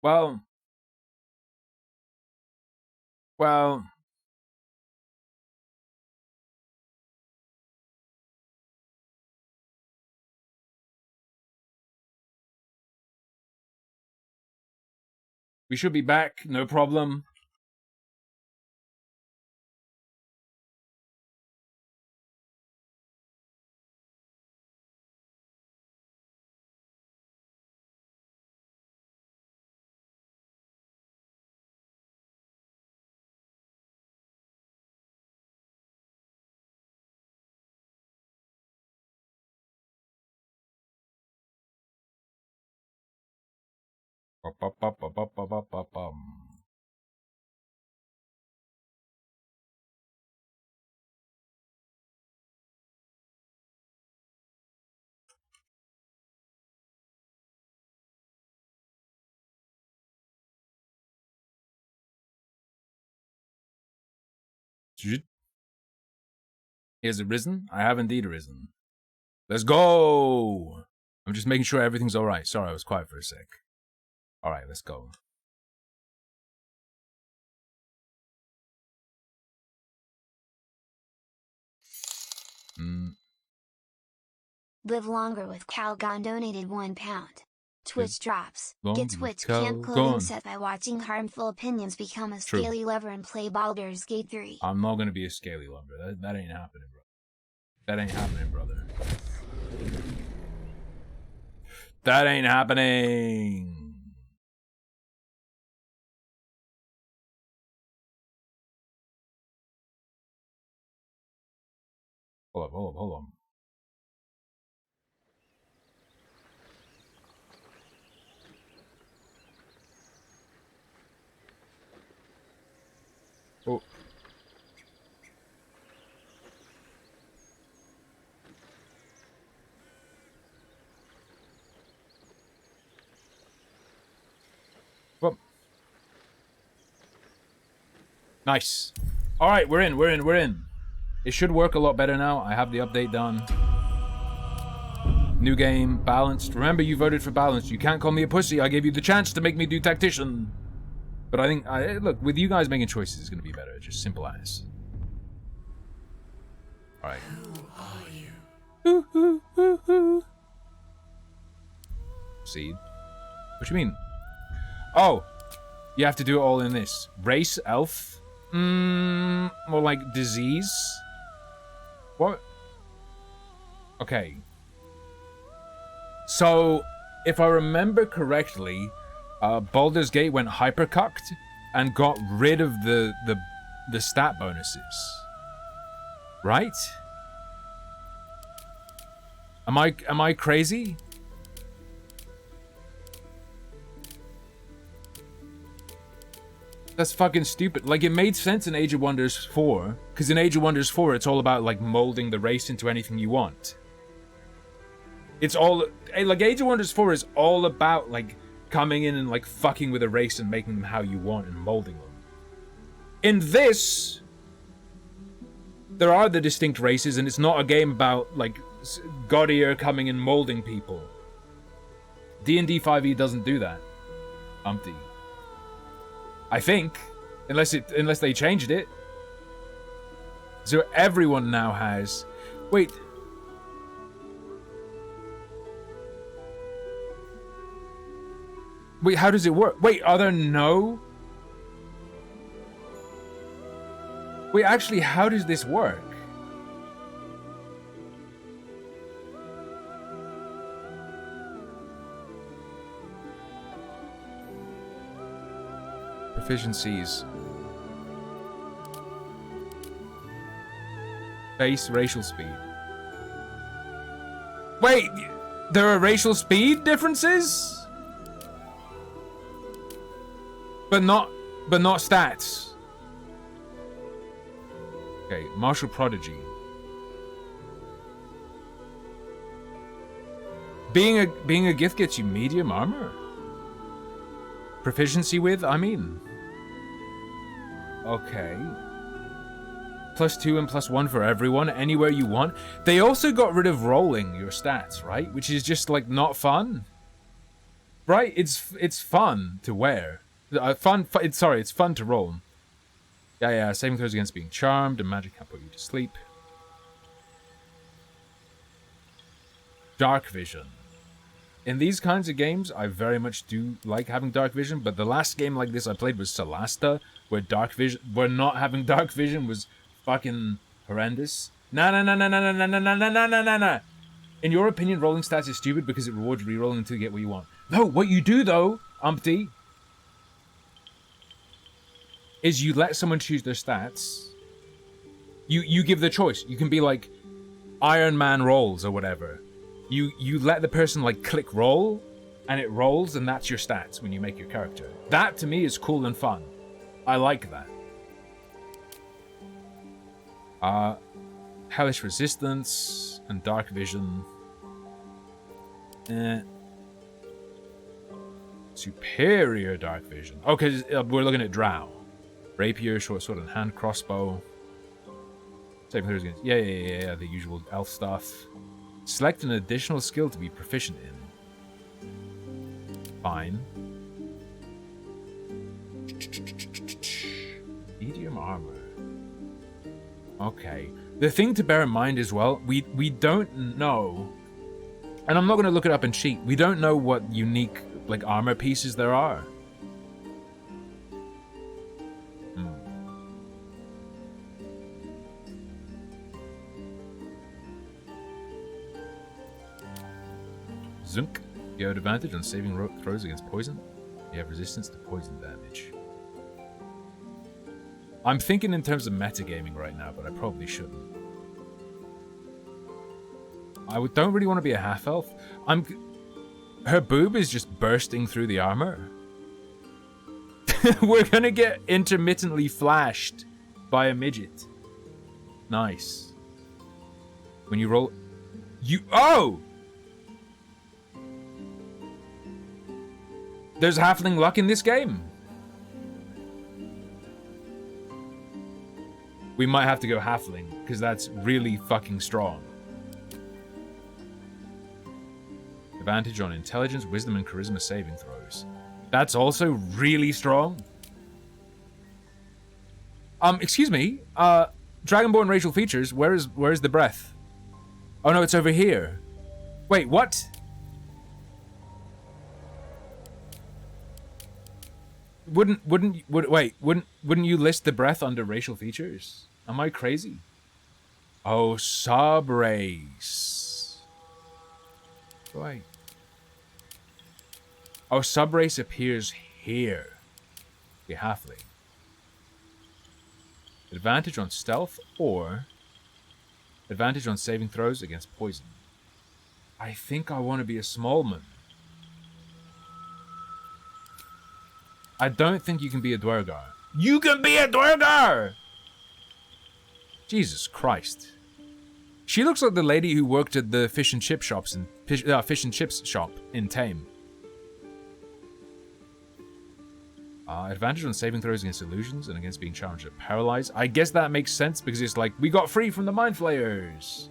Well, we should be back, no problem. Has it risen? I have indeed risen. Let's go! I'm just making sure everything's alright. Sorry, I was quiet for a sec. Alright, let's go. Live longer with Calgon donated £1. Twitch drops. Get Twitch camp clothing set by watching Harmful Opinions become a scaly lover and play Baldur's Gate 3. I'm not gonna be a scaly lover. That ain't happening, bro. That ain't happening, brother. That ain't happening. Hold on. Oh. Well. Nice. Alright, we're in. It should work a lot better now. I have the update done. New game, balanced. Remember, you voted for balanced. You can't call me a pussy. I gave you the chance to make me do tactician. But I think, look, with you guys making choices, it's going to be better. Just simple as. Alright. Who are you? Seed. What do you mean? Oh, you have to do it all in this. Race, elf? More like disease? What? Okay. So, if I remember correctly, Baldur's Gate went hypercucked and got rid of the stat bonuses. Right? Am I crazy? That's fucking stupid. Like, it made sense in Age of Wonders 4, because in Age of Wonders 4, it's all about, like, molding the race into anything you want. It's all... Like, Age of Wonders 4 is all about, like, coming in and, like, fucking with a race and making them how you want and molding them. In this, there are the distinct races, and it's not a game about, like, Gaudier coming and molding people. D&D 5e doesn't do that. Umpty. I think, unless they changed it. So everyone now has... Wait. Wait, how does it work? Wait, are there no... Wait, actually, how does this work? Proficiencies. Base racial speed. Wait, there are racial speed differences? But not stats. Okay, martial prodigy. Being a gift gets you medium armor. Proficiency with, I mean. Okay. +2 and +1 for everyone, anywhere you want. They also got rid of rolling your stats, right? Which is just, like, not fun. Right? It's fun to wear. It's fun to roll. Yeah. Saving throws against being charmed, and magic can't put you to sleep. Dark vision. In these kinds of games, I very much do like having dark vision, but the last game like this I played was Solasta, where not having dark vision was fucking horrendous. Nah. In your opinion, rolling stats is stupid because it rewards rerolling until you get what you want. No, what you do though, Umpty, is you let someone choose their stats. You give the choice. You can be like Iron Man rolls or whatever. You let the person like click roll, and it rolls, and that's your stats when you make your character. That to me is cool and fun. I like that. Hellish Resistance and Dark Vision. Superior Dark Vision. Okay, we're looking at Drow. Rapier, short sword, and hand crossbow. Saving throws against. Yeah. The usual elf stuff. Select an additional skill to be proficient in. Fine. Medium armor. Okay. The thing to bear in mind as well, we don't know, and I'm not going to look it up and cheat. We don't know what unique like armor pieces there are. Zunk. You have advantage on saving throws against poison. You have resistance to poison damage. I'm thinking in terms of metagaming right now, but I probably shouldn't. Don't really want to be a half-elf. Her boob is just bursting through the armor. We're gonna get intermittently flashed by a midget. Nice. When you roll... Oh! There's halfling luck in this game. We might have to go halfling, because that's really fucking strong. Advantage on intelligence, wisdom, and charisma saving throws. That's also really strong. Excuse me. Dragonborn racial features, where is the breath? Oh no, it's over here. Wait, what? Wouldn't you list the breath under racial features? Am I crazy? Oh, subrace. Wait. Oh, subrace appears here. The halfling. Advantage on stealth or advantage on saving throws against poison. I think I want to be a smallman. I don't think you can be a Dwergar. You can be a Dwergar! Jesus Christ. She looks like the lady who worked at the fish and chip shops in fish and chips shop in Tame. Advantage on saving throws against illusions and against being challenged or paralyzed. I guess that makes sense because it's like we got free from the mind flayers.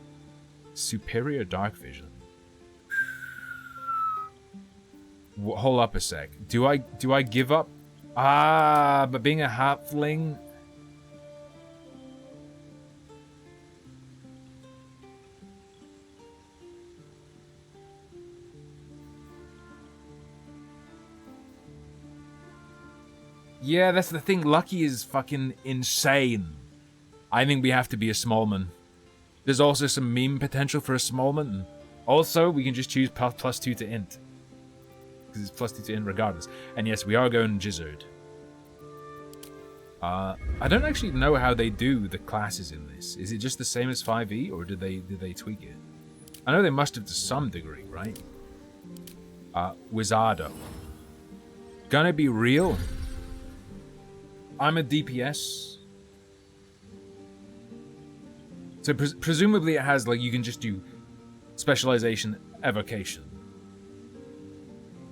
Superior dark vision. Hold up a sec. Do I give up? But being a halfling. Yeah, that's the thing. Lucky is fucking insane. I think we have to be a smallman. There's also some meme potential for a smallman. Also, we can just choose +2 to int. Because it's +2 to int regardless. And yes, we are going Gizzard. I don't actually know how they do the classes in this. Is it just the same as 5e, or did they tweak it? I know they must have to some degree, right? Wizardo. Gonna be real. I'm a DPS. So presumably it has, like, you can just do specialization, evocation.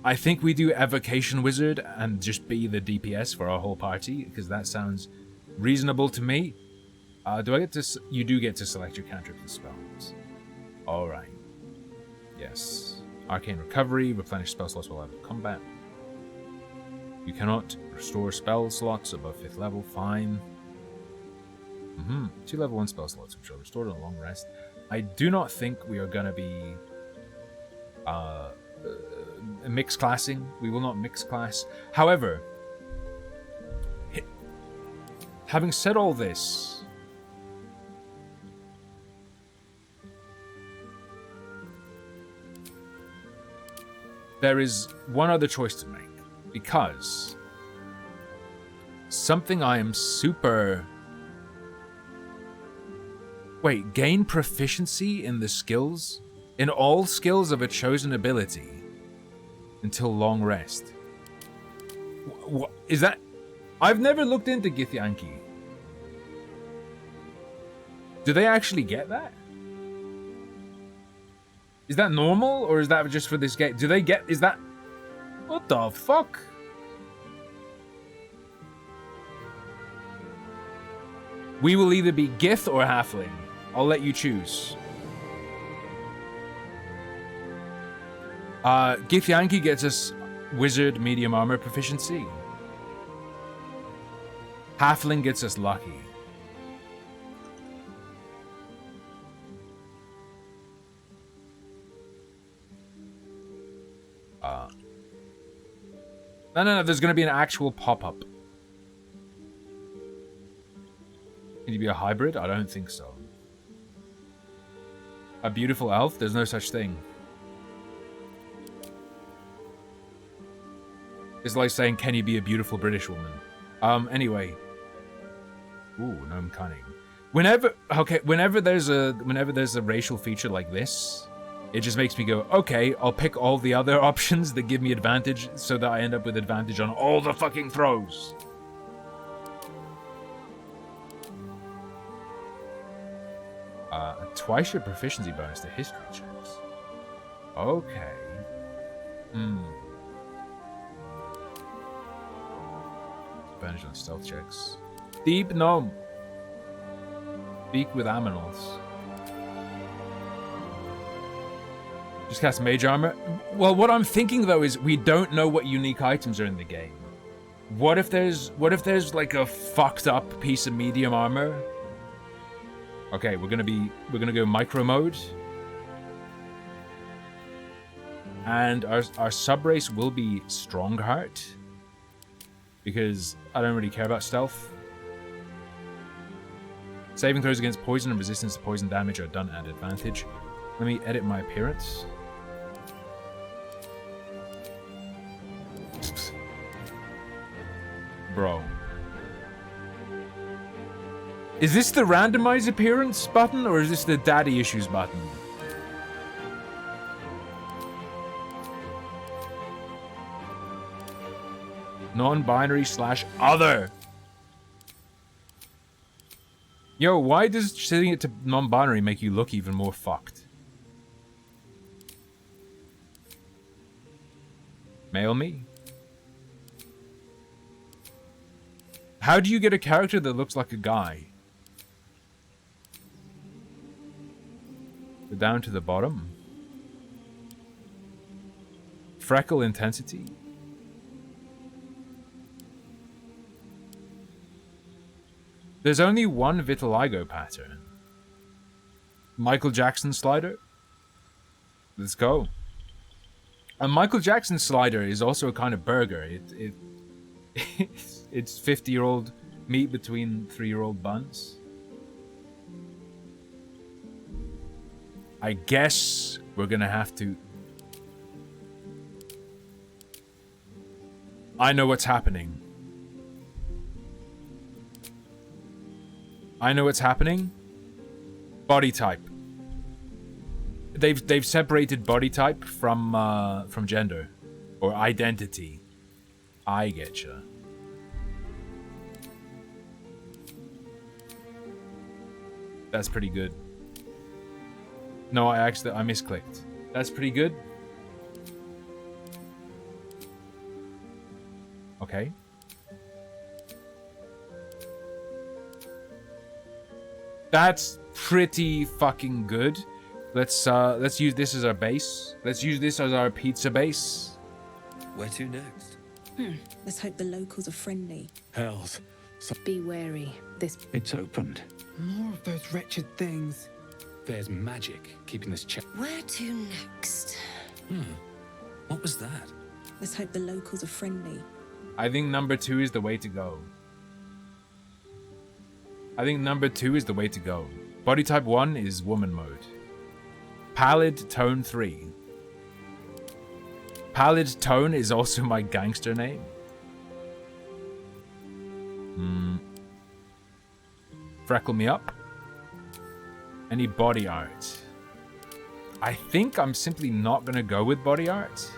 I think we do evocation wizard and just be the DPS for our whole party, because that sounds reasonable to me. Do I get to... You do get to select your cantrips and spells. Alright. Yes. Arcane Recovery, replenish spell slots while out of combat. You cannot restore spell slots above 5th level, fine. 2 level 1 spell slots, which are restored on a long rest. I do not think we are going to be mix classing. We will not mix class. However, having said all this, there is one other choice to make, because something I am super... Wait, gain proficiency in the skills? In all skills of a chosen ability until long rest. What is that? I've never looked into Githyanki. Do they actually get that? Is that normal, or is that just for this game? Do they get... Is that... What the fuck? We will either be Gith or Halfling. I'll let you choose. Githyanki gets us Wizard medium armor proficiency. Halfling gets us Lucky. No, there's gonna be an actual pop-up. Can you be a hybrid? I don't think so. A beautiful elf? There's no such thing. It's like saying, can you be a beautiful British woman? Anyway. Ooh, gnome cunning. Whenever there's a racial feature like this, it just makes me go, okay, I'll pick all the other options that give me advantage so that I end up with advantage on all the fucking throws. Twice your proficiency bonus to history checks. Okay. Advantage on stealth checks. Deep gnome. Speak with aminals. Just cast mage armor. Well, what I'm thinking though is we don't know what unique items are in the game. What if there's like a fucked up piece of medium armor? Okay, we're gonna go micro mode. And our sub-race will be Strongheart. Because I don't really care about stealth. Saving throws against poison and resistance to poison damage are done at advantage. Let me edit my appearance. Bro. Is this the randomize appearance button, or is this the daddy issues button? Non-binary / other. Yo, why does setting it to non-binary make you look even more fucked? Male me? How do you get a character that looks like a guy? Go down to the bottom. Freckle intensity. There's only one vitiligo pattern. Michael Jackson slider. Let's go. A Michael Jackson slider is also a kind of burger. It's 50-year-old meat between 3-year-old buns. I guess we're gonna have to... I know what's happening. I know what's happening. Body type. They've separated body type from gender or identity. I getcha. That's pretty good. No, I misclicked. That's pretty good. Okay. That's pretty fucking good. Let's use this as our base. Let's use this as our pizza base. Where to next? Let's hope the locals are friendly. Hells. Be wary. It's opened. More of those wretched things. There's magic keeping this check. Where to next? What was that? Let's hope the locals are friendly. I think number 2 is the way to go. I think number 2 is the way to go. Body type 1 is woman mode. Pallid tone 3. Pallid tone is also my gangster name. Freckle me up. Any body art? I think I'm simply not gonna go with body art.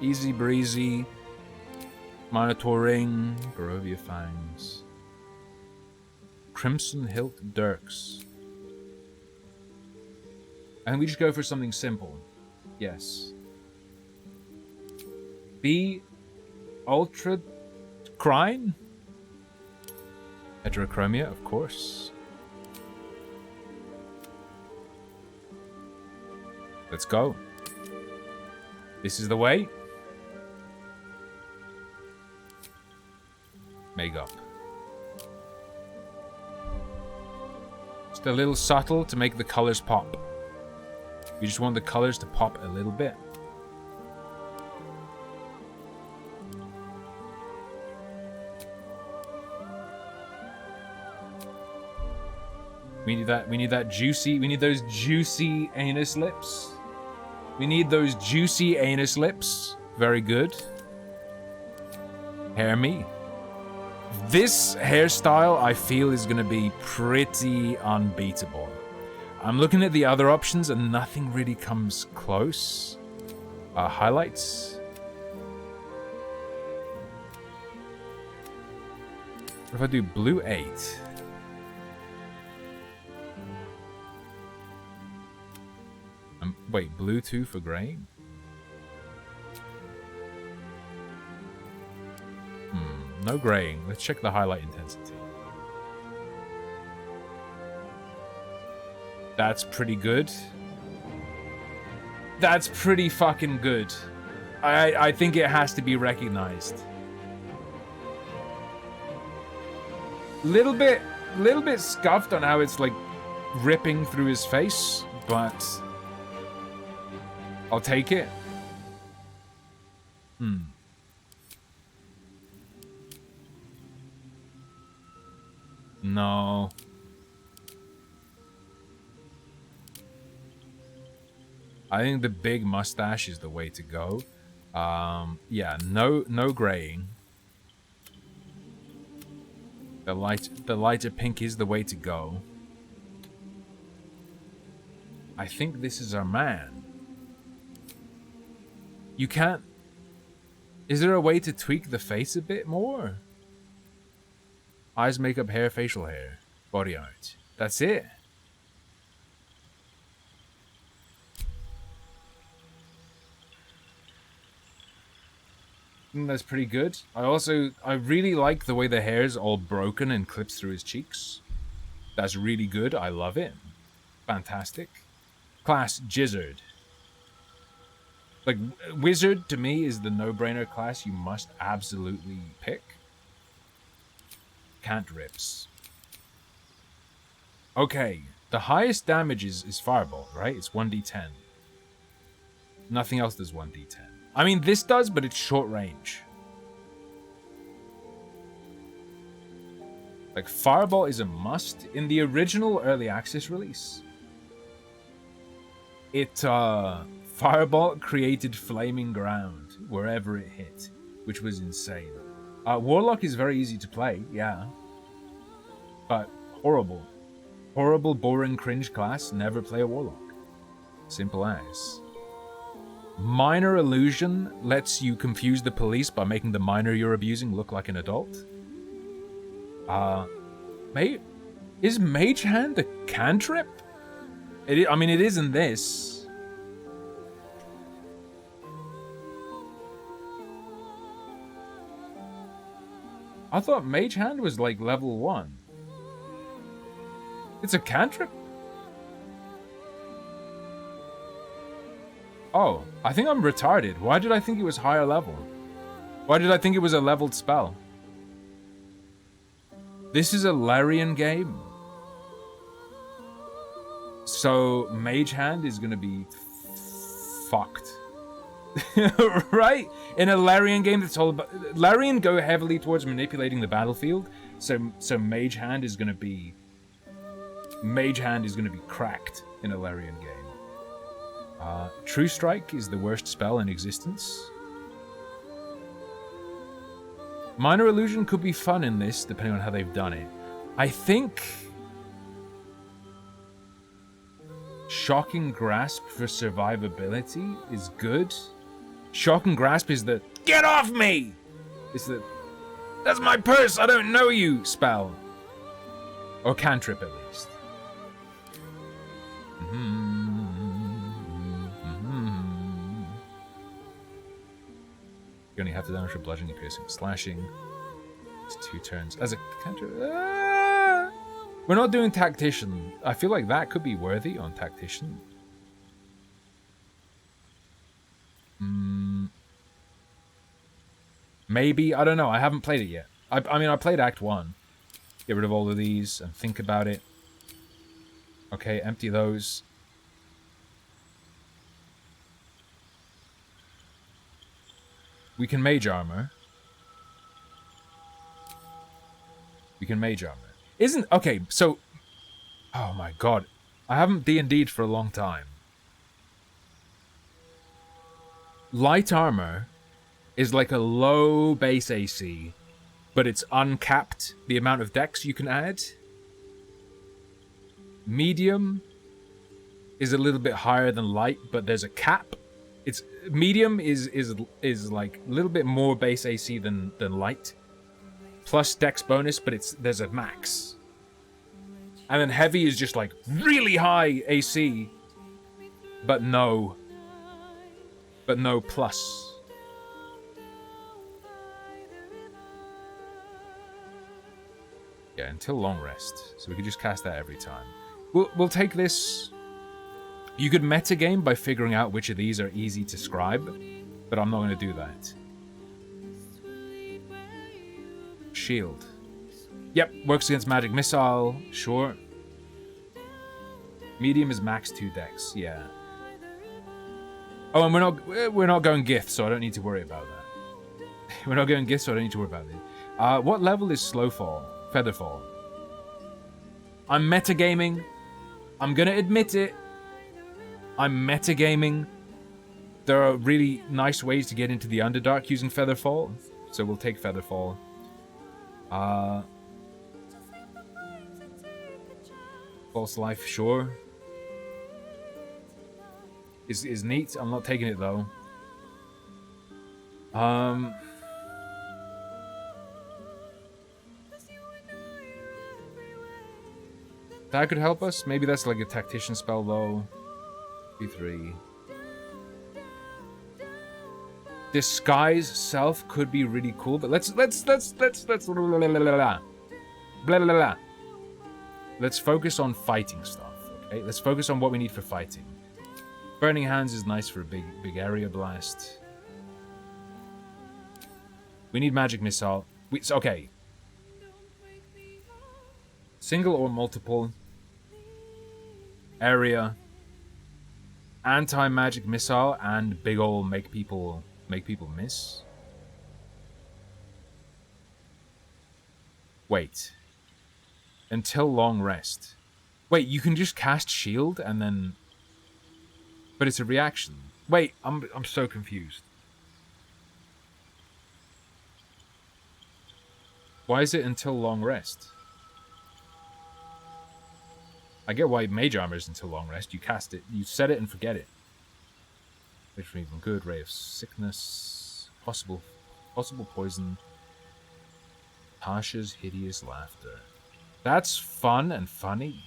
Easy breezy. Minotaur ring. Barovia fangs. Crimson hilt dirks. And we just go for something simple. Yes. B. Ultra Crine? Heterochromia, of course. Let's go. This is the way. Make up. Just a little subtle to make the colors pop. We just want the colors to pop a little bit. We need that juicy, we need those juicy anus lips. We need those juicy anus lips. Very good. Hair me. This hairstyle I feel is gonna be pretty unbeatable. I'm looking at the other options and nothing really comes close. Highlights. What if I do blue 8? Wait, blue 2 for graying? No graying. Let's check the highlight intensity. That's pretty good. That's pretty fucking good. I think it has to be recognized. Little bit scuffed on how it's like ripping through his face, but I'll take it. No. I think the big mustache is the way to go. Yeah, no graying. The lighter pink is the way to go. I think this is our man. You can't... Is there a way to tweak the face a bit more? Eyes, makeup, hair, facial hair. Body art. That's it. I think that's pretty good. I really like the way the hair is all broken and clips through his cheeks. That's really good. I love it. Fantastic. Class, Gizzard. Like, Wizard, to me, is the no-brainer class you must absolutely pick. Cantrips. Okay, the highest damage is Fireball, right? It's 1d10. Nothing else does 1d10. I mean, this does, but it's short range. Like, Fireball is a must. In the original early access release, Fireball created flaming ground wherever it hit, which was insane. Warlock is very easy to play, yeah. But horrible. Horrible, boring, cringe class. Never play a Warlock. Simple as. Minor Illusion lets you confuse the police by making the minor you're abusing look like an adult. Is Mage Hand a cantrip? I mean, it is in this. I thought Mage Hand was like level 1. It's a cantrip? Oh, I think I'm retarded. Why did I think it was higher level? Why did I think it was a leveled spell? This is a Larian game. So Mage Hand is gonna be fucked. Right? In a Larian game that's all about... Larian go heavily towards manipulating the battlefield, so Mage Hand is gonna be... Mage Hand is gonna be cracked in a Larian game. True Strike is the worst spell in existence. Minor Illusion could be fun in this, depending on how they've done it. I think... Shocking Grasp for survivability is good. Shocking Grasp is the "Get off me!" It's the "That's my purse, I don't know you" spell. Or cantrip, at least. You only have to damage for bludgeoning, piercing, slashing. It's 2 turns. As a cantrip... We're not doing Tactician. I feel like that could be worthy on Tactician. Maybe. I don't know. I haven't played it yet. I mean, I played Act 1. Get rid of all of these and think about it. Okay, empty those. We can Mage Armor. We can Mage Armor. Isn't... Okay, so... Oh my god. I haven't D&D'd for a long time. Light Armor is like a low base AC, but it's uncapped, the amount of dex you can add. Medium is a little bit higher than light, but there's a cap. It's... Medium is like a little bit more base AC than light. Plus dex bonus, but there's a max. And then heavy is just like really high AC, but no plus. Yeah, until long rest. So we could just cast that every time. We'll take this. You could metagame by figuring out which of these are easy to scribe, but I'm not going to do that. Shield. Yep, works against magic missile. Sure. Medium is max 2 dex. Yeah. Oh, and we're not going Gith, so I don't need to worry about that. We're not going Gith, so I don't need to worry about it. What level is Slowfall? Featherfall. I'm metagaming. I'm gonna admit it. I'm metagaming. There are really nice ways to get into the Underdark using Featherfall, so we'll take Featherfall. False Life, sure. Is neat. I'm not taking it though. That could help us. Maybe that's like a tactician spell though. P3. Disguise Self could be really cool, but let's blah, blah, blah. Let's focus on fighting stuff. Okay, let's focus on what we need for fighting. Burning Hands is nice for a big area blast. We need magic missile. Okay. Single or multiple area, anti-magic missile, and big ol' make people miss. Wait. Until long rest. Wait, you can just cast shield and then... But it's a reaction. Wait, I'm so confused. Why is it until long rest? I get why Mage Armor is until long rest. You cast it, you set it and forget it. Which for even good, Ray of Sickness, possible poison, Tasha's Hideous Laughter. That's fun and funny.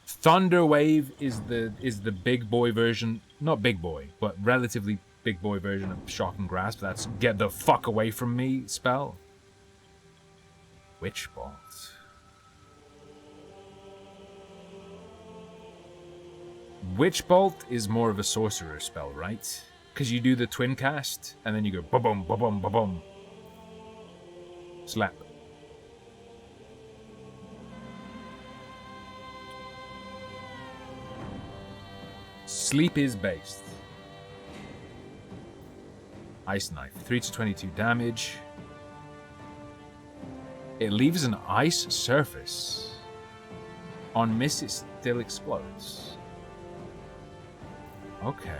Thunder Wave is the big boy version, not big boy, but relatively big boy version of Shock and Grasp. That's get the fuck away from me spell. Witch Bolt. Witch Bolt is more of a sorcerer spell, right? Because you do the twin cast, and then you go ba-bum, ba-bum, ba-bum. Slap. Sleep is based. Ice Knife, 3 to 22 damage. It leaves an ice surface. On miss, it still explodes. Okay.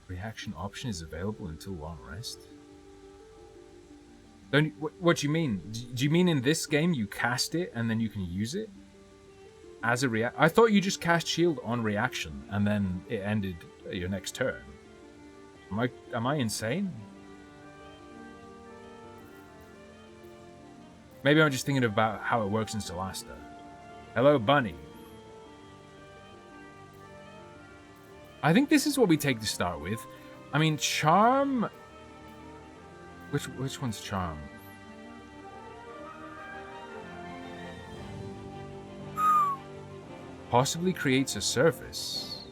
Reaction option is available until long rest. Don't. What do you mean? Do you mean in this game you cast it and then you can use it as a react? I thought you just cast shield on reaction and then it ended your next turn. Am I insane? Maybe I'm just thinking about how it works in Solasta. Hello, Bunny. I think this is what we take to start with. I mean, Charm... Which one's Charm? Possibly creates a surface.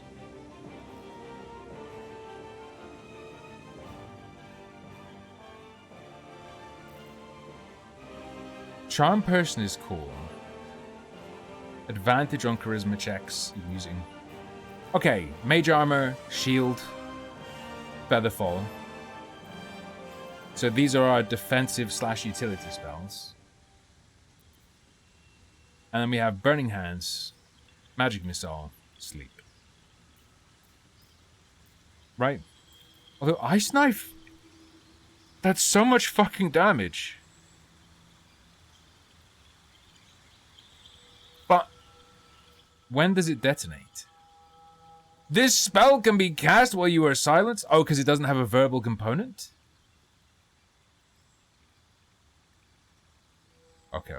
Charm Person is cool. Advantage on charisma checks using... Okay, Mage Armor, Shield, Featherfall. So these are our defensive / utility spells. And then we have Burning Hands, Magic Missile, Sleep. Right. Although Ice Knife, that's so much fucking damage. But when does it detonate? This spell can be cast while you are silenced? Oh, because it doesn't have a verbal component? Okay.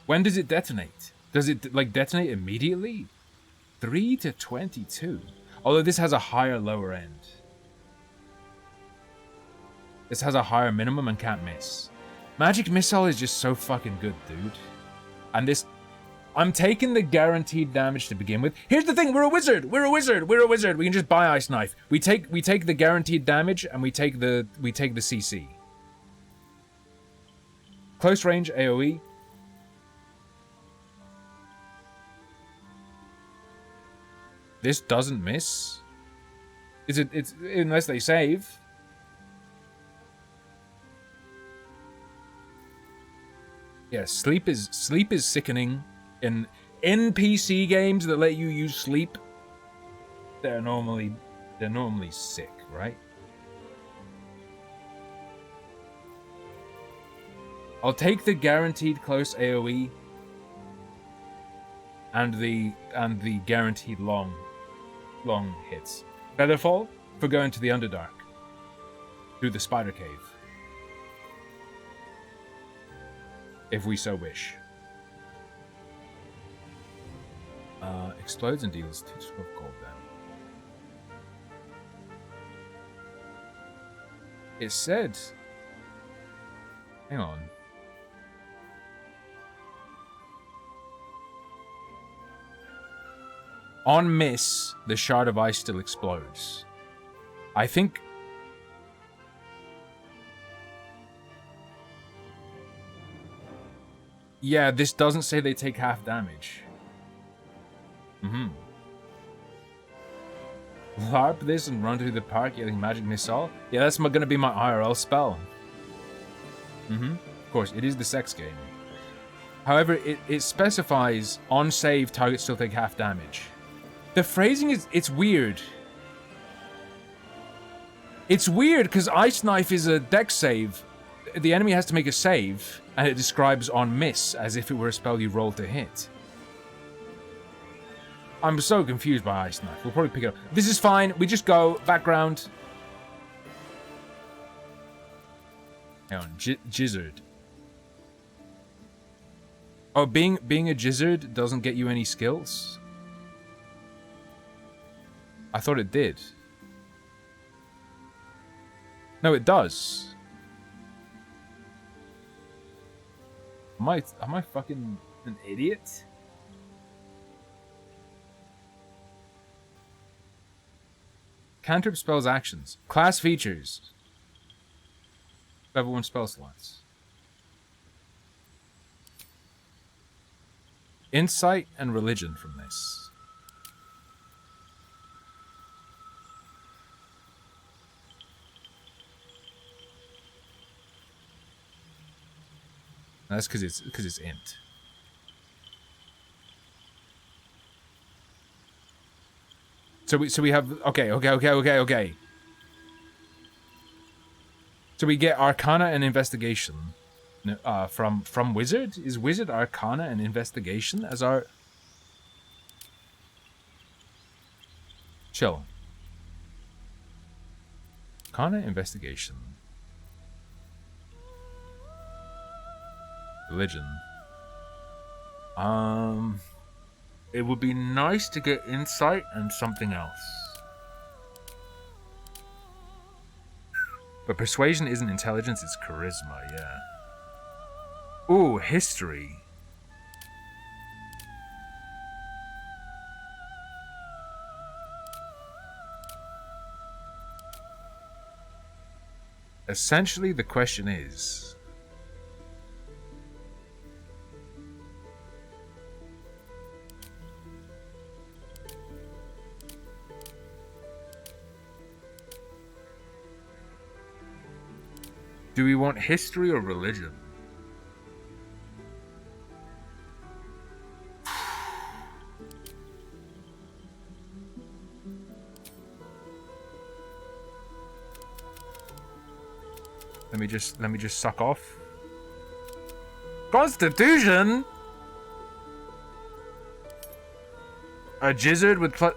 When does it detonate? Does it, like, detonate immediately? 3 to 22. Although this has a higher lower end. This has a higher minimum and can't miss. Magic Missile is just so fucking good, dude. And this... I'm taking the guaranteed damage to begin with. Here's the thing, we're a wizard! We're a wizard! We're a wizard! We can just buy Ice Knife. We take the guaranteed damage and we take the CC. Close range AoE. This doesn't miss. It's unless they save. Yeah, sleep is sickening. In PC games that let you use sleep, they're normally sick, right? I'll take the guaranteed close AoE and the guaranteed long hits. Featherfall for going to the Underdark through the Spider Cave, if we so wish. Explodes and deals 2 to 12 gold then. It said... Hang on. On miss, the Shard of Ice still explodes. I think... Yeah, this doesn't say they take half damage. LARP this and run through the park yelling Magic Missile? Yeah, that's gonna be my IRL spell. Of course, it is the sex game. However, it specifies on save, targets still take half damage. The phrasing is, it's weird. It's weird because Ice Knife is a dex save. The enemy has to make a save, and it describes on miss as if it were a spell you roll to hit. I'm so confused by Ice Knife. We'll probably pick it up. This is fine. We just go. Background. Hang on, Gizzard. Oh, being a Gizzard doesn't get you any skills? I thought it did. No, it does. Am I fucking an idiot? Cantrip spells actions. Class features. Level 1 spell slots. Insight and religion from this. That's because it's int. So we have okay. So we get Arcana and Investigation from Wizard. Is Wizard Arcana and Investigation as our chill? Arcana, Investigation, Religion. It would be nice to get Insight and something else. But Persuasion isn't intelligence, it's charisma, yeah. Ooh, History. Essentially, the question is... do we want history or religion? Let me just suck off. Constitution? A Gizzard with plus...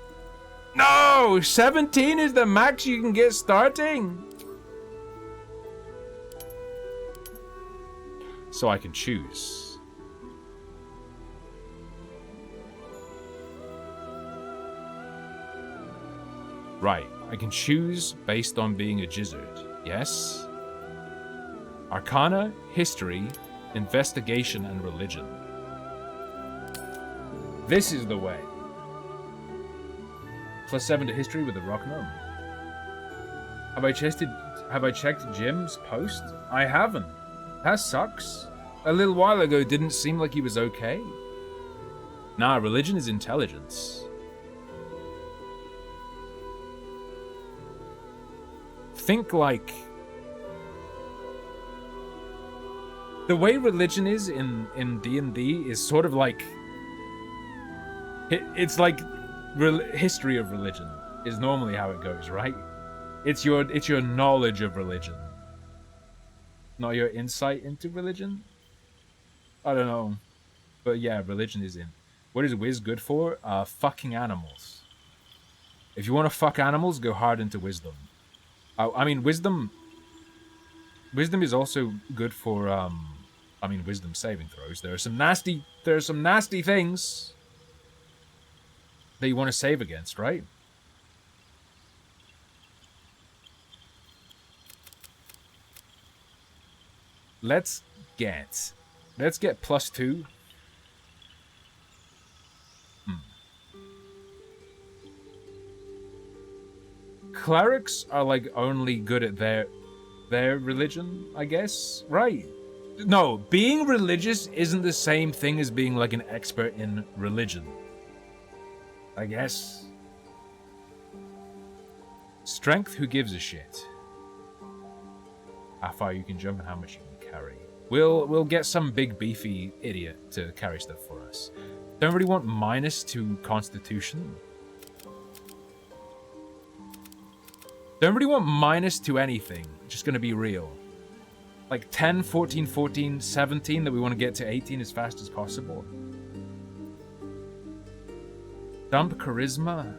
No! 17 is the max you can get starting? So I can choose. Right, I can choose based on being a Gizzard. Yes? Arcana, History, Investigation, and Religion. This is the way. +7 to History with a rock gnome. Have I checked Jim's post? I haven't. That sucks. A little while ago, didn't seem like he was okay. Nah, religion is intelligence. Think like... the way religion is in D&D is sort of like... it's like history of religion is normally how it goes, right? It's your knowledge of religion. Not your insight into religion? I don't know. But yeah, religion is in. What is Wiz good for? Fucking animals. If you want to fuck animals, go hard into wisdom. I mean, wisdom is also good for, wisdom saving throws. There are some nasty things that you want to save against, right? Let's get +2. Clerics are like only good at their religion, I guess, right? No, being religious isn't the same thing as being like an expert in religion, I guess. Strength, who gives a shit? How far you can jump and how much you can carry. We'll get some big beefy idiot to carry stuff for us. Don't really want -2 Constitution. Don't really want -2 anything. Just gonna be real. Like 10, 14, 14, 17 that we want to get to 18 as fast as possible. Dump charisma.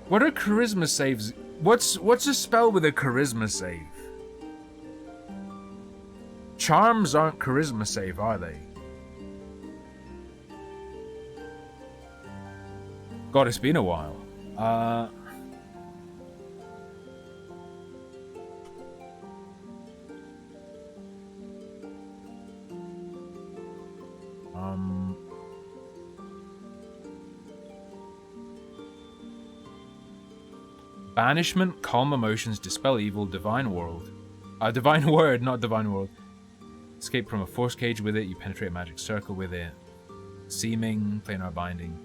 What are charisma saves? What's a spell with a charisma save? Charms aren't charisma save, are they? God, it's been a while. Banishment, calm emotions, dispel evil, divine world. Divine word, not divine world. Escape from a force cage with it, you penetrate a magic circle with it. Seeming, planar binding.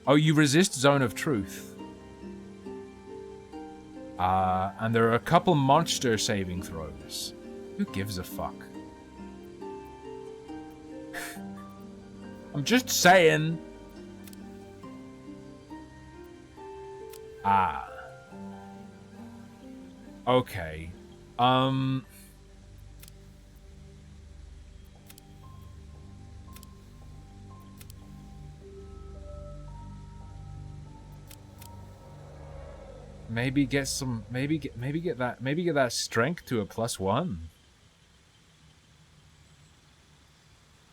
Oh, you resist zone of truth. And there are a couple monster saving throws. Who gives a fuck? I'm just saying. Okay. Maybe get some. Maybe get that strength to a +1.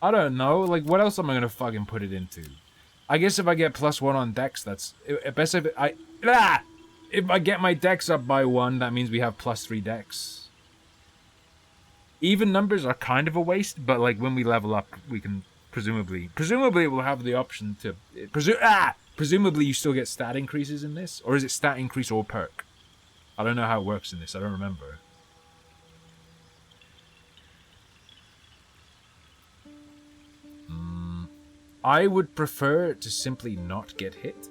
I don't know. Like, what else am I gonna fucking put it into? I guess if I get +1 on dex, that's best. If I get my dex up by 1, that means we have +3 dex. Even numbers are kind of a waste, but like when we level up, we can presumably we'll have the option to presumably you still get stat increases in this, or is it stat increase or perk? I don't know how it works in this. I don't remember. I would prefer to simply not get hit,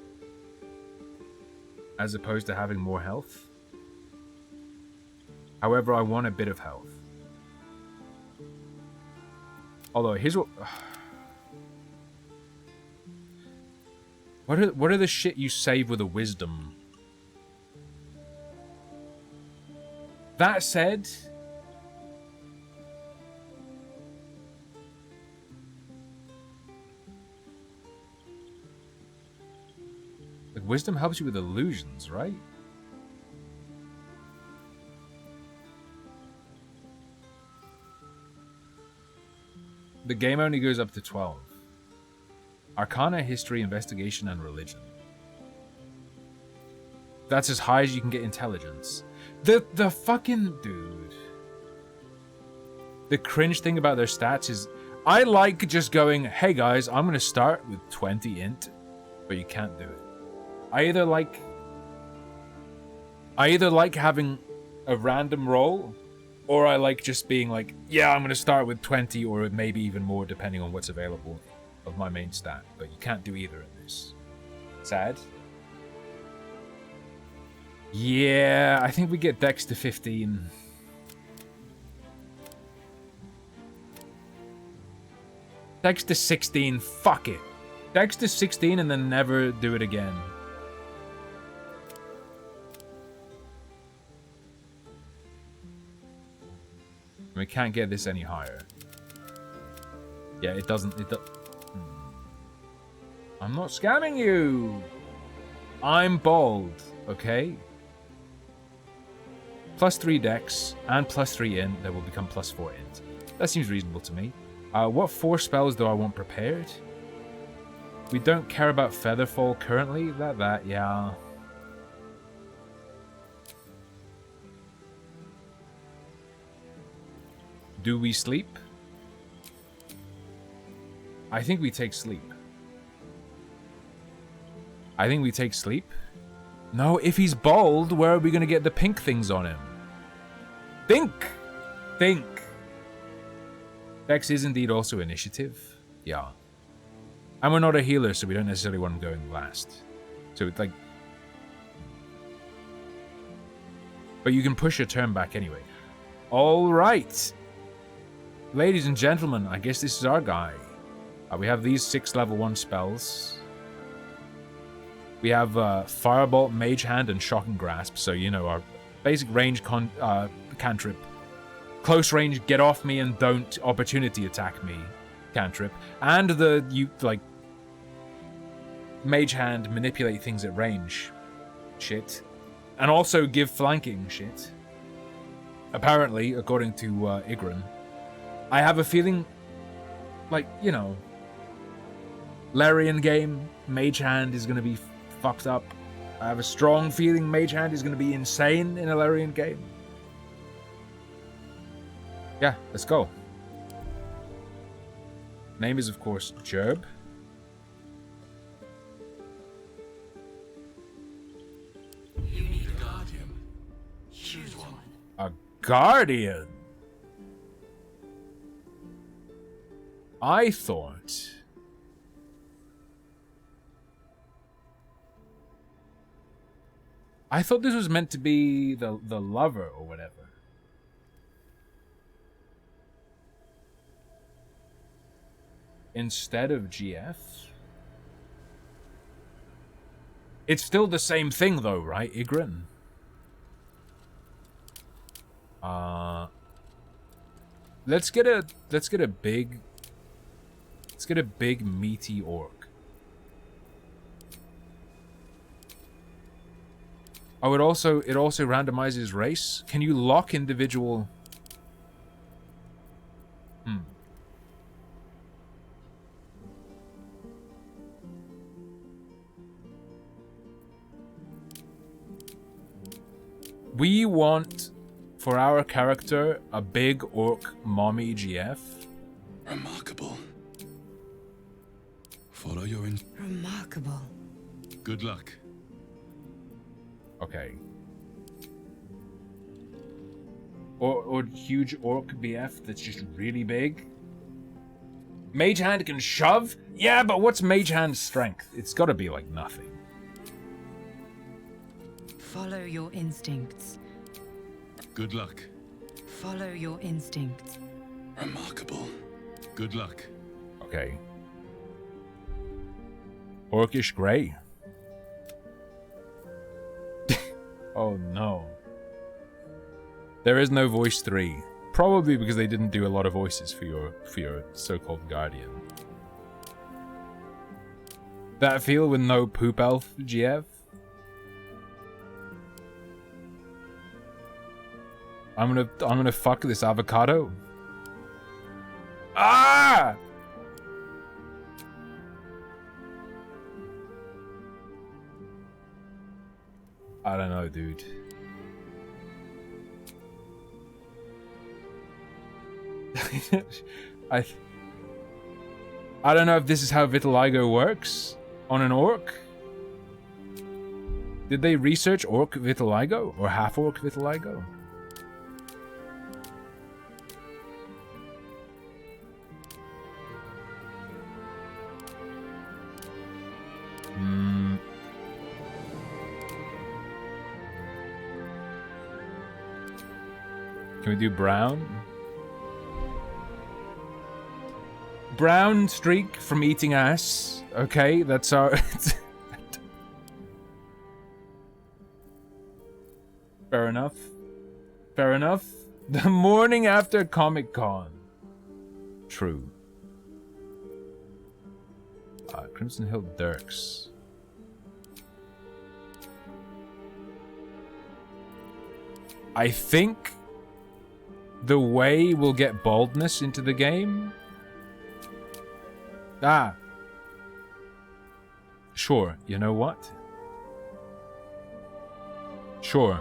as opposed to having more health. However, I want a bit of health. Although, here's what... What are the shit you save with a wisdom? That said... Like, wisdom helps you with illusions, right? The game only goes up to 12. Arcana, history, investigation, and religion. That's as high as you can get intelligence. The fucking dude. The cringe thing about their stats is, I like just going, hey guys, I'm gonna start with 20 int, but you can't do it. I either like having a random roll, or I like just being like, yeah, I'm gonna start with 20, or maybe even more depending on what's available of my main stat. But you can't do either in this. Sad. Yeah, I think we get dex to 15. Dex to 16, fuck it. Dex to 16 and then never do it again. We can't get this any higher. Yeah, it doesn't... I'm not scamming you! I'm bald, okay? +3 dex and +3 int, that will become +4 int. That seems reasonable to me. What 4 spells do I want prepared? We don't care about Featherfall currently. That, yeah. Do we sleep? I think we take sleep. I think we take sleep. No, if he's bald, where are we going to get the pink things on him? Think! Think! Dex is indeed also initiative. Yeah. And we're not a healer, so we don't necessarily want him going last. So it's like... But you can push your turn back anyway. Alright! Ladies and gentlemen, I guess this is our guy. We have these 6 level 1 spells. We have Firebolt, Mage Hand, and Shocking Grasp. So, you know, our basic range cantrip. Close range, get off me and don't opportunity attack me cantrip. And the, Mage Hand, manipulate things at range shit. And also give flanking shit. Apparently, according to Igran. I have a feeling, like, you know, Larian game, Mage Hand is going to be fucked up. I have a strong feeling Mage Hand is going to be insane in a Larian game. Yeah, let's go. Name is, of course, Gerb. You need a guardian. Choose one. A guardian? I thought... this was meant to be the lover or whatever. Instead of GF. It's still the same thing though, right, Igran? Let's get a big meaty orc. Oh, it also randomizes race. Can you lock individual? We want, for our character, a big orc mommy GF. Remarkable. Follow your Remarkable. Good luck. Okay. Or huge orc BF that's just really big. Mage Hand can shove? Yeah, but what's Mage Hand's strength? It's gotta be like nothing. Follow your instincts. Good luck. Follow your instincts. Remarkable. Good luck. Okay. Orcish Grey. Oh no. There is no voice 3. Probably because they didn't do a lot of voices for your so-called guardian. That feel with no poop elf GF? I'm gonna fuck this avocado. Ah! I don't know, dude. I don't know if this is how vitiligo works on an orc. Did they research orc vitiligo or half orc vitiligo? Can we do brown? Brown streak from eating ass. Okay, that's our... Fair enough. Fair enough. The morning after Comic-Con. True. Crimson Hill Dirks. I think the way we'll get baldness into the game... Sure, you know what? Sure.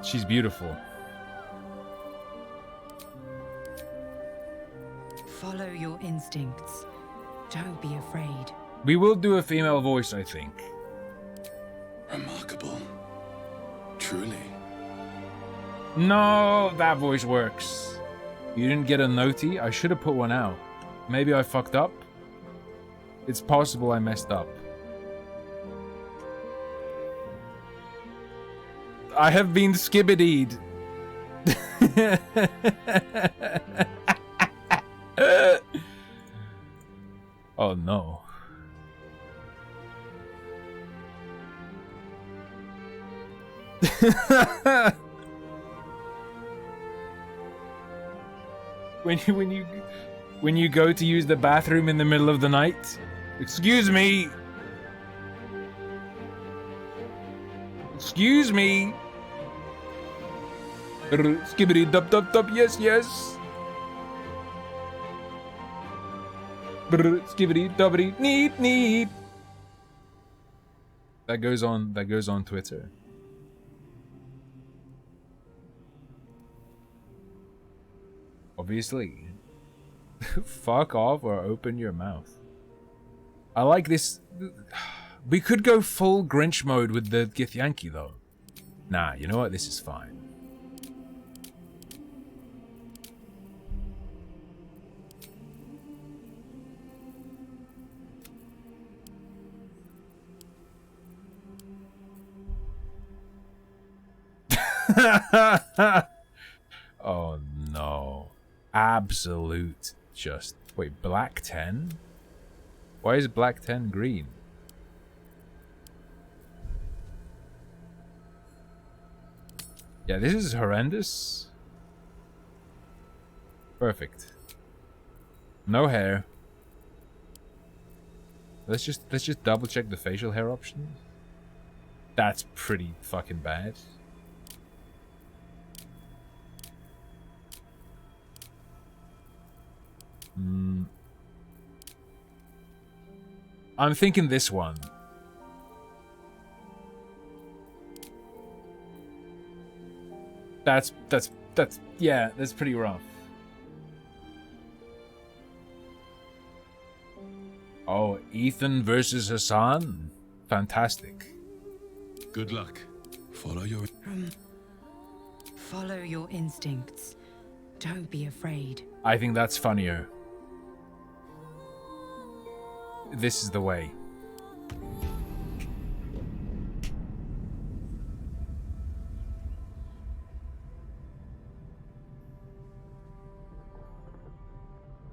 She's beautiful. Follow your instincts. Don't be afraid. We will do a female voice, I think. Remarkable. Truly. No, that voice works. You didn't get a noti? I should have put one out. Maybe I fucked up? It's possible I messed up. I have been skibbedied. Oh no. when you go to use the bathroom in the middle of the night. Excuse me. Excuse me. Skibbity dub dub dub. Yes, yes. Skibbity dubbity neat neat. That goes on Twitter. Obviously. Fuck off or open your mouth. I like this. We could go full Grinch mode with the Githyanki though. Nah, you know what? This is fine. Oh no. Absolute just. Wait, black 10? Why is black 10 green? Yeah, this is horrendous. Perfect. No hair. Let's just double check the facial hair option. That's pretty fucking bad. I'm thinking this one. That's yeah, that's pretty rough. Oh, Ethan versus Hassan? Fantastic. Good luck. Follow your... Follow your instincts. Don't be afraid. I think that's funnier. This is the way.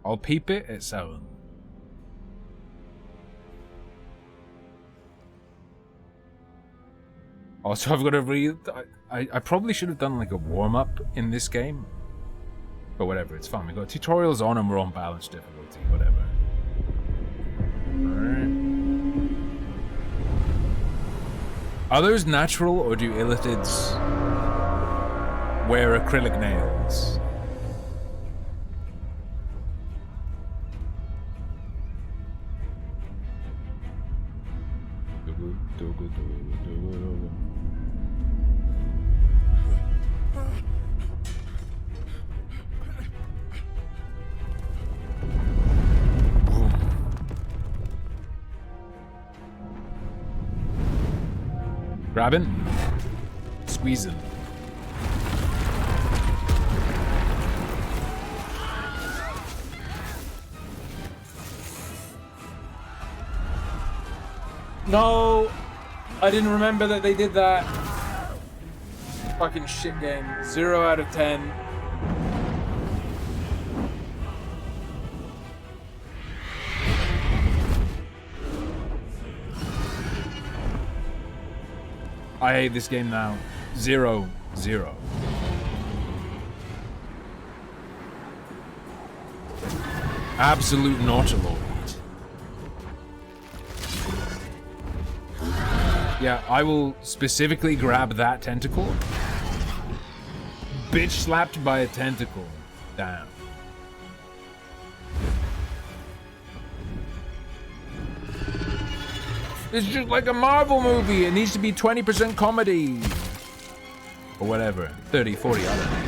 I'll peep it at 7. Also, I've got to read. I probably should have done like a warm-up in this game. But whatever, it's fine. We got tutorials on and we're on balanced difficulty, whatever. Alright. Are those natural or do illithids wear acrylic nails? Grabbing, squeezing. No, I didn't remember that they did that. Fucking shit game. 0 out of 10. I hate this game now. 0-0. Absolute Nautiloid. Yeah, I will specifically grab that tentacle. Bitch slapped by a tentacle. Damn. It's just like a Marvel movie. It needs to be 20% comedy. Or whatever. 30, 40, I don't know.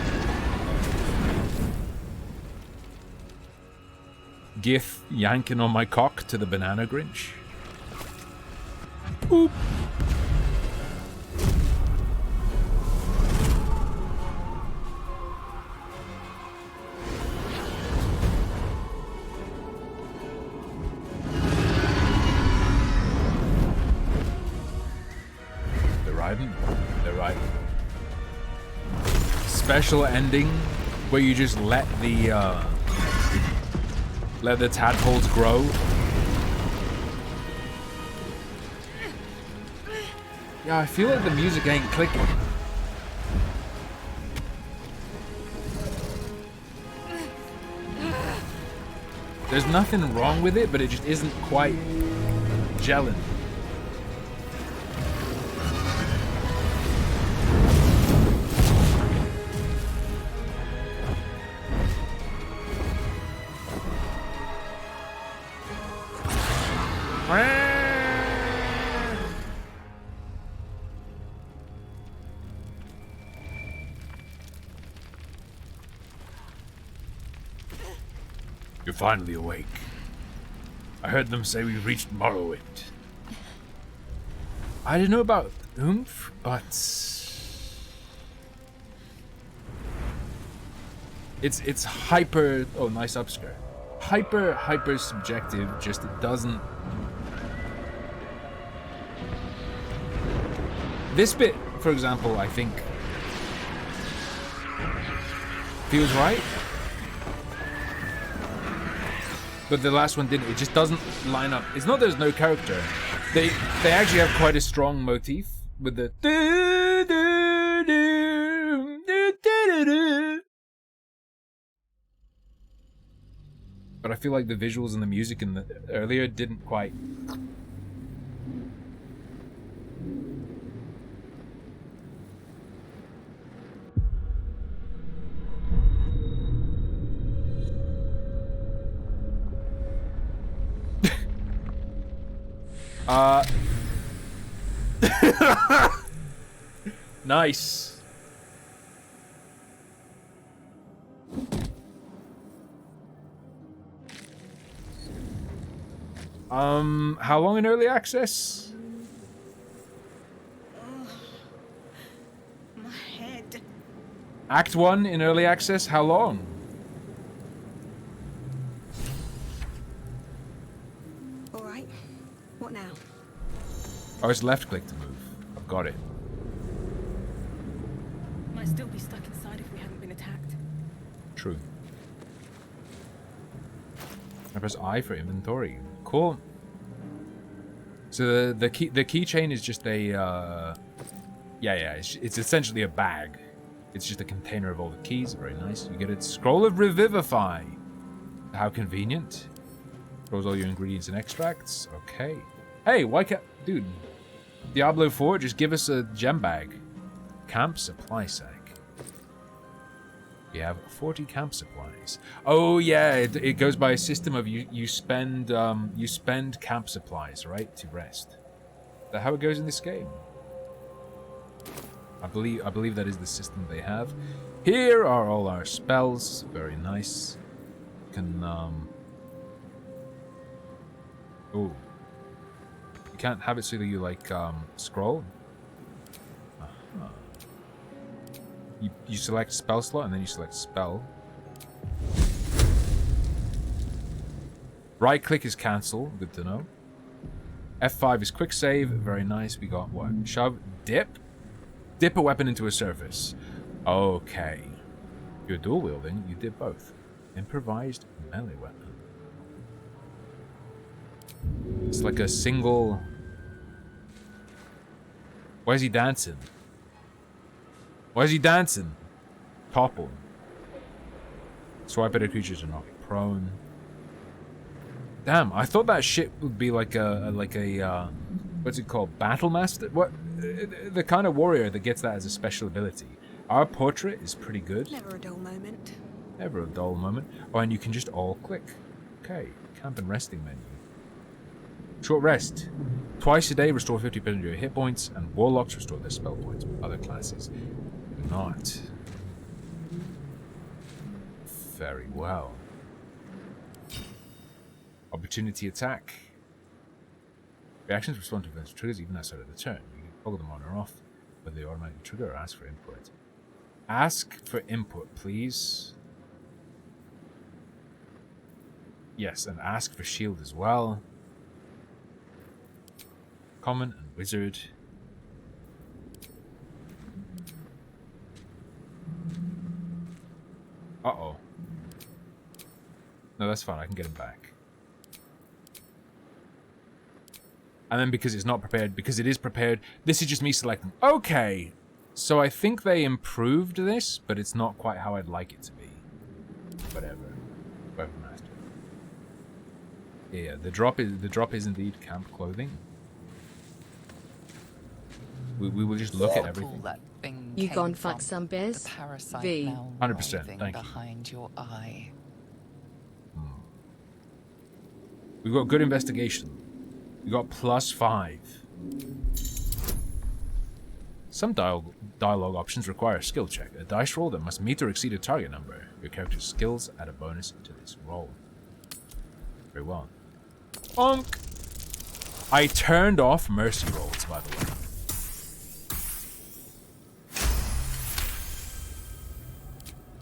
Gith yanking on my cock to the banana Grinch. Oop. They're right. Special ending where you just let the tadpoles grow. Yeah, I feel like the music ain't clicking. There's nothing wrong with it, but it just isn't quite gelling. You're finally awake. I heard them say we reached Morrowind. I don't know about oomph, but it's hyper. Oh, nice upskirt. Hyper subjective. Just it doesn't. This bit, for example, I think feels right. But the last one didn't. It just doesn't line up. It's not that there's no character. They actually have quite a strong motif with the. But I feel like the visuals and the music in the earlier didn't quite. Nice. How long in early access? My head. Act 1 in early access, how long? Alright. What now? Oh, it's left click to move. I've got it. Might still be stuck inside if we hadn't been attacked. True. I press I for inventory. Cool. So the keychain is just a it's essentially a bag. It's just a container of all the keys. Very nice. You get a scroll of revivify. How convenient. Throws all your ingredients and extracts. Okay. Hey, why can't dude? Diablo 4, just give us a gem bag. Camp supply sack. You have 40 camp supplies. Oh yeah, it goes by a system of you spend camp supplies, right, to rest. Is that how it goes in this game? I believe that is the system they have. Here are all our spells. Very nice. You can oh. You can't have it so that you like scroll. You select spell slot and then you select spell. Right click is cancel, good to know. F5 is quick save, very nice. We got what? Shove, dip? Dip a weapon into a surface. Okay. If you're dual wielding, you dip both. Improvised melee weapon. It's like a single. Why is he dancing? Why is he dancing? Topple. Swipe at a creature to knock it prone. Damn, I thought that shit would be like a what's it called? Battle Master? What? The kind of warrior that gets that as a special ability. Our portrait is pretty good. Never a dull moment. Never a dull moment. Oh, and you can just all click. Okay, camp and resting menu. Short rest. Twice a day restore 50% of your hit points, and warlocks restore their spell points. Other classes do not. Very well. Opportunity attack. Reactions respond to events triggers even outside of the turn. You can toggle them on or off, whether they automatically trigger or ask for input. Ask for input, please. Yes, and ask for shield as well. Common and wizard. Uh-oh. No, that's fine. I can get him back. And then because it's not prepared, because it is prepared, this is just me selecting. Okay. So I think they improved this, but it's not quite how I'd like it to be. Whatever. Weapon master. Yeah, the drop is indeed camp clothing. We will just look at everything. You gone fuck some biz? V. 100%, thank you. Behind your eye. We've got good investigation. We got +5. Some dialogue options require a skill check. A dice roll that must meet or exceed a target number. Your character's skills add a bonus to this roll. Very well. Bonk! I turned off mercy rolls, by the way.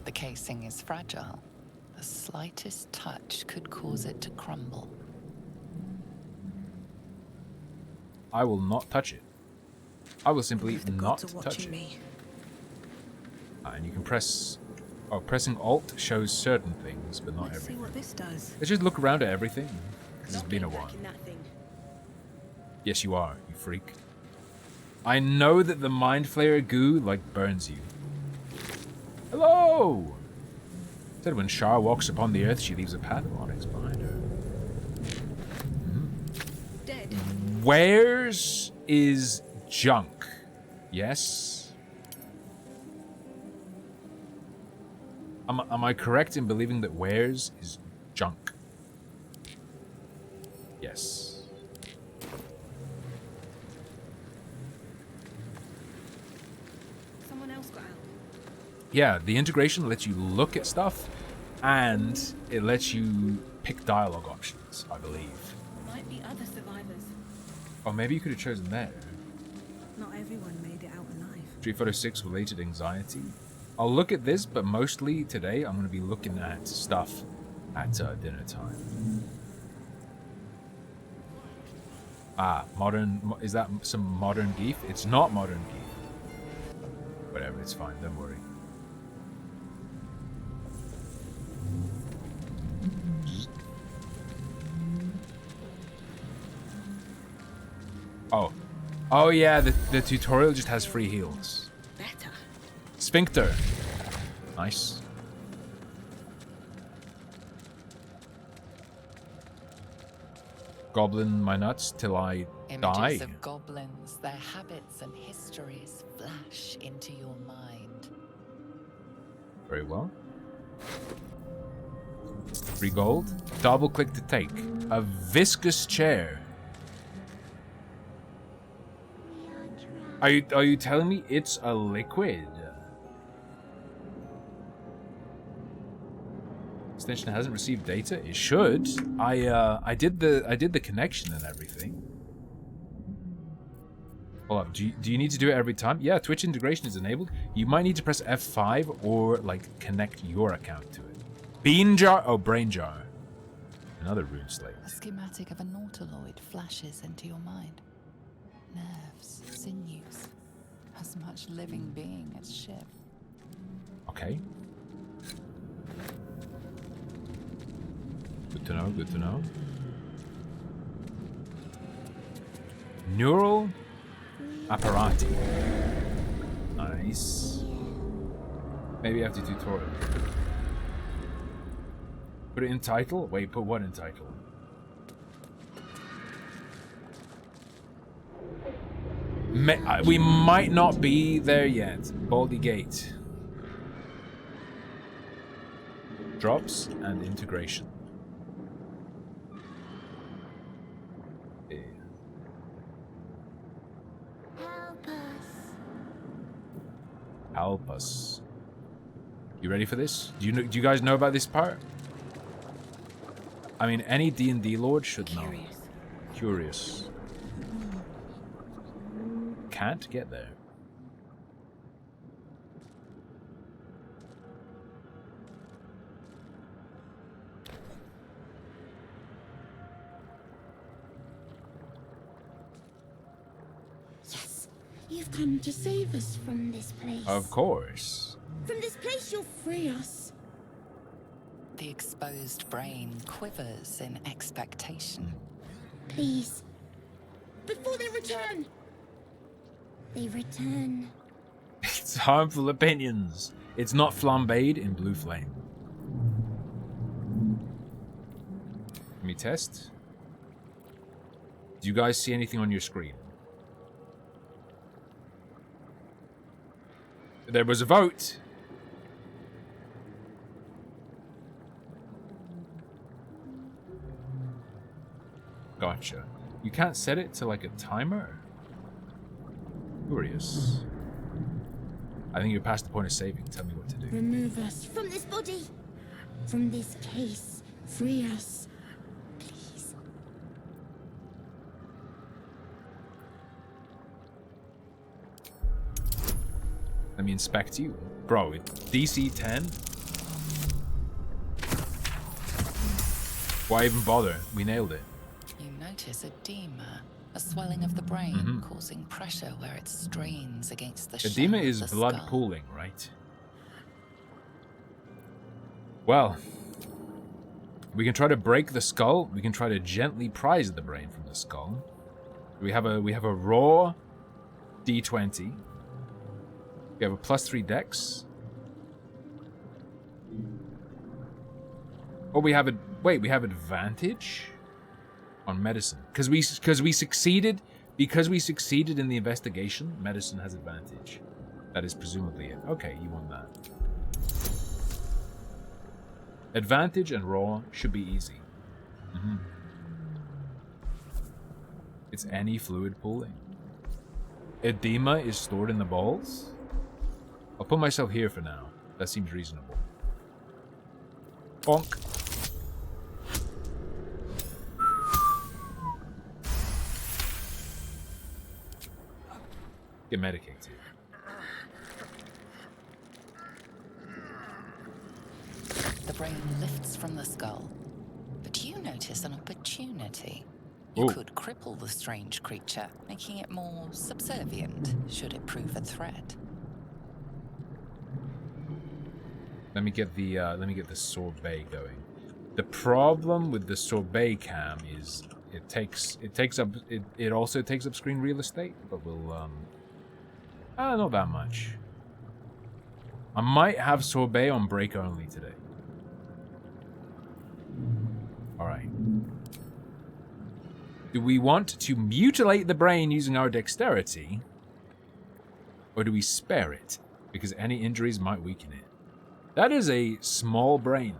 The casing is fragile. The slightest touch could cause it to crumble. I will not touch it. I will simply not touch it. Me. And you can press... Oh, pressing Alt shows certain things, but not Let's everything. see what this does. Let's just look around at everything. Because it's been a while. Back in that thing. Yes, you are, you freak. I know that the Mind Flayer goo, like, burns you. Hello! Said when Shar walks upon the earth, she leaves a path of onyx behind her. Dead. Where's is junk? Yes? Am I correct in believing that where's is junk? Yes. Someone else got out. Yeah, the integration lets you look at stuff, and it lets you pick dialogue options, I believe. Might be other survivors. Or maybe you could have chosen there. Not everyone made it out alive. Street Fighter 6 related anxiety. I'll look at this, but mostly today I'm going to be looking at stuff at dinner time. Ah, modern... Is that some modern geef? It's not modern geef. Whatever, it's fine, don't worry. Oh. Oh yeah, the tutorial just has free heals. Better. Sphincter. Nice. Goblin my nuts till I die. Images of goblins, their habits and histories flash into your mind. Very well. 3 gold. Double click to take. A viscous chair. Are you telling me it's a liquid? Extension hasn't received data. It should. I did the connection and everything. Hold up. Do you need to do it every time? Yeah, Twitch integration is enabled. You might need to press F5 or like connect your account to it. Bean jar. Oh, brain jar. Another rune slate. A schematic of a nautiloid flashes into your mind. Nerves, sinews, as much living being as ship. Okay. Good to know, good to know. Neural apparati. Nice. Maybe after tutorial. Put it in title? Wait, put what in title? We might not be there yet. Baldy Gate. Drops and integration. Yeah. Help us. Help us. You ready for this? Do you guys know about this part? I mean, any D&D lord should know. Curious. Can't get there. Yes, you've come to save us from this place. Of course. From this place, you'll free us. The exposed brain quivers in expectation. Please. Before they return. They return. It's harmful opinions. It's not flambéed in blue flame. Let me test. Do you guys see anything on your screen? There was a vote. Gotcha. You can't set it to like a timer? Curious. I think you're past the point of saving. Tell me what to do. Remove us from this body, from this case. Free us, please. Let me inspect you. Bro, DC 10? Why even bother? We nailed it. You notice edema, a swelling of the brain, causing pressure where it strains against the edema is blood skull. pooling, right? Well, we can try to break the skull. We can try to gently prise the brain from the skull. We have a raw D20. We have a +3 dex. Oh, we have we have advantage on medicine because we succeeded in the investigation. Medicine has advantage. That is presumably it. Okay, you want that. Advantage and raw should be easy. It's any fluid pooling. Edema is stored in the balls. I'll put myself here for now. That seems reasonable. Bonk. Get medicated. The brain lifts from the skull, but you notice an opportunity. You Ooh. could cripple the strange creature, making it more subservient should it prove a threat. Let me get the sorbet going. The problem with the sorbet cam is it also takes up screen real estate, but we'll not that much. I might have sorbet on break only today. Alright. Do we want to mutilate the brain using our dexterity? Or do we spare it? Because any injuries might weaken it. That is a small brain.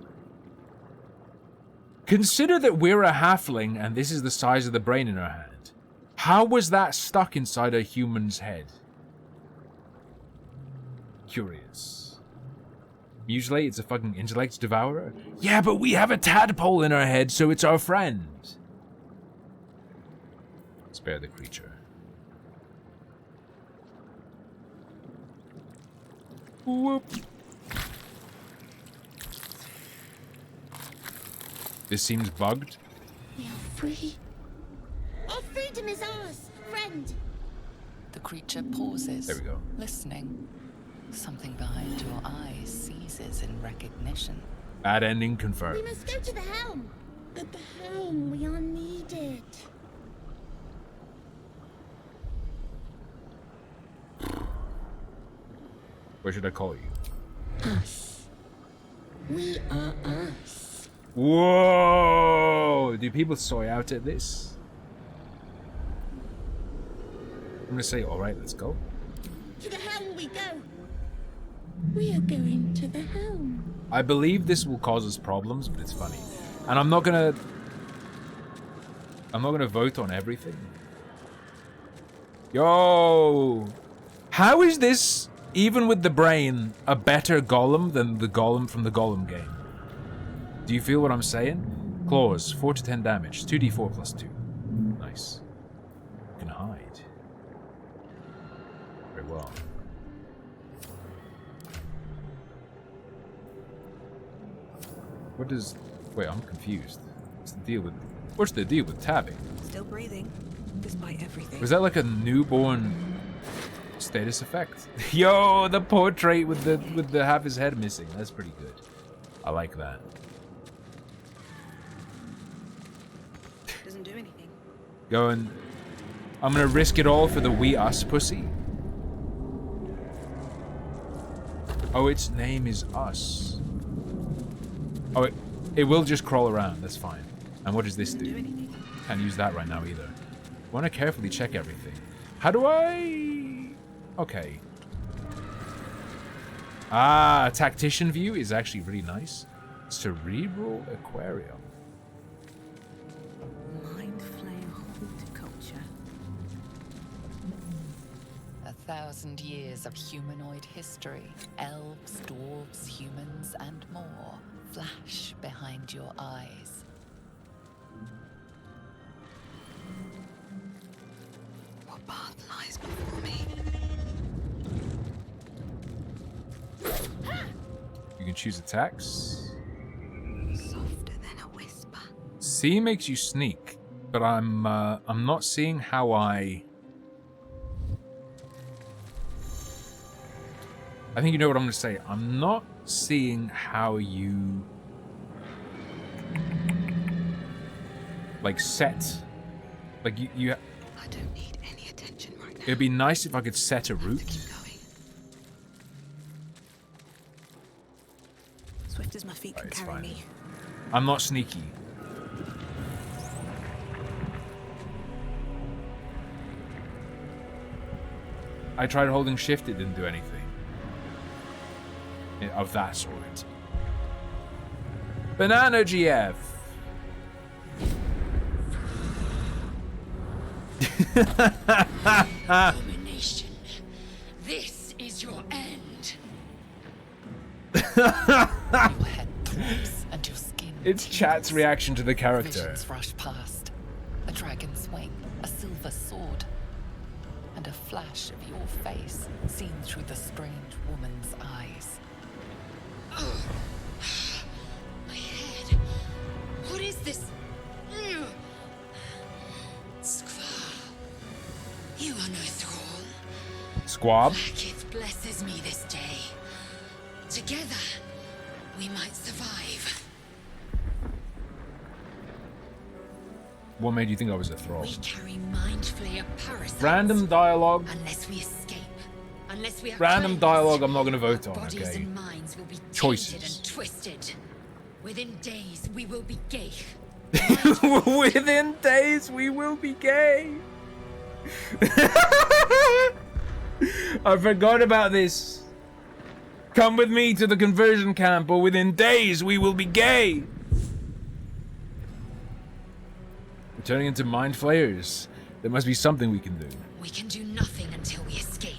Consider that we're a halfling and this is the size of the brain in our hand. How was that stuck inside a human's head? Curious. Usually it's a fucking intellect devourer. Yeah, but we have a tadpole in our head, so it's our friend. Spare the creature. Whoop. This seems bugged. We are free. Our freedom is ours, friend. The creature pauses, There we go. listening. Something behind your eyes seizes in recognition. Bad ending We confirmed. must go to the helm. At the helm, we are needed. What should I call you? Us. We are us. Whoa! Do people soy out at this? I'm gonna say, alright, let's go. To the helm we go. We are going to the helm. I believe this will cause us problems, but it's funny. And I'm not gonna vote on everything. Yo! How is this, even with the brain, a better golem than the golem from the golem game? Do you feel what I'm saying? Claws, 4 to 10 damage, 2d4 plus 2. Nice. You can hide. Very well. What does... Wait, I'm confused. What's the deal with tabbing? Still breathing, despite everything. Was that like a newborn status effect? Yo, the portrait with the half his head missing. That's pretty good. I like that. Doesn't do anything. Going, I'm gonna risk it all for the we us pussy. Oh, its name is us. Oh, it will just crawl around. That's fine. And what does this do? Can't use that right now either. Want to carefully check everything. How do I... Okay. Ah, tactician view is actually really nice. Cerebral aquarium. Mind flayer horticulture. 1,000 years of humanoid history. Elves, dwarves, humans, and more flash behind your eyes. What path lies before me? You can choose attacks. Softer than a whisper. C makes you sneak, but I'm not seeing how I think you know what I'm gonna say. I'm not seeing how you like set, like you. I don't need any attention right now. It'd be nice if I could set a route. Swift as my feet can It's carry fine. me. I'm not sneaky. I tried holding shift, it didn't do anything. Of that sort. Banana GF! Abomination. This is your end. Your head throbs and your skin. It's chat's reaction to the character. Visions rush past. A dragon's wing, a silver sword, and a flash of your face seen through the strange woman's eyes. Oh. My head. What is this? Squab. You are no thrall. Squab? Blackith blesses me this day. Together, we might survive. What made you think I was a thrall? We carry mind flayer parasites. Random dialogue. Unless we escape. Unless we are Random cleansed, dialogue I'm not going to vote on, bodies okay? and minds will be Choices. tainted and twisted. Within days, we will be gay. Within days, we will be gay. I forgot about this. Come with me to the conversion camp, or within days, we will be gay. We're turning into mind flayers. There must be something we can do. We can do nothing until we escape.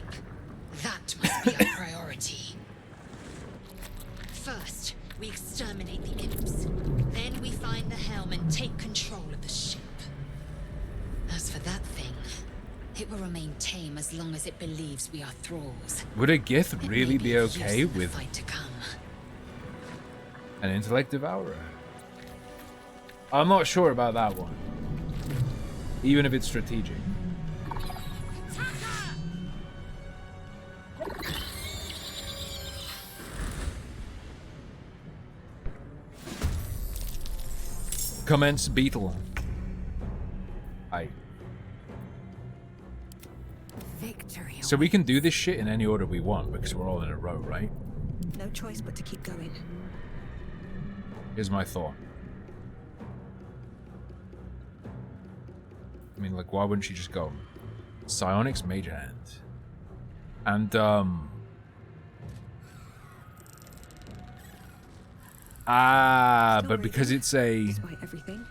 That must be our priority. First, we exterminate the imps. Then we find the helm and take control of the ship. As for that thing, it will remain tame as long as it believes we are thralls. Would a Gith really be okay with Fight to come. an intellect devourer? I'm not sure about that one. Even if it's strategic. Commence beetle. Victory. So we can do this shit in any order we want because we're all in a row, right? No choice but to keep going. Here's my thought. I mean, like, why wouldn't she just go? Psionics Mage Hand. And, but because it's a... Despite everything.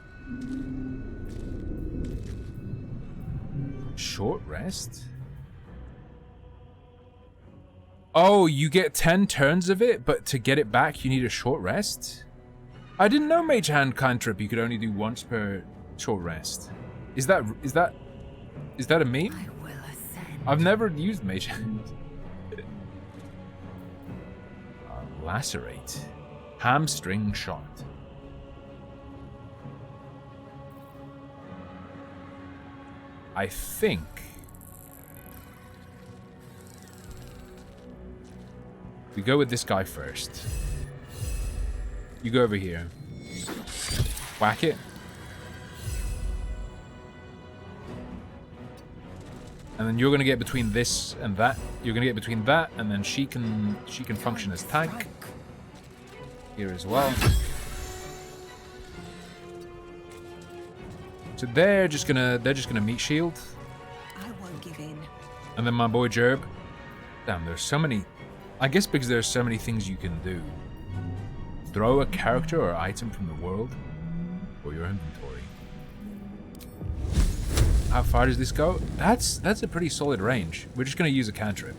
Short rest? Oh, you get 10 turns of it, but to get it back, you need a short rest? I didn't know Mage Hand cantrip you could only do once per short rest. Is that a meme? I've never used Mage Hand. Lacerate. Hamstring shot. I think we go with this guy first. You go over here. Whack it. And then you're gonna get between this and that. You're gonna get between that, and then she can function as tank. Here as well. So they're just gonna meat shield. I won't give in. And then my boy Jerb. Damn, there's so many. I guess because there's so many things you can do. Throw a character or item from the world or your inventory. How far does this go? That's a pretty solid range. We're just gonna use a cantrip.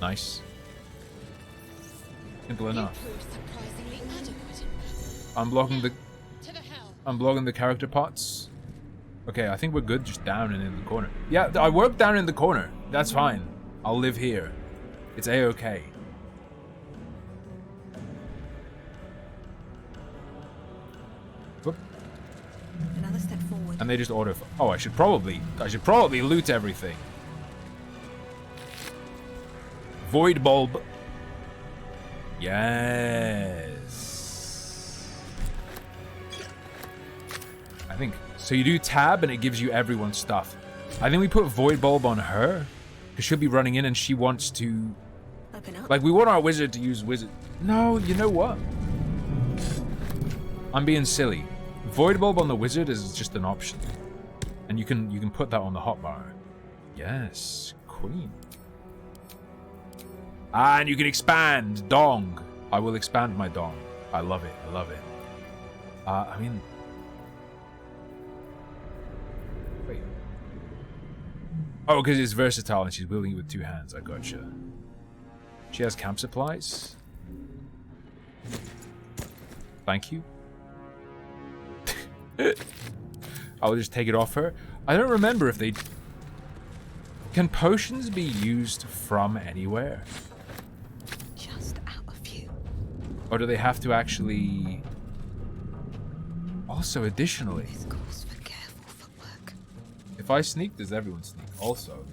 Nice. Simple enough. I'm blocking the character pots. Okay, I think we're good just down and in the corner. Yeah, I work down in the corner. That's fine. I'll live here. It's a-okay. Whoop. Another step forward. And they just auto. Oh, I should probably loot everything. Void bulb. Yes. I think so. You do tab and it gives you everyone's stuff. I think we put void bulb on her because she'll be running in and she wants to. Open up. Like we want our wizard to use wizard. No, you know what? I'm being silly. Void bulb on the wizard is just an option, and you can put that on the hotbar. Yes, queen. And you can expand dong. I will expand my dong. I love it. I love it. I mean, wait. Oh, because it's versatile and she's wielding it with two hands. I gotcha. She has camp supplies. Thank you. I'll just take it off her. I don't remember if they... Can potions be used from anywhere? Just out of view. Or do they have to actually... Also, additionally... This calls for careful footwork. If I sneak, does everyone sneak? Also...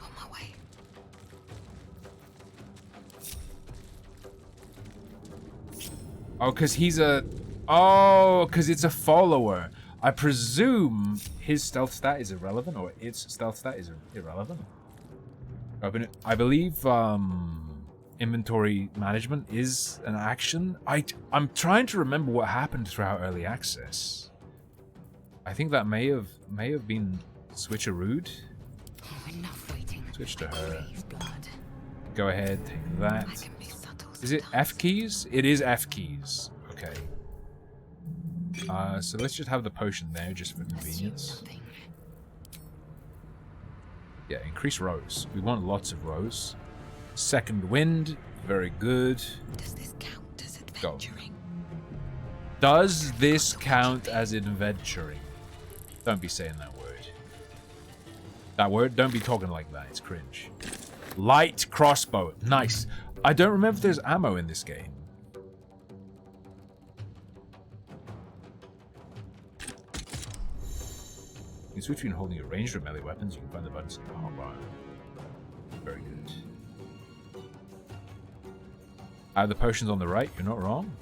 On my way. Oh, because he's a... Oh, because it's a follower. I presume his stealth stat is irrelevant, or its stealth stat is irrelevant. Open it. I believe inventory management is an action. I'm trying to remember what happened throughout early access. I think that may have been switcherooed. Enough waiting. Switch to her. Crave blood. Go ahead, take that. I can be subtle Is it F keys? It is F keys. Okay. So let's just have the potion there, just for convenience. Yeah, increase rows. We want lots of rows. Second wind, very good. Does this count as Go. adventuring? Does this count as adventuring? Don't be saying that word. That word? Don't be talking like that. It's cringe. Light crossbow. Nice. I don't remember if there's ammo in this game. You can switch between holding a ranged or melee weapons. You can find the buttons in the hotbar. Very good. The potions on the right. You're not wrong.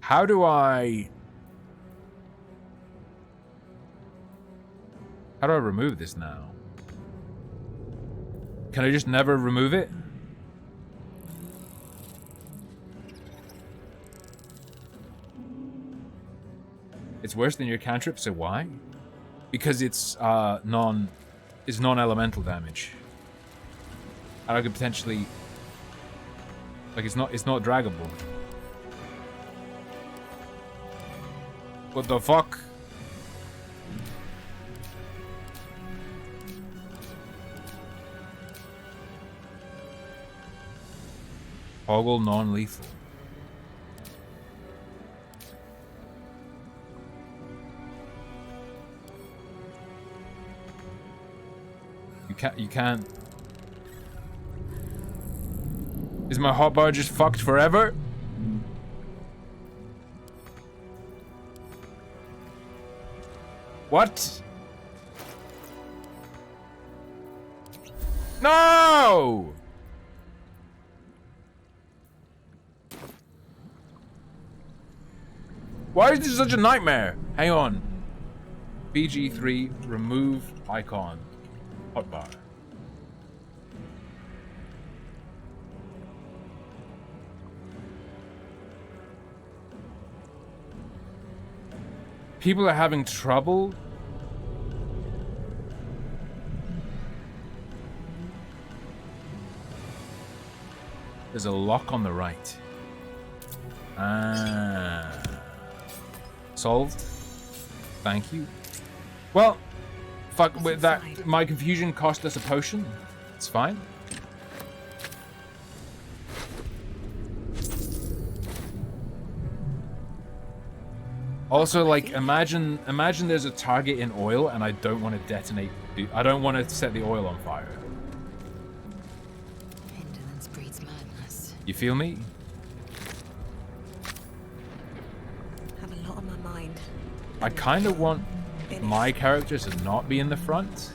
How do I remove this now? Can I just never remove it? It's worse than your cantrip, so why? Because it's non-elemental damage. And I could potentially, like, it's not draggable. What the fuck? Toggle non-lethal. You can't. Is my hotbar just fucked forever? What? No! Why is this such a nightmare? Hang on. BG3, remove icon, hotbar. People are having trouble. There's a lock on the right. Ah. Solved. Thank you. Well, fuck with that. My confusion cost us a potion. It's fine. Also, like, imagine there's a target in oil and I don't want to detonate. I don't want to set the oil on fire. Indolence breeds madness. You feel me? Have a lot on my mind. I kind of want my character to not be in the front,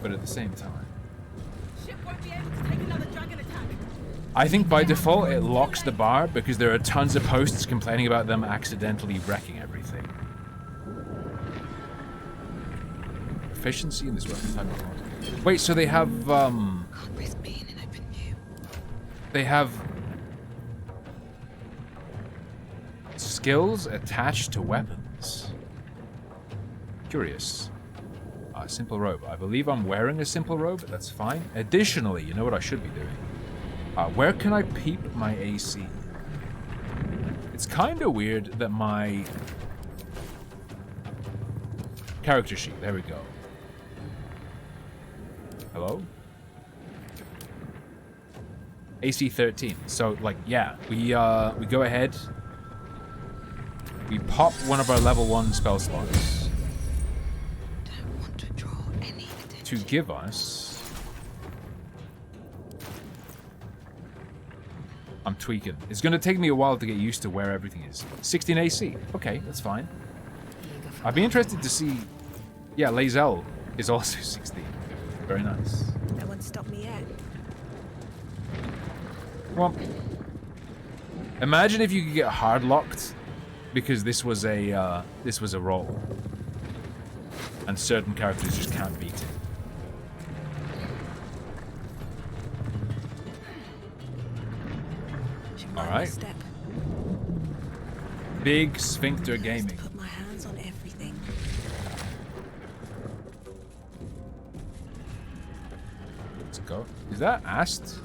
but at the same time, Ship won't be able to take another dragon attack. I think by default it locks the bar because there are tons of posts complaining about them accidentally wrecking everything. Efficiency in this weapon type of mod. Wait, so they have Can't risk being in open view. they have skills attached to weapons. Curious. Simple robe. I believe I'm wearing a simple robe, but that's fine. Additionally, you know what I should be doing? Where can I peep my AC? It's kind of weird that my character sheet, there we go. Hello? AC 13. So, like, yeah, we go ahead. We pop one of our level 1 spell slots Don't want to draw any attention. to give us. I'm tweaking. It's gonna take me a while to get used to where everything is. 16 AC. Okay, that's fine. I'd be interested to see. Yeah, Lae'zel is also 16. Very nice. No one stopped me yet. Well, imagine if you could get hard locked because this was a roll, and certain characters just can't beat it. All right. Step. Big Sphincter Gaming. Put my hands on everything. Let's go. Is that Ast?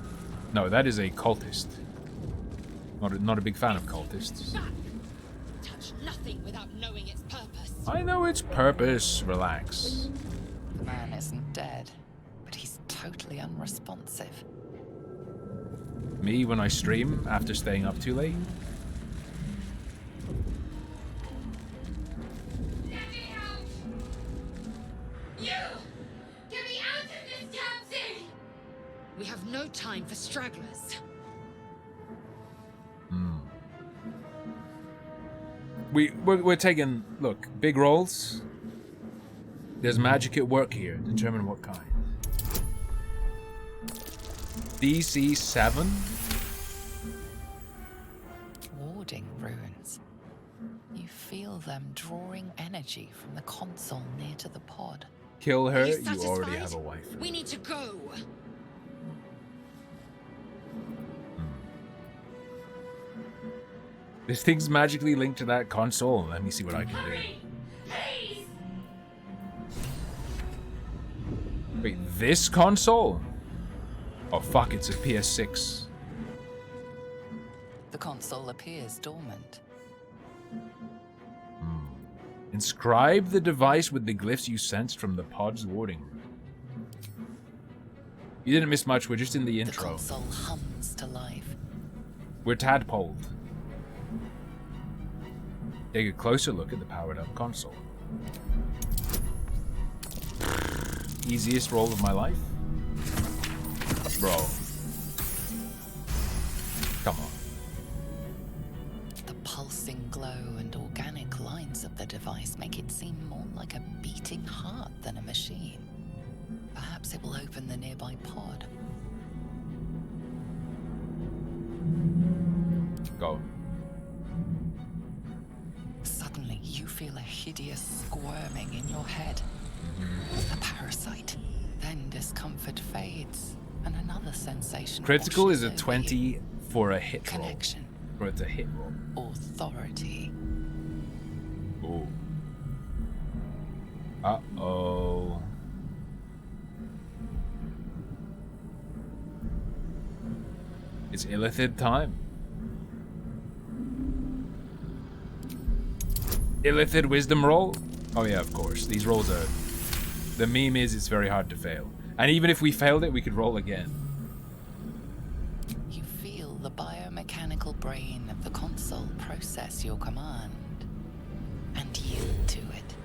No, that is a cultist. Not a big fan of cultists. Touch nothing without knowing its purpose. I know its purpose. Relax. The man isn't dead, but he's totally unresponsive. Me when I stream after staying up too late. Let me out! You! Get me out of this damn thing! We have no time for stragglers. We're taking, look, big rolls. There's magic at work here. Determine what kind. DC 7. Warding runes. You feel them drawing energy from the console near to the pod. Kill her, You you already satisfied? have a wife. We need to go. This thing's magically linked to that console. Let me see what I can do. Please! Wait, this console? Oh fuck, it's a PS6. The console appears dormant. Inscribe the device with the glyphs you sensed from the pod's warding room. You didn't miss much, we're just in the The intro. console hums to life. We're tadpoled. Take a closer look at the powered up console. Easiest roll of my life? Bro. Come on. The pulsing glow and organic lines of the device make it seem more like a beating heart than a machine. Perhaps it will open the nearby pod. Go. suddenly you feel a hideous squirming in your head. A parasite. Then discomfort fades, and another sensation. Critical is a 20 for a hit roll. Connection. Or it's a hit roll. Authority. Ooh. Uh-oh. It's Illithid time. Illithid wisdom roll? Oh yeah, of course. These rolls are... The meme is it's very hard to fail. And even if we failed it, we could roll again. You feel the biomechanical brain of the console process your command and yield to it.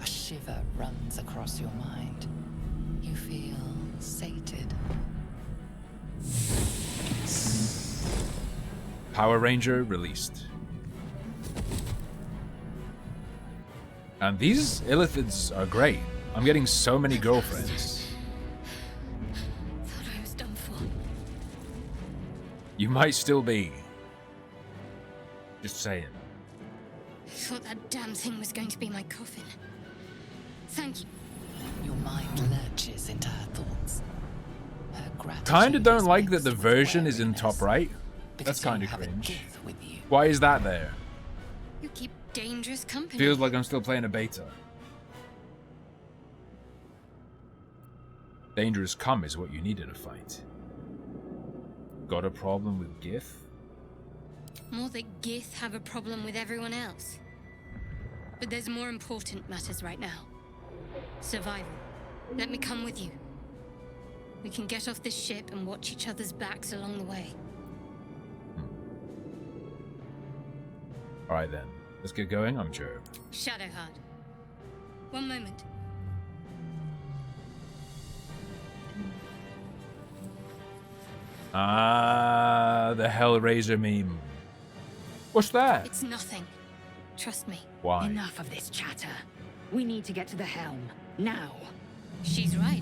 A shiver runs across your mind. You feel sated. Power Ranger released. And these Illithids are great. I'm getting so many girlfriends. Thought I was done for. You might still be. Just saying. Thought that damn thing was going to be my coffin. Thank you. Your mind lurches into her thoughts. Her gratitude Kinda don't is like that mixed the with version is in wariness, top right. because That's kinda you have a cringe. gift with you. Why is that there? You keep dangerous company. Feels like I'm still playing a beta. Dangerous come is what you need in a fight. Got a problem with Gith? More that Gith have a problem with everyone else. But there's more important matters right now. Survival. Let me come with you. We can get off this ship and watch each other's backs along the way. Alright then. Let's get going. I'm Jerb. Shadowheart. One moment. Ah, the Hellraiser meme. What's that? It's nothing. Trust me. Why? Enough of this chatter. We need to get to the helm. Now. She's right.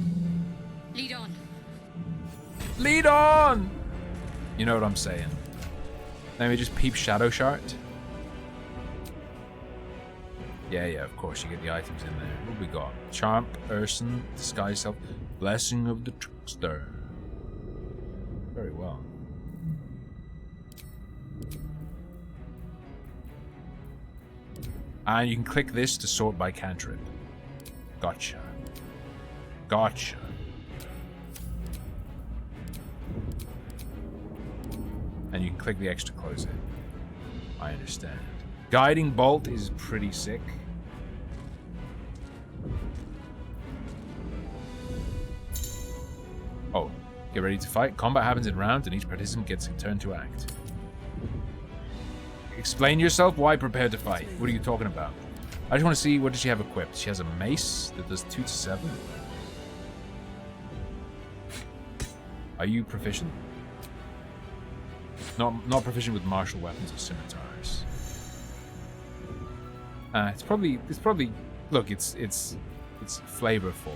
Lead on. Lead on! You know what I'm saying. Let me just peep Shadow Shard. Yeah, of course, you get the items in there. What we got? Charm, Urson, Disguise Self, Blessing of the Trickster. Very well. And you can click this to sort by cantrip. Gotcha. Gotcha. And you can click the X to close it. I understand. Guiding Bolt is pretty sick. Oh, get ready to fight. Combat happens in rounds and each participant gets a turn to act. Explain yourself. Why prepare to fight? What are you talking about? I just want to see, what does she have equipped? She has a mace that does 2 to 7. Are you proficient? Not proficient with martial weapons or scimitars. It's probably look, it's flavorful.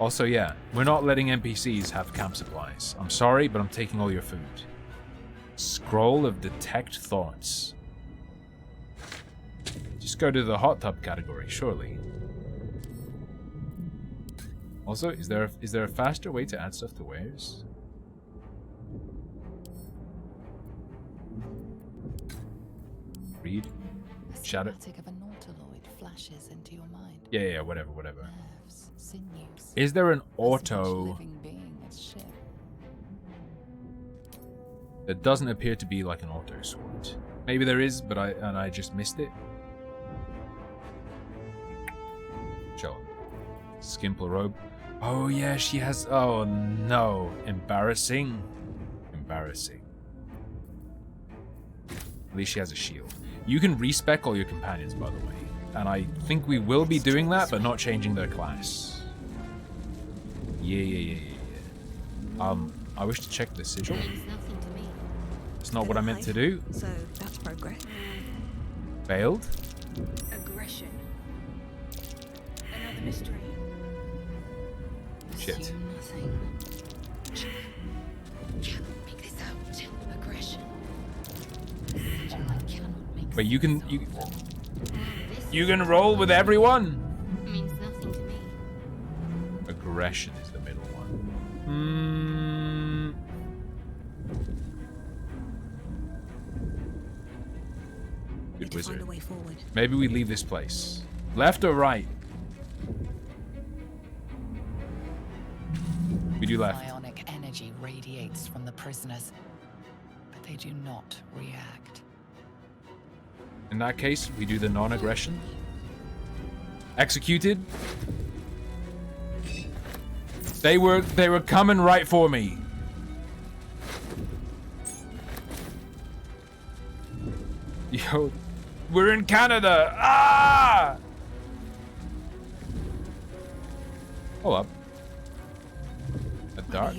Also, yeah, we're not letting NPCs have camp supplies. I'm sorry, but I'm taking all your food. Scroll of Detect Thoughts. Just go to the hot tub category, surely. Also, is there a faster way to add stuff to wares? Read. Shadow. Schematic of a nautiloid flashes into your mind. Yeah, whatever. Nerves, sinews. Is there an As much auto living being as ship. that doesn't appear to be like an auto sword? Maybe there is, but I just missed it. Chill. Skimple robe. Oh yeah, she has. Oh no, embarrassing. Embarrassing. At least she has a shield. You can respec all your companions, by the way. And I think we will be doing that, but not changing their class. Yeah. I wish to check the sigil. Means nothing to me. It's not what I meant to do. So that's progress. Failed? Aggression. Another mystery. Shit. Assume nothing. Cannot make this out. Aggression. Sigil I cannot make Wait, you can... You gonna roll with everyone? Means nothing to me. Aggression is the middle one. Good wizard. Find a way forward. Maybe we leave this place. Left or right? We do left. Ionic energy radiates from the prisoners, but they do not react. In that case, we do the non-aggression. Executed. They were coming right for me. Yo, we're in Canada. Ah! Hold up. A dark.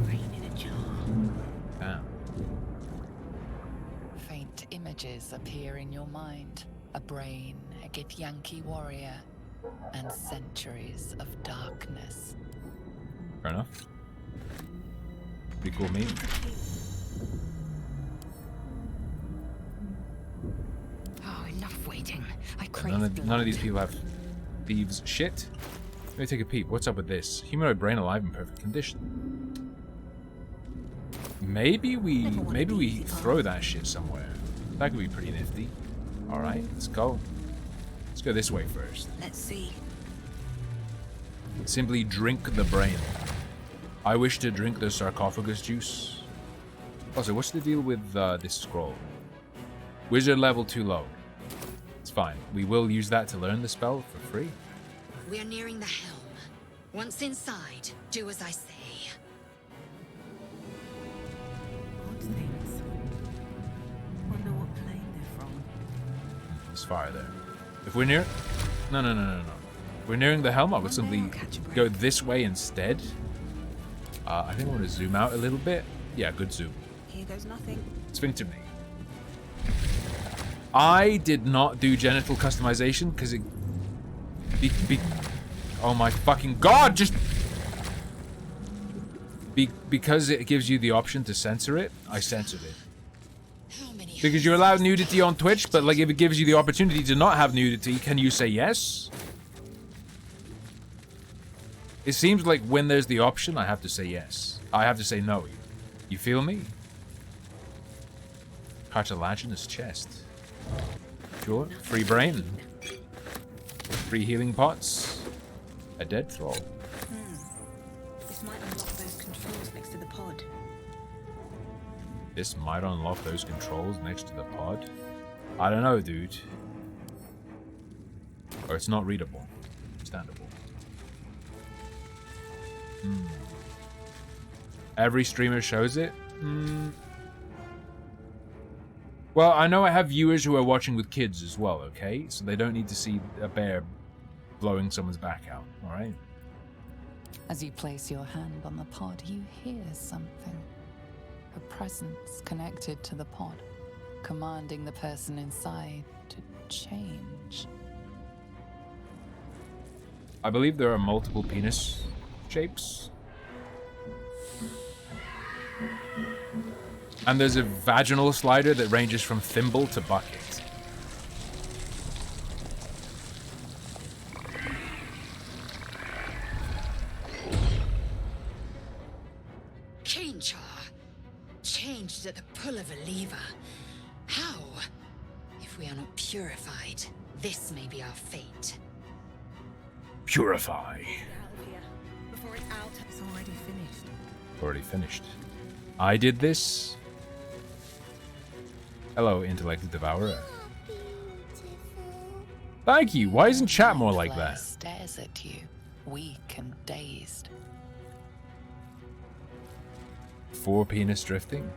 Rain in a jar. Damn. Faint images appear in your mind. A brain, a Githyanki warrior, and centuries of darkness. Fair enough. Pretty cool meme. Oh, enough waiting. I crave None of these people have thieves' shit. Let me take a peep. What's up with this? Humanoid brain alive in perfect condition. Maybe we throw that shit somewhere. That could be pretty nifty. All right, let's go. Let's go this way first. Let's see. Simply drink the brain. I wish to drink the sarcophagus juice. Also, what's the deal with this scroll? Wizard level too low. It's fine. We will use that to learn the spell for free. We're nearing the helm. Once inside, do as I say. Odd things. Wonder what plane they're from. There's fire there. If we're near... No. If we're nearing the helm, I would simply go this way instead. I think I want to zoom out a little bit. Yeah, good zoom. Here goes nothing. Sphincter me. I did not do genital customization because it... oh my fucking god! Just... because it gives you the option to censor it, I censored it. Because you're allowed nudity on Twitch, but like if it gives you the opportunity to not have nudity, can you say yes? It seems like when there's the option, I have to say yes. I have to say no. You feel me? Cartilaginous chest. Sure. Free brain. Free healing pots. A dead thrall. This might unlock those controls next to the pod. This might unlock those controls next to the pod. I don't know, dude. Or it's not readable. Understandable. Every streamer shows it? Well, I know I have viewers who are watching with kids as well, okay? So they don't need to see a bear blowing someone's back out, alright? As you place your hand on the pod, you hear something. A presence connected to the pod, commanding the person inside to change. I believe there are multiple penis shapes. And there's a vaginal slider that ranges from thimble to bucket. Change her. Changed at the pull of a lever. How? If we are not purified, this may be our fate. Purify. Before it's out, it's already finished. Already finished. I did this. Hello, Intellect Devourer. Thank you. Why isn't chat more like Claire that? Stares at you, weak and dazed. 4 penis drifting.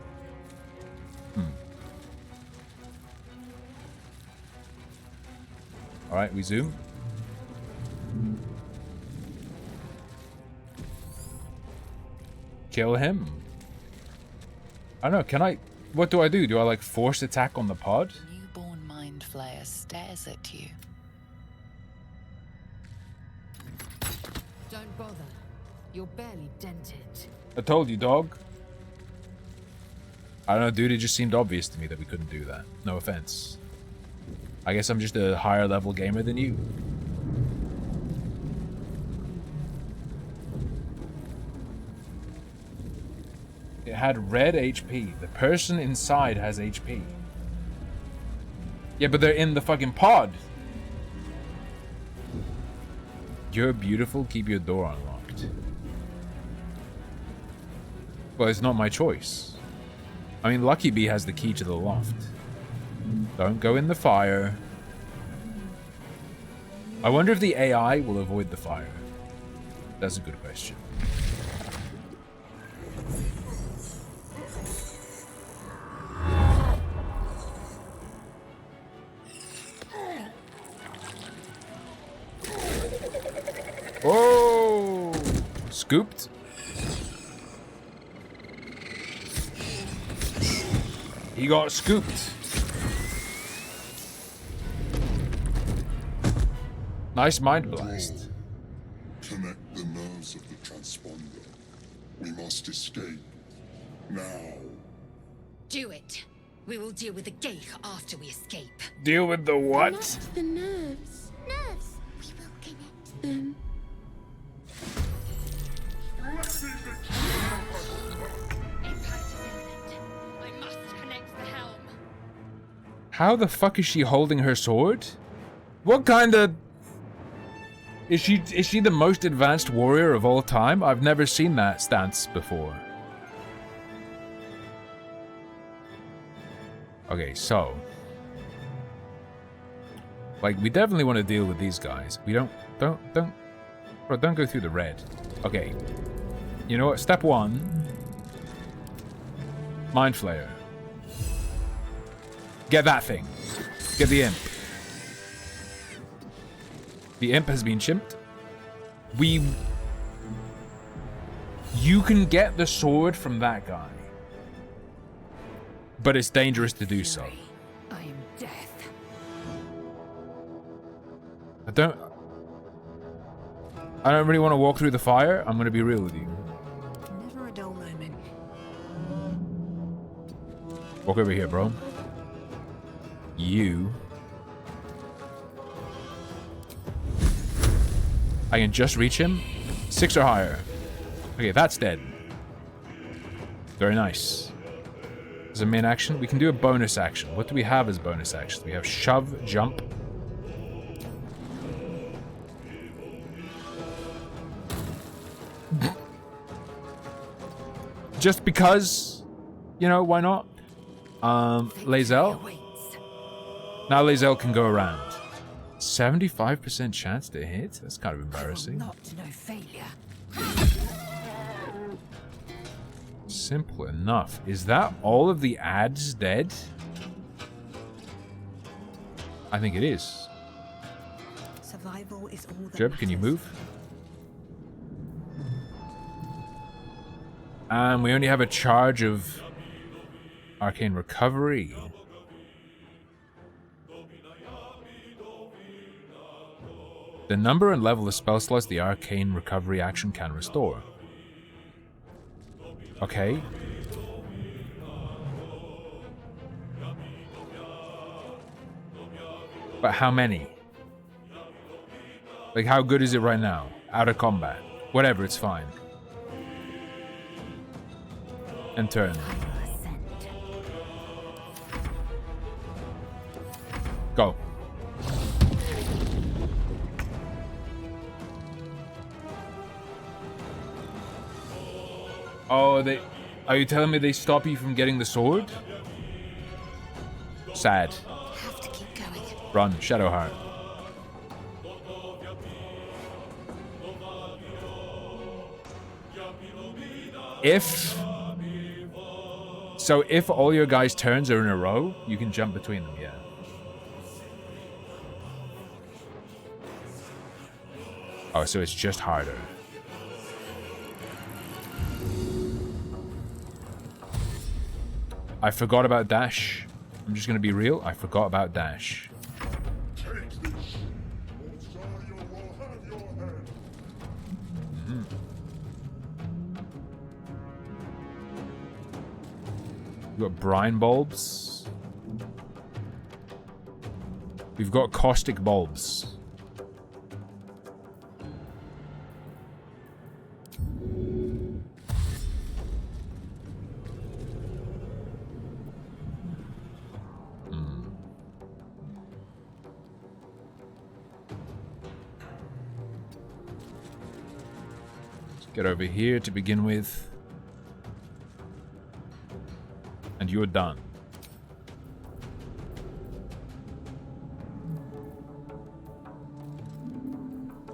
All right, we zoom. Kill him. I don't know, can I... What do? Do I, like, force attack on the pod? Newborn mind flayer stares at you. Don't bother. You're barely dented. I told you, dog. I don't know, dude, it just seemed obvious to me that we couldn't do that. No offense. I guess I'm just a higher level gamer than you. It had red HP. The person inside has HP. Yeah, but they're in the fucking pod. You're beautiful. Keep your door unlocked. Well, it's not my choice. I mean, Lucky Bee has the key to the loft. Don't go in the fire. I wonder if the AI will avoid the fire. That's a good question. Oh! Scooped. He got scooped. Nice mind blast. Connect the nerves of the transponder. We must escape. Now. Do it. We will deal with the gate after we escape. Deal with the what? Connect the nerves. Nerves. We will connect them. I must connect the helm. How the fuck is she holding her sword? What kind of... Is she the most advanced warrior of all time? I've never seen that stance before. Okay, so... Like, we definitely want to deal with these guys. We don't go through the red. Okay. You know what? Step 1. Mind Flayer. Get that thing. Get the imp. The imp has been chimped. You can get the sword from that guy. But it's dangerous to do so. I am death. I don't really want to walk through the fire. I'm going to be real with you. Never a dull moment. Walk over here, bro. You. I can just reach him. 6 or higher. Okay, that's dead. Very nice. As a main action, we can do a bonus action. What do we have as bonus actions? We have shove, jump. Just because, you know, why not? Lae'zel. Now Lae'zel can go around. 75% chance to hit? That's kind of embarrassing. Not no failure. Simple enough. Is that all of the ads dead? I think it is. Survival is all that Jeb, can you move? And we only have a charge of arcane recovery. The number and level of spell slots the arcane recovery action can restore. Okay. But how many? Like, how good is it right now? Out of combat. Whatever, it's fine. And turn. Go. Oh, are you telling me they stop you from getting the sword? Sad. Have to keep going. Run, Shadowheart. If all your guys' turns are in a row, you can jump between them, yeah. Oh, so it's just harder. I forgot about dash. I'm just gonna be real. I forgot about dash. You got brine bulbs. We've got caustic bulbs. Get over here to begin with. And you're done.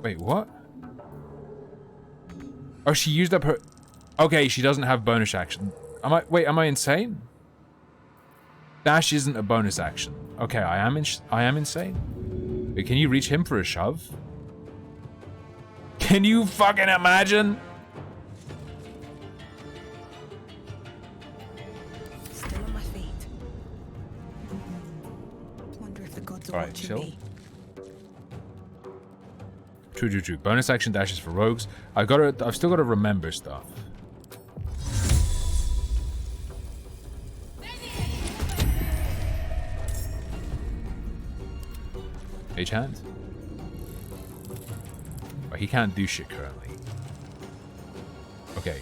Wait, what? Oh, she used up her... Okay, she doesn't have bonus action. Wait, am I insane? Dash isn't a bonus action. Okay, I am insane. Wait, can you reach him for a shove? Can you fucking imagine? Still on my feet. Wonder if the gods are Alright, watching chill. me. True. Bonus action dashes for rogues. I've still got to remember stuff. Mage hand. Oh, he can't do shit currently. Okay,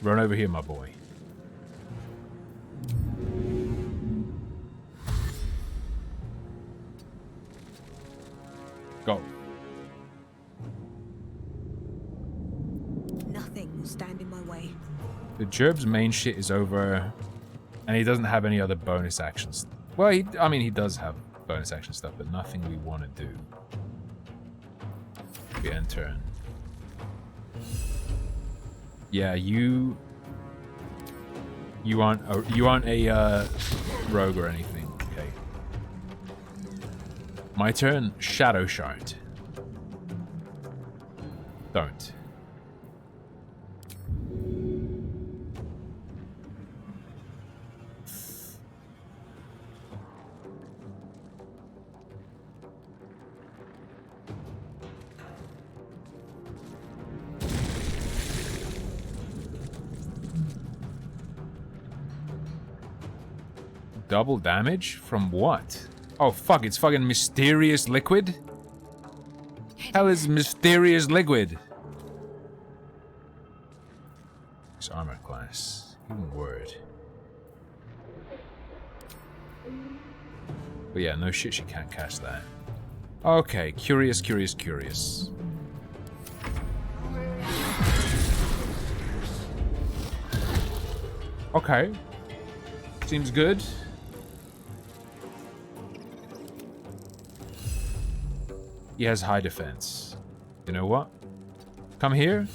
run over here, my boy. Go. Nothing will stand in my way. The Gerb's main shit is over, and he doesn't have any other bonus actions. Well, he does have bonus action stuff, but nothing we want to do. We end turn. Yeah, you aren't a rogue or anything. Okay. My turn. Shadow Shard. Don't. Double damage? From what? Oh fuck, it's fucking mysterious liquid? Hell is mysterious liquid? This armor class. Even word. But yeah, no shit, she can't cast that. Okay, curious. Okay. Seems good. He has high defense. You know what? Come here.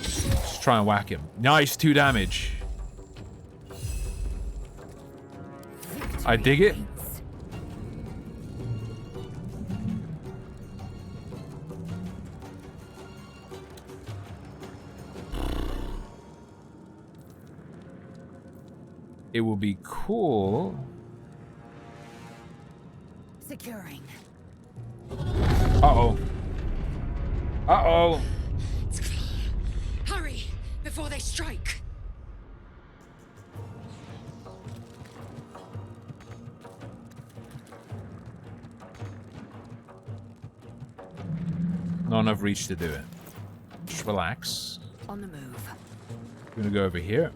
Just try and whack him. Nice, 2 damage. I dig it. It will be cool. Securing. Uh-oh. Uh-oh. Hurry, before they strike. Not enough reach to do it. Just relax. On the move. We're gonna go over here.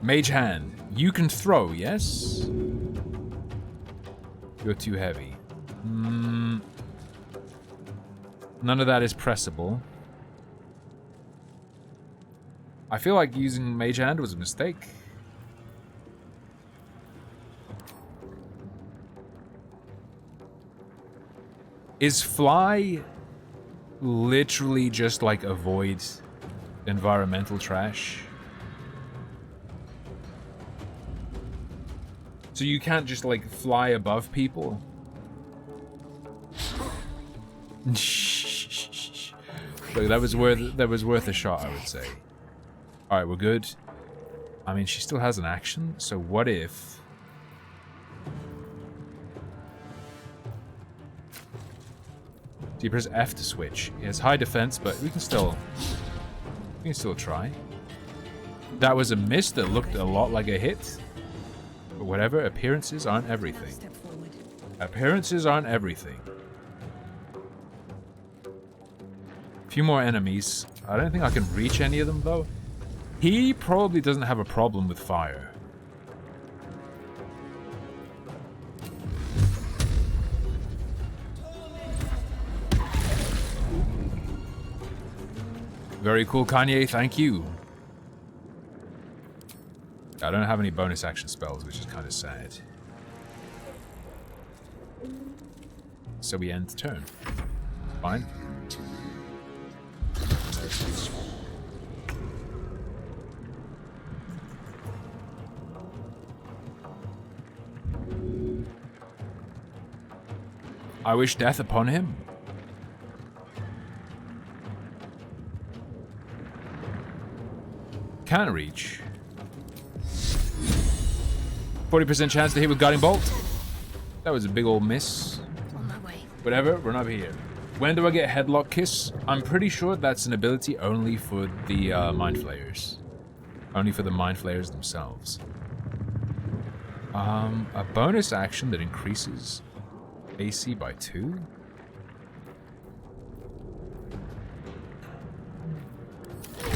Mage hand. You can throw, yes? You're too heavy. None of that is pressable. I feel like using Mage Hand was a mistake. Is fly literally just like avoid environmental trash? So you can't just like fly above people? Look, that was worth a shot, I would say. Alright, we're good. I mean, she still has an action, so what if... So you press F to switch. He has high defense, but we can still try. That was a miss that looked a lot like a hit. But But whatever, appearances aren't everything. Appearances aren't everything. A few more enemies. I don't think I can reach any of them, though. He probably doesn't have a problem with fire. Very cool, Kanye. Thank you. I don't have any bonus action spells, which is kind of sad. So we end the turn. Fine. I wish death upon him. Can't reach. 40% chance to hit with Guiding Bolt. That was a big old miss. On my way. Whatever, we're not here. When do I get Headlock Kiss? I'm pretty sure that's an ability only for the Mind Flayers. Only for the Mind Flayers themselves. A bonus action that increases AC by 2?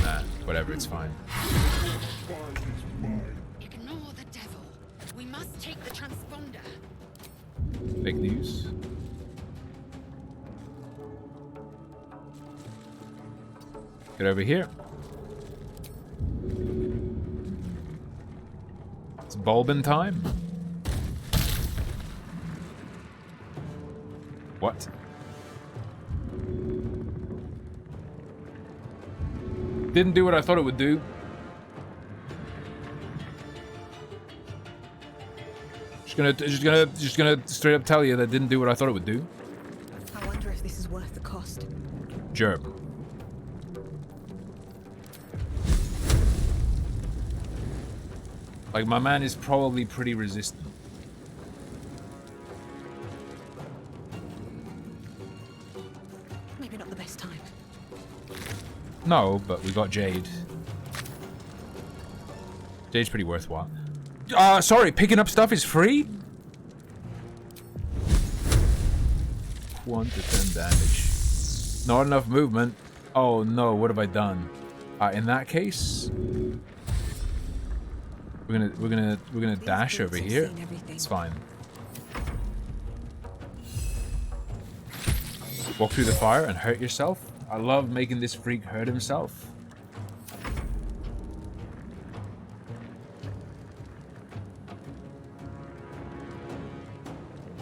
Nah, whatever, it's fine. Ignore the devil. We must take the transponder. Fake news. Get over here. It's Bulbin time. What? Didn't do what I thought it would do. Just gonna straight up tell you that didn't do what I thought it would do. I wonder if this is worth the cost. Gerb. Like, my man is probably pretty resistant. Maybe not the best time. No, but we got Jade. Jade's pretty worthwhile. Sorry, picking up stuff is free? 1 to 10 damage. Not enough movement. Oh no, what have I done? In that case, we're gonna dash over here. It's fine. Walk through the fire and hurt yourself. I love making this freak hurt himself.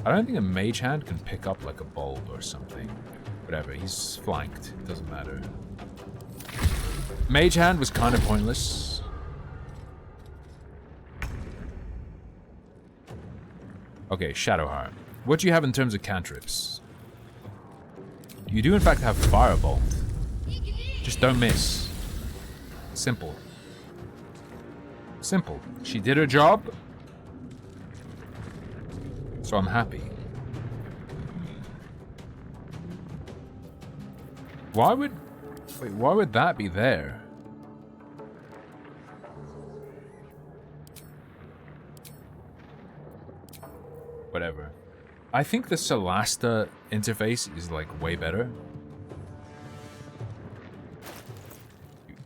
I don't think a mage hand can pick up like a bulb or something. Whatever, he's flanked. Doesn't matter. Mage hand was kind of pointless. Okay, Shadowheart. What do you have in terms of cantrips? You do in fact have Firebolt. Just don't miss. Simple. Simple. She did her job. So I'm happy. Why would that be there? Whatever. I think the Solasta interface is like way better.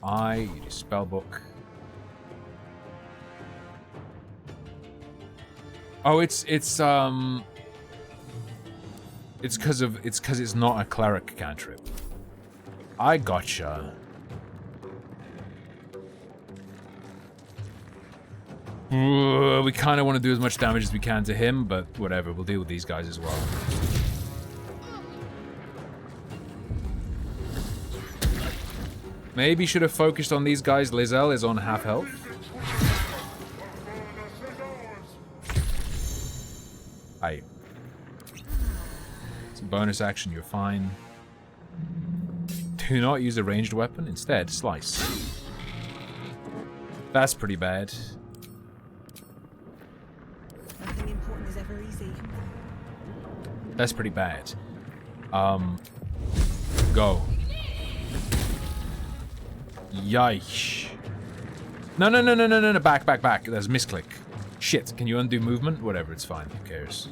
You do spellbook. Oh, it's because it's not a cleric cantrip. I gotcha. We kind of want to do as much damage as we can to him, but whatever, we'll deal with these guys as well. Maybe should have focused on these guys. Lizelle is on half health. Aye. It's a bonus action, you're fine. Do not use a ranged weapon. Instead, slice. That's pretty bad. Nothing important is ever easy. That's pretty bad. Go. Yikes. No, back. There's misclick. Shit, can you undo movement? Whatever, it's fine. Who cares?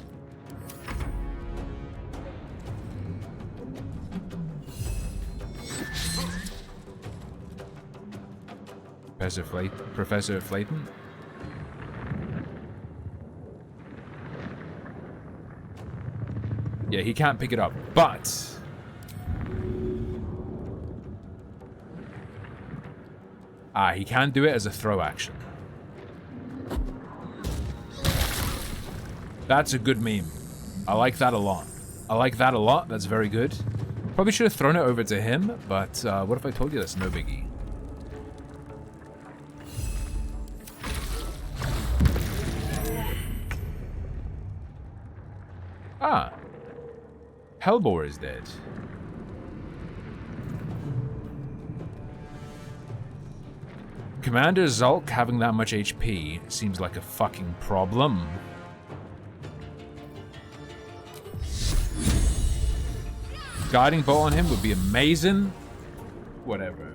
Professor Flayton? Yeah, he can't pick it up, but... he can do it as a throw action. That's a good meme. I like that a lot. I like that a lot. That's very good. Probably should have thrown it over to him, but what if I told you that's no biggie? Ah. Hellbore is dead. Commander Zulk having that much HP seems like a fucking problem. Guiding bolt on him would be amazing. Whatever.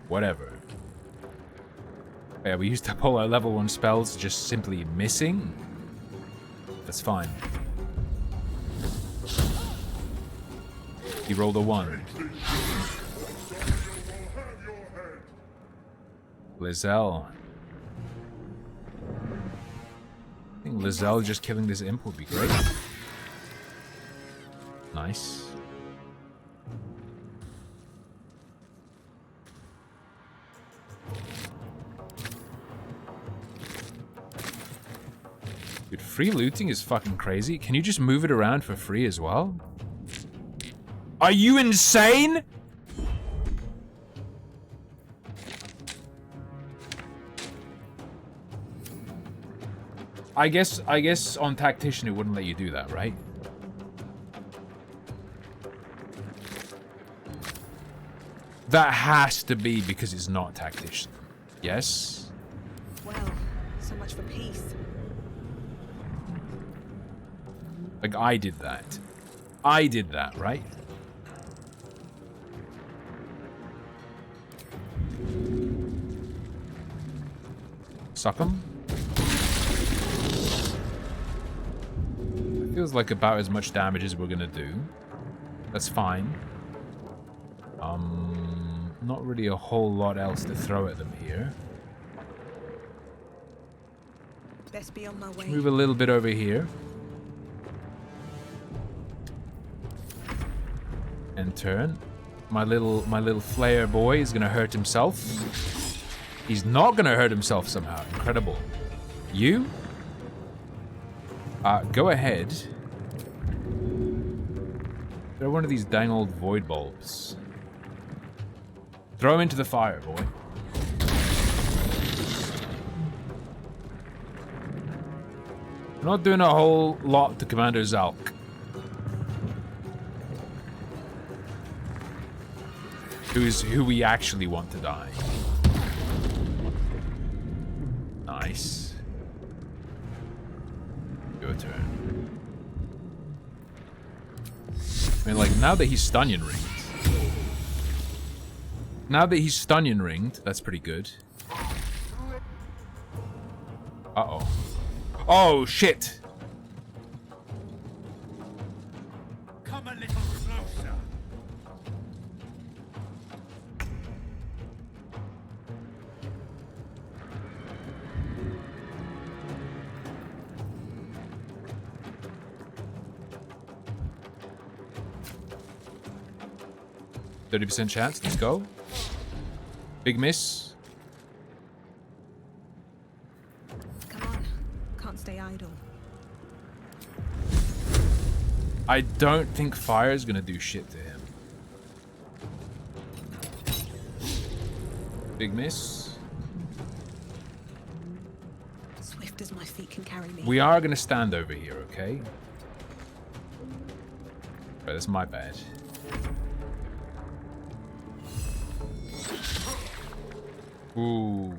Whatever. Yeah, we used up all our level 1 spells just simply missing. That's fine. He rolled a 1. Lizelle. I think Lizelle just killing this imp would be great. Nice. Dude, free looting is fucking crazy. Can you just move it around for free as well? Are you insane? I guess on Tactician it wouldn't let you do that, right? That has to be because it's not Tactician. Yes? Well, so much for peace. Like, I did that. I did that, right? Suck him? Feels like about as much damage as we're gonna do. That's fine. Not really a whole lot else to throw at them here. Best be on my way. Move a little bit over here. And turn. My little flare boy is gonna hurt himself. He's not gonna hurt himself somehow. Incredible. You? Go ahead. Throw one of these dang old void bulbs. Throw him into the fire, boy. We're not doing a whole lot to Commander Zulk. Who we actually want to die. Nice. Your turn. I mean, like, now that he's stun ringed. Now that he's stun ringed, that's pretty good. Uh-oh. Oh, shit! Come a little closer. %30 chance, let's go. Big miss. Come on, can't stay idle. I don't think fire is gonna do shit to him. Big miss. Swift as my feet can carry me. We are gonna stand over here, okay? Right, that's my bad. Ooh.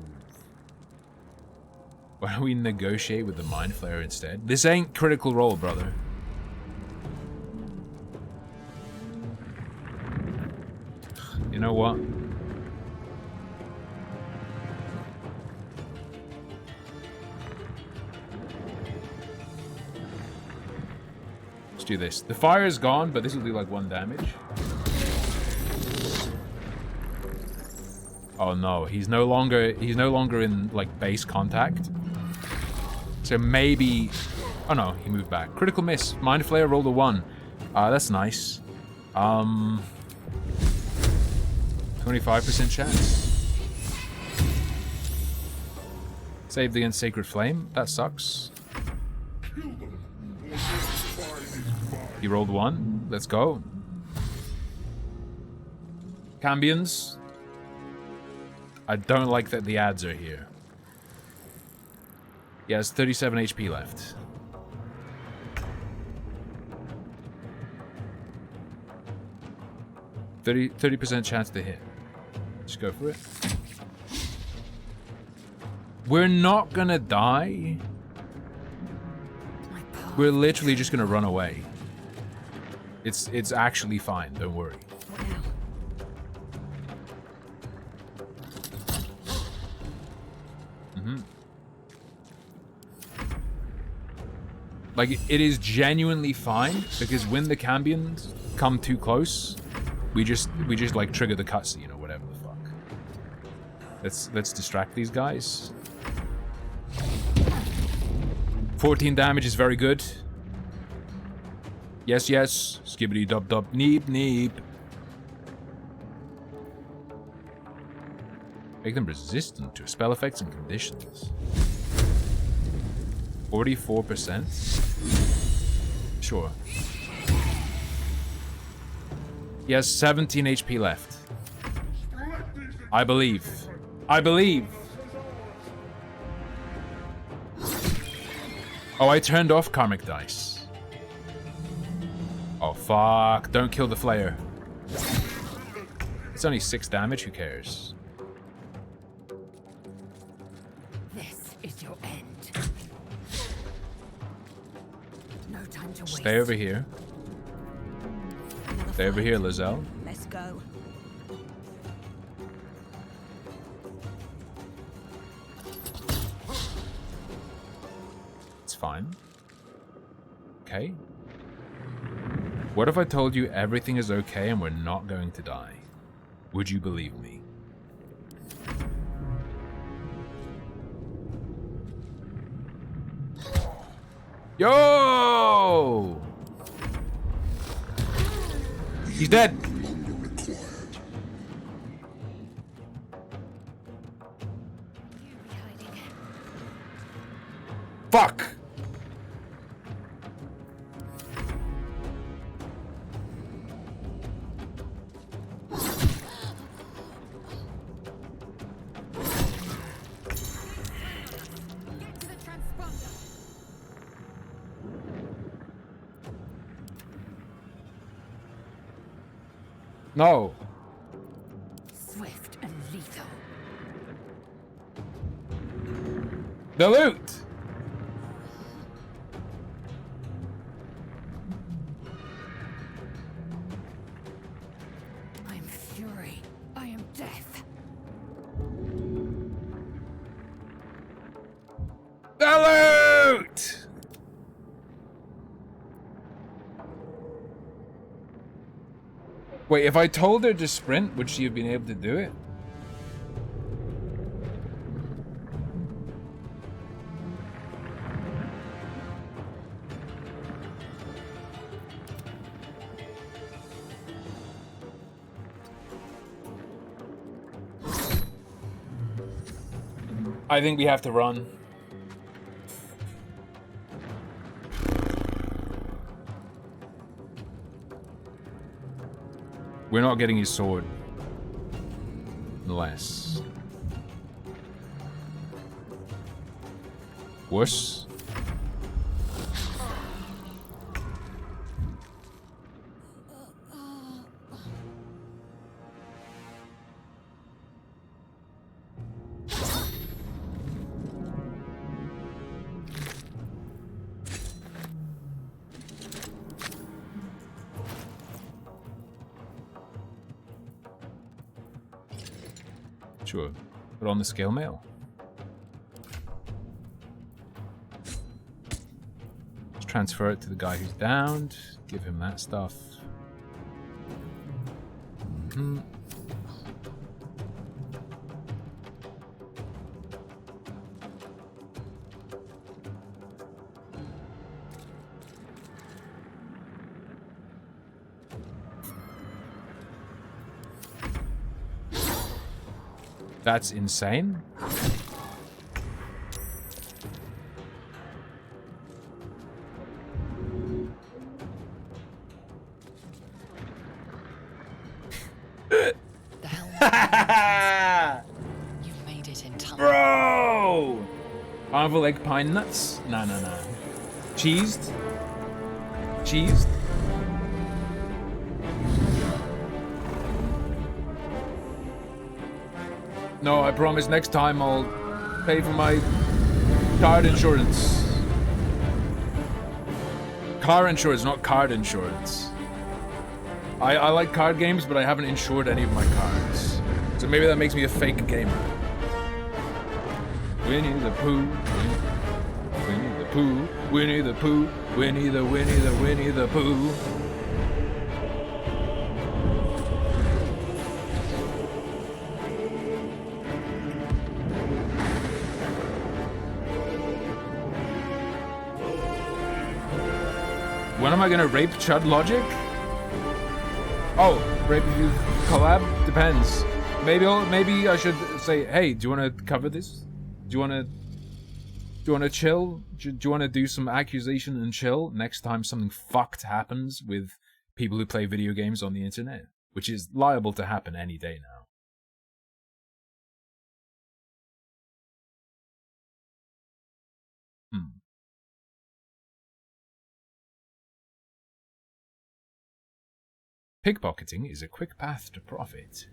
Why don't we negotiate with the Mind Flayer instead? This ain't Critical Role, brother. You know what? Let's do this. The fire is gone, but this will do like 1 damage. Oh no, he's no longer in like base contact. So maybe, oh no, he moved back. Critical miss. Mind Flayer rolled a 1. That's nice. 25% chance. Saved against Sacred Flame. That sucks. He rolled 1. Let's go. Cambions. I don't like that the ads are here. He has 37 HP left. Thirty percent chance to hit. Just go for it. We're not gonna die. We're literally just gonna run away. It's actually fine, don't worry. Like, it is genuinely fine, because when the Cambions come too close, we just like trigger the cutscene or whatever the fuck. Let's distract these guys. 14 damage is very good. Yes, yes. Skibbity dub dub neep neep. Make them resistant to spell effects and conditions. 44%? Sure. He has 17 HP left. I believe. I believe! Oh, I turned off Karmic Dice. Oh, fuck. Don't kill the Flayer. It's only 6 damage, who cares? This is your end. No time to Stay over here. Stay over here, Lizelle. Let's go. It's fine. Okay. What if I told you everything is okay and we're not going to die? Would you believe me? Yo! He's dead. Fuck! No. Swift and lethal. The loot! I am fury. I am death. The loot! Wait, if I told her to sprint, would she have been able to do it? I think we have to run. We're not getting his sword. Unless. Worse. Sure. Put on the scale mail. Let's transfer it to the guy who's downed. Give him that stuff. Mm-hmm. That's insane. The hell? You made it in time. Bro! Carnival egg pine nuts? No. Cheesed? Cheesed? No, I promise next time I'll pay for my card insurance. Car insurance, not card insurance. I like card games, but I haven't insured any of my cards. So maybe that makes me a fake gamer. Winnie the Pooh. Winnie the Pooh. Winnie the Pooh. Winnie the Pooh. When am I gonna rape Chud Logic? Oh, rape you collab? Depends. Maybe I should say, hey, do you wanna cover this? Do you wanna chill? Do you wanna do some accusation and chill next time something fucked happens with people who play video games on the internet? Which is liable to happen any day now. Pickpocketing is a quick path to profit.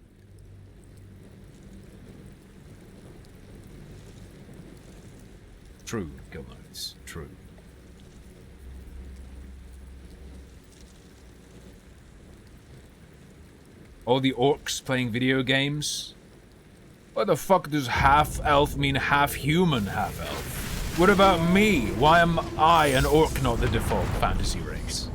True, Gilnotes, true. All the orcs playing video games? What the fuck does half-elf mean half-human half-elf? What about me? Why am I an orc, not the default fantasy race?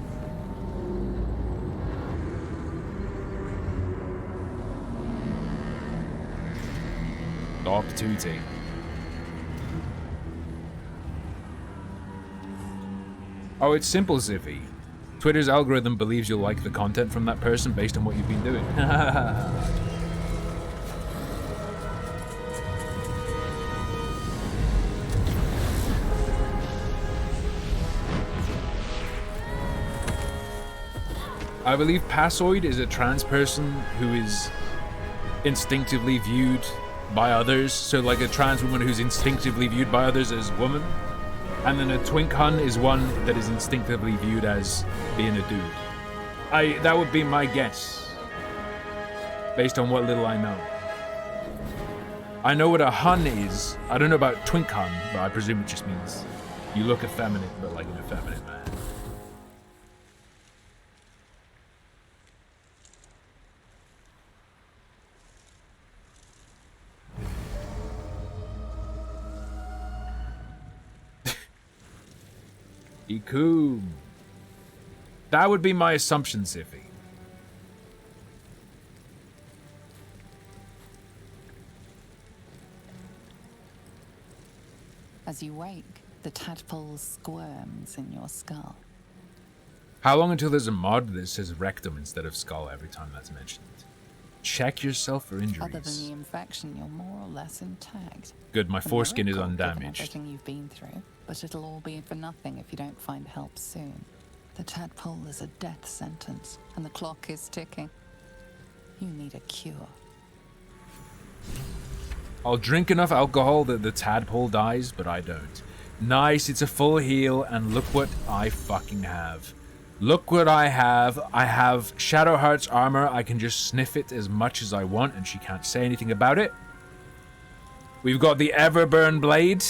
Stop tooting. Oh, it's simple, Ziffy. Twitter's algorithm believes you'll like the content from that person based on what you've been doing. I believe Passoid is a trans person who is instinctively viewed by others, so like a trans woman who's instinctively viewed by others as woman, and then a twink hun is one that is instinctively viewed as being a dude. That would be my guess, based on what little I know. I know what a hun is. I don't know about twink hun, but I presume it just means you look effeminate, but like an effeminate man. Ikum. That would be my assumption, Ziffy. As you wake, the tadpole squirms in your skull. How long until there's a mod that says rectum instead of skull every time that's mentioned? Check yourself for injuries. Other than the infection, you're more or less intact. Good, my foreskin is Given undamaged. everything you've been through, but it'll all be for nothing if you don't find help soon. The tadpole is a death sentence, and the clock is ticking. You need a cure. I'll drink enough alcohol that the tadpole dies, but I don't. Nice, it's a full heal, and look what I fucking have. Look what I have. I have Shadowheart's armor. I can just sniff it as much as I want, and she can't say anything about it. We've got the Everburn Blade,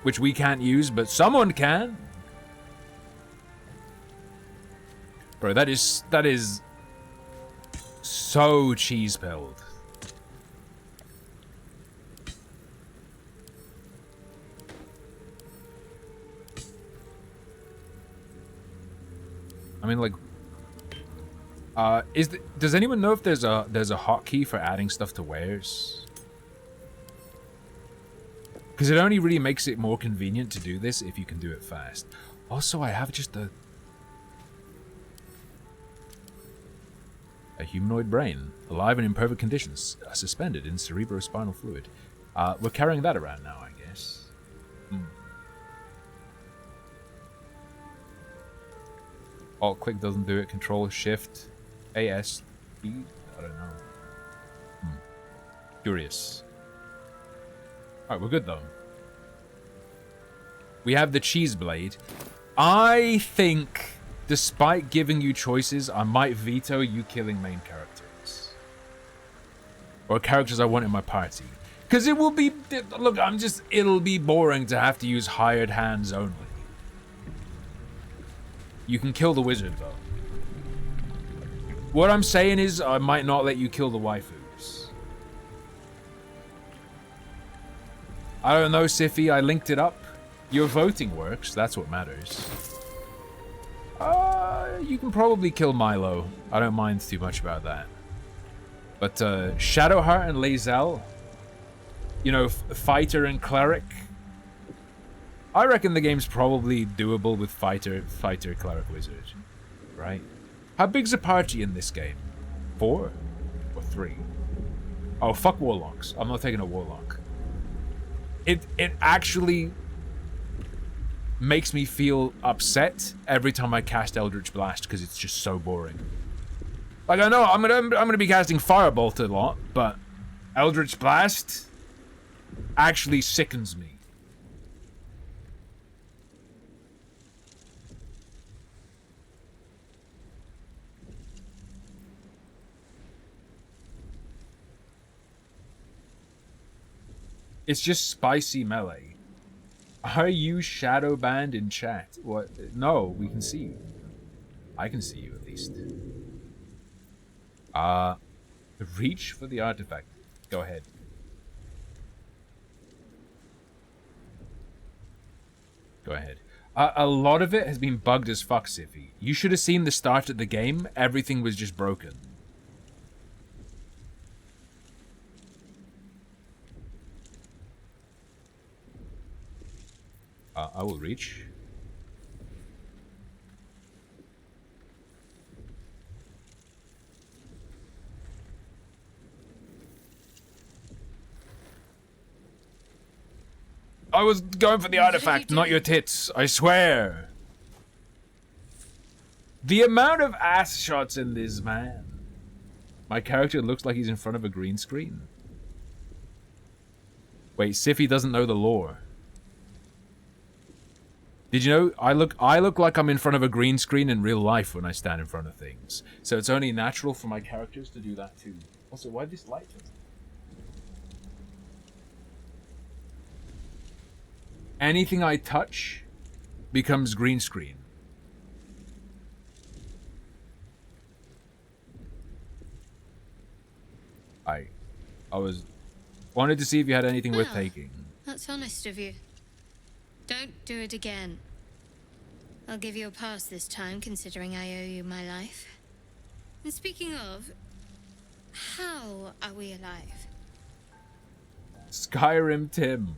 which we can't use, but someone can. Bro, that is so cheese-pilled. I mean, like, does anyone know if there's a hotkey for adding stuff to wares? Because it only really makes it more convenient to do this if you can do it fast. Also, I have just a humanoid brain, alive and in perfect conditions, suspended in cerebrospinal fluid. We're carrying that around now, I guess. Alt click doesn't do it. Control Shift AS B. I don't know. Curious. Alright, we're good though. We have the cheese blade. I think, despite giving you choices, I might veto you killing main characters. Or characters I want in my party. Because it will be... Look, it'll be boring to have to use hired hands only. You can kill the wizard, though. What I'm saying is, I might not let you kill the waifus. I don't know, Siffy, I linked it up. Your voting works, that's what matters. You can probably kill Milo. I don't mind too much about that. But, Shadowheart and Lae'zel, you know, fighter and cleric. I reckon the game's probably doable with fighter, cleric, wizard. Right? How big's a party in this game? 4? Or 3? Oh, fuck warlocks. I'm not taking a warlock. It actually makes me feel upset every time I cast Eldritch Blast because it's just so boring. Like, I know I'm gonna be casting Firebolt a lot, but Eldritch Blast actually sickens me. It's just spicy melee. Are you shadow banned in chat? What? No, we can see you. I can see you at least. Reach for the artifact. Go ahead. Go ahead. A lot of it has been bugged as fuck, Siffy. You should have seen the start of the game. Everything was just broken. I will reach. I was going for the artifact, not your tits. I swear. The amount of ass shots in this, man. My character looks like he's in front of a green screen. Wait, Siffy doesn't know the lore. Did you know I look like I'm in front of a green screen in real life when I stand in front of things. So it's only natural for my characters to do that too. Also, why this light? Anything I touch becomes green screen. I wanted to see if you had anything worth taking. That's honest of you. Don't do it again. I'll give you a pass this time, considering I owe you my life. And speaking of, how are we alive? Skyrim Tim.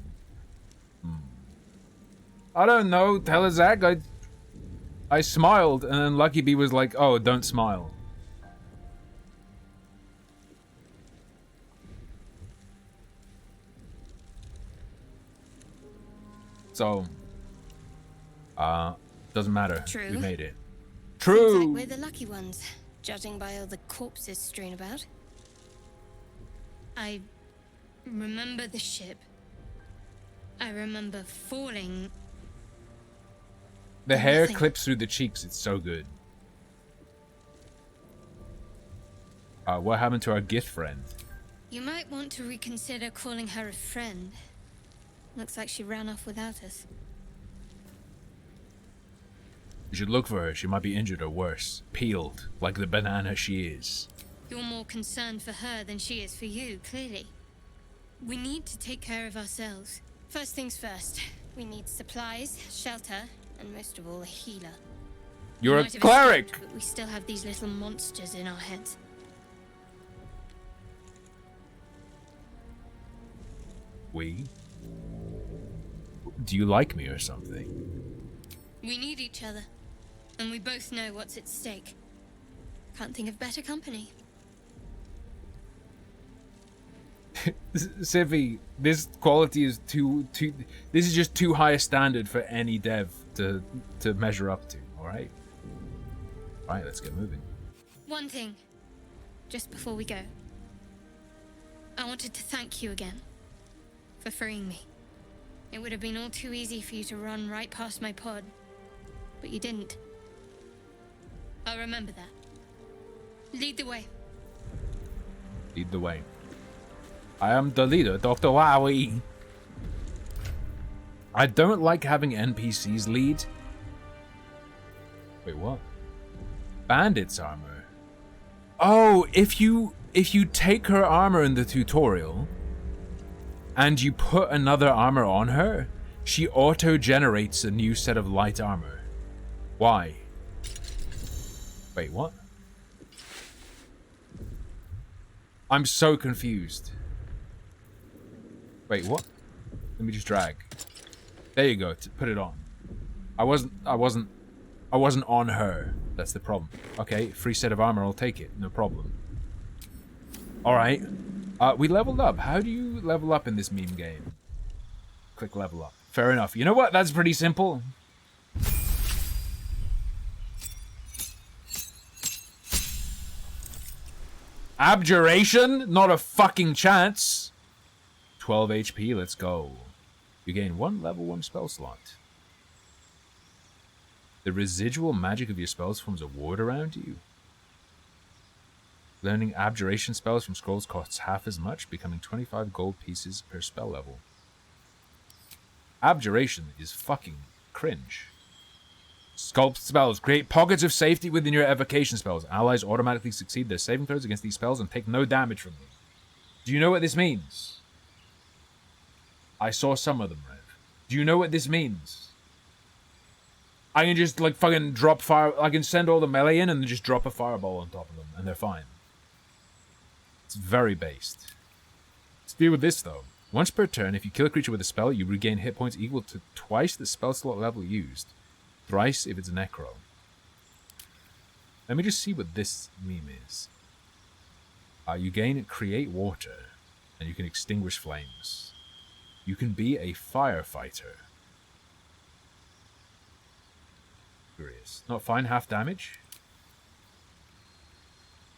I don't know, Telezak. I smiled, and then Lucky Bee was like, oh, don't smile. So, doesn't matter. True. We made it. True. Seems like we're the lucky ones, judging by all the corpses strewn about. I remember the ship. I remember falling. The hair clips through the cheeks. It's so good. What happened to our gift friend? You might want to reconsider calling her a friend. Looks like she ran off without us. You should look for her. She might be injured or worse. Peeled, like the banana she is. You're more concerned for her than she is for you, clearly. We need to take care of ourselves. First things first. We need supplies, shelter, and most of all, a healer. You're We a might have cleric! escaped, but we still have these little monsters in our heads. We? Do you like me or something? We need each other, and we both know what's at stake. Can't think of better company. Civi, this quality is too. This is just too high a standard for any dev to measure up to. All right. All right, let's get moving. One thing, just before we go. I wanted to thank you again for freeing me. It would have been all too easy for you to run right past my pod, but you didn't. I'll remember that. Lead the way. Lead the way. I am the leader, Dr. Wowie. I don't like having NPCs lead. Wait, what? Bandit's armor. Oh, if you take her armor in the tutorial and you put another armor on her, she auto-generates a new set of light armor. Why? Wait, what? I'm so confused. Wait, what? Let me just drag. There you go. Put it on. I wasn't on her. That's the problem. Okay, free set of armor. I'll take it. No problem. All right. We leveled up. How do you level up in this meme game? Click level up. Fair enough. You know what? That's pretty simple. Abjuration? Not a fucking chance. 12 HP, let's go. You gain 1 level 1 spell slot. The residual magic of your spells forms a ward around you. Learning abjuration spells from scrolls costs half as much, becoming 25 gold pieces per spell level. Abjuration is fucking cringe. Sculpt spells. Create pockets of safety within your evocation spells. Allies automatically succeed their saving throws against these spells and take no damage from them. Do you know what this means? I saw some of them, Rev. Do you know what this means? I can just, like, fucking drop fire... I can send all the melee in and then just drop a fireball on top of them, and they're fine. It's very based. Let's deal with this, though. Once per turn, if you kill a creature with a spell, you regain hit points equal to twice the spell slot level used. Thrice if it's necro. Let me just see what this meme is. You gain Create Water, and you can extinguish flames. You can be a firefighter. Curious. Not fine, half damage.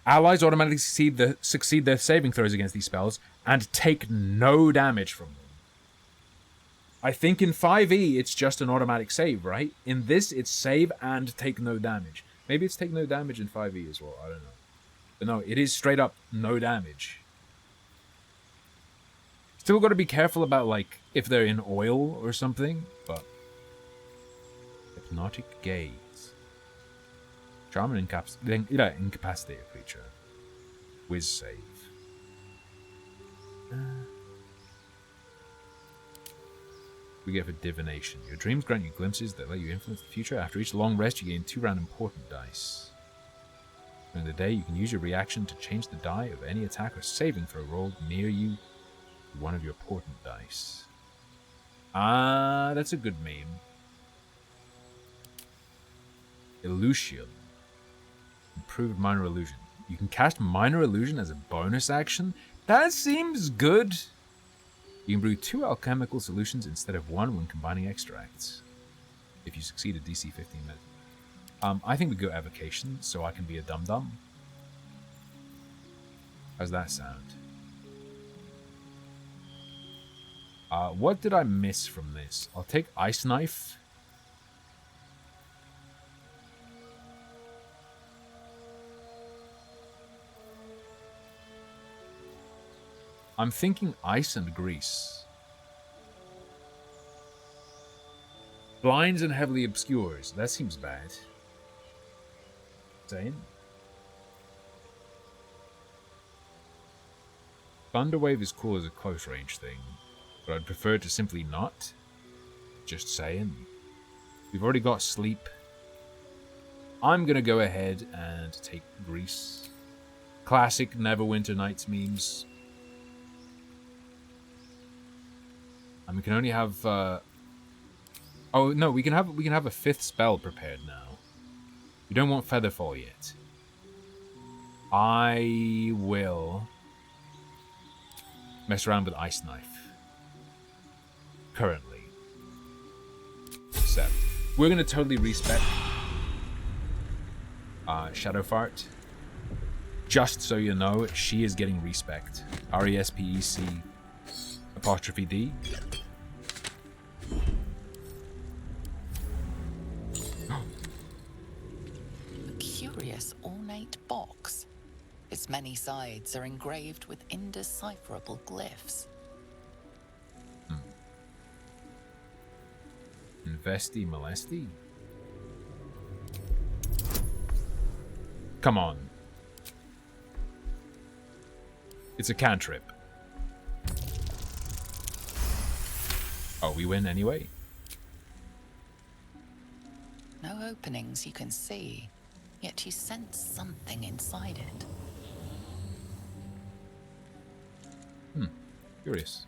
Allies automatically succeed their saving throws against these spells and take no damage from them. I think in 5e it's just an automatic save, right? In this it's save and take no damage. Maybe it's take no damage in 5e as well, I don't know. But no, it is straight up no damage. Still got to be careful about, like, if they're in oil or something, but... Hypnotic Gaze. Charm and incapacitate a creature. Whiz save. We get for divination. Your dreams grant you glimpses that let you influence the future. After each long rest, you gain 2 random important dice. During the day, you can use your reaction to change the die of any attack or saving throw rolled near you to one of your important dice. Ah, that's a good meme. Illusion. Improved Minor Illusion. You can cast Minor Illusion as a bonus action? That seems good. You can brew 2 alchemical solutions instead of 1 when combining extracts. If you succeed at DC 15 minutes. I think we go evocation, so I can be a dum-dum. How's that sound? What did I miss from this? I'll take Ice Knife. I'm thinking ice and grease. Blinds and heavily obscures. That seems bad. Same. Thunderwave is cool as a close range thing, but I'd prefer to simply not. Just saying. We've already got sleep. I'm gonna go ahead and take Greece. Classic Neverwinter Nights memes. And we can only have oh no, we can have a 5th spell prepared now. We don't want Featherfall yet. I will mess around with Ice Knife. Currently. Except we're gonna totally respec Shadow Fart. Just so you know, she is getting respect. RESPEC apostrophe D. A curious ornate box. Its many sides are engraved with indecipherable glyphs. Investi molesti? Come on. It's a cantrip. Oh, we win anyway? No openings you can see, yet you sense something inside it. Curious.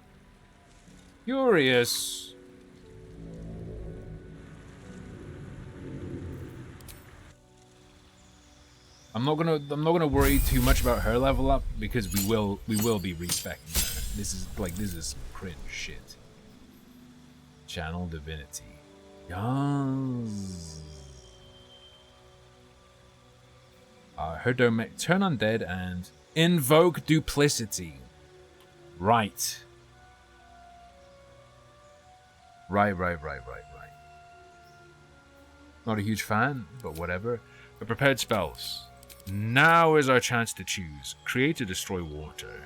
Curious. I'm not gonna worry too much about her level up because we will be respecting her. This is cringe shit. Channel Divinity. Yes. Her domain. Turn undead and invoke duplicity. Right. Right. Not a huge fan, but whatever. The prepared spells. Now is our chance to choose. Create to destroy water.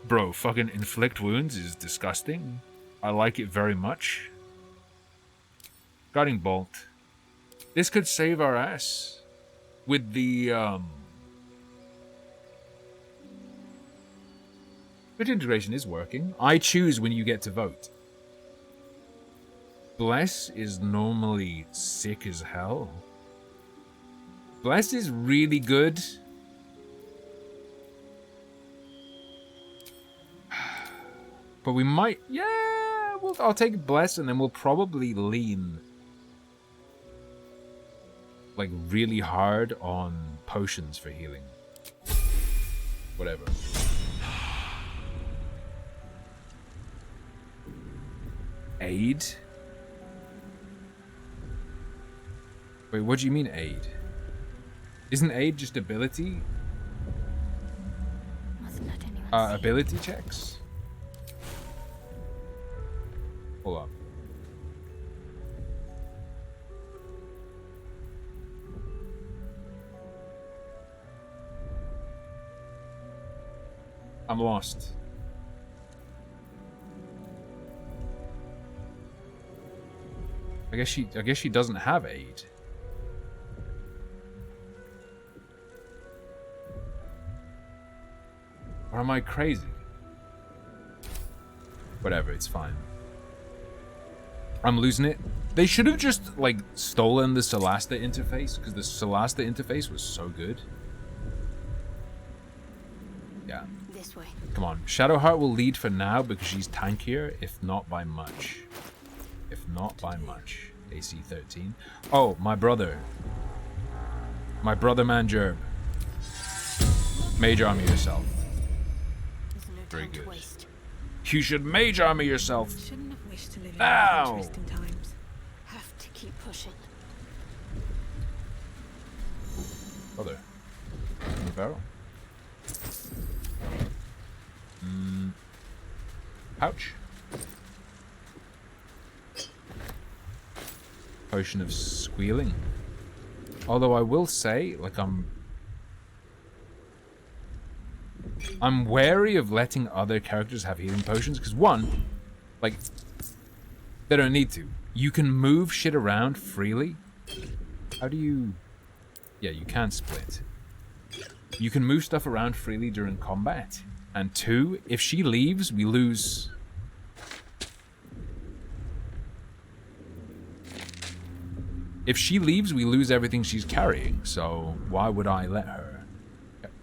Bro, fucking inflict wounds is disgusting. I like it very much. Guiding bolt. This could save our ass. With the, But integration is working. I choose when you get to vote. Bless is normally sick as hell. Bless is really good. But we might... Yeah, I'll take Bless and then we'll probably lean like really hard on potions for healing. Whatever. Aid? Wait, what do you mean aid? Isn't aid just ability? Ability checks? Hold on. I'm lost. I guess she doesn't have aid. Or am I crazy? Whatever, it's fine. I'm losing it. They should have just like stolen the Solasta interface because the Solasta interface was so good. Yeah. This way. Come on. Shadowheart will lead for now because she's tankier, if not by much. If not by much. AC 13. Oh, my brother. My brother man Jerb. Mage army yourself. Very good. You should mage army yourself. Shouldn't have wished to live in Ow! interesting times. Have to keep pushing. Brother. In the barrel. Pouch. Potion of squealing. Although I will say, like, I'm wary of letting other characters have healing potions because one, like, they don't need to. You can move shit around freely. How do you... Yeah, you can split. You can move stuff around freely during combat. And 2, if she leaves, we lose... If she leaves, we lose everything she's carrying, so why would I let her? Okay.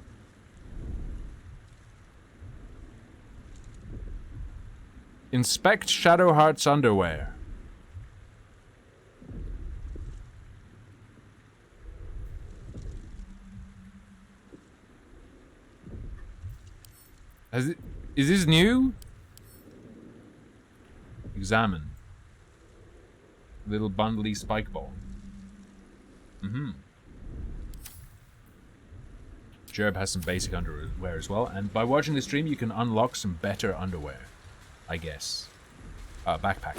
Inspect Shadowheart's underwear. Is this new? Examine. Little bundly spike ball. Jerb has some basic underwear as well, and by watching the stream you can unlock some better underwear, I guess. Backpack.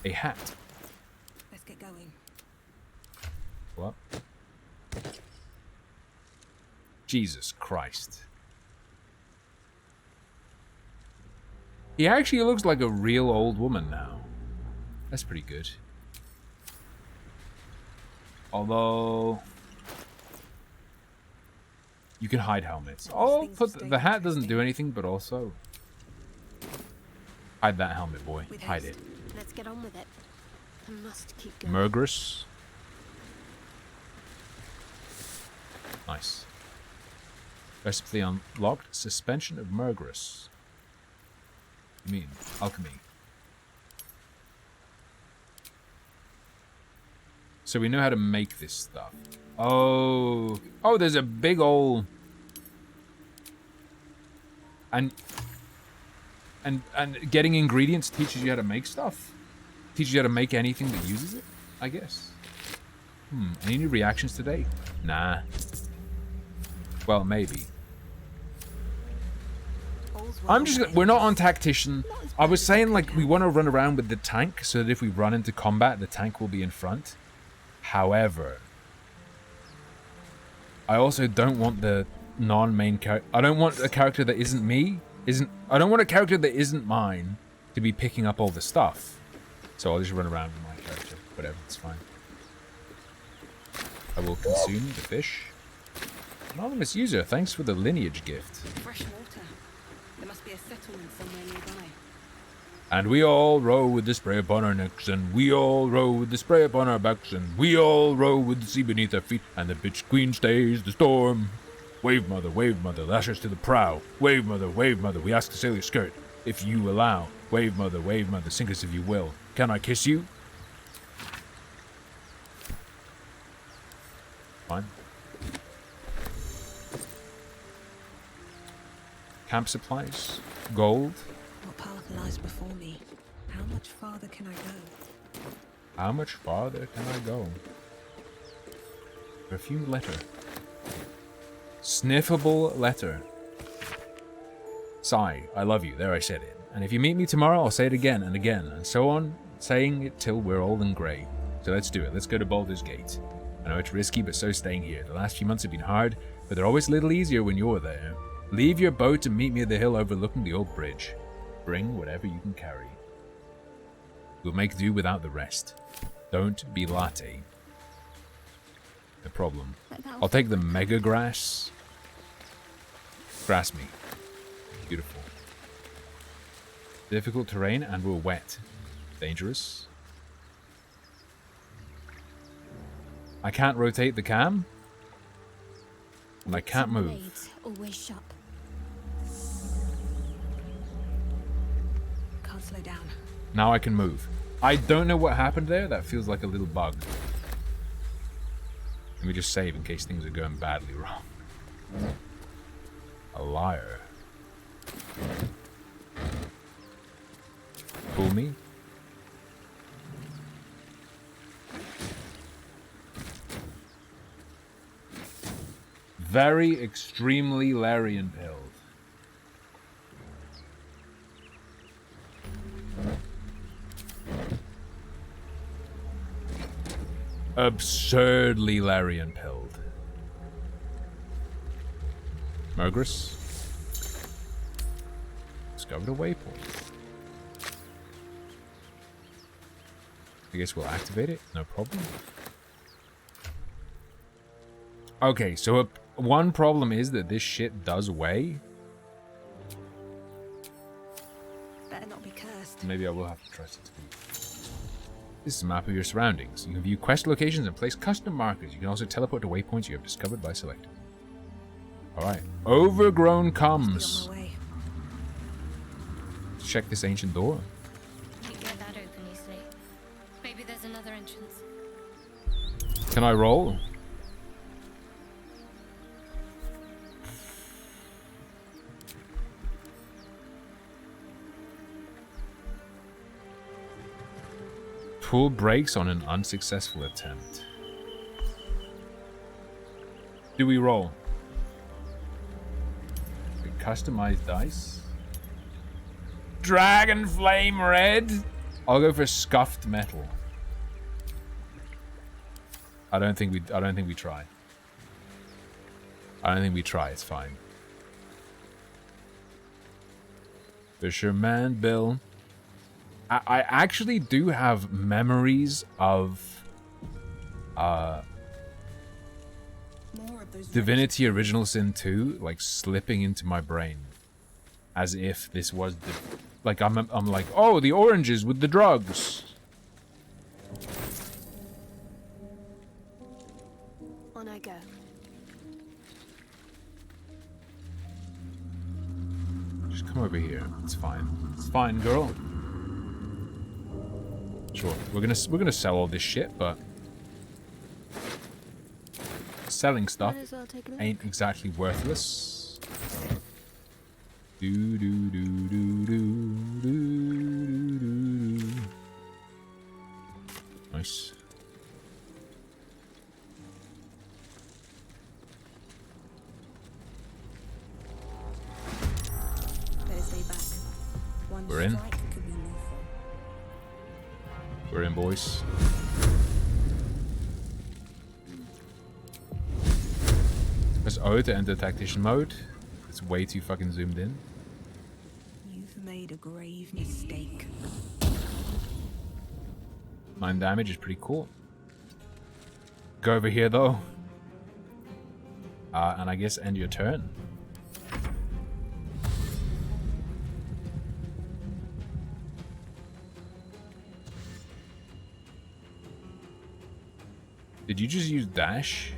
A hat. Let's get going. What? Jesus Christ. He actually looks like a real old woman now. That's pretty good. Although... you can hide helmets. Oh, the hat doesn't do anything, but also... hide that helmet, boy. Hide it. Let's get on with it. I must keep going. Murgress. Nice. Recipe unlocked. Suspension of Murgress. You mean alchemy? So we know how to make this stuff. Oh, there's a big old and getting ingredients teaches you how to make stuff. Teaches you how to make anything that uses it, I guess. Any new reactions today? Nah. Well, maybe. We're not on tactician. I was saying, like, we want to run around with the tank so that if we run into combat, the tank will be in front. However, I also don't want the non-main character. I don't want a character that isn't me. I don't want a character that isn't mine to be picking up all the stuff. So I'll just run around with my character. Whatever, it's fine. I will consume the fish. Anonymous user, thanks for the lineage gift. Fresh water. There must be a settlement somewhere nearby. And we all row with the spray upon our necks, and we all row with the spray upon our backs, and we all row with the sea beneath our feet, and the bitch queen stays the storm. Wave mother, lash us to the prow. Wave mother, we ask to sail your skirt, if you allow. Wave mother, sink us if you will. Can I kiss you? Fine. Camp supplies, gold. What path lies before me? How much farther can I go? How much farther can I go? Perfumed letter. Sniffable letter. Sigh, I love you. There, I said it. And if you meet me tomorrow, I'll say it again and again, and so on, saying it till we're old and grey. So let's do it. Let's go to Baldy's Gate. I know it's risky, but so staying here. The last few months have been hard, but they're always a little easier when you're there. Leave your boat and meet me at the hill overlooking the old bridge. Bring whatever you can carry. We'll make do without the rest. Don't be latte. No problem. I'll take the mega grass. Grass me. Beautiful. Difficult terrain and we're wet. Dangerous. I can't rotate the cam. And I can't move. Always sharp. Can't slow down. Now I can move. I don't know what happened there. That feels like a little bug. Let me just save in case things are going badly wrong. A liar. Fool me? Very extremely Larian pilled. Absurdly Larian pilled. Murgress. Discovered a waypoint. I guess we'll activate it, no problem. Okay, so One problem is that this shit does weigh. Better not be cursed. Maybe I will have to trust it to be. This is a map of your surroundings. You can view quest locations and place custom markers. You can also teleport to waypoints you have discovered by selecting. Alright. Overgrown comes. Check this ancient door. Can't get that open easily. Maybe there's another entrance. Can I roll? Pull brakes on an unsuccessful attempt. Do we roll? Customized dice. Dragon flame red. I'll go for scuffed metal. I don't think we try. I don't think we try. It's fine. Fisherman Bill. I actually do have memories of Divinity Original Sin 2 like slipping into my brain as if this was the like I'm like, oh, the oranges with the drugs. On I go. Just come over here. It's fine. It's fine, girl. Sure. We're gonna sell all this shit, but selling stuff ain't exactly worthless. Do do do do do do do do. Nice. Better stay back. One We're in. strike could be lethal. We're in, boys. Press O to enter tactician mode. It's way too fucking zoomed in. You've made a grave mistake. 9 damage is pretty cool. Go over here though. And I guess end your turn. Did you just use dash?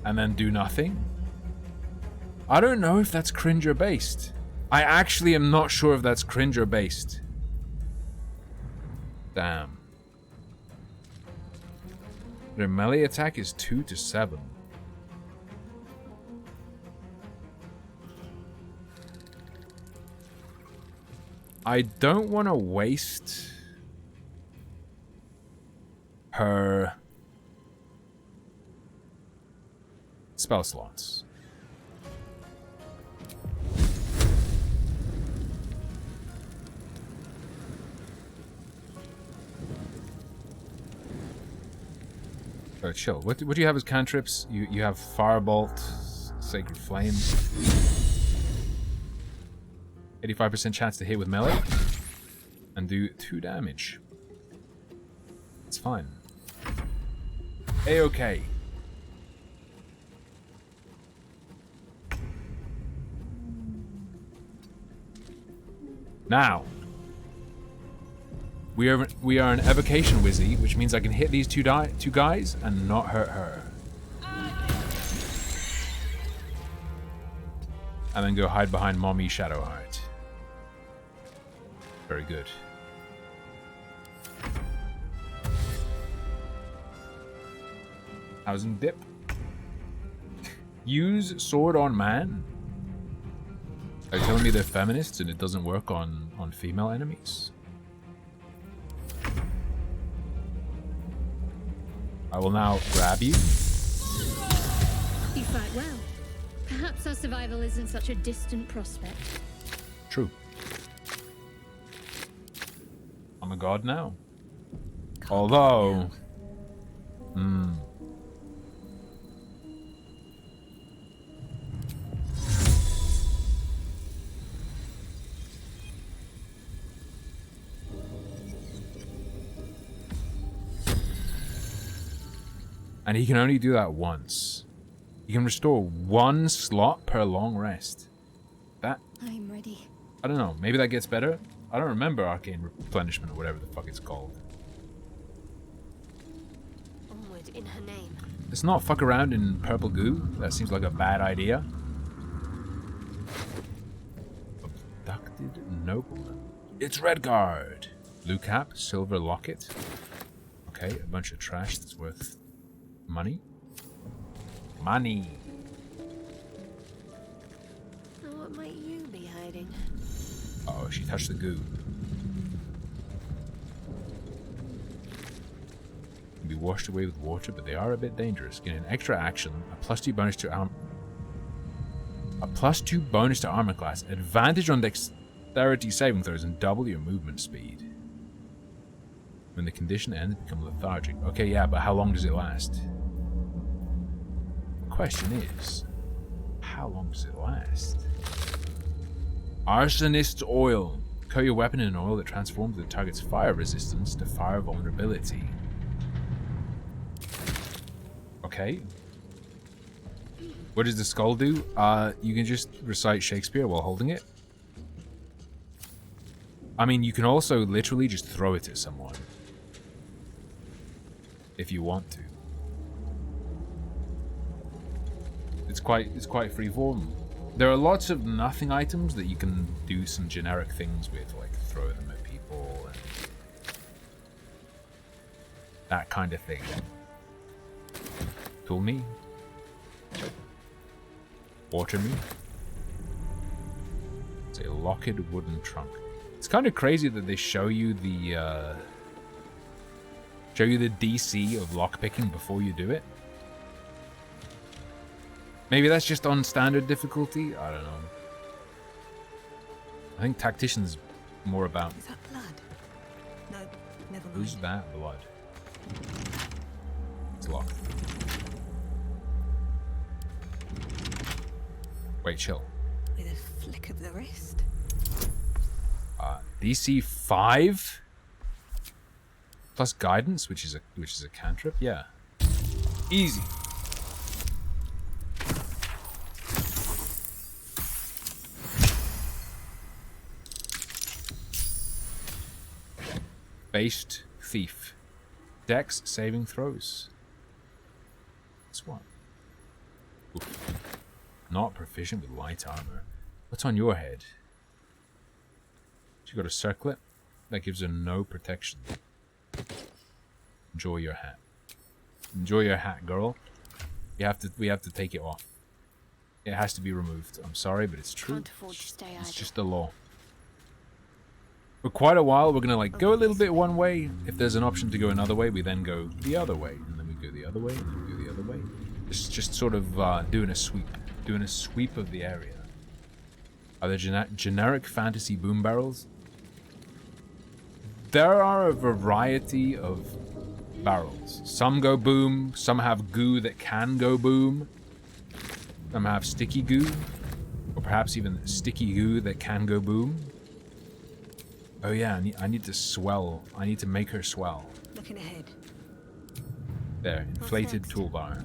And then do nothing? I don't know if that's Cringer based. I actually am not sure if that's Cringer based. Damn. Their melee attack is 2 to 7. I don't want to waste her spell slots. Oh, chill. What do you have as cantrips? You have Firebolt, Sacred Flame. 85% chance to hit with melee. And do 2 damage. It's fine. A-okay. Now, we are an evocation wizzy, which means I can hit these two guys and not hurt her. And then go hide behind Mommy Shadowheart. Very good. Housing dip. Use sword on man. Are you telling me they're feminists and it doesn't work on female enemies? I will now grab you. You fight well. Perhaps our survival isn't such a distant prospect. True. I'm a god now. Although... And he can only do that once. You can restore 1 slot per long rest. That... I'm ready. I don't know. Maybe that gets better? I don't remember Arcane Replenishment or whatever the fuck it's called. Onward in her name. Let's not fuck around in purple goo. That seems like a bad idea. Abducted nobleman. It's Redguard. Blue cap, silver locket. Okay, a bunch of trash that's worth money. Money. Now what might you be hiding? Oh, she touched the goo. Can be washed away with water, but they are a bit dangerous. Get an extra action, a +2 bonus to +2 bonus to armor class, advantage on dexterity saving throws, and double your movement speed. When the condition ends, become lethargic. Okay, yeah, but how long does it last? The question is, how long does it last? Arsonist's oil. Coat your weapon in an oil that transforms the target's fire resistance to fire vulnerability. Okay. What does the skull do? You can just recite Shakespeare while holding it. I mean, you can also literally just throw it at someone. If you want to. It's quite freeform. There are lots of nothing items that you can do some generic things with, like throw them at people and that kind of thing. Tool me. Water me. It's a locked wooden trunk. It's kind of crazy that they show you the DC of lockpicking before you do it. Maybe that's just on standard difficulty? I don't know. I think Tactician's more about... Is that blood? No, never mind. Who's that blood? It's locked. Wait, chill. With a flick of the wrist. DC 5 plus guidance, which is a cantrip. Yeah, easy. Based thief. Dex saving throws. That's one. Oof. Not proficient with light armor. What's on your head? She got a circlet that gives her no protection. Enjoy your hat. Enjoy your hat, girl. We have to take it off. It has to be removed. I'm sorry, but it's true. It's just the law. For quite a while, we're gonna like go a little bit one way. If there's an option to go another way, we then go the other way, and then we go the other way, and then we go the other way. Just sort of doing a sweep of the area. Are there generic fantasy boom barrels? There are a variety of barrels. Some go boom, some have goo that can go boom. Some have sticky goo, or perhaps even sticky goo that can go boom. Oh yeah, I need to swell. I need to make her swell. Looking ahead. There, inflated toolbar.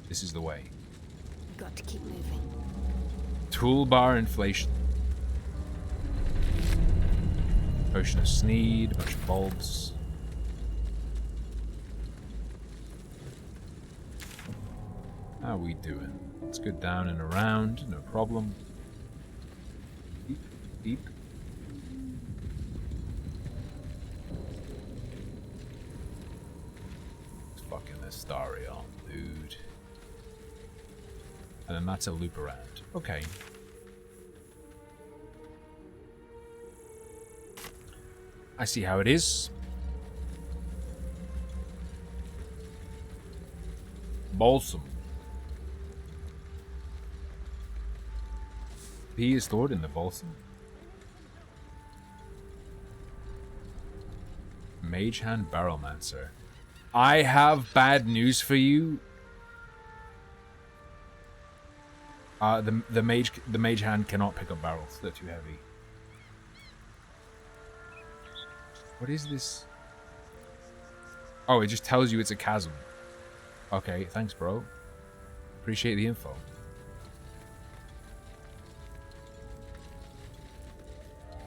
This is the way. Got to keep moving. Toolbar inflation. Potion of Sneed, a bunch of bulbs. How we doing? Let's go down and around, no problem. Beep, beep. It's fucking Astarion, dude. And then that's a loop around. Okay. I see how it is. Balsam. He is stored in the balsam. Mage Hand Barrelmancer. I have bad news for you. The mage hand cannot pick up barrels. They're too heavy. What is this? Oh, it just tells you it's a chasm. Okay, thanks, bro. Appreciate the info.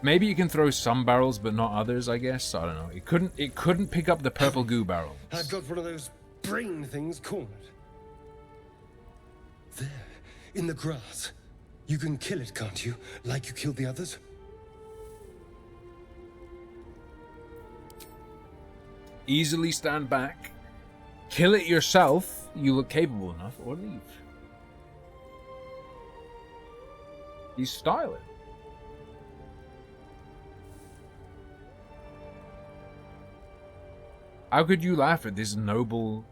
Maybe you can throw some barrels, but not others, I guess. I don't know. It couldn't pick up the purple goo barrel. I've got one of those brain things cornered. There, in the grass. You can kill it, can't you? Like you killed the others? Easily stand back. Kill it yourself. You look capable enough, or leave. He's styling. How could you laugh at this noble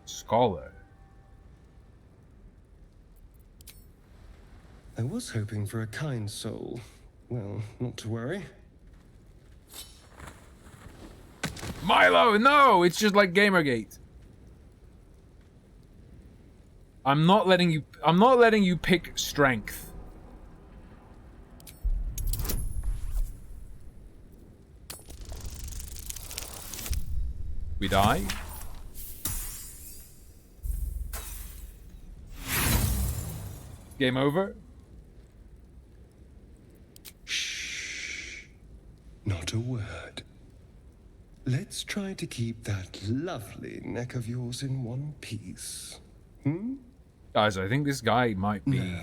scholar? I was hoping for a kind soul. Well, not to worry. Milo, no! It's just like Gamergate. I'm not letting you pick strength. We die. Game over. Shh. Not a word. Let's try to keep that lovely neck of yours in one piece. Hmm? Guys, I think this guy might be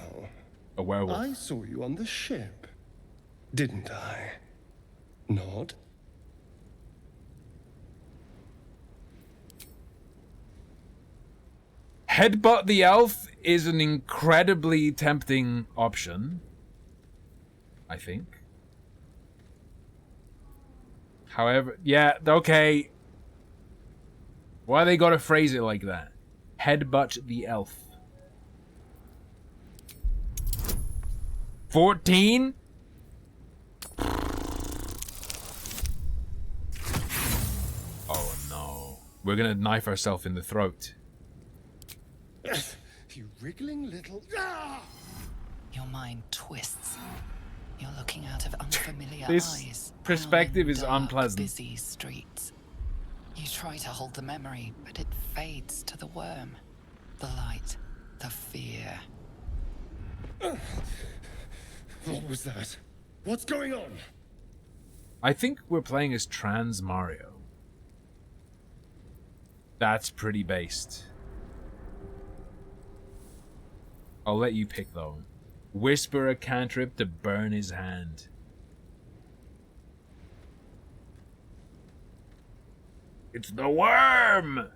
a werewolf. I saw you on the ship, didn't I? Nod. Headbutt the elf is an incredibly tempting option, I think. However, yeah, okay. Why they gotta phrase it like that? Headbutt the elf. 14? Oh no. We're gonna knife ourselves in the throat. You wriggling little... Your mind twists. You're looking out of unfamiliar This eyes. perspective is dark, unpleasant. Busy streets. You try to hold the memory, but it fades to the worm. The light, the fear. What was that? What's going on? I think we're playing as Trans Mario. That's pretty based. I'll let you pick though. Whisper a cantrip to burn his hand. It's the worm!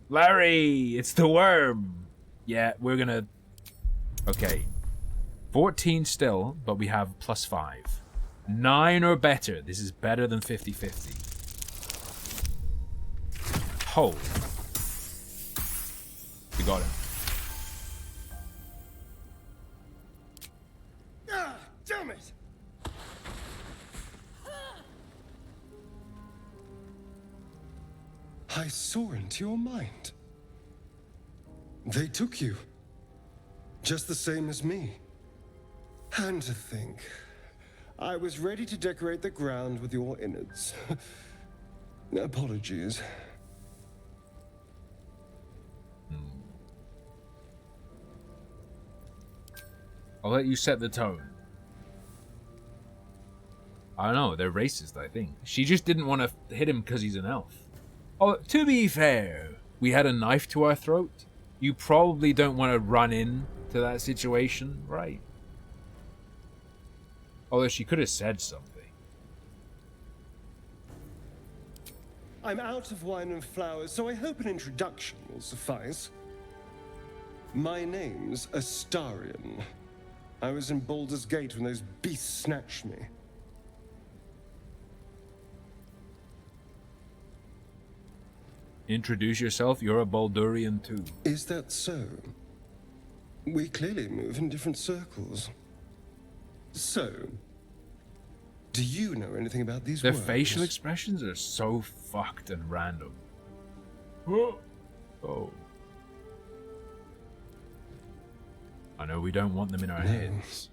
Larry, it's the worm! Yeah, we're gonna... Okay. 14 still, but we have +5. 9 or better. This is better than 50-50. Hold. We got him. Damn it! I saw into your mind. They took you. Just the same as me. And to think, I was ready to decorate the ground with your innards. Apologies. I'll let you set the tone. I don't know, they're racist, I think. She just didn't want to hit him because he's an elf. Oh, to be fair, we had a knife to our throat. You probably don't want to run in to that situation, right? Although she could have said something. I'm out of wine and flowers, so I hope an introduction will suffice. My name's Astarion. I was in Baldy's Gate when those beasts snatched me. Introduce yourself, you're a Baldurian too. Is that so? We clearly move in different circles. So, do you know anything about these Their worms? facial expressions are so fucked and random. Oh. I know we don't want them in our heads.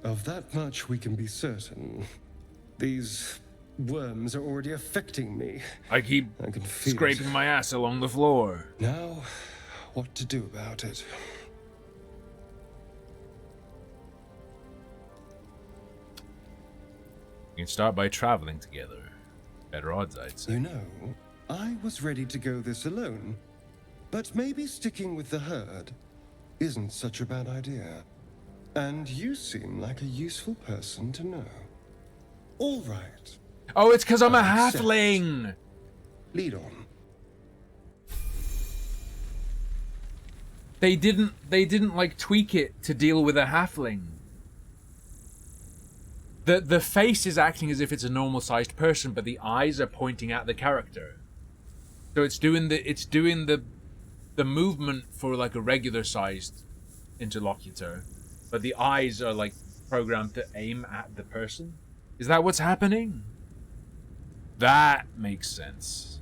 Of that much we can be certain. These worms are already affecting me. I keep scraping my ass along the floor. Now, what to do about it? We can start by traveling together. Better odds, I'd say. You know, I was ready to go this alone. But maybe sticking with the herd isn't such a bad idea. And you seem like a useful person to know. All right. Oh, it's because I'm a halfling! Lead on. They didn't like tweak it to deal with a halfling. The face is acting as if it's a normal sized person, but the eyes are pointing at the character. So it's doing the movement for like a regular sized interlocutor, but the eyes are like programmed to aim at the person. Is that what's happening? That makes sense.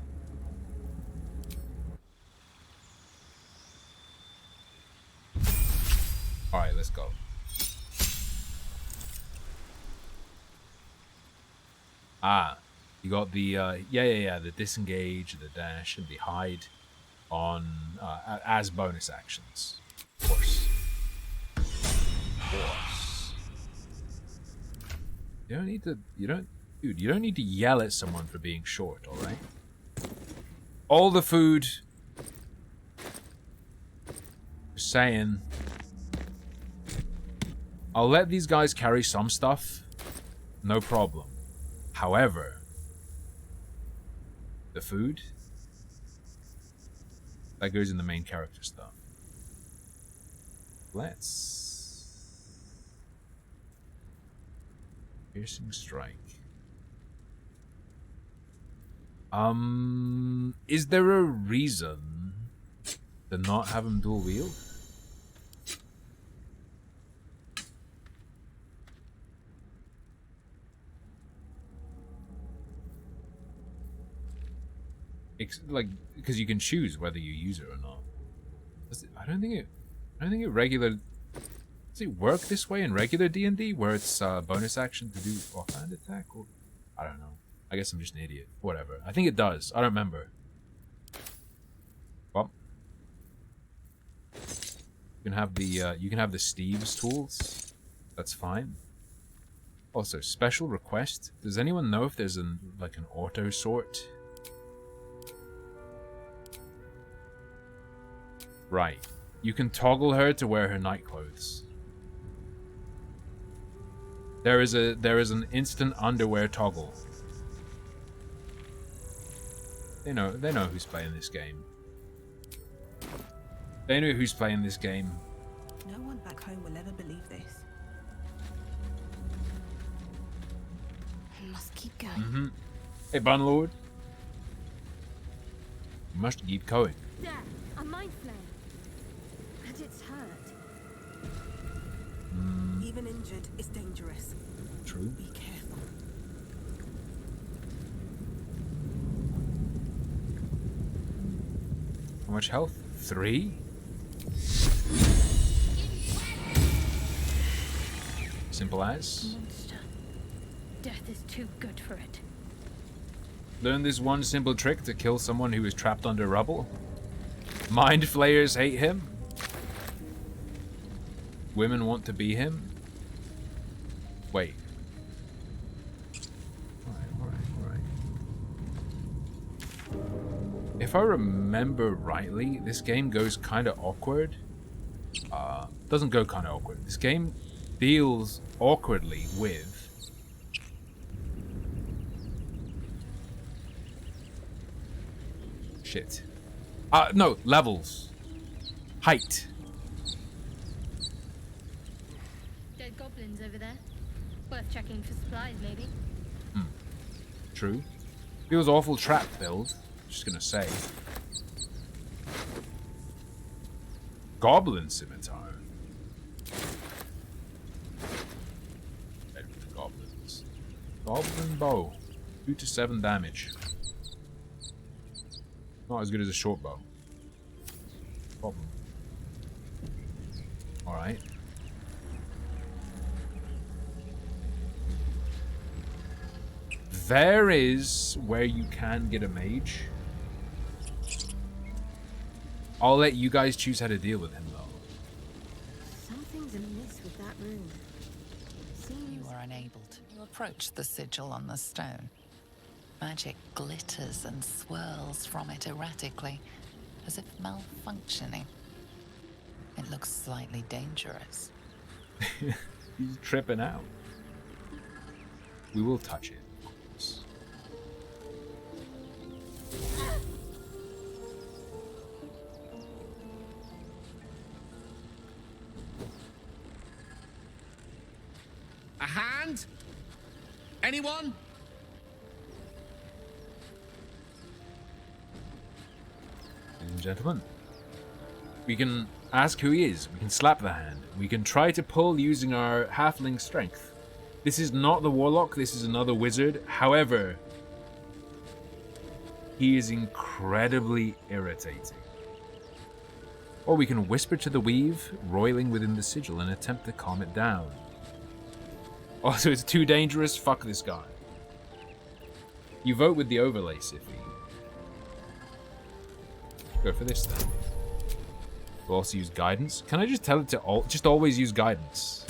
All right, let's go. Ah, you got the the disengage, the dash, and the hide on as bonus actions. Of course. You don't need to. Dude, you don't need to yell at someone for being short. All right. All the food. Just saying. I'll let these guys carry some stuff. No problem. However, the food, that goes in the main character stuff. Let's... Piercing strike. Is there a reason to not have him dual wield? Like, because you can choose whether you use it or not. I don't think it regular. Does it work this way in regular D&D, where it's bonus action to do offhand attack? Or I don't know. I guess I'm just an idiot. Whatever. I think it does. I don't remember. Well, you can have the Steve's tools. That's fine. Also, special request. Does anyone know if there's an auto sort? Right. You can toggle her to wear her night clothes. There is an instant underwear toggle. They know who's playing this game. They know who's playing this game. No one back home will ever believe this. I must keep going. Mm-hmm. Hey, Bunlord. You must keep going. There, a mind flare. And it's hurt. Even injured is dangerous. True. Be careful. How much health? 3? Simple as. Monster. Death is too good for it. Learn this one simple trick to kill someone who is trapped under rubble. Mind flayers hate him. Women want to be him. Wait. Alright. If I remember rightly, this game goes kind of awkward. Doesn't go kind of awkward. This game deals awkwardly with shit. No, levels. Height. Dead goblins over there. Worth checking for supplies, maybe. True. Feels awful trap build. Just gonna say. Goblin scimitar. Ready for goblins. Goblin bow. 2 to 7 damage. Not as good as a short bow. Problem. Alright. There is where you can get a mage. I'll let you guys choose how to deal with him, though. Something's amiss with that room. You were unable to approach the sigil on the stone. Magic glitters and swirls from it erratically, as if malfunctioning. It looks slightly dangerous. He's tripping out. We will touch it, of course. A hand? Anyone? Ladies and gentlemen, we can ask who he is. We can slap the hand. We can try to pull using our halfling strength. This is not the warlock. This is another wizard. However, he is incredibly irritating. Or we can whisper to the weave, roiling within the sigil, and attempt to calm it down. Also, it's too dangerous. Fuck this guy. You vote with the overlay, Siffy. Go for this then. We'll also use guidance. Can I just tell it to just always use guidance?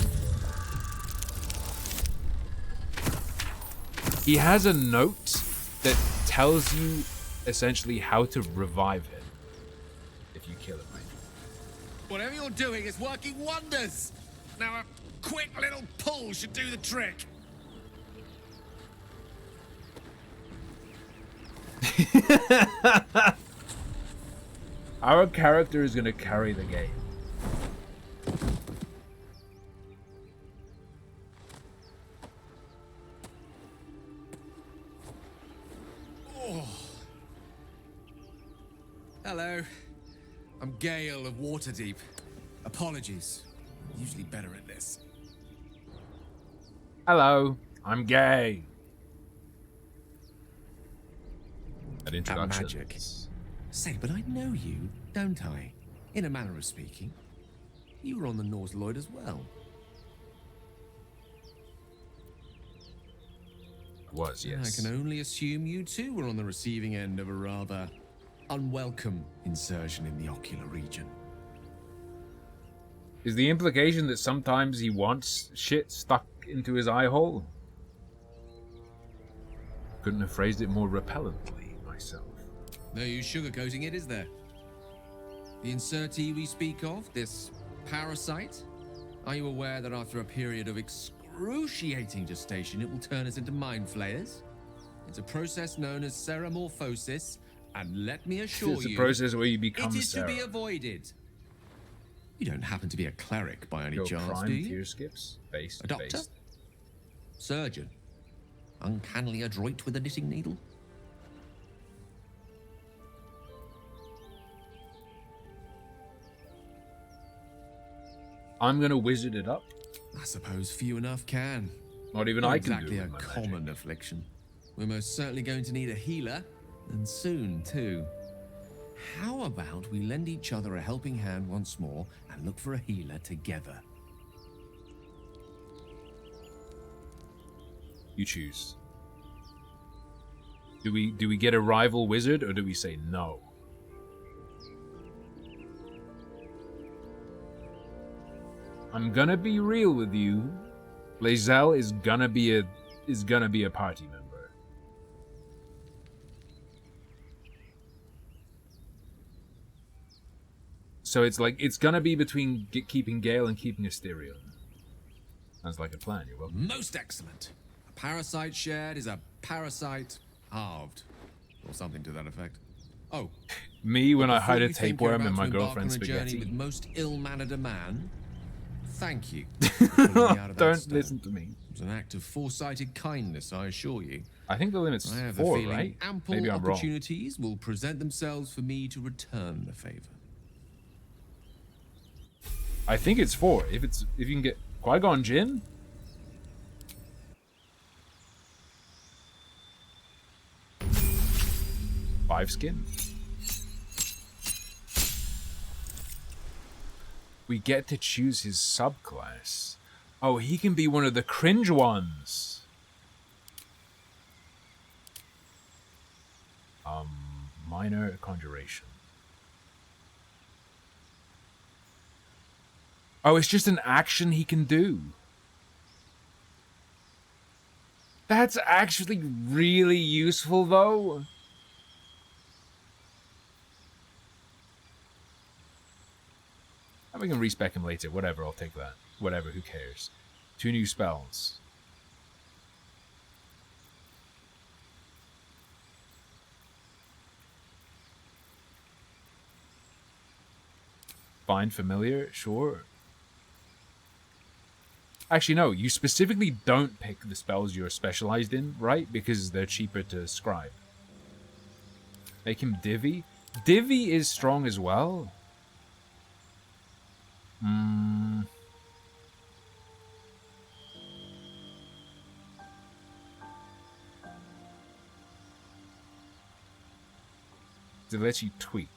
He has a note that tells you essentially how to revive him if you kill him. Whatever you're doing is working wonders. Now a quick little pull should do the trick. Our character is going to carry the game. Oh. Hello. I'm Gale of Waterdeep. Apologies. I'm usually better at this. Hello, I'm gay. That introduction. That magic. Say, but I know you, don't I? In a manner of speaking. You were on the North Lloyd as well. Was, yes. I can only assume you too were on the receiving end of a rather unwelcome insertion in the ocular region. Is the implication that sometimes he wants shit stuck into his eye hole? Couldn't have phrased it more repellently myself. No use sugarcoating it, is there? The insertee we speak of, this parasite, are you aware that after a period of excruciating gestation, it will turn us into mind flayers? It's a process known as ceramorphosis, and let me assure you, it's a process where you become it is Sarah. to be avoided. You don't happen to be a cleric by any chance, prime do you? tier skips? Based, A doctor? based. Surgeon? Uncannily adroit with a knitting needle? I'm gonna wizard it up. I suppose few enough can. Not even Not I can exactly do it a with my common magic. affliction. We're most certainly going to need a healer, and soon too. How about we lend each other a helping hand once more and look for a healer together? You choose. Do we get a rival wizard or do we say no? I'm gonna be real with you. Lae'zel is gonna be a party member. So it's like it's gonna be between keeping Gale and keeping Asterion. Sounds like a plan. You're welcome. Most excellent. A parasite shared is a parasite halved, or something to that effect. Oh, Me when but I hide before a you think tapeworm you're in my about to embark girlfriend's on a journey spaghetti. with most ill-mannered a man, thank you. for pulling me out of that Don't stone. listen to me. It was an act of foresighted kindness, I assure you. I think the limit's I have 4, a feeling right? ample Maybe I'm wrong. opportunities will present themselves for me to return the favor. I think it's 4. If you can get Qui-Gon Jinn. Five skin. We get to choose his subclass. Oh, he can be one of the cringe ones. Minor conjuration. Oh, it's just an action he can do. That's actually really useful, though. And we can respec him later. Whatever, I'll take that. Whatever, who cares? 2 new spells. Find familiar, sure. Actually, no, you specifically don't pick the spells you're specialized in, right? Because they're cheaper to scribe. Make him Divvy. Divvy is strong as well. To let you tweak.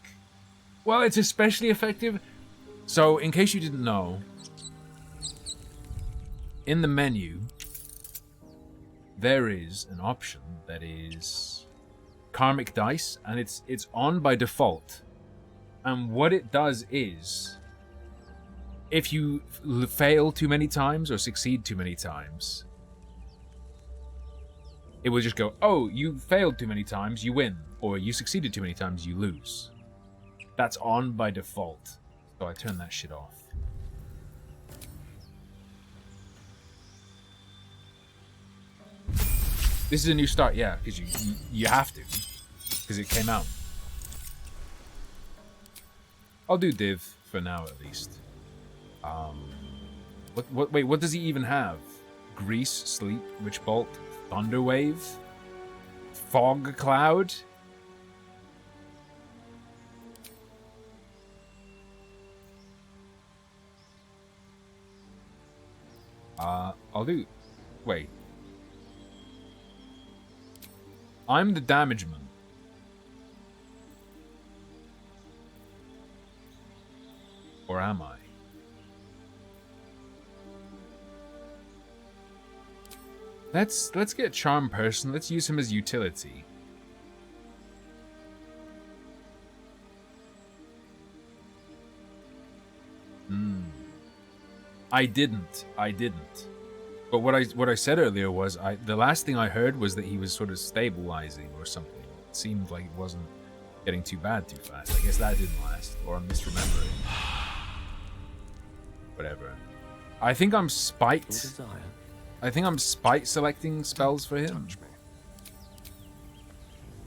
Well, it's especially effective. So, in case you didn't know, in the menu, there is an option that is Karmic Dice, and it's on by default. And what it does is, if you fail too many times or succeed too many times, it will just go, oh, you failed too many times, you win. Or you succeeded too many times, you lose. That's on by default. So I turn that shit off. This is a new start, yeah, because you have to. Because it came out. I'll do Div for now, at least. Wait, what does he even have? Grease, Sleep, Witch Bolt, Thunderwave, Fog Cloud. I'll do... Wait. I'm the damageman. Or am I? Let's get Charm Person. Let's use him as utility. I didn't. But what I said earlier was the last thing I heard was that he was sort of stabilizing or something. It seemed like it wasn't getting too bad too fast. I guess that didn't last, or I'm misremembering. Whatever. I think I'm spite. I think I'm spite selecting spells for him.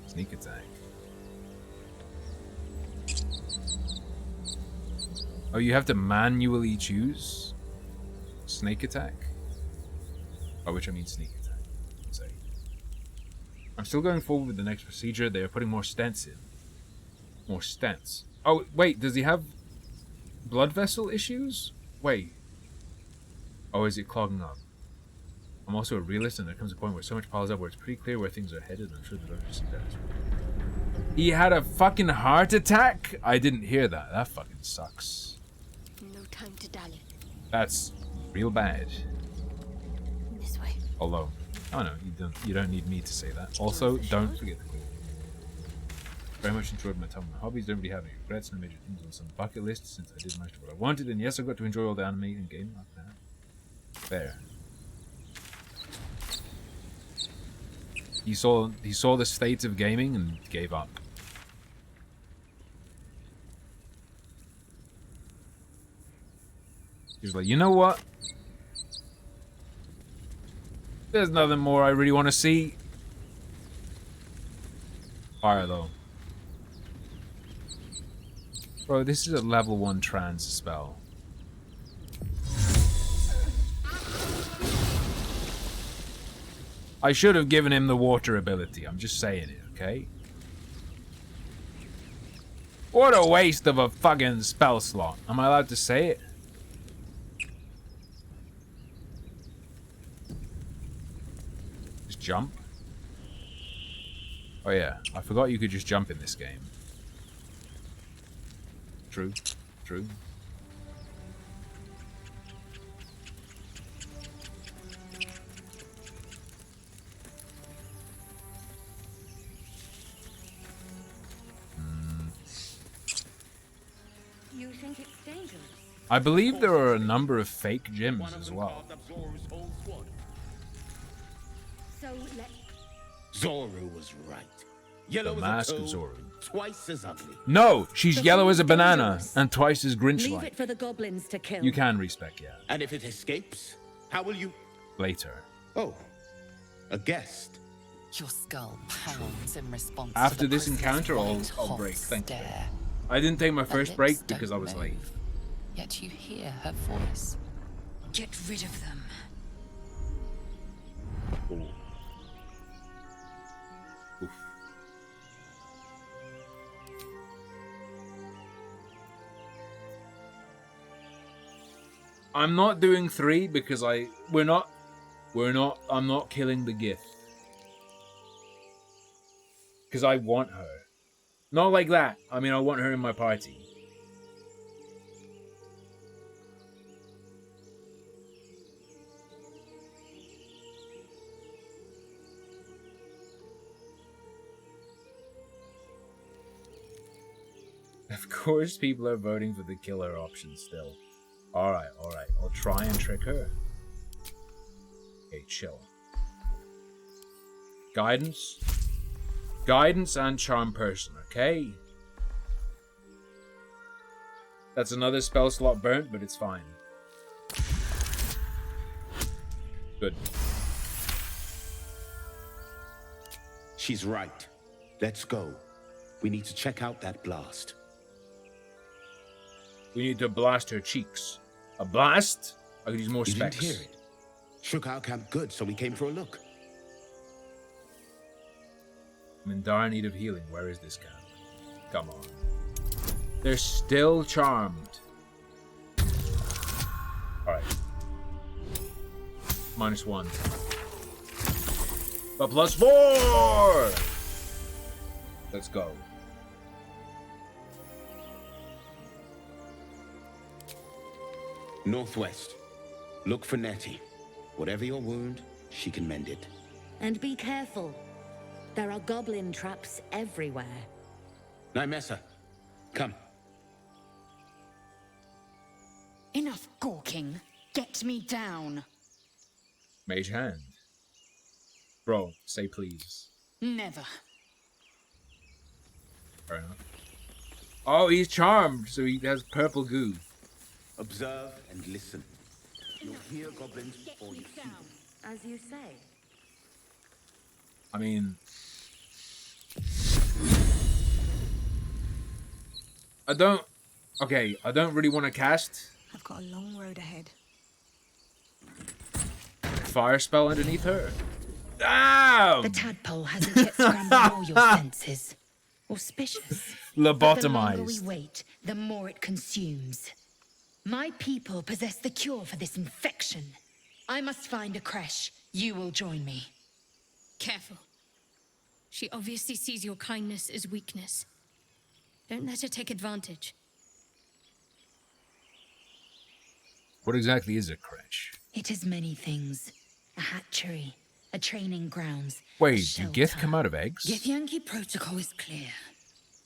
Sneak attack. Oh, you have to manually choose snake attack? By which I mean sneak attack. Say. I'm still going forward with the next procedure. They are putting more stents in. More stents. Oh, wait, does he have blood vessel issues? Wait. Oh, is it clogging up? I'm also a realist, and there comes a point where so much piles up where it's pretty clear where things are headed. I'm sure the doctor see that as well. He had a fucking heart attack? I didn't hear that. That fucking sucks. No time to dally. That's real bad. This way. Although, oh no, you don't need me to say that. Also, don't forget the clue. Very much enjoyed my time. My hobbies don't really have any regrets. No major things on some bucket list since I did most of what I wanted. And yes, I got to enjoy all the anime and gaming like that. Fair. He saw the state of gaming and gave up. He was like, you know what? There's nothing more I really want to see. Fire though. Bro, this is a level 1 trans spell. I should have given him the water ability. I'm just saying it, okay? What a waste of a fucking spell slot. Am I allowed to say it? Just jump? Oh yeah, I forgot you could just jump in this game. True, true. dangerous. I believe there are a number of fake gyms as well. So let Zoru was right. Yellow The as Mask a of toad, Zoru. twice as ugly. No, she's The yellow as a fool's banana dangerous. and twice as leave Grinch-like. it for the goblins to kill. You can respec, yeah. And if it escapes, how will you... Later. Oh, a guest. Your skull pounds in response After to the this prisoner's encounter, I'll white-hot break. Thank you. stare. I didn't take my Her first lips break because I don't was move, late. Yet you hear her voice. Get rid of them. Ooh. Oof. I'm not doing 3 because I'm not killing the gift. Because I want her. Not like that. I mean, I want her in my party. Of course, people are voting for the killer option still. Alright, alright. I'll try and trick her. Okay, chill. Guidance. Guidance and charm person, okay? That's another spell slot burnt, but it's fine. Good. She's right. Let's go. We need to check out that blast. We need to blast her cheeks. A blast? I could use more You specs. didn't hear it. Shook our camp good, so we came for a look. I'm in dire need of healing. Where is this camp? Come on. They're still charmed. Alright. -1. But +4! Let's go. Northwest. Look for Nettie. Whatever your wound, she can mend it. And be careful. There are goblin traps everywhere. Nymessa, come. Enough gawking. Get me down. Mage hand. Bro, say please. Never. Fair enough. Oh, he's charmed, so he has purple goo. Observe and listen. You'll hear goblins before you see them. As you say. I mean... I don't really want to cast I've got a long road ahead. fire spell underneath her. Damn! The tadpole hasn't yet scrambled all your senses. Auspicious. But the longer we Lobotomized. wait, the more it consumes. My people possess the cure for this infection. I must find a creche. You will join me. Careful. She obviously sees your kindness as weakness. Don't let her take advantage. What exactly is a creche? It is many things. A hatchery, a training grounds. Wait, do Gith come out of eggs? Githyanki protocol is clear.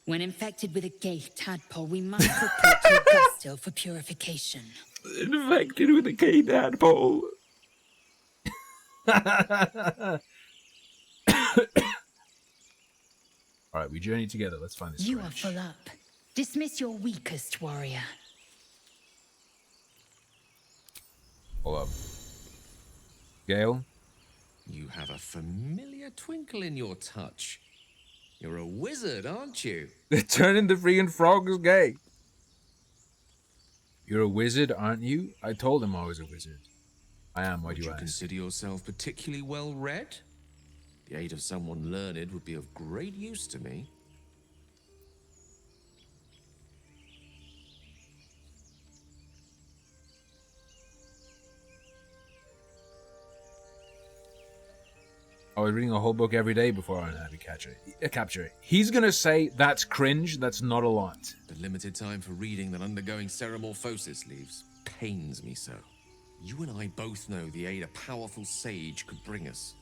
When infected with a gate tadpole, we must report to Augusto for purification. Infected with a gay tadpole. Alright, we journey together. Let's find this You creche. are full up. Dismiss your weakest warrior. Hold up. Gale? You have a familiar twinkle in your touch. You're a wizard, aren't you? They're turning the freaking frogs gay. You're a wizard, aren't you? I told him I was a wizard. I am, why do you ask? Consider yourself particularly well read? The aid of someone learned would be of great use to me. I was reading a whole book every day before I had to capture it. He's gonna say that's cringe, that's not a lot. The limited time for reading that undergoing Ceramorphosis leaves pains me so. You and I both know the aid a powerful sage could bring us.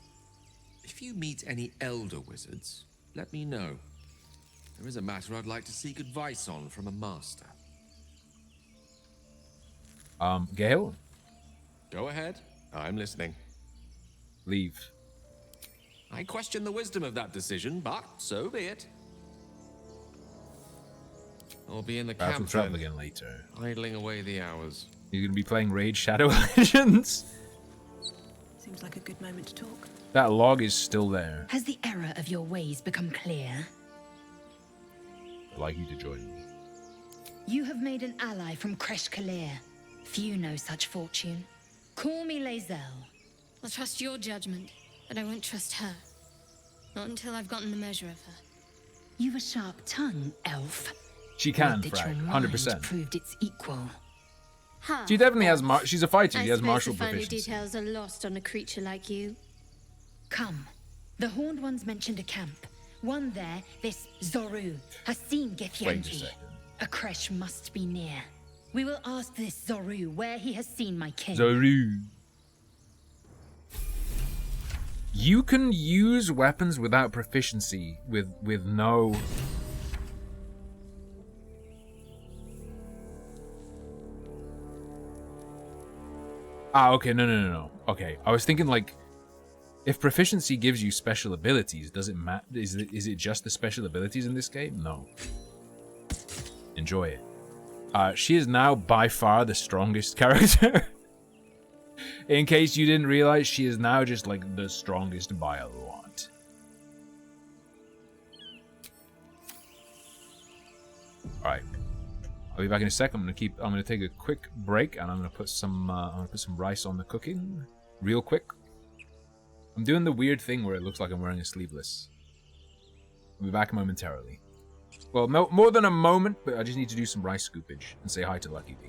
If you meet any elder wizards, let me know. There is a matter I'd like to seek advice on from a master. Gale? Go ahead. I'm listening. Leave. I question the wisdom of that decision, but so be it. I'll be in the Perhaps camp we'll travel then, again later. idling away the hours. You're gonna be playing Raid Shadow Legends? Seems like a good moment to talk. That log is still there. Has the error of your ways become clear? I'd like you to join me. You have made an ally from Kresh Kalir. Few know such fortune. Call me Lae'zel. I'll trust your judgment, but I won't trust her. Not until I've gotten the measure of her. You've a sharp tongue, elf. She can Would that frag, your mind 100%. proved its equal. She definitely has. She's a fighter. I She has suppose martial the finer proficiency. details are lost on a creature like you. Come. The Horned Ones mentioned a camp. One there, this Zoru, has seen Wait a Githyanki. second. A Kresh must be near. We will ask this Zoru where he has seen my kin. Zoru. You can use weapons without proficiency with no. Ah, okay, no. Okay, I was thinking like, if proficiency gives you special abilities, does it matter? Is it just the special abilities in this game? No. Enjoy it. She is now by far the strongest character. In case you didn't realize, she is now just like the strongest by a lot. Alright. I'll be back in a sec. I'm gonna take a quick break and I'm gonna put some rice on the cooking real quick. I'm doing the weird thing where it looks like I'm wearing a sleeveless. I'll be back momentarily. Well, more than a moment, but I just need to do some rice scoopage and say hi to Lucky V.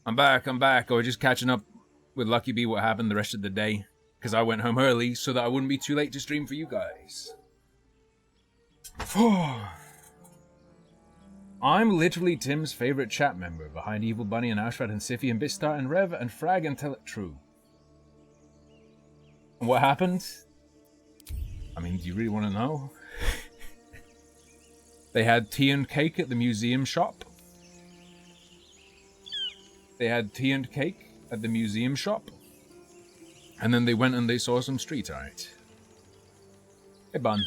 I'm back. I was just catching up with Lucky B what happened the rest of the day. Because I went home early so that I wouldn't be too late to stream for you guys. I'm literally Tim's favorite chat member, behind Evil Bunny and Ashrat and Siffy and Bistar and Rev and Frag and Tell It True. And what happened? I mean, do you really want to know? They had tea and cake at the museum shop. And then they went and they saw some street art. Hey, Bun.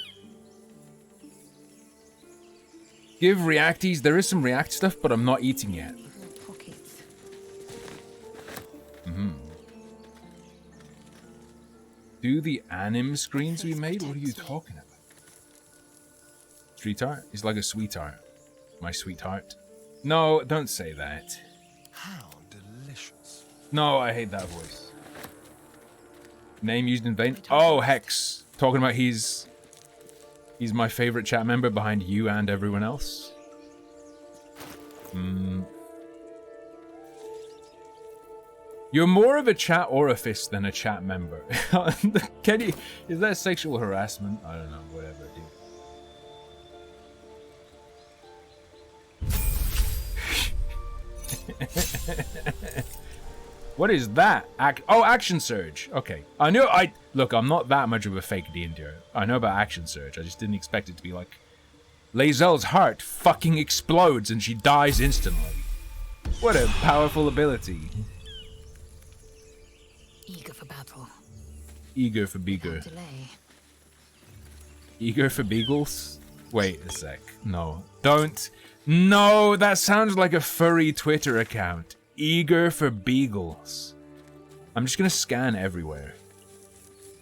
Give reacties. There is some react stuff, but I'm not eating yet. Do the anim screens we made? What are you talking about? Street art? It's like a sweetheart. My sweetheart. No, don't say that. How delicious. No, I hate that voice. Name used in vain? Oh, Hex. Talking about he's my favorite chat member behind you and everyone else. You're more of a chat orifice than a chat member. Kenny, is that sexual harassment? I don't know, whatever, dude. What is that? Action Surge. Okay. Look, I'm not that much of a fake D&D'er. I know about Action Surge. I just didn't expect it to be like... Lae'zel's heart fucking explodes and she dies instantly. What a powerful ability. Eager for battle. Eager for beager. Eager for beagles? Wait a sec. No. Don't. No, that sounds like a furry Twitter account. Eager for beagles. I'm just gonna scan everywhere.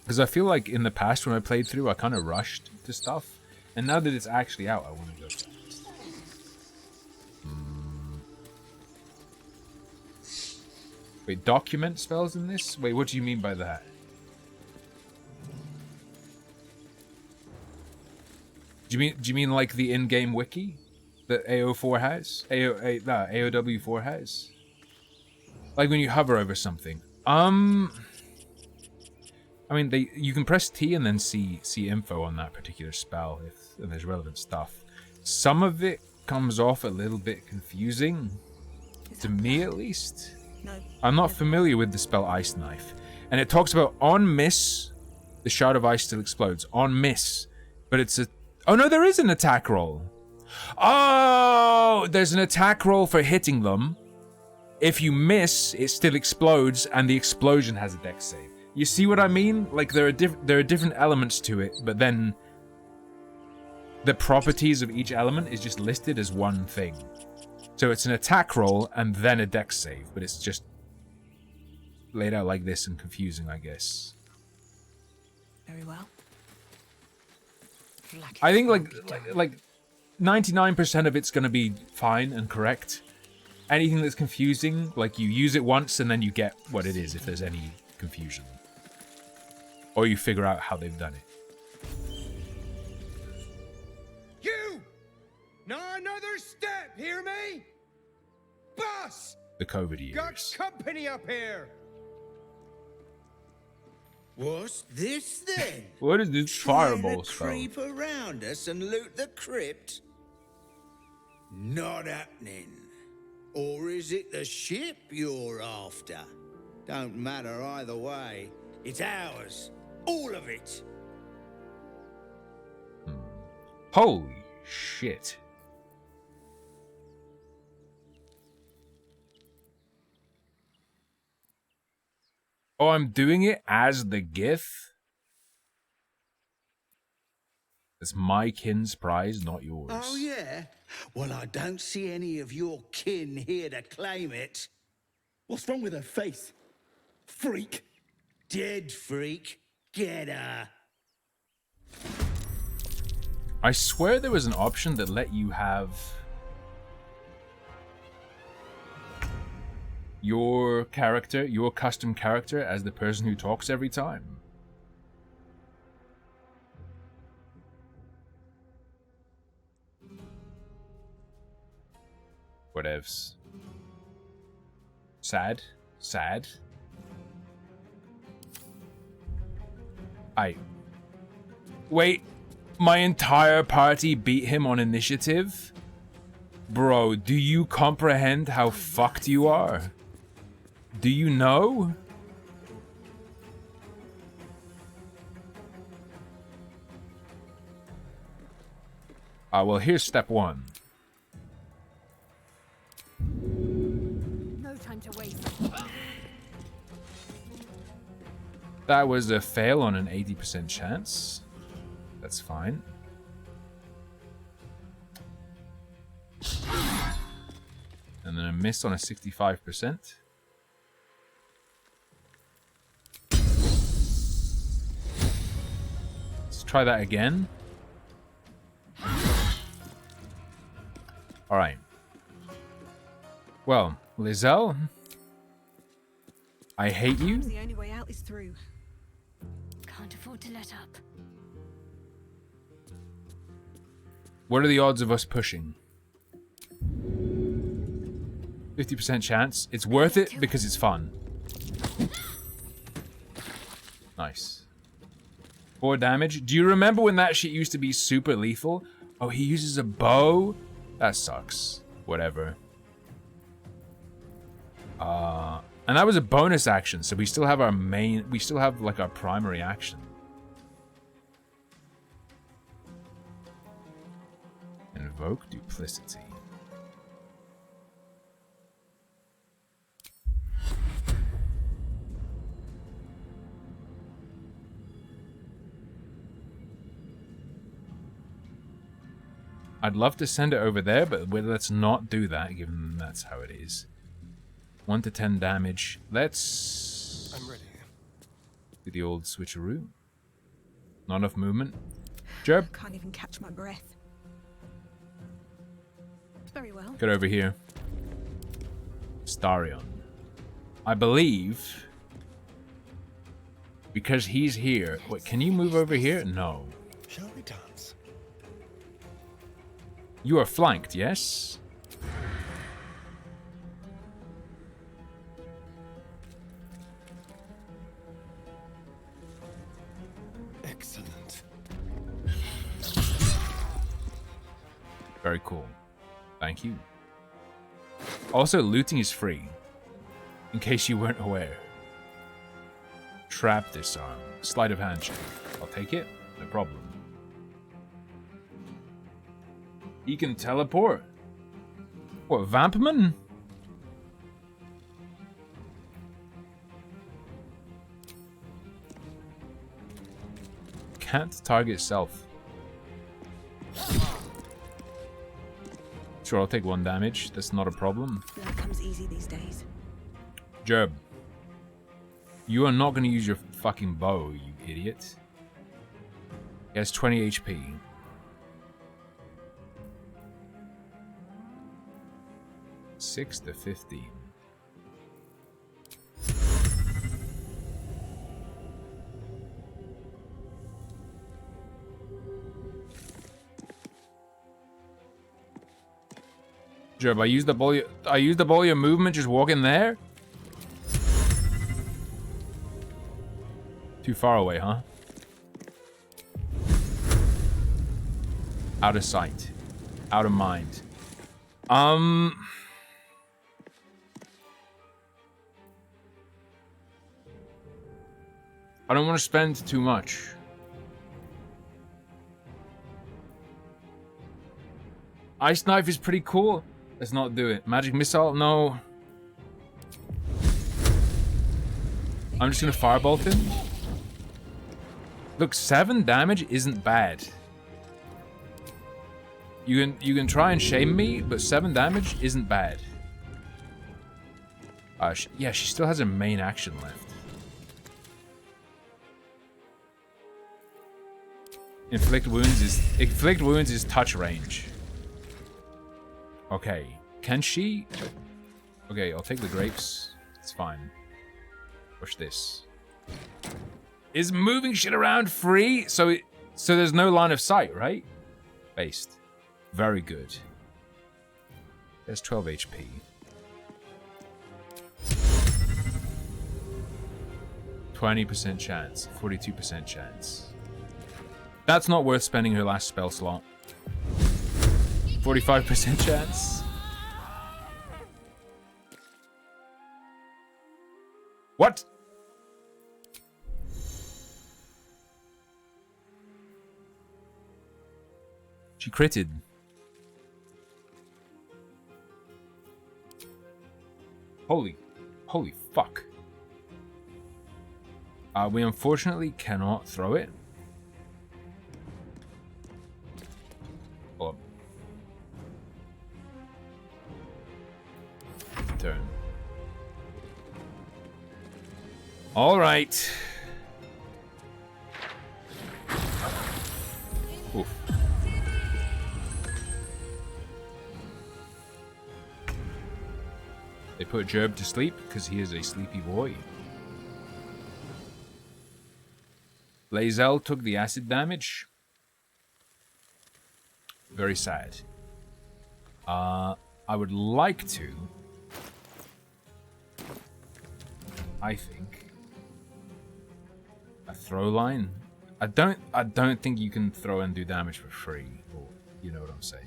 Because I feel like in the past when I played through, I kind of rushed to stuff. And now that it's actually out, I want to go fast. Wait, document spells in this? Wait, what do you mean by that? Do you mean like the in-game wiki that AO4 has? AOW4 has? Like when you hover over something. I mean, you can press T and then see info on that particular spell if there's relevant stuff. Some of it comes off a little bit confusing, to me at least. No. I'm not familiar with the spell Ice Knife, and it talks about on miss, the shard of ice still explodes. On miss, but it's a... Oh no, there is an attack roll. Oh, there's an attack roll for hitting them. If you miss, it still explodes, and the explosion has a dex save. You see what I mean? Like there are different elements to it, but then the properties of each element is just listed as one thing. So it's an attack roll and then a dex save, but it's just laid out like this and confusing, I guess. Very well. I think like 99% of it's gonna be fine and correct. Anything that's confusing, like you use it once and then you get what it is if there's any confusion. Or you figure out how they've done it. You! Not another step, hear me? Boss! The COVID years. Got company up here! What's this then? What is this fireball spell? spell? Creep around us and loot the crypt? Not happening. Or is it the ship you're after? Don't matter either way. It's ours. All of it. Holy shit. Oh, I'm doing it as the GIF? It's my kin's prize, not yours. Oh, yeah? Well, I don't see any of your kin here to claim it. What's wrong with her face? Freak. Dead freak. Get her. I swear there was an option that let you have your character, your custom character, as the person who talks every time. Whatevs. Sad. Sad. Wait, my entire party beat him on initiative? Bro, do you comprehend how fucked you are? Do you know? Well, here's step 1. No time to waste. That was a fail on an 80% chance. That's fine. And then a miss on a 65%. Let's try that again. Alright. Well, Lizelle, I hate you. The only way out is through. Can't afford to let up. What are the odds of us pushing? 50% chance. It's worth it because it's fun. Nice. 4 damage. Do you remember when that shit used to be super lethal? Oh, he uses a bow? That sucks. Whatever. And that was a bonus action, so we still have our main... We still have, like, our primary action. Invoke duplicity. I'd love to send it over there, but let's not do that, given that's how it is. 1 to 10 damage. Let's... I'm ready. Do the old switcheroo. Not enough movement. Jeb. Can't even catch my breath. Very well. Get over here. Starion. I believe... Because he's here... Wait, can you move over here? No. Shall we dance? You are flanked, yes? Excellent. Very cool. Thank you. Also, looting is free. In case you weren't aware. Trap disarm. Sleight of hand check. I'll take it. No problem. He can teleport. What, Vampman? Can't target self. Sure, I'll take 1 damage. That's not a problem. That comes easy these days. Jerb. You are not going to use your fucking bow, you idiot. He has 20 HP. $6 to 15. Jerb, I used the ball of movement just walking there? Too far away, huh? Out of sight. Out of mind. I don't want to spend too much. Ice Knife is pretty cool. Let's not do it. Magic Missile? No. I'm just gonna firebolt him. Look, 7 damage isn't bad. You can try and shame me, but 7 damage isn't bad. Yeah, she still has her main action left. Inflict wounds is touch range. Okay, can she? Okay, I'll take the grapes. It's fine. Push this. Is moving shit around free? So there's no line of sight, right? Based. Very good. There's 12 HP. 20% chance. 42% chance. That's not worth spending her last spell slot. 45% chance. What? She critted. Holy fuck. We unfortunately cannot throw it. Hold up. Turn. All right. Oof. They put Gerb to sleep because he is a sleepy boy. Lae'zel took the acid damage. Very sad. I would like to. I think a throw line. I don't think you can throw and do damage for free. Or you know what I'm saying.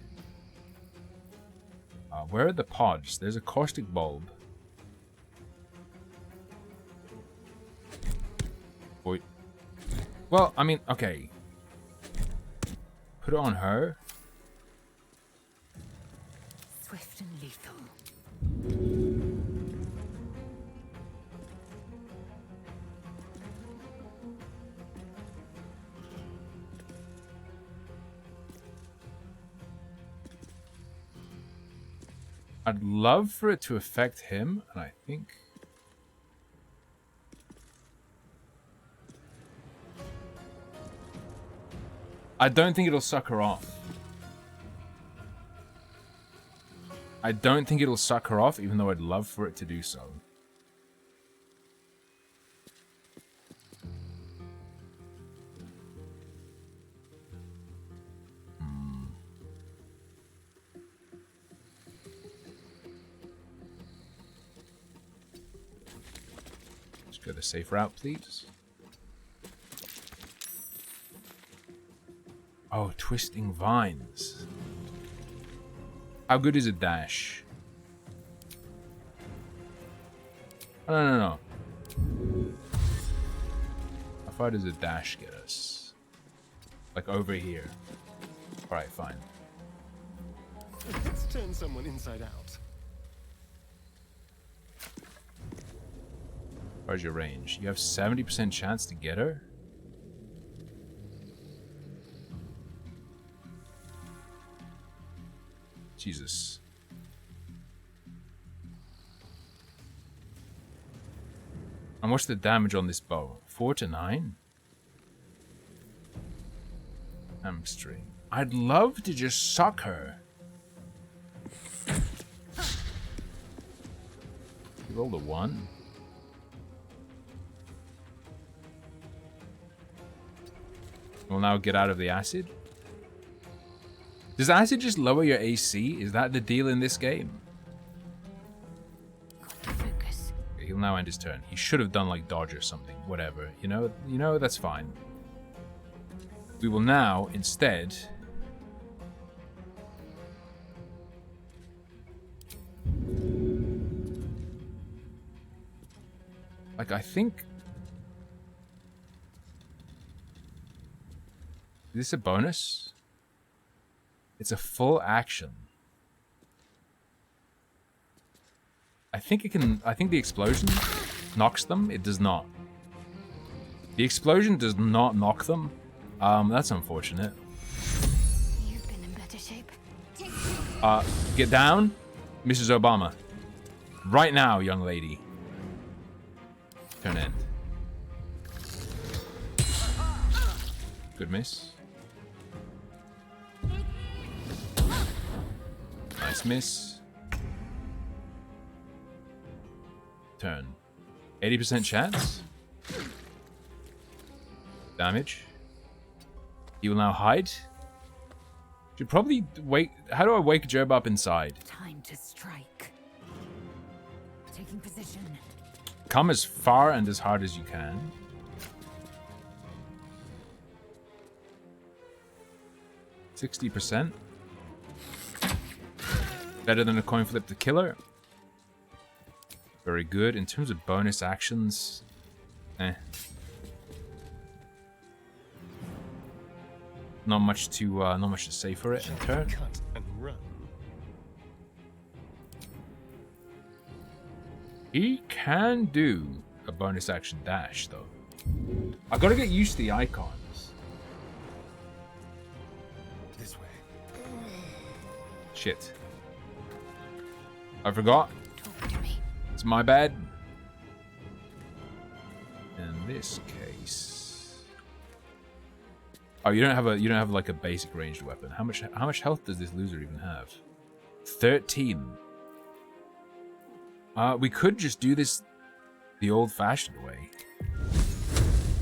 Where are the pods? There's a caustic bulb. Boy. Well, I mean, okay. Put it on her. Swift and lethal. I'd love for it to affect him, and I think... I don't think it'll suck her off. I don't think it'll suck her off, even though I'd love for it to do so. Go the safe route, please. Oh, twisting vines. How good is a dash? Oh, no. How far does a dash get us? Like over here. Alright, fine. Let's turn someone inside out. Where's your range? You have 70% chance to get her? Jesus. And what's the damage on this bow? 4 to 9? Hamstring. I'd love to just suck her. You rolled a 1. We'll now get out of the acid. Does acid just lower your AC? Is that the deal in this game? Focus. Okay, he'll now end his turn. He should have done like dodge or something. Whatever. You know, that's fine. We will now instead like I think is this a bonus? It's a full action. I think the explosion knocks them. It does not. The explosion does not knock them. That's unfortunate. You've been in better shape. Get down, Mrs. Obama. Right now, young lady. Turn end. Good miss. Nice miss. Turn. 80% chance. Damage. He will now hide. Should probably wake. How do I wake Gerb up inside? Time to strike. Taking position. Come as far and as hard as you can. 60%. Better than a coin flip to killer. Very good. In terms of bonus actions, not much to say for it in turn. Cut and run. He can do a bonus action dash though. I gotta get used to the icons. This way. Shit. I forgot. It's my bad. In this case. Oh, you don't have like a basic ranged weapon. How much health does this loser even have? 13. We could just do this the old-fashioned way.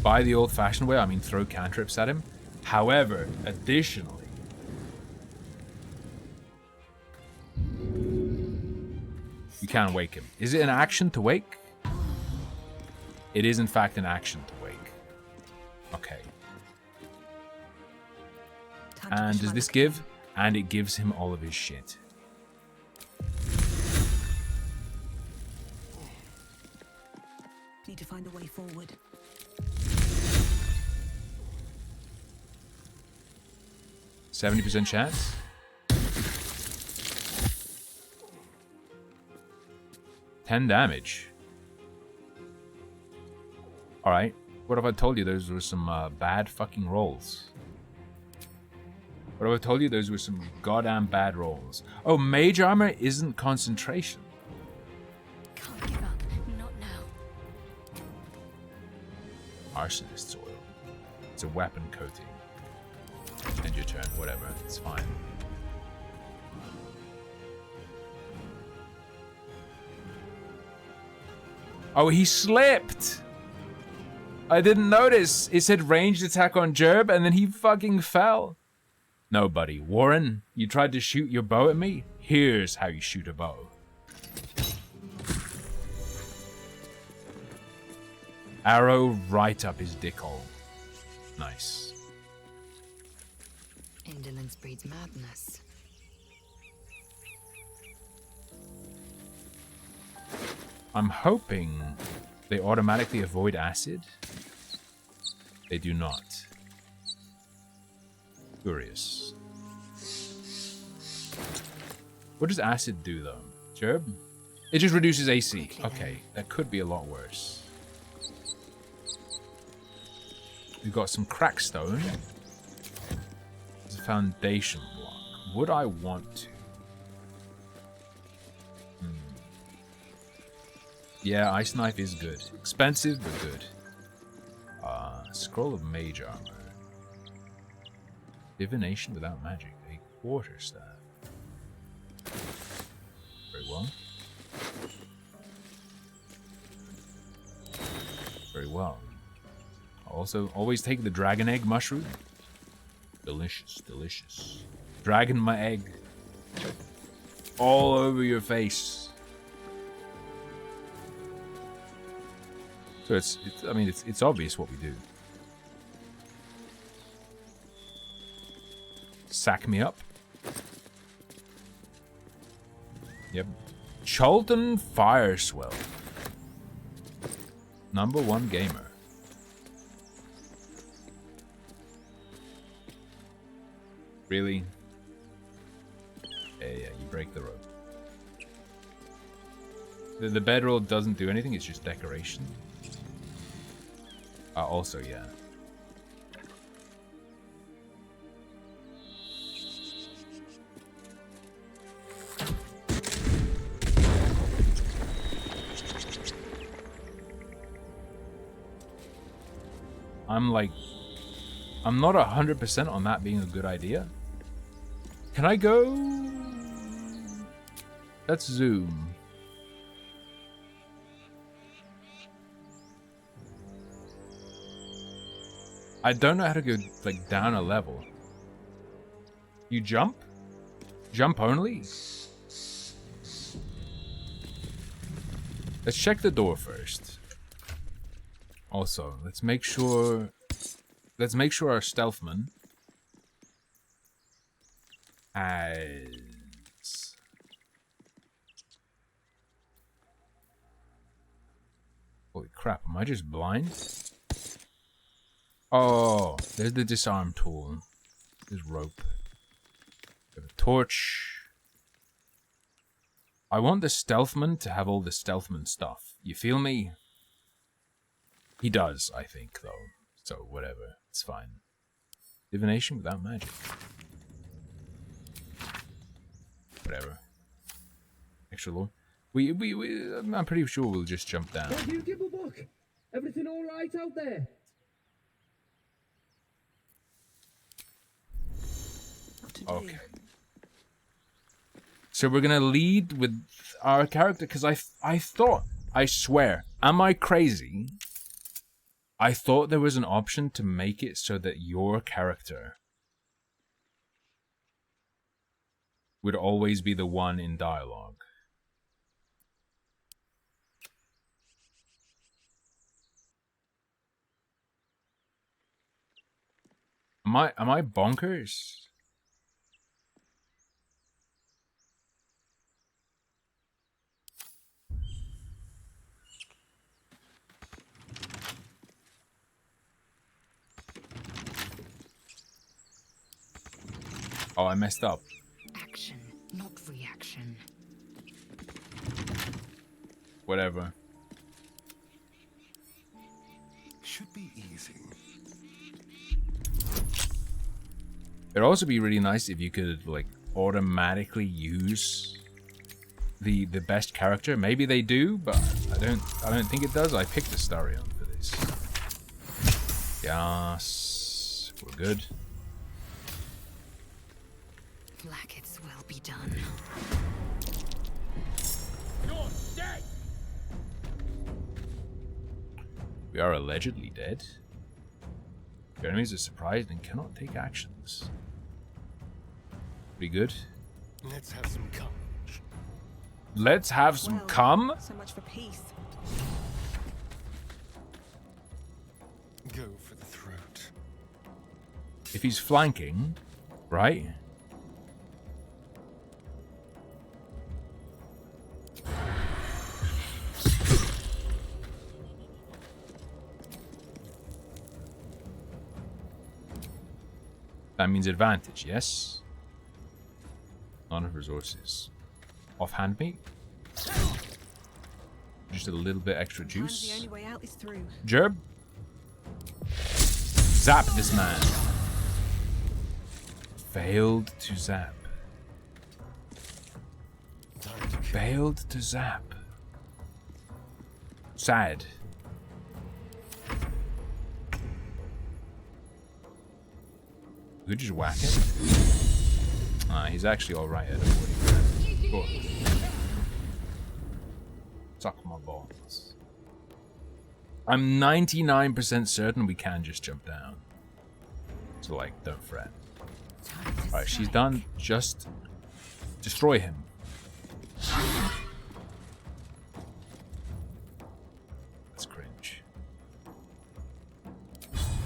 By the old-fashioned way, I mean throw cantrips at him. However, additionally, you can wake him. Is it an action to wake? It is in fact an action to wake. Okay. And does this give? And it gives him all of his shit. Need to find a way forward. %70 chance. $10 damage. Alright. What if I told you those were some bad fucking rolls? What if I told you those were some goddamn bad rolls? Oh, mage armor isn't concentration. Can't give up. Not now. Arsonist's oil. It's a weapon coating. End your turn. Whatever. It's fine. Oh, he slipped! I didn't notice. It said ranged attack on Jerb, and then he fucking fell. No, buddy. Warren, you tried to shoot your bow at me? Here's how you shoot a bow. Arrow right up his dickhole. Nice. Indolence breeds madness. I'm hoping they automatically avoid acid. They do not. Curious. What does acid do though? Jerb? It just reduces AC. Okay, that could be a lot worse. We've got some crackstone. It's a foundation block. Would I want to? Yeah, ice knife is good. Expensive, but good. Scroll of mage armor. Divination without magic. A quarterstaff. Very well. Very well. Also, always take the dragon egg mushroom. Delicious, delicious. Dragon my egg. All over your face. So it's obvious what we do. Sack me up. Yep. Charlton Fireswell. #1 gamer. Really? Yeah, you break the rope. The bedroll doesn't do anything, it's just decoration. Also, yeah. I'm not 100% on that being a good idea. Can I go? Let's zoom. I don't know how to go, like, down a level. You jump? Jump only? Let's check the door first. Also, let's make sure our stealthman As... Holy crap, am I just blind? Oh, there's the disarm tool. There's rope. We have a torch. I want the stealthman to have all the stealthman stuff. You feel me? He does, I think, though. So, whatever. It's fine. Divination without magic. Whatever. Extra lore. I'm pretty sure we'll just jump down. Thank you, Gibblebuck. Everything all right out there? Okay. So we're gonna lead with our character, because I thought, I swear, am I crazy? I thought there was an option to make it so that your character would always be the one in dialogue. Am I bonkers? Oh, I messed up. Action, not reaction. Whatever. Should be easy. It'd also be really nice if you could like automatically use the best character. Maybe they do, but I don't think it does. I picked Astarion for this. Yes, we're good. Blackets will be done. You're dead. We are allegedly dead. Your enemies are surprised and cannot take actions. Pretty good. Let's have some cum. Let's have some cum? So much for peace. Go for the throat. If he's flanking, right? That means advantage, yes? None of resources. Offhand me? Just a little bit extra juice. The only way out is through. Gerb? Zap this man. Failed to zap. Failed to zap. Sad. We could just whack him. Ah, he's actually alright at avoiding that. Cool. Suck my balls. I'm 99% certain we can just jump down. So, like, don't fret. Alright, she's done. Just destroy him. That's cringe.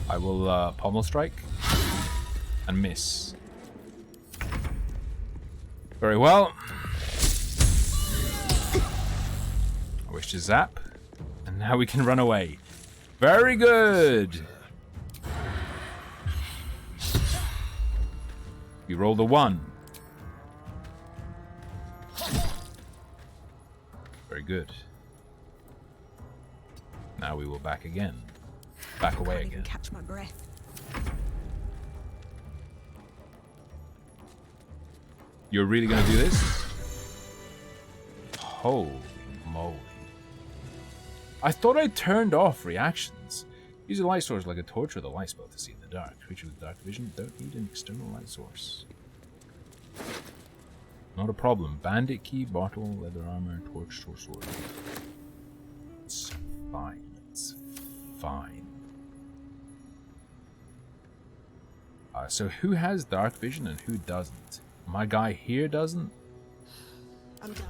I will pommel strike and miss. Very well. I wish to zap. And now we can run away. Very good. We rolled a 1. Very good. Now we will back again. Back away again. Catch my breath. You're really gonna do this? Holy moly. I thought I turned off reactions. Use a light source like a torch or the light spell to see in the dark. Creatures with dark vision don't need an external light source. Not a problem. Bandit key, bottle, leather armor, torch, sword. It's fine. It's fine. So who has dark vision and who doesn't? My guy here doesn't? I'm done.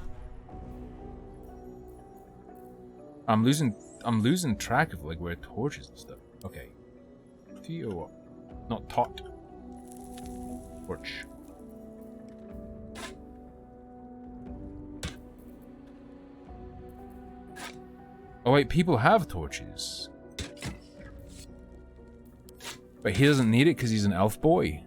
I'm losing track of like where torches and stuff. Okay. T or what? Not tot. Torch. Oh wait, people have torches. But he doesn't need it because he's an elf boy.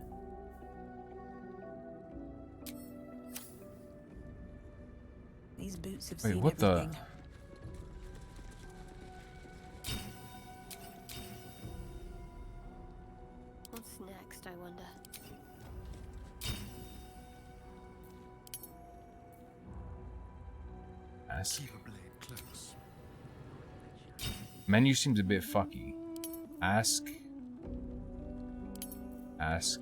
These boots have Wait, seen what everything. What's next, I wonder? Ask. Keep a blade close. Menu seems a bit fucky. Ask. Ask.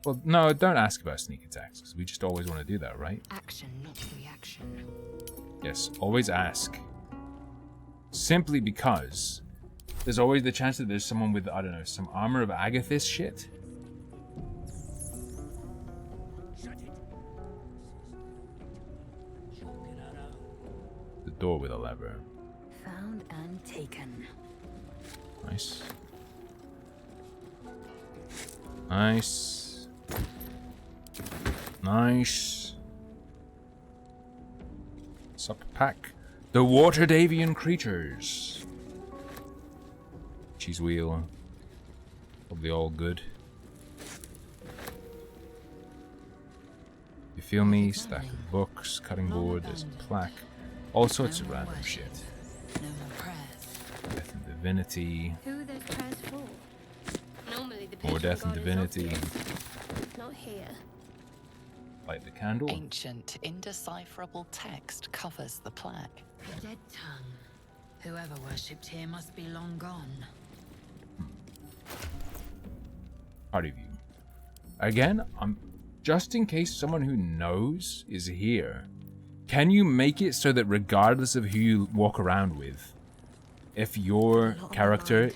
Well, no, don't ask about sneak attacks, because we just always want to do that, right? Action, not reaction. Yes, always ask. Simply because there's always the chance that there's someone with, I don't know, some armor of Agathis shit. The door with a lever. Found and taken. Nice. Nice. Nice. Sup pack. The Water Davian creatures. Cheese wheel. Probably all good. You feel me? Stack of books, cutting board, there's a plaque. All sorts of random shit. No more prayers. Death and Divinity. Who are those prayers for? Normally the More patron Death and god is Divinity. obvious. Not here. Light the candle. Ancient, indecipherable text covers the plaque. Dead tongue. Whoever worshipped here must be long gone. Party view. Again, just in case someone who knows is here, can you make it so that regardless of who you walk around with, if your character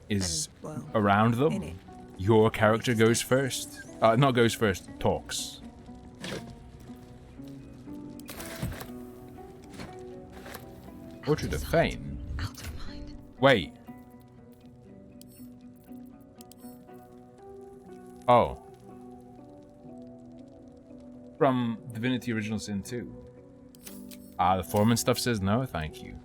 is around them, your character goes first? Not goes first, talks. Portrait of Fame? Wait. Oh. From Divinity Original Sin 2. The Foreman stuff says no, thank you.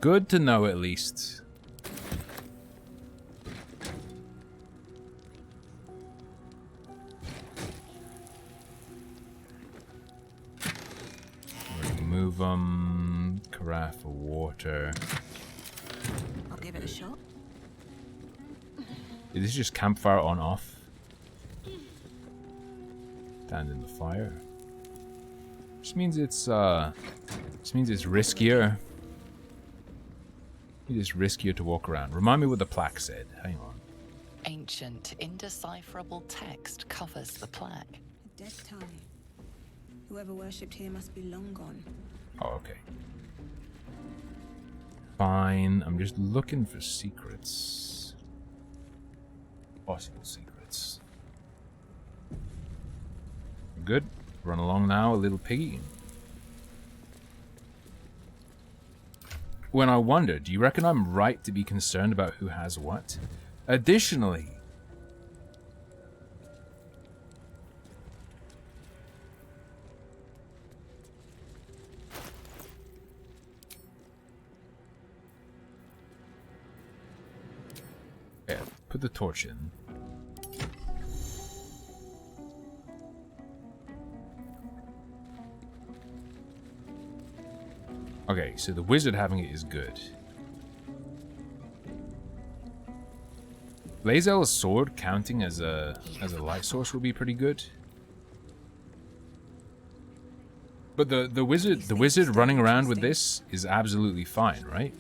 Good to know at least. Remove them. Carafe of water. I'll give it a shot. Is this just campfire on off? Stand in the fire. Which means it's riskier. It is riskier to walk around. Remind me what the plaque said. Hang on. Ancient, indecipherable text covers the plaque. Dead tongue. Whoever worshipped here must be long gone. Oh, okay. Fine. I'm just looking for secrets. Possible secrets. Good. Run along now, a little piggy. When I wonder, do you reckon I'm right to be concerned about who has what? Additionally, yeah, put the torch in. Okay, so the wizard having it is good. Lae'zel's sword counting as a light source would be pretty good. But the wizard running around with this is absolutely fine, right?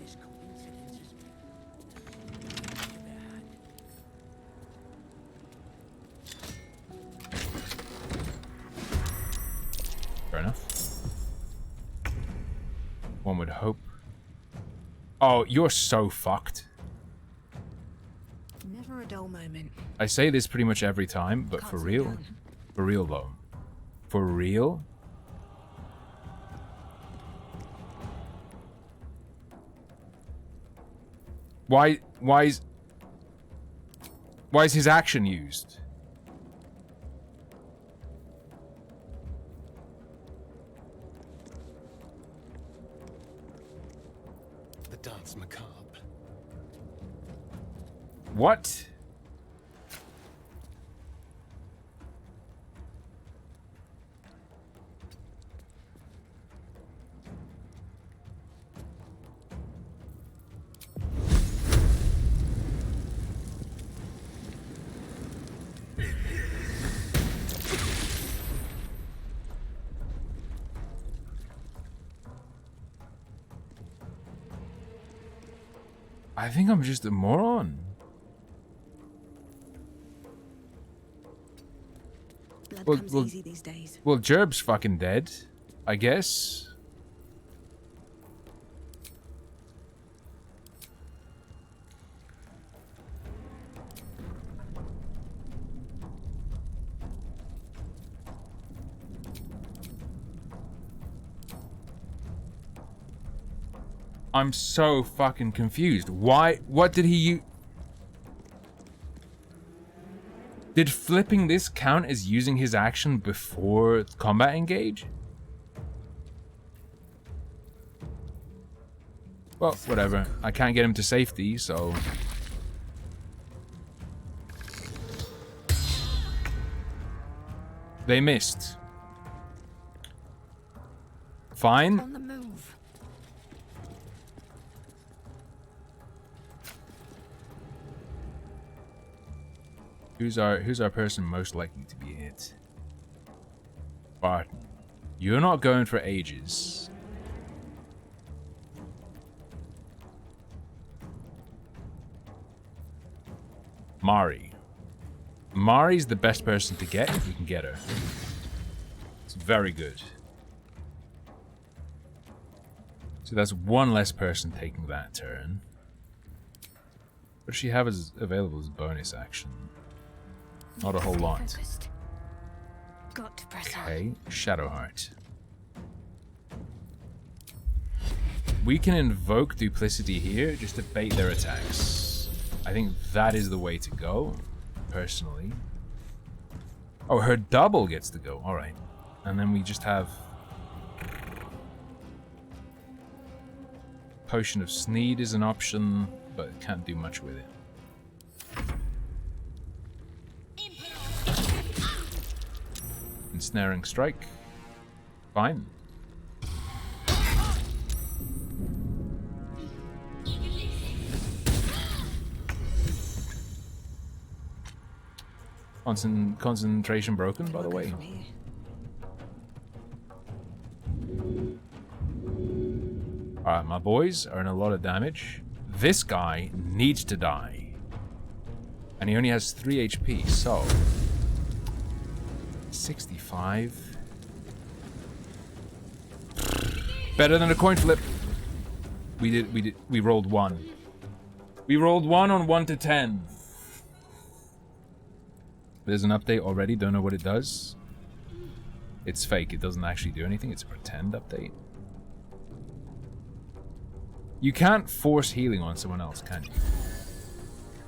Fair enough. One would hope. Oh, you're so fucked. Never a dull moment. I say this pretty much every time, but for real? For real though. For real? Why is... Why is his action used? The dance macabre. What? I think I'm just a moron. Blood comes easy these days. Well, Gerb's fucking dead, I guess. I'm so fucking confused. Why? What did he Did flipping this count as using his action before combat engage? Well, whatever. I can't get him to safety, so... They missed. Fine. On the move. Who's our person most likely to be hit? Barton. You're not going for ages. Mari. Mari's the best person to get if we can get her. It's very good. So that's one less person taking that turn. What does she have as available as bonus action? Not a whole lot. Got to press Okay, Shadowheart. We can invoke Duplicity here just to bait their attacks. I think that is the way to go, personally. Oh, her double gets to go. Alright. And then we just have... Potion of Sneed is an option, but can't do much with it. Ensnaring Strike. Fine. Concentration broken, by the way. Alright, my boys are in a lot of damage. This guy needs to die. And he only has 3 HP, so... 65. Better than a coin flip. We rolled 1. We rolled 1 on 1 to 10. There's an update already, don't know what it does. It's fake, it doesn't actually do anything, it's a pretend update. You can't force healing on someone else, can you?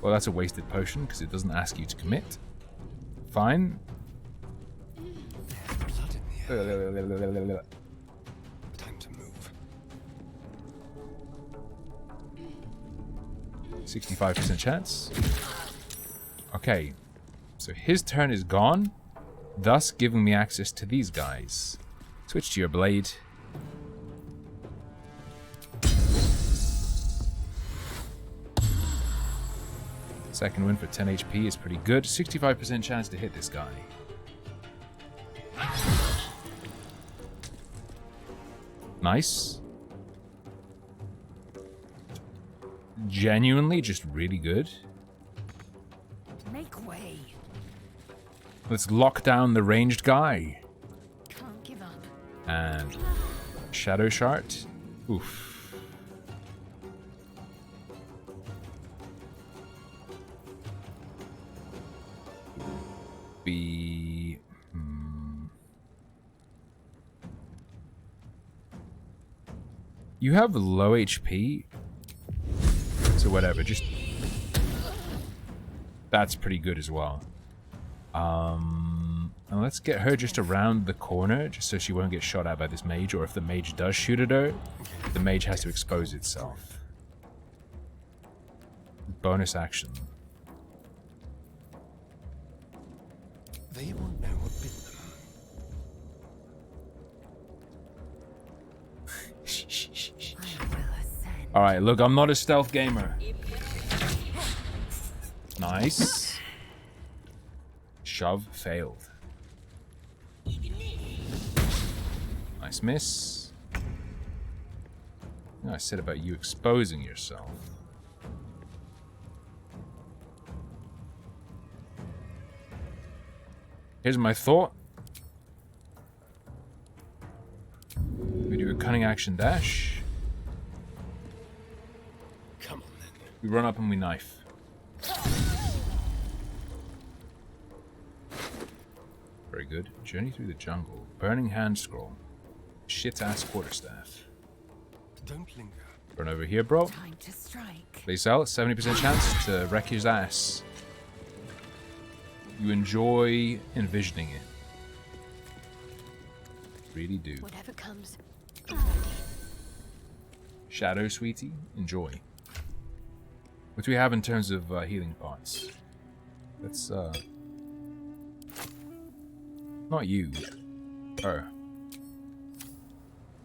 Well, that's a wasted potion, because it doesn't ask you to commit. Fine. Time to move. 65% chance. Okay. So his turn is gone, thus giving me access to these guys. Switch to your blade. Second win for 10 HP is pretty good. 65% chance to hit this guy. Nice. Genuinely just really good. Make way. Let's lock down the ranged guy. Can't give up. And Shadow Shard. Oof. You have low HP, so whatever. Just That's pretty good as well. And let's get her just around the corner, just so she won't get shot at by this mage, or if the mage does shoot at her, the mage has to expose itself. Bonus action. They won't know what bit them. Alright, look, I'm not a stealth gamer. Nice. Shove failed. Nice miss. I said about you exposing yourself. Here's my thought. We do a cunning action dash. Come on then. We run up and we knife. Very good. Journey through the jungle. Burning hand scroll. Shit-ass quarterstaff. Don't linger. Run over here, bro. Time to strike. Place out. 70% chance to wreck his ass. You enjoy envisioning it. Really do. Whatever comes. Shadow, sweetie. Enjoy. What do we have in terms of healing pots? Let's, not you. Her.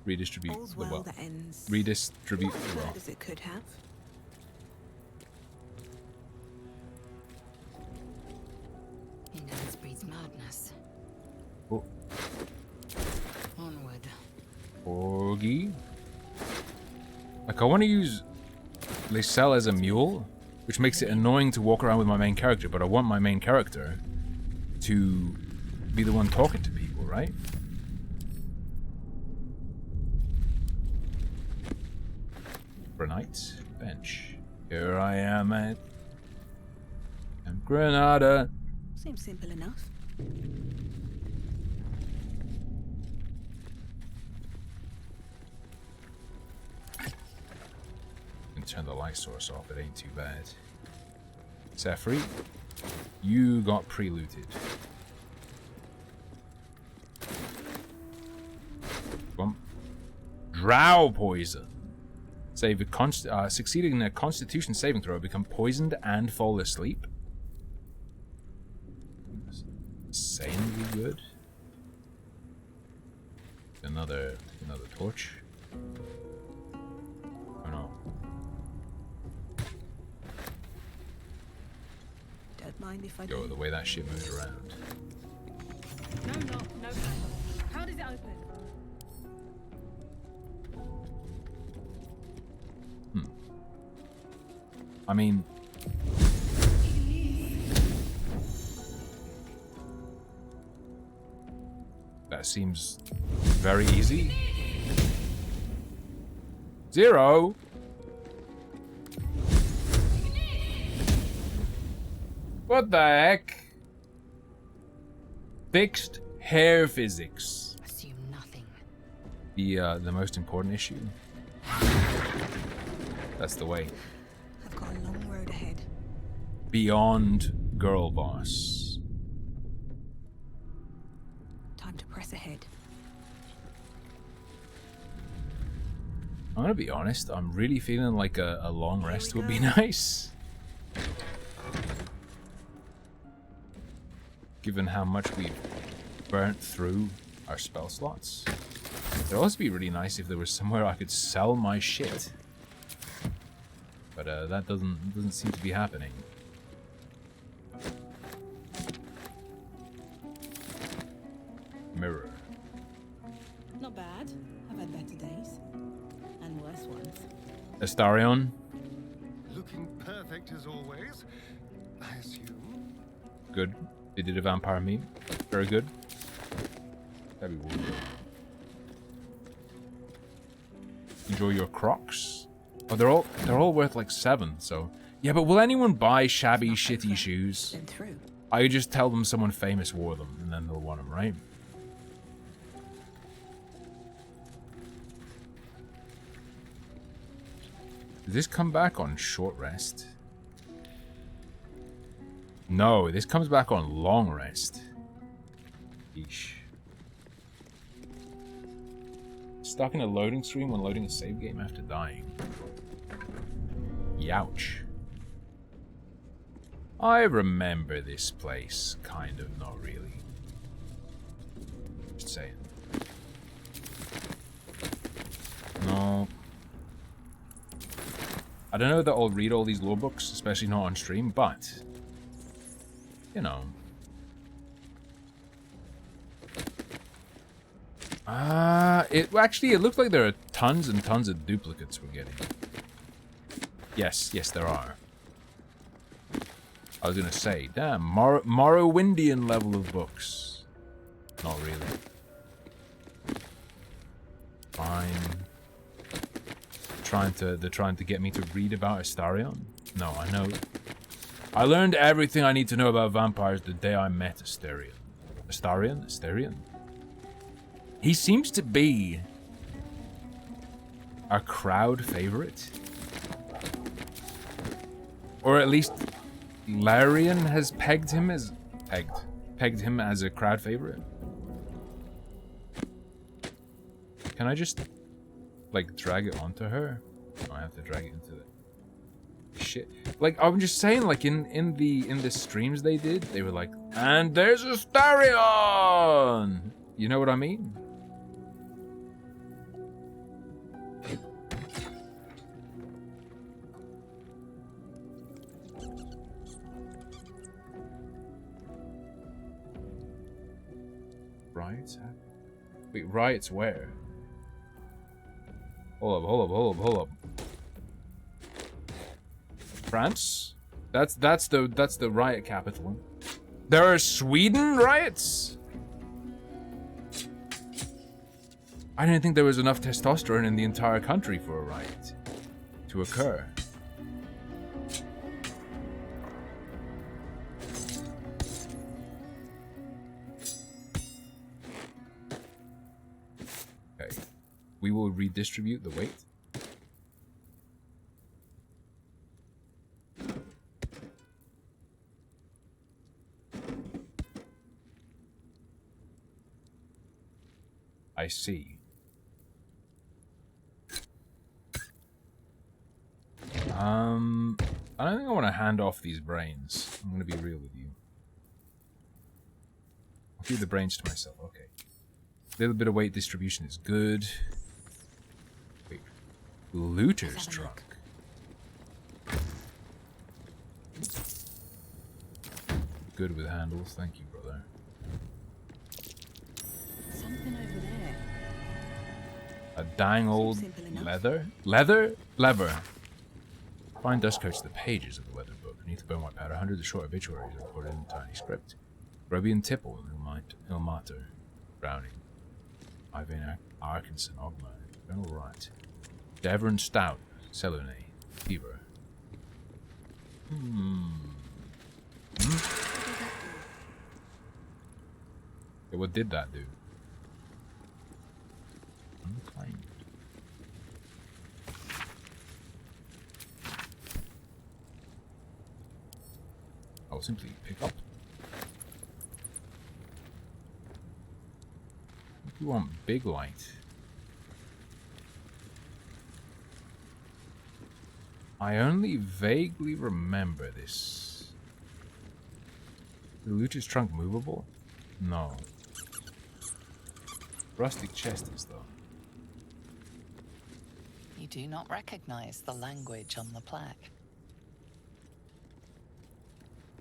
Redistribute All's the well wealth. that ends. Redistribute Not the as bad wealth. as it could have. Ignorance breeds madness. Oh. Onward. Orgy. Like, I want to use Lysel as a mule, which makes it annoying to walk around with my main character, but I want my main character to be the one talking to people, right? Granite bench. Here I am at Camp Granada. Seems simple enough. Can turn the light source off, it ain't too bad. Sefri, you got pre-looted. Bump. Drow poison. Save a succeeding in a Constitution saving throw, become poisoned and fall asleep. Insanely good. Another torch. Oh no. Don't mind if I Yo, do. the way that shit moves around. No knock, no handle. How does it open? I mean, that seems very easy. 0. What the heck? Fixed hair physics. Assume nothing. The most important issue. That's the way. I've got a long road ahead. Beyond girl boss. Time to press ahead. I'm gonna be honest, I'm really feeling like a long rest would be nice. Given how much we've burnt through our spell slots. It'd also be really nice if there was somewhere I could sell my shit. But that doesn't seem to be happening. Mirror. Not bad. I've had better days. And worse ones. Astarion. Looking perfect as always, I assume. Good. They did a vampire meme. Very good. That'd be weird. Enjoy your Crocs. Oh, they're all worth like 7. So yeah, but will anyone buy shabby, shitty shoes? I just tell them someone famous wore them, and then they'll want them, right? Does this come back on short rest? No, this comes back on long rest. Yeesh. Stuck in a loading screen when loading a save game after dying. Youch. I remember this place, kind of, not really. Just saying. No. I don't know that I'll read all these lore books, especially not on stream, but... you know. It looks like there are tons and tons of duplicates we're getting. Yes, there are. I was gonna say, damn, Morrowindian level of books. Not really. Fine. They're trying to get me to read about Astarion? No, I know. I learned everything I need to know about vampires the day I met Astarion. Astarion? He seems to be a crowd favorite. Or at least Larian has pegged him as a crowd favorite. Can I just like drag it onto her? Oh, I have to drag it into the shit. Like I'm just saying, like in the streams they did, they were like, and there's Astarion! You know what I mean? Riots happen? Wait, riots where? Hold up. France? That's the riot capital. There are Sweden riots? I didn't think there was enough testosterone in the entire country for a riot to occur. Okay. We will redistribute the weight. I see. I don't think I want to hand off these brains. I'm going to be real with you. I'll keep the brains to myself. Okay. A little bit of weight distribution is good. Wait. Looter's trunk. Good with handles. Thank you, brother. Something over there. A dang old lever. Find dust coats the pages of the weather book. Beneath the bone white powder, hundreds of short obituaries are recorded in tiny script. Robian Tipple, Ilmater, Browning, Ivan Arkinson, Ogma, Colonel Wright, Devon Stout, Selene, Fever. Okay, what did that do? Unclaimed. I'll simply pick up. If you want big light. I only vaguely remember this. The looter's trunk movable? No. Rustic chest is though. You do not recognize the language on the plaque.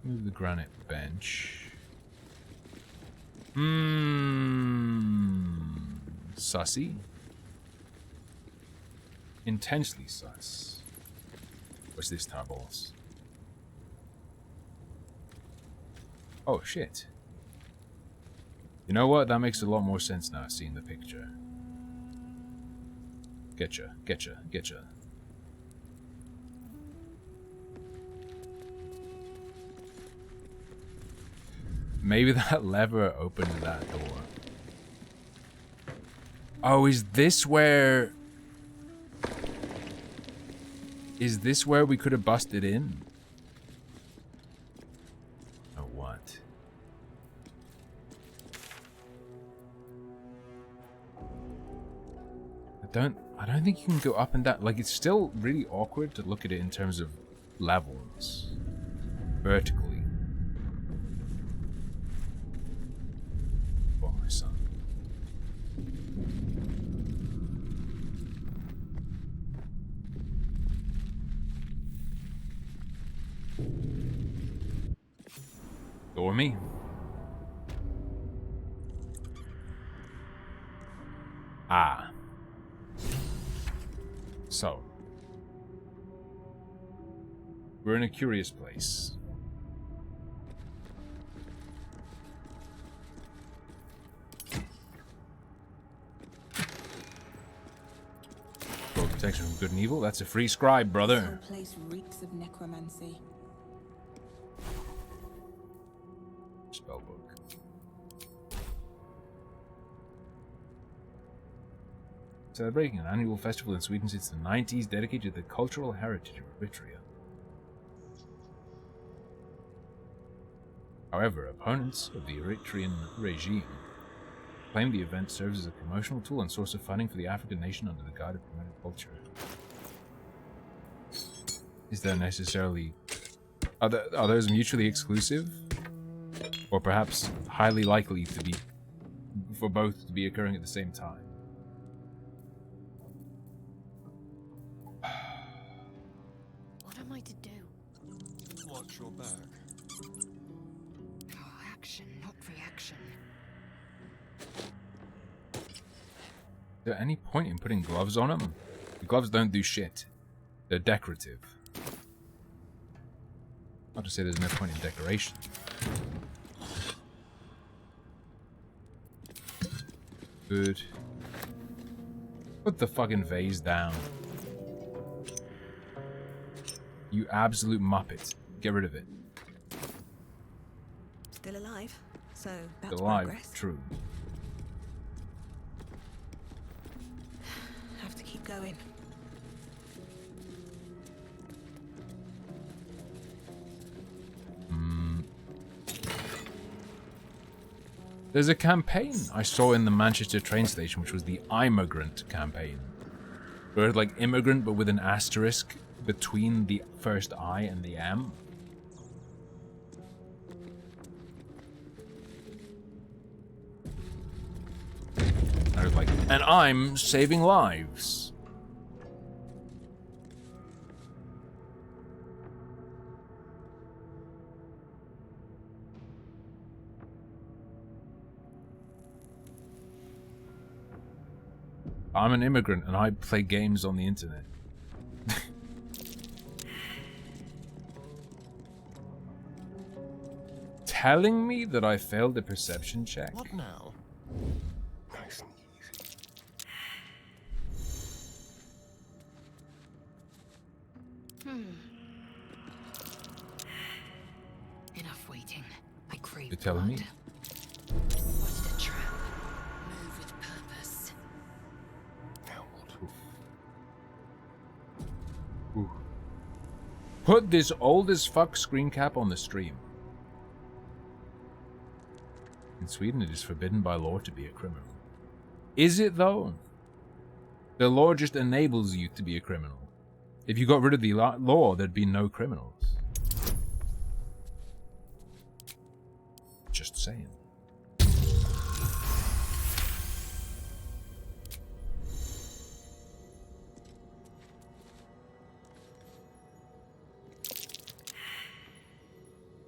Move the granite bench. Sussy. Intensely sus. What's this, Tarballs? Oh, shit. You know what? That makes a lot more sense now, seeing the picture. Getcha. Maybe that lever opened that door. Oh, is this where we could have busted in? don't think you can go up and down. Like, it's still really awkward to look at it in terms of levels. Vertically. For my son. Or me. Ah. So. We're in a curious place. Full protection from good and evil. That's a free scribe, brother. This whole place reeks of necromancy. Spellbook. Celebrating an annual festival in Sweden since the 90s dedicated to the cultural heritage of Eritrea. However, opponents of the Eritrean regime claim the event serves as a promotional tool and source of funding for the African nation under the guise of promoting culture. Is there necessarily... Are those mutually exclusive? Or perhaps highly likely to be... for both to be occurring at the same time? What am I to do? Watch your back. Oh, action, not reaction. Is there any point in putting gloves on them? The gloves don't do shit. They're decorative. Not to say there's no point in decoration. Good. Put the fucking vase down. You absolute muppet. Get rid of it. Still alive, so that's Still alive, progress. true. Have to keep going. There's a campaign I saw in the Manchester train station, which was the Immigrant campaign. Where it's like immigrant, but with an asterisk between the first I and the M. I was like, and I'm saving lives. I'm an immigrant and I play games on the internet. Telling me that I failed a perception check? What now? Nice and easy. Enough waiting. I crave You're telling me? Spotted a trap. Move with purpose. Ooh. Put this old as fuck screen cap on the stream. In Sweden, it is forbidden by law to be a criminal. Is it, though? The law just enables you to be a criminal. If you got rid of the law, there'd be no criminals. Just saying.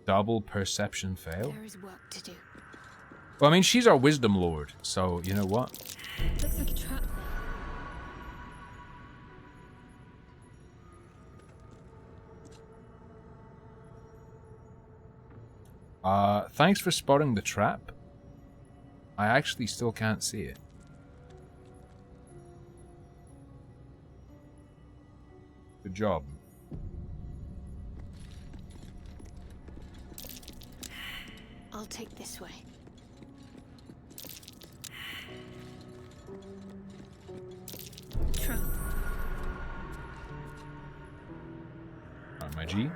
Double perception fail? There is work to do. Well, I mean, she's our wisdom lord, so you know what? Looks like a trap. Thanks for spotting the trap. I actually still can't see it. Good job. I'll take this way. Trump. Alright, my G.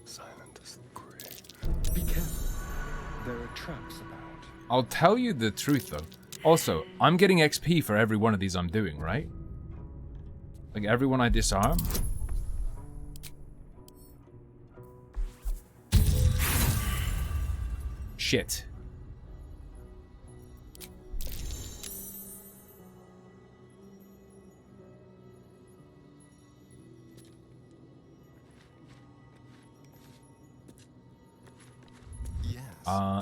Silent as the grave. Be careful. There are traps about. I'll tell you the truth, though. Also, I'm getting XP for every one of these I'm doing, right? Like every one I disarm? Shit.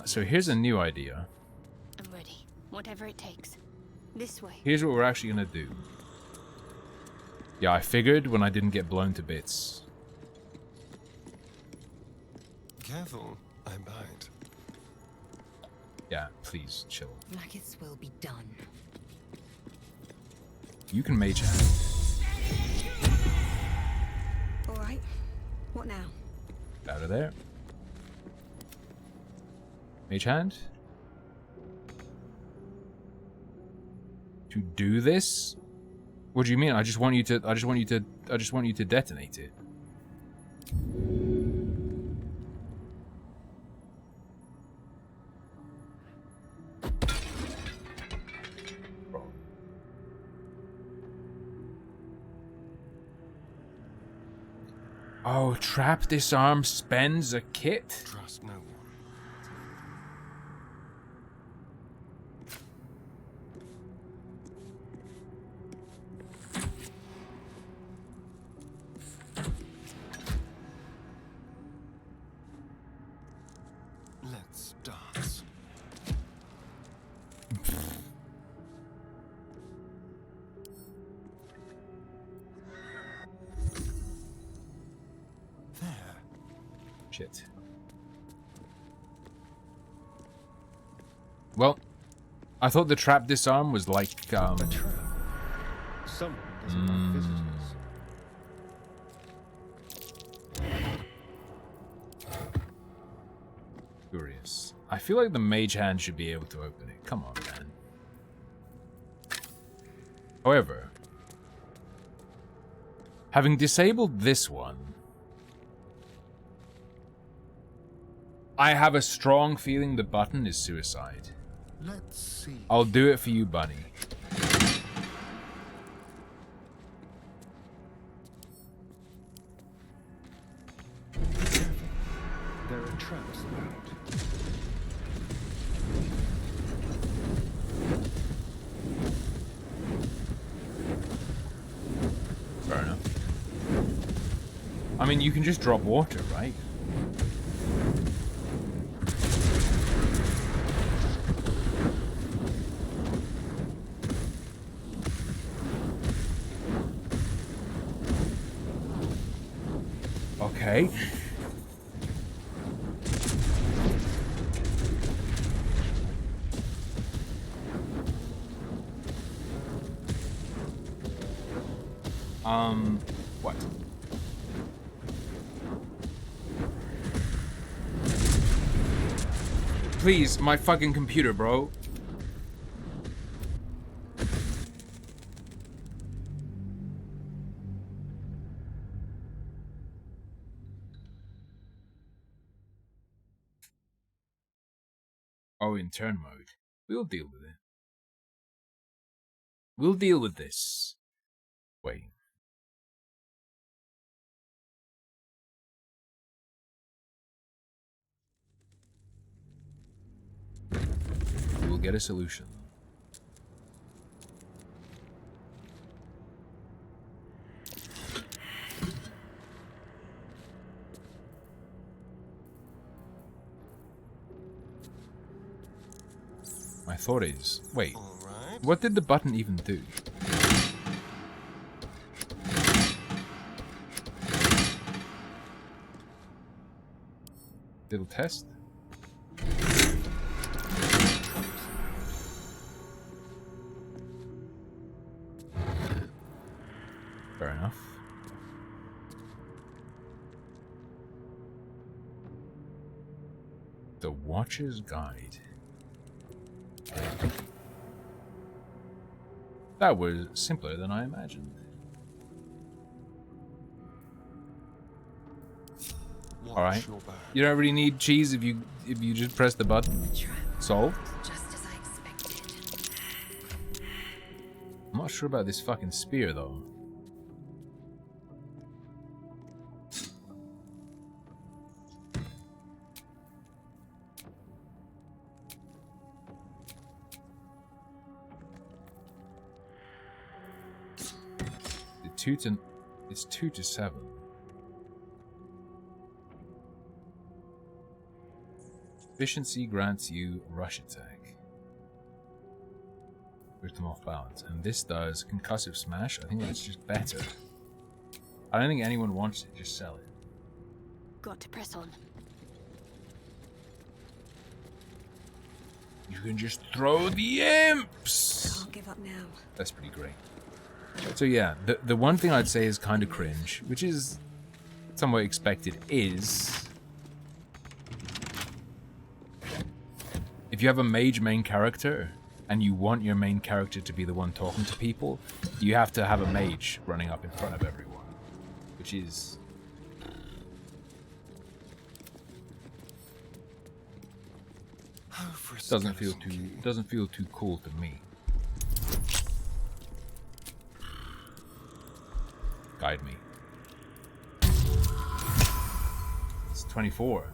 So here's a new idea. I'm ready. Whatever it takes. This way. Here's what we're actually gonna do. Yeah, I figured when I didn't get blown to bits. Careful, I bite. Yeah, please, chill. Maggots will be done. You can mage hand. Alright. What now? Out of there. Mage hand. To do this? What do you mean? I just want you to detonate it. Oh, trap disarm spends a kit? Trust no one. Let's dance. Shit. Well, I thought the trap disarm was like, A trap. Someone doesn't like visitors. Curious. I feel like the mage hand should be able to open it. Come on, man. However, having disabled this one, I have a strong feeling the button is suicide. Let's see. I'll do it for you, Bunny. There are traps about. Fair enough. I mean, you can just drop water, right? Okay. What? Please, my fucking computer, bro. Oh, in turn mode. We'll deal with it. We'll deal with this. Wait. We'll get a solution. My thought is, wait, what did the button even do? Little test. Fair enough. The Watcher's Guide. That was simpler than I imagined. Alright. You don't really need cheese if you just press the button. Solved. Just as I expected. not sure about this fucking spear, though. It's 2 to 7. Efficiency grants you rush attack. Push them off balance. And this does concussive smash. I think that's just better. I don't think anyone wants it, just sell it. Got to press on. You can just throw the imps! Can't give up now. That's pretty great. So yeah, the one thing I'd say is kind of cringe, which is somewhat expected, is if you have a mage main character and you want your main character to be the one talking to people, you have to have a mage running up in front of everyone, which is doesn't feel too cool to me. Guide me. It's 24.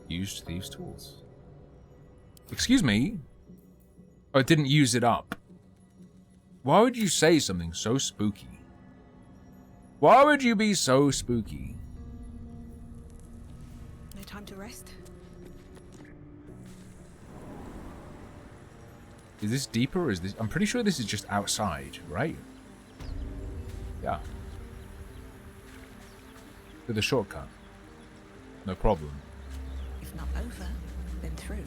Used thieves' tools. Excuse me? Oh, it didn't use it up. Why would you say something so spooky? Why would you be so spooky? No time to rest. Is this deeper or is this... I'm pretty sure this is just outside, right? Yeah. With a shortcut. No problem. If not over, then through.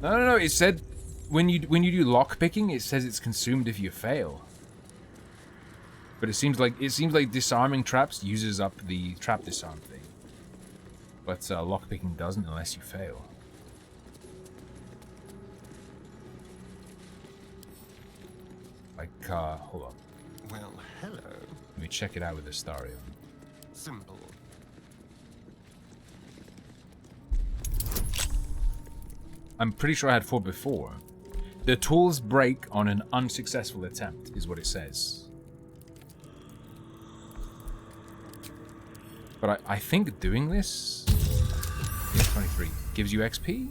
No. It said when you do lock picking, it says it's consumed if you fail. But it seems like disarming traps uses up the trap disarm thing. But lock picking doesn't unless you fail. Like, hold on. Well, hello. Let me check it out with Astarion. Simple. I'm pretty sure I had 4 before. The tools break on an unsuccessful attempt, is what it says. But I think doing this... Yeah, 23. Gives you XP?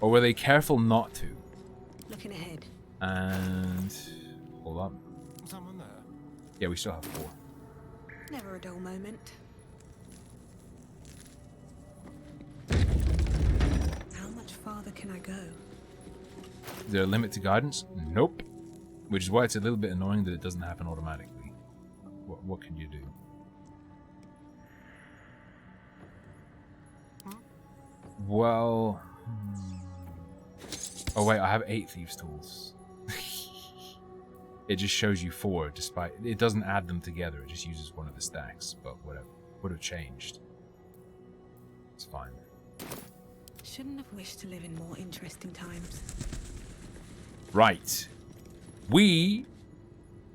Or were they careful not to? Looking ahead. And... hold on. Someone there? Yeah, we still have 4. Never a dull moment. How much farther can I go? Is there a limit to guidance? Nope. Which is why it's a little bit annoying that it doesn't happen automatically. What can you do? Well... Oh wait, I have 8 thieves' tools. It just shows you 4, despite... It doesn't add them together, it just uses one of the stacks, but whatever. Would have changed. It's fine. Shouldn't have wished to live in more interesting times. Right. We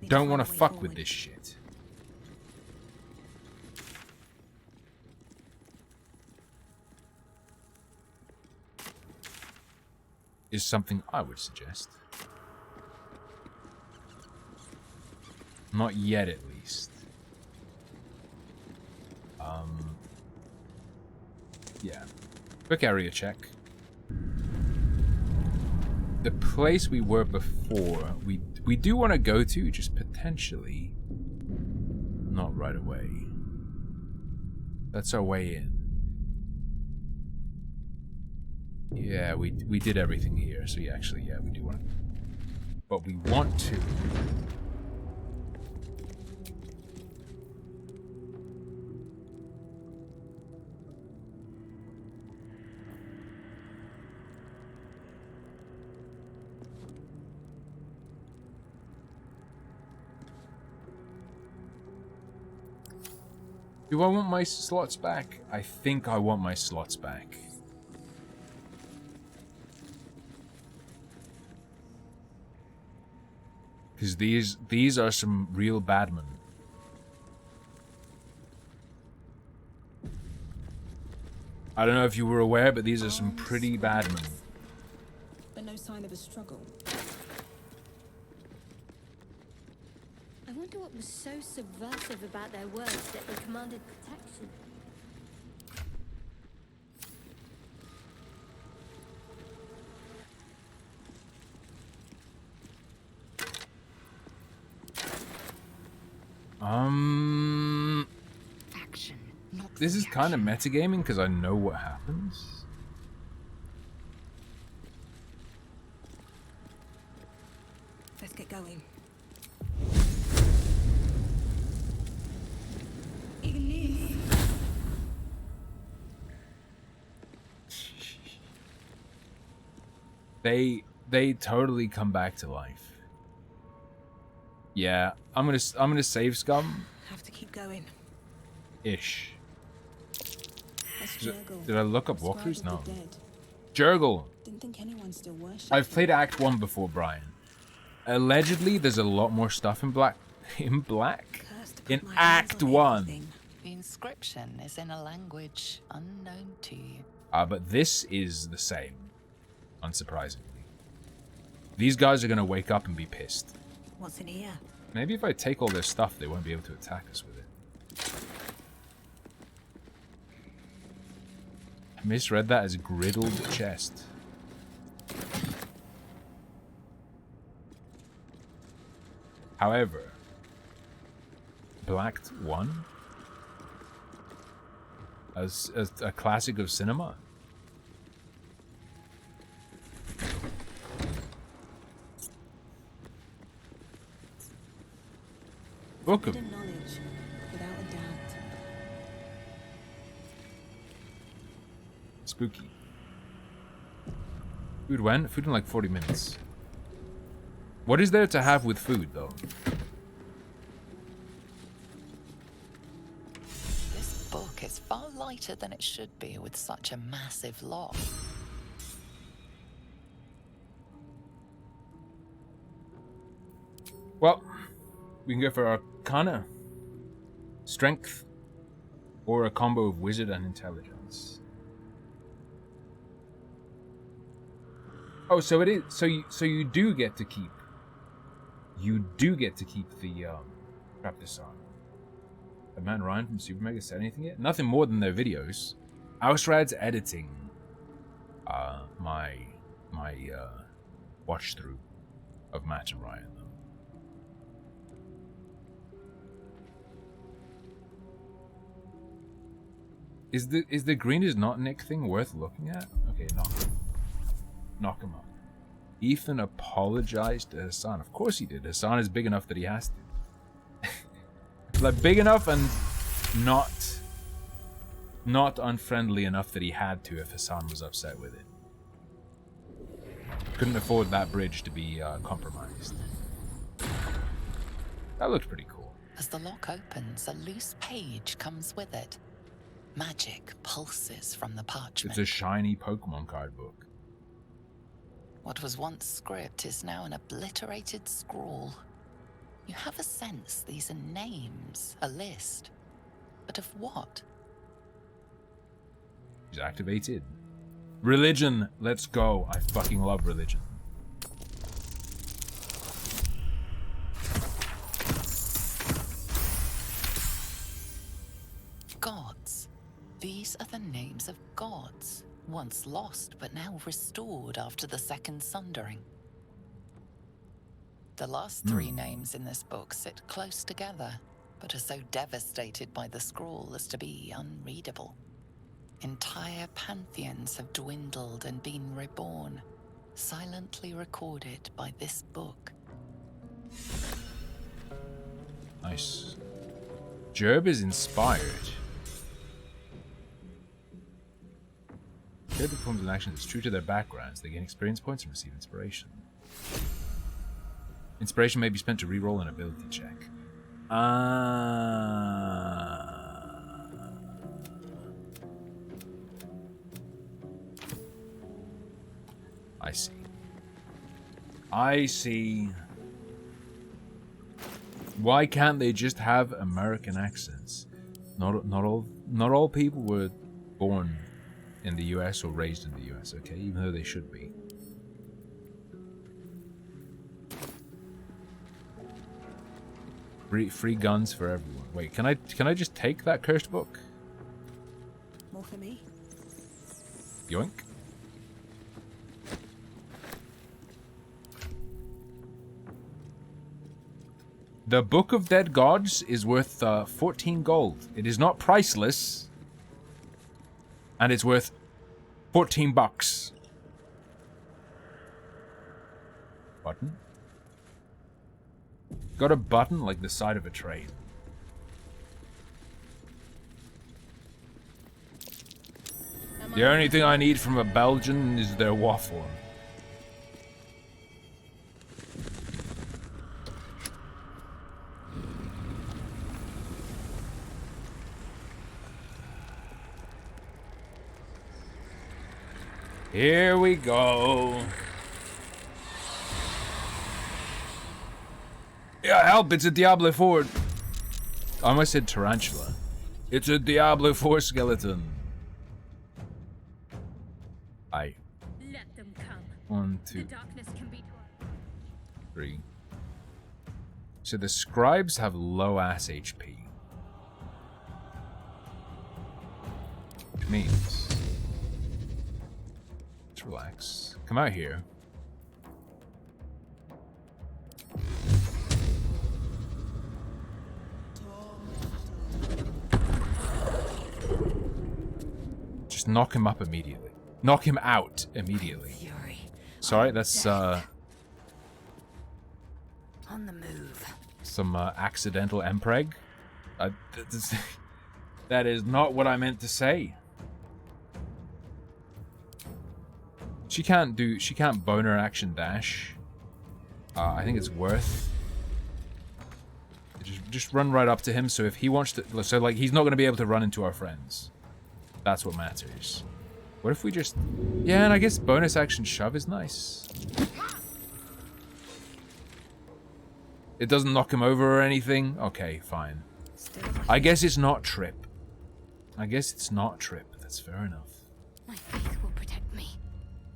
don't want to fuck with this shit. Is something I would suggest. Not yet, at least. Yeah. Quick area check. The place we were before, we do want to go to, just potentially not right away. That's our way in. Yeah, we did everything here, so yeah, actually, yeah, we do want to. But we want to. Do I want my slots back? I think I want my slots back. Because these are some real badmen. I don't know if you were aware, but these are some pretty bad men. But no sign of a struggle. I wonder what was so subversive about their words that they commanded protection. Action. This is kind of metagaming because I know what happens. Let's get going. They totally come back to life. Yeah, I'm gonna save Scum. Have to keep going. Ish. That's Jurgle. Did I look up Scribe walkthroughs? of No. the dead. Jurgle. Didn't think anyone still worshipped. I've played Act 1 before, Brian. Allegedly, there's a lot more stuff in black. In Act 1. The inscription is in a language unknown to you. But this is the same, unsurprisingly. These guys are gonna wake up and be pissed. What's in here? Maybe if I take all their stuff, they won't be able to attack us with it. I misread that as griddled chest. However, Blacked 1 as a classic of cinema. Book of knowledge, without a doubt. Spooky. Food when? Food in like 40 minutes. What is there to have with food, though? This book is far lighter than it should be with such a massive lock. Well, we can go for Arcana, Strength, or a combo of Wizard and Intelligence. Oh, so it is. So you do get to keep. You do get to keep the Trap this on. Have Matt and Ryan from Super Mega said anything yet? Nothing more than their videos. Ausrad's editing my watch through of Matt and Ryan though. Is the green is not Nick thing worth looking at? Okay, knock him up. Ethan apologized to Hassan. Of course he did. Hassan is big enough that he has to. Like big enough and not unfriendly enough that he had to if Hassan was upset with it. Couldn't afford that bridge to be compromised. That looks pretty cool. As the lock opens, a loose page comes with it. Magic pulses from the parchment. It's a shiny Pokemon card book. What was once script is now an obliterated scrawl. You have a sense these are names, a list. But of what? He's activated. Religion, let's go. I fucking love religion. Gods. These are the names of gods, once lost but now restored after the Second Sundering. The last three names in this book sit close together, but are so devastated by the scroll as to be unreadable. Entire pantheons have dwindled and been reborn, silently recorded by this book. Nice. Gerb is inspired. Character performs an action that's true to their backgrounds. They gain experience points and receive inspiration. Inspiration may be spent to reroll an ability check. I see. I see. Why can't they just have American accents? Not all people were born in the US or raised in the US, okay? Even though they should be. Free guns for everyone. Wait, can I just take that cursed book? More for me? Yoink. The Book of Dead Gods is worth 14 gold. It is not priceless. And it's worth 14 bucks. Button? Got a button like the side of a train. The only thing I need from a Belgian is their waffle. Here we go. Yeah, help, it's a Diablo 4. I almost said tarantula. It's a Diablo 4 skeleton. Aye. Let them come. 1, 2, The darkness can be 3. So the scribes have low ass HP. Which means... Let's relax. Come out here. Just knock him up immediately. Knock him out immediately. Sorry, that's On the move. some accidental empreg. That is not what I meant to say. She can't boner action dash. I think it's worth. Just run right up to him. So if he wants to, so like he's not going to be able to run into our friends. That's what matters. What if we just... Yeah, and I guess bonus action shove is nice. It doesn't knock him over or anything? Okay, fine. I guess it's not trip. I guess it's not trip. That's fair enough. My faith will protect me.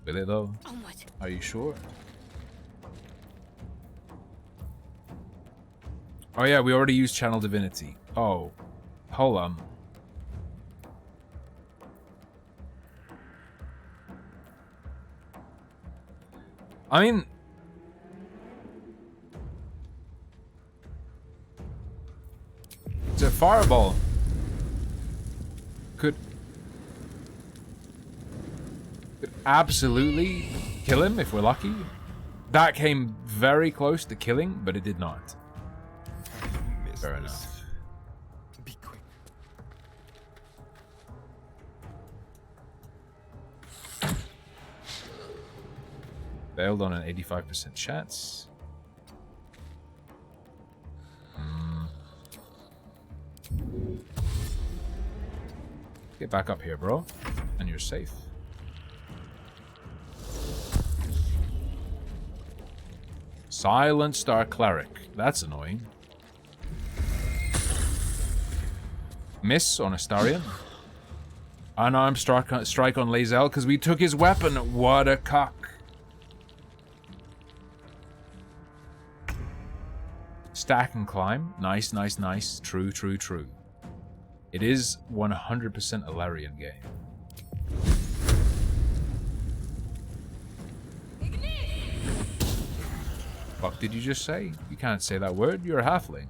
Will it though? Onward. Are you sure? Oh yeah, we already used Channel Divinity. Oh. Hold on. I mean... It's a fireball. Could absolutely kill him if we're lucky. That came very close to killing, but it did not. Fair enough. Be quick. Failed on an 85% chance. Get back up here, bro. And you're safe. Silent Star Cleric. That's annoying. Miss on Astarion. Unarmed strike on Lae'zel because we took his weapon. What a cock. Stack and climb. Nice, nice, nice. True, true, true. It is 100% a Larian game. Fuck did you just say? You can't say that word. You're a halfling.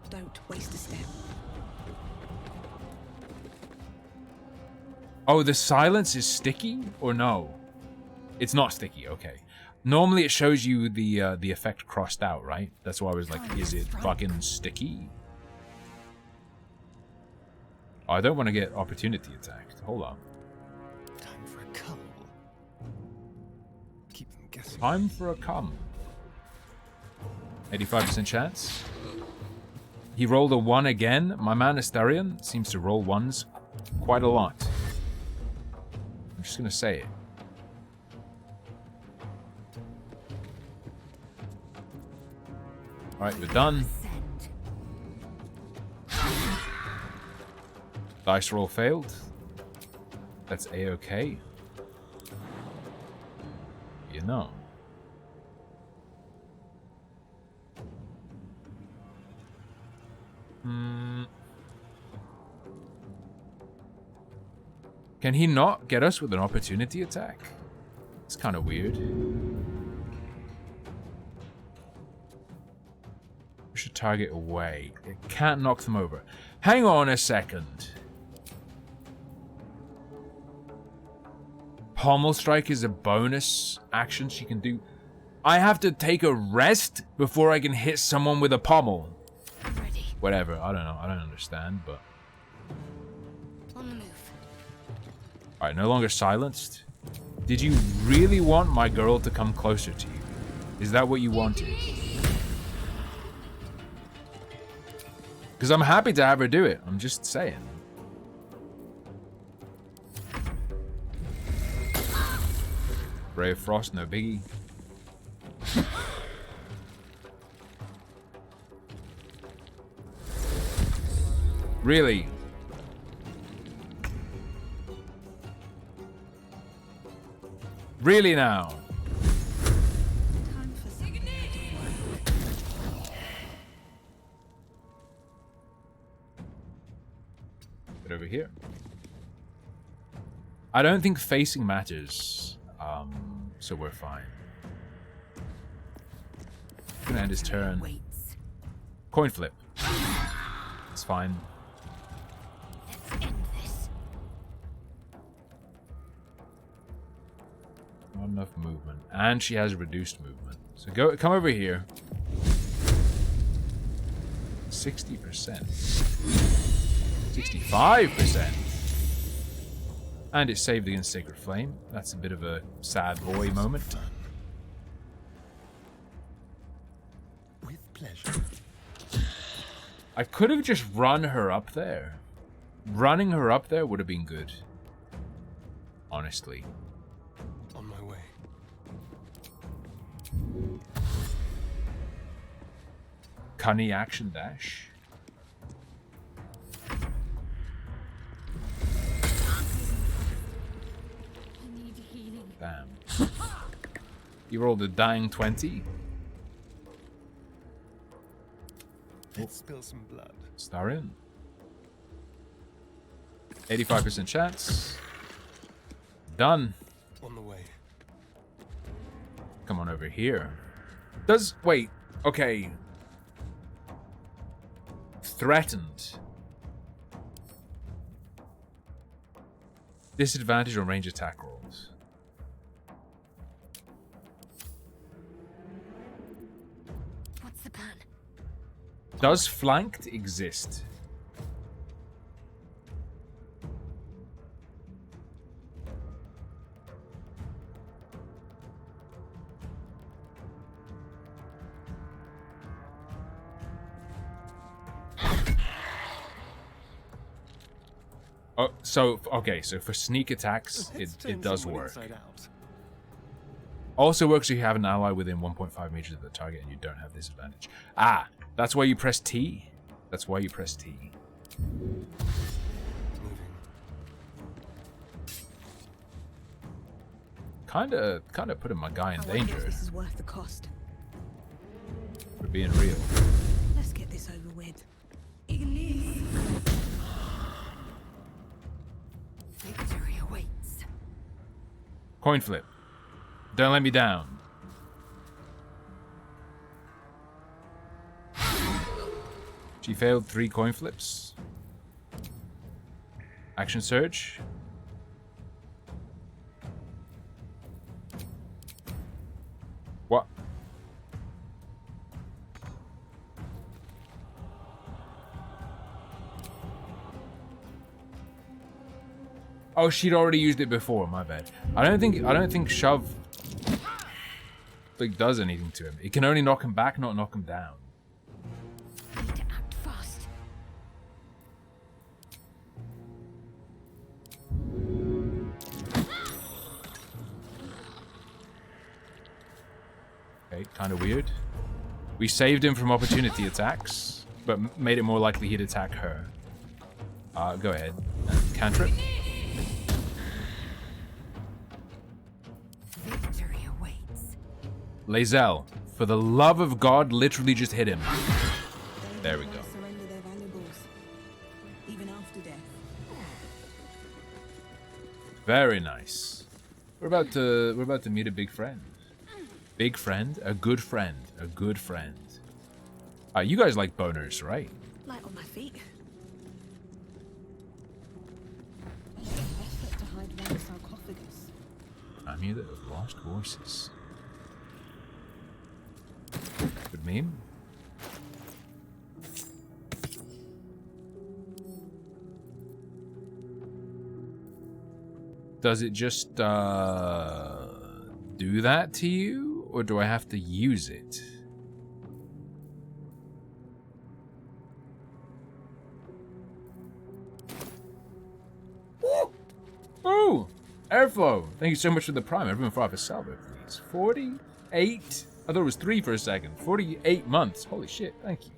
Don't waste a step. Oh, the silence is sticky? Or no? It's not sticky, okay. Normally it shows you the effect crossed out, right? That's why I was like, is it fucking sticky? Oh, I don't want to get opportunity attacked. Hold on. Time for a cull. Keep them guessing. Time for a cum. 85% chance. He rolled a 1 again. My man Astarion seems to roll 1s quite a lot. I'm just gonna say it. Alright, we're done. Dice roll failed. That's A-okay. You know. Can he not get us with an opportunity attack? It's kind of weird. We should target away. It can't knock them over. Hang on a second. Pommel strike is a bonus action she can do. I have to take a rest before I can hit someone with a pommel. Ready. Whatever, I don't know. I don't understand, but... On the move. Alright, no longer silenced. Did you really want my girl to come closer to you? Is that what you wanted? Because I'm happy to have her do it. I'm just saying. Ray of Frost, no biggie. Really? Really now? Get over here. I don't think facing matters, so we're fine. Gonna end his turn. Coin flip. It's fine. Not enough movement, and she has reduced movement. So come over here. 60%. 65%. And it saved against Sacred Flame. That's a bit of a sad boy moment. With pleasure. I could have just run her up there. Running her up there would have been good. Honestly. On my way. Cunny action dash. Damn. You rolled a dying 20. Let's spill some blood. Star in. 85% chance. Done. On the way. Come on over here. Wait, okay. Threatened. Disadvantage on range attack rolls. What's the plan? Does flanked exist? Oh, so okay, so for sneak attacks, it does work. Also works if you have an ally within 1.5 meters of the target and you don't have disadvantage. Ah, that's why you press T. That's why you press T. Kinda putting my guy in danger. This is worth the cost. For being real. Let's get this over with. Victory awaits. Coin flip. Don't let me down. She failed 3 coin flips. Action surge. What? Oh, she'd already used it before. My bad. I don't think shove like does anything to him. It can only knock him back, not knock him down. Need to act fast. Okay, kind of weird. We saved him from opportunity attacks, but made it more likely he'd attack her. Go ahead. Cantrip. Lae'zel, for the love of God, literally just hit him. There we go. Surrender their valuables, even after death. Very nice. We're about to meet a big friend. Big friend? A good friend. A good friend. You guys like boners, right? Light on my feet. Effort to hide around the sarcophagus. Amulet of Lost Voices. Good meme. Does it just do that to you, or do I have to use it? Oh, airflow. Thank you so much for the prime. Everyone for a salvo, please. 48. I thought it was 3 for a second. 48 months. Holy shit. Thank you.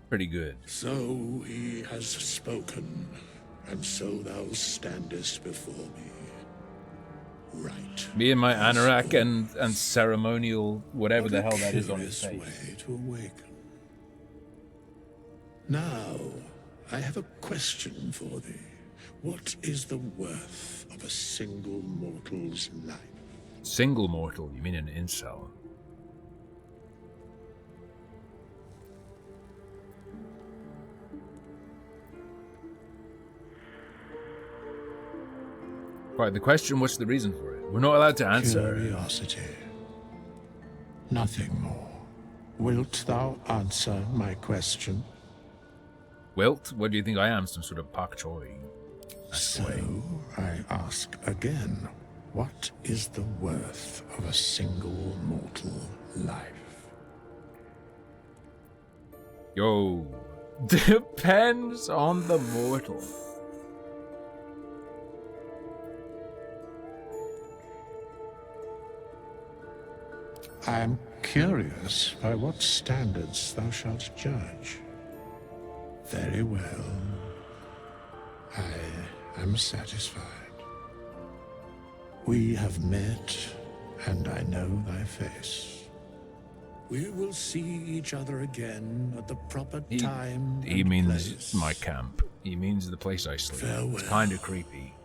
Pretty good. So he has spoken, and so thou standest before me. Right. Me and my anorak and ceremonial whatever the hell that is on his Curious face. way to awaken. Now, I have a question for thee. What is the worth of a single mortal's life? Single mortal? You mean an incel? Right, the question, what's the reason for it? We're not allowed to answer. Curiosity. Nothing more. Wilt thou answer my question? Wilt? What do you think I am? Some sort of pak choi? So, I ask again, what is the worth of a single mortal life? Yo, depends on the mortal. I am curious by what standards thou shalt judge. Very well. I am satisfied. We have met, and I know thy face. We will see each other again at the proper time. He and means place. my camp. He means the place I sleep. Farewell. It's kind of creepy.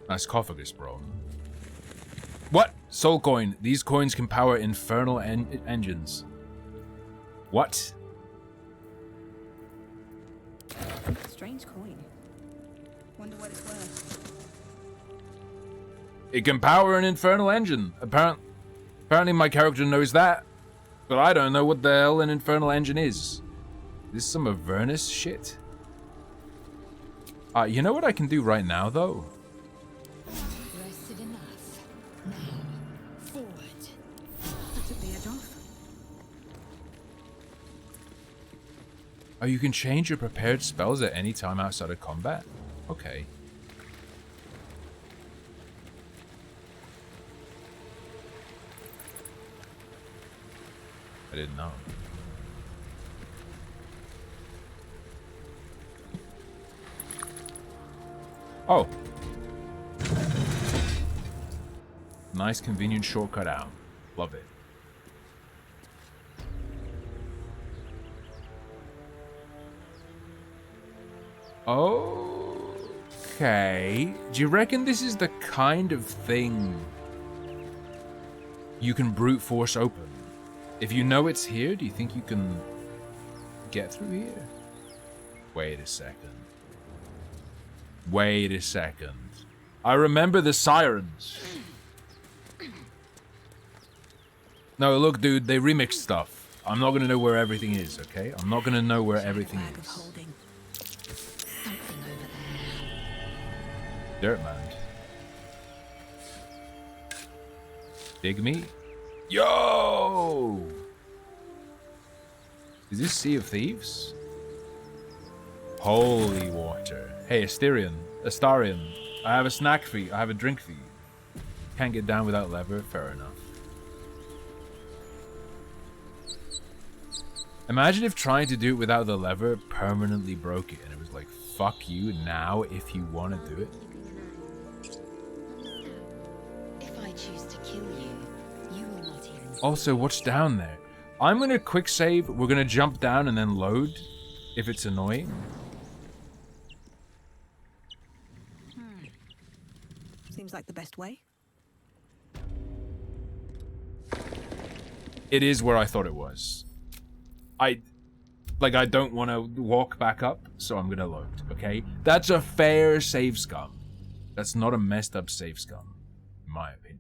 Sarcophagus, bro. What? Soul coin. These coins can power infernal engines. What? Strange coin. Wonder what it's worth. It can power an infernal engine. Apparently my character knows that. But I don't know what the hell an infernal engine is. Is this some Avernus shit? You know what I can do right now, though? Rested enough. Now, forward. I took the edge off. Oh, you can change your prepared spells at any time outside of combat? Okay. I didn't know. Oh. Nice convenient shortcut out. Love it. Okay. Do you reckon this is the kind of thing you can brute force open? If you know it's here, do you think you can get through here? Wait a second. Wait a second. I remember the sirens. No, look, dude, they remixed stuff. I'm not gonna know where everything is, okay? I'm not gonna know where everything is. Something over there. Dirt man. Dig me? Yo! Is this Sea of Thieves? Holy water. Hey, Astarion. I have a snack for you. I have a drink for you. Can't get down without lever? Fair enough. Imagine if trying to do it without the lever permanently broke it and it was like, fuck you now if you want to do it. If I choose to kill you, you will not even... Also, what's down there? I'm gonna quick save. We're gonna jump down and then load if it's annoying. Seems like the best way. It is where I thought it was. I don't want to walk back up, so I'm gonna load, okay? That's a fair save scum. That's not a messed up save scum, in my opinion.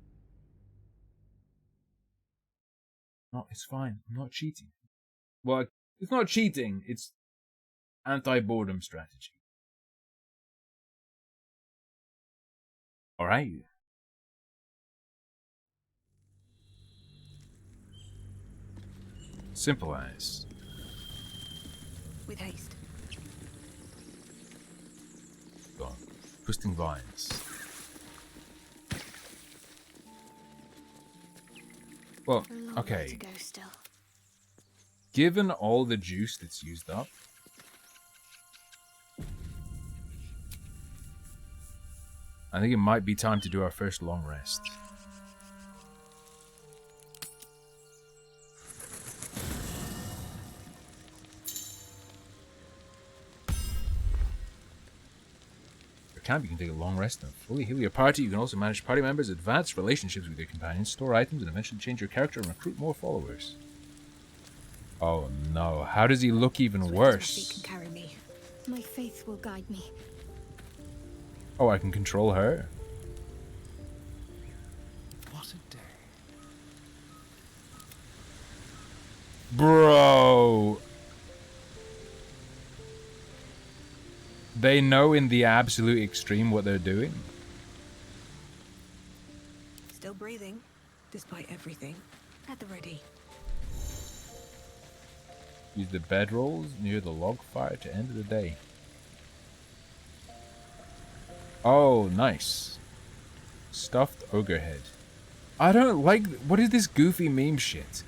No, it's fine. I'm not cheating. Well, it's not cheating. It's anti-boredom strategy. Alright. Simple as. With haste. Go on. Twisting vines. Well, okay. Given all the juice that's used up, I think it might be time to do our first long rest. Camp, you can take a long rest and fully heal your party. You can also manage party members, advance relationships with your companions, store items, and eventually change your character and recruit more followers. Oh no, how does he look even worse? Can carry me. My faith will guide me. Oh, I can control her? What a day. Bro! They know in the absolute extreme what they're doing. Still breathing, despite everything. At the ready. Use the bedrolls near the log fire to end the day. Oh, nice. Stuffed ogre head. I don't like... What is this goofy meme shit?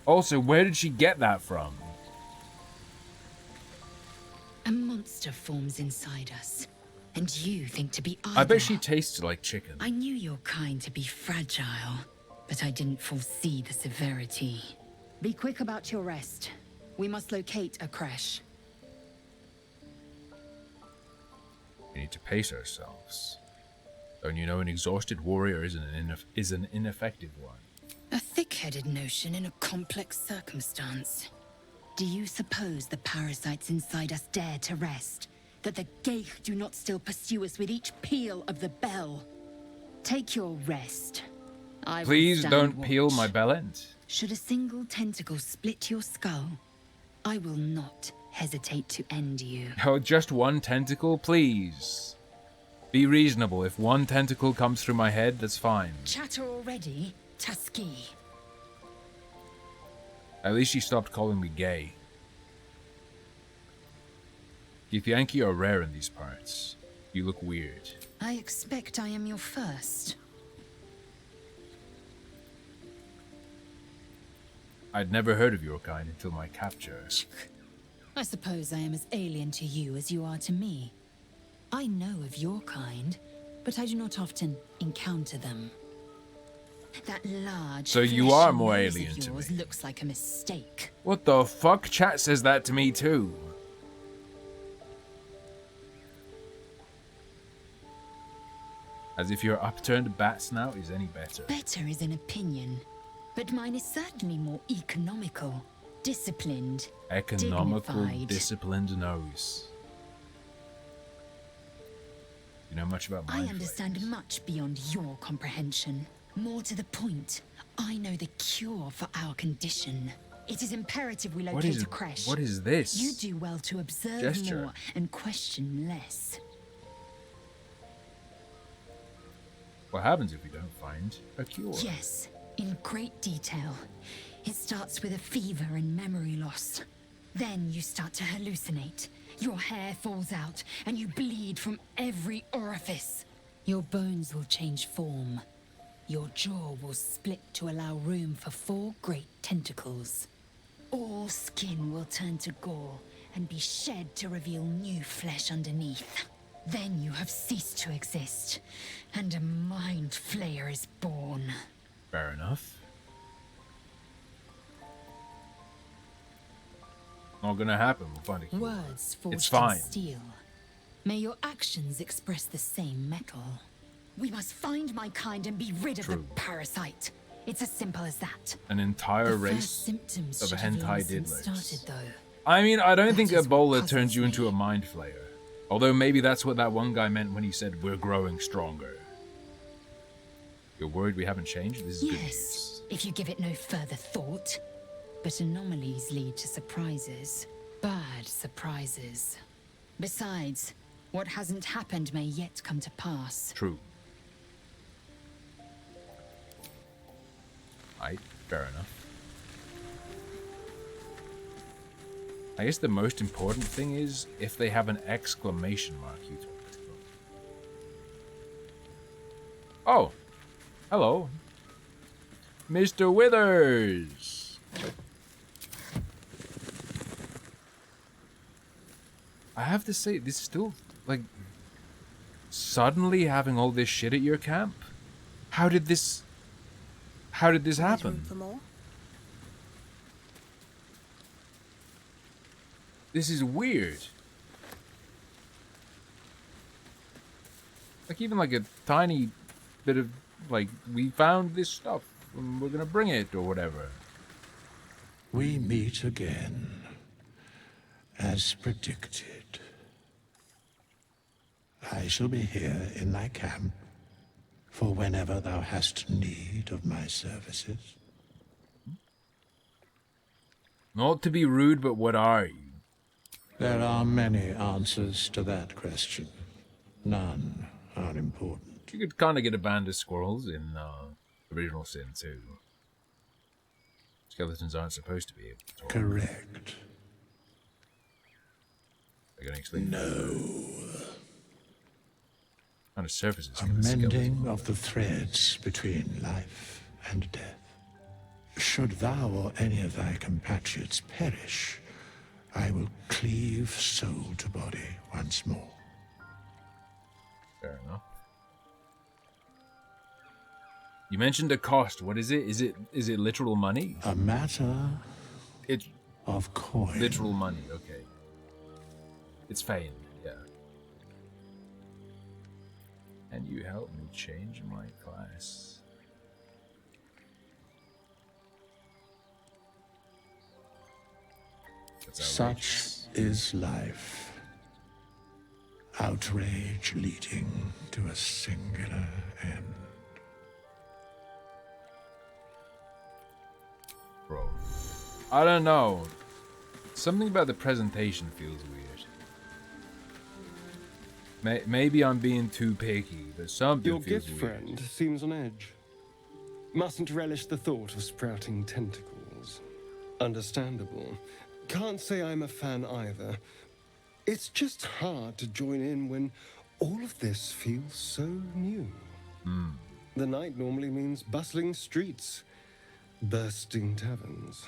Also, where did she get that from? A monster forms inside us, and you think to be idle. I bet she tastes like chicken. I knew your kind to be fragile, but I didn't foresee the severity. Be quick about your rest. We must locate a crash. We need to pace ourselves. Don't you know an exhausted warrior is an ineffective one? A thick-headed notion in a complex circumstance. Do you suppose the parasites inside us dare to rest? That the Gate do not still pursue us with each peal of the bell? Take your rest. Please don't peel my bell end. Should a single tentacle split your skull, I will not hesitate to end you. Oh, just one tentacle, please. Be reasonable. If one tentacle comes through my head, that's fine. Chatter already, Tusky. At least she stopped calling me gay. Githyanki are rare in these parts. You look weird. I expect I am your first. I'd never heard of your kind until my capture. I suppose I am as alien to you as you are to me. I know of your kind, but I do not often encounter them. That large, so you are more alien to me. Looks like a mistake. What the fuck? Chat says that to me too. As if your upturned bat snout is any better. Better is an opinion, but mine is certainly more economical, disciplined, dignified. Disciplined nose. You know much about mind I understand much beyond your comprehension. More to the point, I know the cure for our condition. It is imperative we locate a crash. What is this? You do well to observe more and question less. What happens if we don't find a cure? Yes, in great detail. It starts with a fever and memory loss. Then you start to hallucinate. Your hair falls out, and you bleed from every orifice. Your bones will change form. Your jaw will split to allow room for 4 great tentacles. All skin will turn to gore and be shed to reveal new flesh underneath. Then you have ceased to exist, and a mind flayer is born. Fair enough. Not gonna happen. We'll find a cure. Words forged It's fine. in steel. May your actions express the same metal. We must find my kind and be rid of the parasite. It's as simple as that. An entire The race first symptoms of should have long hentai since diddlers. started, though. I mean, I don't think That is what Ebola puzzles turns you into me. a mind flayer. Although maybe that's what that one guy meant when he said we're growing stronger. You're worried we haven't changed? This is good news. Yes, if you give it no further thought. But anomalies lead to surprises. Bad surprises. Besides, what hasn't happened may yet come to pass. True. Right, fair enough. I guess the most important thing is if they have an exclamation mark, you told me to go. Oh, hello. Mr. Withers! I have to say, this is still, like, suddenly having all this shit at your camp? How did this happen? For more? This is weird. Like, even like a tiny bit of, like, we found this stuff and we're gonna bring it or whatever. We meet again, as predicted. I shall be here in thy camp for whenever thou hast need of my services. Not to be rude, but what are you? There are many answers to that question. None are important. You could kind of get a band of squirrels in Original Sin too. Skeletons aren't supposed to be able to talk. Correct. Are you gonna explain? No. Kind of surfaces. A mending of the threads between life and death. Should thou or any of thy compatriots perish, I will cleave soul to body once more. Fair enough. You mentioned a cost. What is it? Is it literal money? A matter It's of coin. literal money. Okay. It's feigned. Yeah. Can you help me change my class? Such is life. Outrage leading to a singular end. Bro. I don't know. Something about the presentation feels weird. Maybe I'm being too picky, but something Your feels gift weird. friend seems on edge. Mustn't relish the thought of sprouting tentacles. Understandable. Can't say I'm a fan either. It's just hard to join in when all of this feels so new. The night normally means bustling streets, bursting taverns.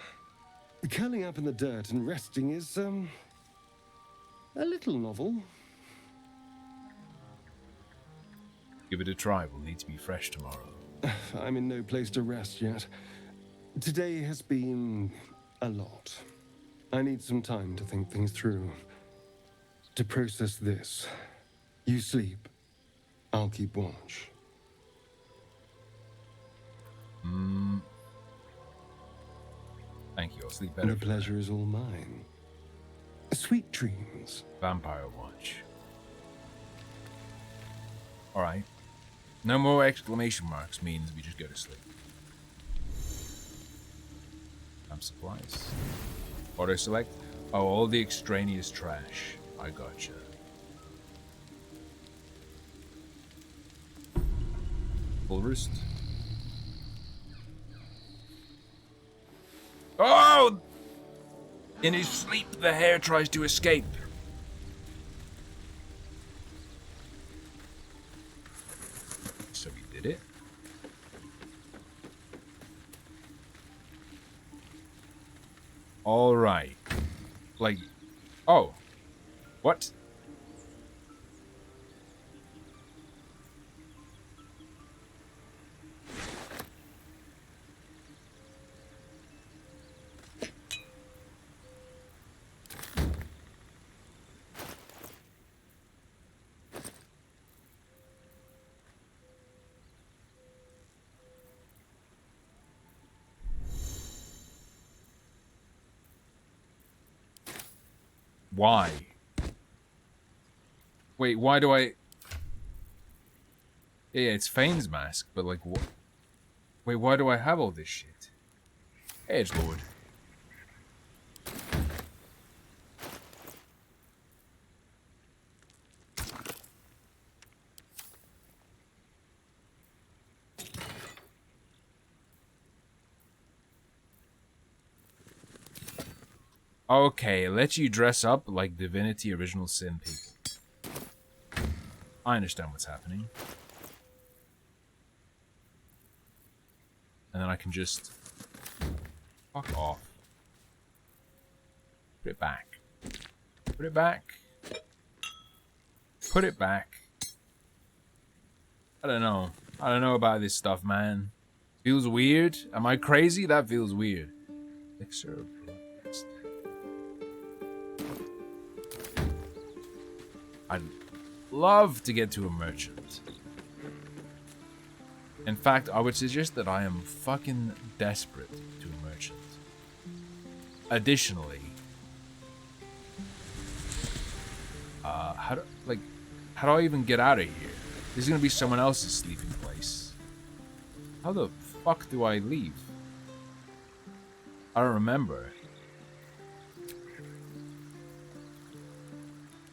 Curling up in the dirt and resting is, a little novel. Give it a try. We'll need to be fresh tomorrow. I'm in no place to rest yet. Today has been a lot. I need some time to think things through. To process this. You sleep. I'll keep watch. Thank you. I'll sleep better. The pleasure is all mine. Sweet dreams. Vampire watch. Alright. No more exclamation marks means we just go to sleep. Supplies. Auto select. Oh, all the extraneous trash. I gotcha. Full roost. In his sleep, the hare tries to escape. So he did it. All right. Like, oh, what? Why? Wait, why do I... Yeah, it's Fane's mask, but like, what? Wait, why do I have all this shit? Edgelord. Okay, let you dress up like Divinity Original Sin people. I understand what's happening. And then I can just... fuck off. Put it back. Put it back. Put it back. I don't know. I don't know about this stuff, man. Feels weird. Am I crazy? That feels weird. Elixir. I'd love to get to a merchant. In fact, I would suggest that I am fucking desperate to a merchant. Additionally, how do I even get out of here? This is gonna be someone else's sleeping place. How the fuck do I leave? I don't remember.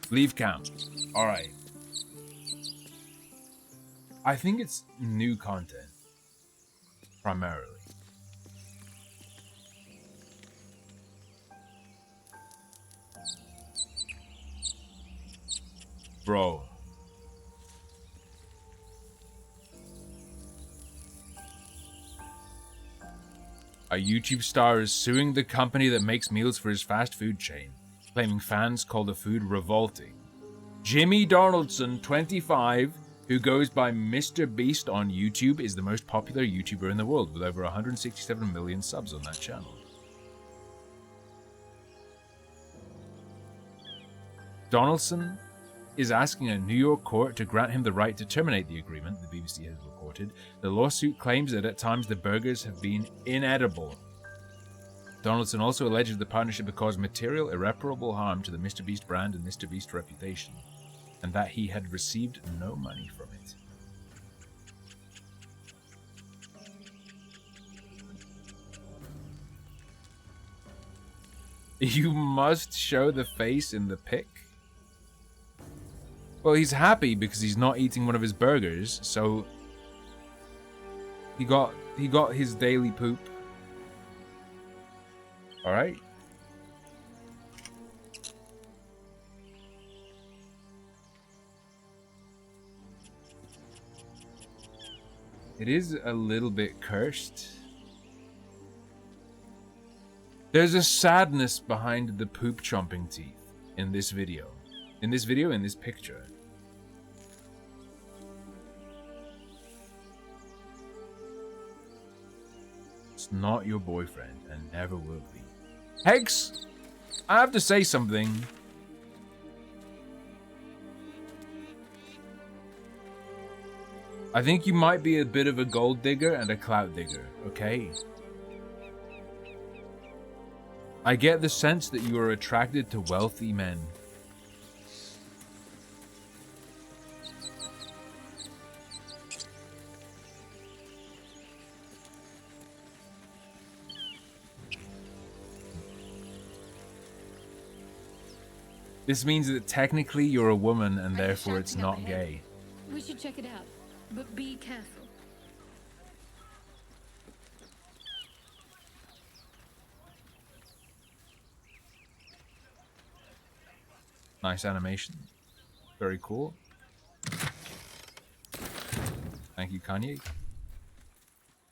Leave count. Alright. I think it's new content. Primarily. Bro. A YouTube star is suing the company that makes meals for his fast food chain, claiming fans call the food revolting. Jimmy Donaldson, 25, who goes by Mr. Beast on YouTube, is the most popular YouTuber in the world, with over 167 million subs on that channel. Donaldson is asking a New York court to grant him the right to terminate the agreement, the BBC has reported. The lawsuit claims that at times the burgers have been inedible. Donaldson also alleged the partnership would cause material, irreparable harm to the Mr. Beast brand and Mr. Beast reputation, and that he had received no money from it. You must show the face in the pic? Well, he's happy because he's not eating one of his burgers, so he got his daily poop. All right. It is a little bit cursed. There's a sadness behind the poop chomping teeth in this video. In this picture. It's not your boyfriend and never will be. Hex, I have to say something. I think you might be a bit of a gold digger and a clout digger, okay? I get the sense that you are attracted to wealthy men. This means that technically you're a woman and therefore it's not gay. We should check it out, but be careful. Nice animation. Very cool. Thank you, Kanye.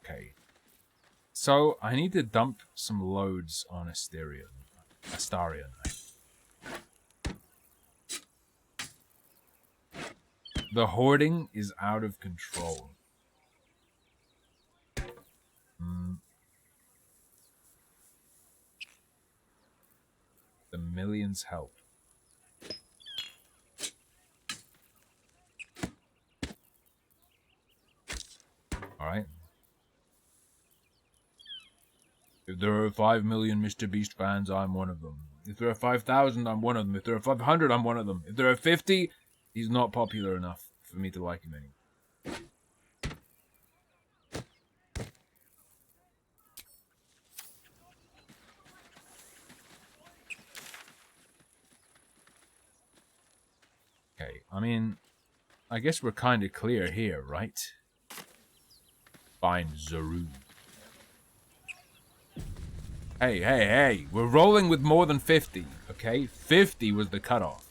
Okay. So, I need to dump some loads on Astarion. The hoarding is out of control. The millions help. Alright. If there are 5 million Mr. Beast fans, I'm one of them. If there are 5,000, I'm one of them. If there are 500, I'm one of them. If there are 50, he's not popular enough for me to like him anymore. Okay, I mean, I guess we're kind of clear here, right? Find Zaru. Hey, we're rolling with more than 50, okay? 50 was the cutoff.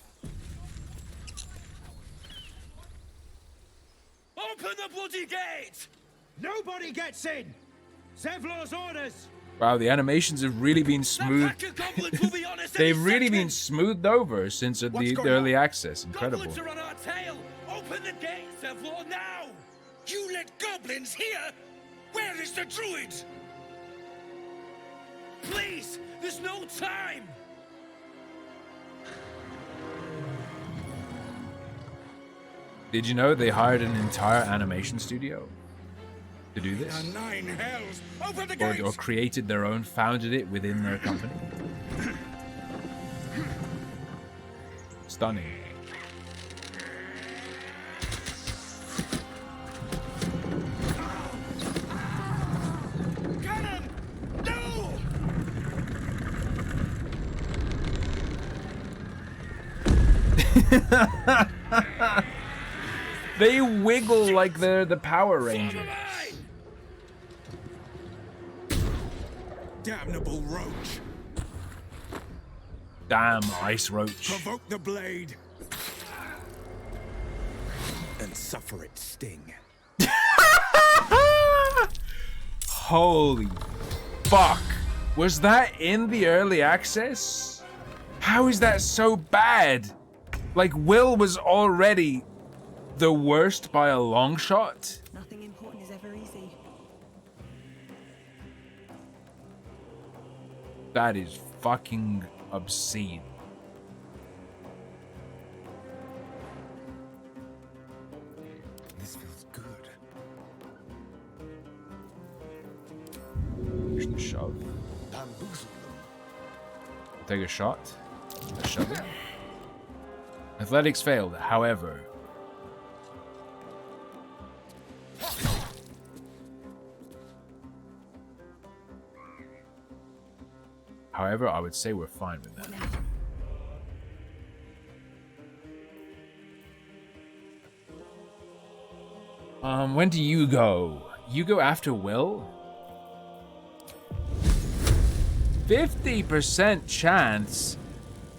Open the bloody gate! Nobody gets in! Zevlor's orders! Wow, the animations have really been smooth. They've really been smoothed over since the early access. Incredible. Goblins are on our tail! Open the gate, Zevlor, now! You let goblins here? Where is the druid? Please, there's no time! Did you know they hired an entire animation studio to do this? Nine hells! Open the gate! Or created their own, founded it within their company? Stunning. Cannon! No! They wiggle like they're the Power Rangers. Damnable roach! Damn ice roach. Provoke the blade! And suffer its sting. Holy fuck. Was that in the early access? How is that so bad? Like, Will was already the worst by a long shot. Nothing important is ever easy. That is fucking obscene. This feels good. Here's the shove. Bamboozle them. Take a shot. A shove it. Athletics failed, however. However, I would say we're fine with that. When do you go? You go after Will? 50% chance.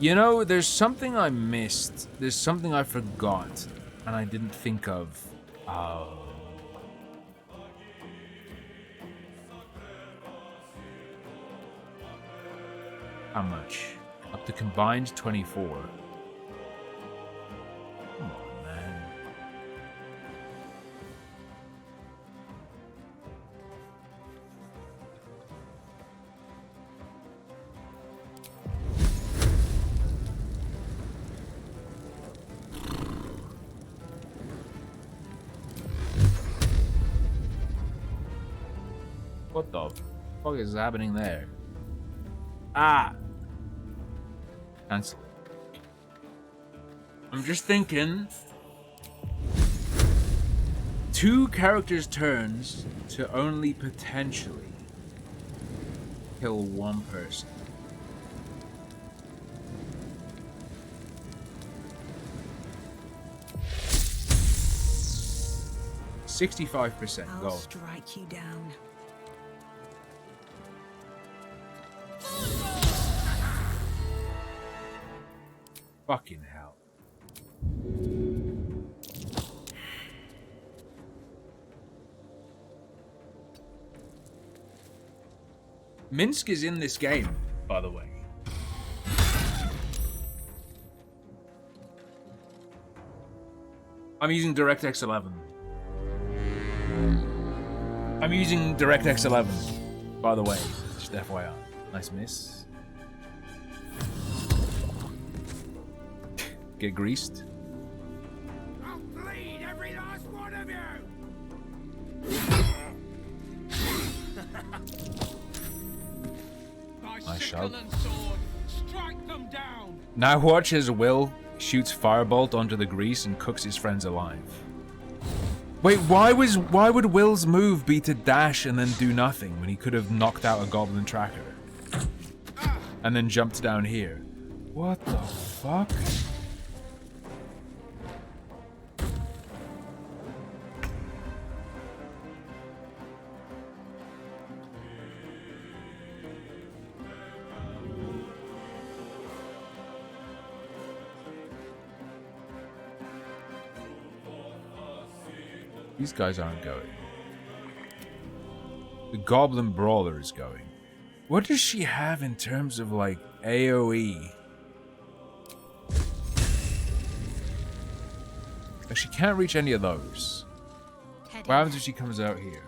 You know, there's something I missed. There's something I forgot. And I didn't think of. Oh. How much? Up to combined 24. Come on, man. What the fuck is happening there? Ah! Cancel. I'm just thinking. 2 characters' turns to only potentially kill 1 person. $65% I'll go. strike you down. Fucking hell. Minsk is in this game, by the way. I'm using DirectX 11. I'm using DirectX 11, by the way. Just FYI. Nice miss. Get greased. I'll bleed every last one of you! Nice shot. Strike them down! Now watch as Will shoots firebolt onto the grease and cooks his friends alive. Wait, why would Will's move be to dash and then do nothing when he could have knocked out a goblin tracker? And then jumped down here. What the fuck? These guys aren't going. The Goblin Brawler is going. What does she have in terms of, like, AoE? Like, she can't reach any of those. What happens if she comes out here?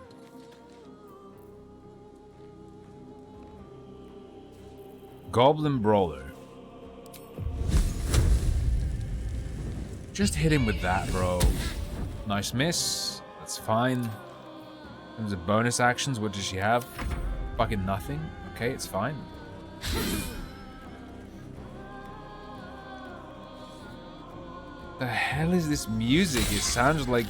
Goblin Brawler. Just hit him with that, bro. Nice miss. That's fine. In terms of bonus actions, what does she have? Fucking nothing. Okay, it's fine. The hell is this music? It sounds like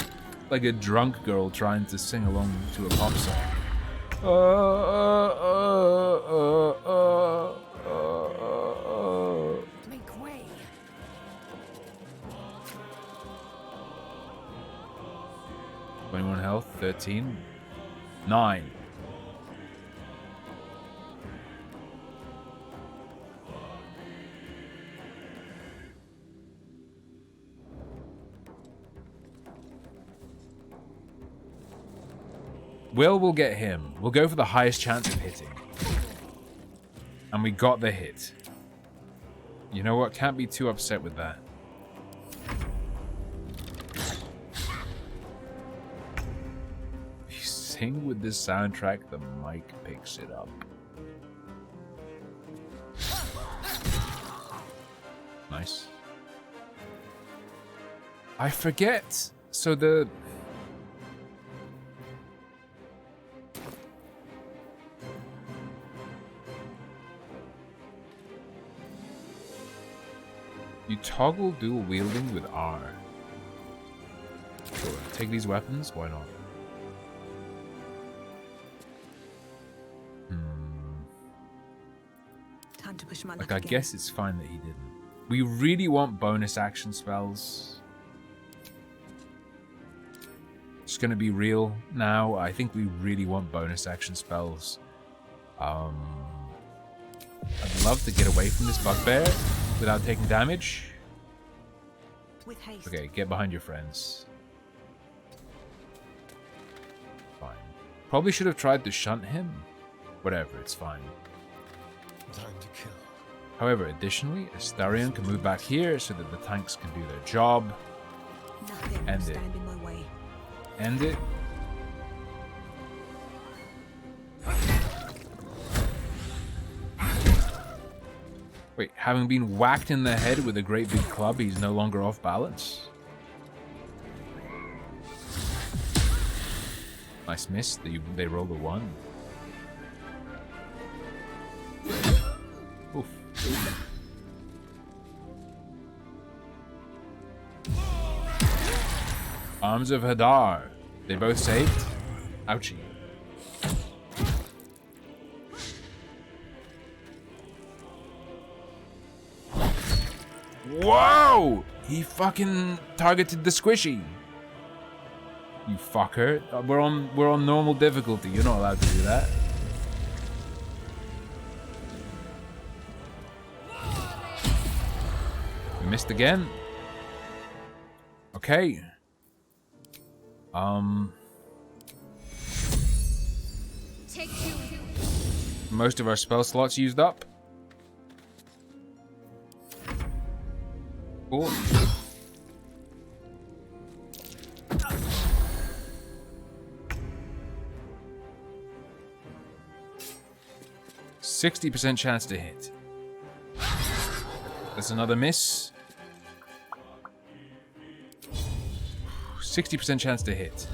a drunk girl trying to sing along to a pop song. Make way. $21 health, 13, 9. Will get him. We'll go for the highest chance of hitting. And we got the hit. You know what? Can't be too upset with that. If you sing with this soundtrack, the mic picks it up. Nice. I forget. So the... You toggle dual wielding with R. Sure, take these weapons, why not? Time to push my luck Like, I again. guess it's fine that he didn't. We really want bonus action spells. Just gonna be real now. I think we really want bonus action spells. I'd love to get away from this bugbear without taking damage. With haste. Okay, get behind your friends. Fine. Probably should have tried to shunt him. Whatever, it's fine. Time to kill. However, additionally, Astarion can move back here so that the tanks can do their job. Nothing will End it. stand in my way. End it. Wait, having been whacked in the head with a great big club, he's no longer off balance? Nice miss. They rolled a 1. Oof. Arms of Hadar. They both saved? Ouchie. Whoa! He fucking targeted the squishy. You fucker. We're on normal difficulty. You're not allowed to do that. Missed again. Okay. Take two. Most of our spell slots used up. Cool. %60 chance to hit. That's another miss. 60% chance to hit.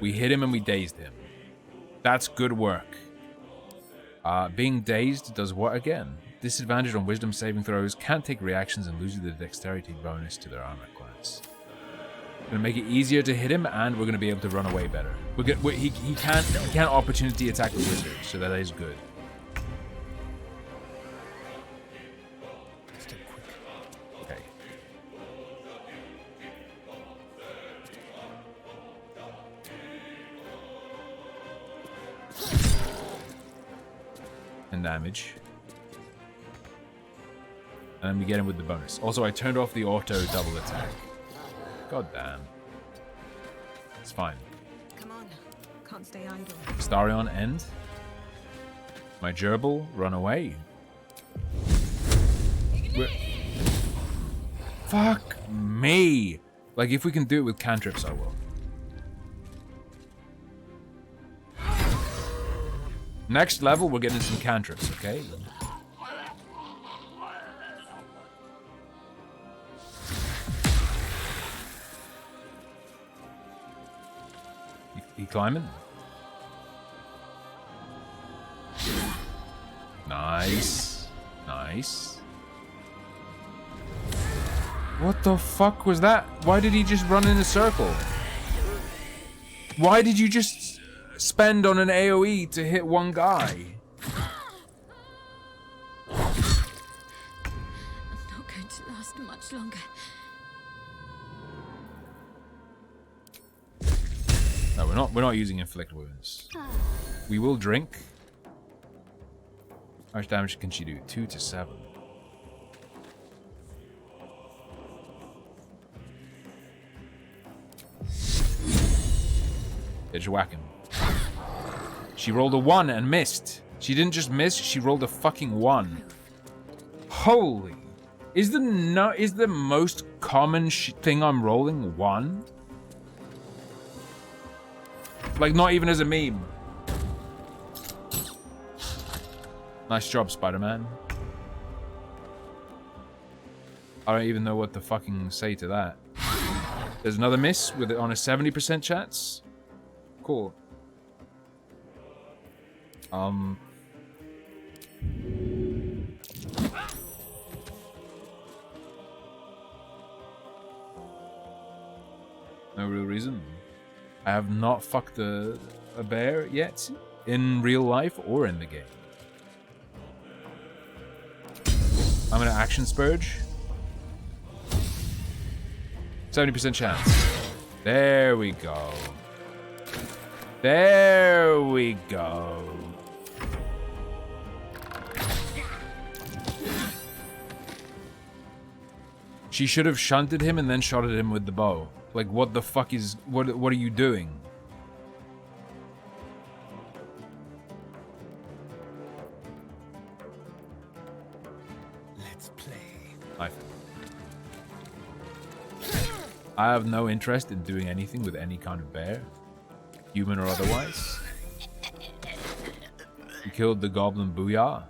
We hit him and we dazed him. That's good work. Being dazed does what again? Disadvantage on wisdom saving throws, can't take reactions, and loses the dexterity bonus to their armor class. Gonna make it easier to hit him, and we're gonna be able to run away better. He can't opportunity attack the wizard, so that is good. Okay. And damage. And then we get him with the bonus. Also, I turned off the auto double attack. God damn. It's fine. Come on. Can't stay idle. Starion end. My gerbil run away. Fuck me. Like, if we can do it with cantrips, I will. Next level, we're getting some cantrips, okay? He climbing? Nice. Nice. What the fuck was that? Why did he just run in a circle? Why did you just spend on an AoE to hit one guy? I'm not going to last much longer. No, we're not using inflict wounds. We will drink. How much damage can she do? 2 to 7. Did you whack him? She rolled a 1 and missed. She didn't just miss, she rolled a fucking 1. Holy. Is the most common thing I'm rolling 1? Like, not even as a meme. Nice job, Spider-Man. I don't even know what to fucking say to that. There's another miss with it on a 70% chance. Cool. No real reason. I have not fucked a bear yet, in real life or in the game. I'm gonna action spurge. 70% chance. There we go. There we go. She should have shunted him and then shot at him with the bow. Like, what the fuck is... What are you doing? Let's play. I have no interest in doing anything with any kind of bear. Human or otherwise. You killed the goblin Booyah.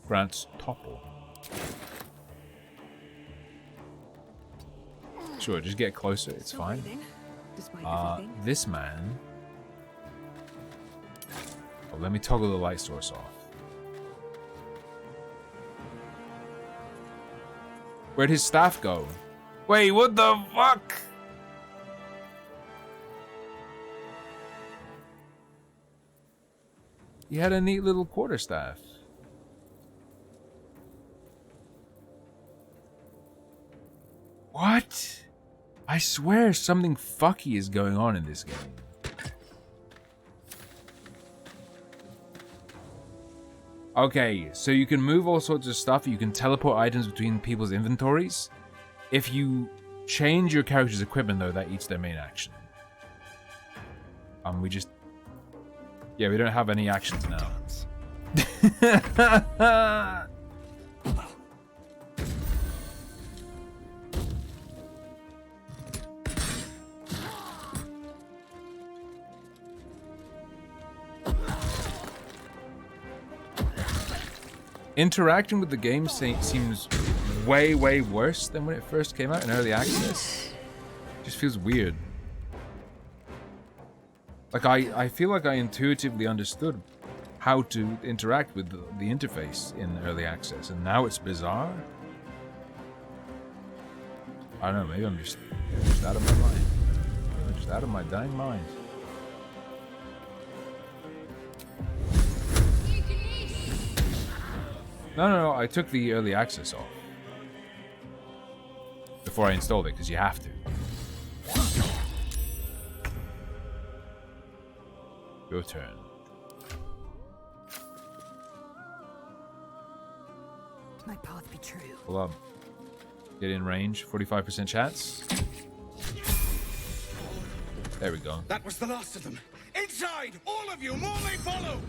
Grants topple. Sure, just get closer, it's fine. This man... Oh, let me toggle the light source off. Where'd his staff go? Wait, what the fuck? He had a neat little quarterstaff. What? I swear something fucky is going on in this game. Okay, so you can move all sorts of stuff. You can teleport items between people's inventories. If you change your character's equipment, though, that eats their main action. We just... Yeah, we don't have any actions now. Interacting with the game seems way, way worse than when it first came out in early access. Just feels weird. Like, I feel like I intuitively understood how to interact with the interface in early access, and now it's bizarre. I don't know, maybe I'm just out of my mind. I'm just out of my dang mind. No, I took the early access off before I installed it, because you have to. Your turn. My path be true. Pull up. Get in range. 45% chance. There we go. That was the last of them. Inside! All of you! More may follow!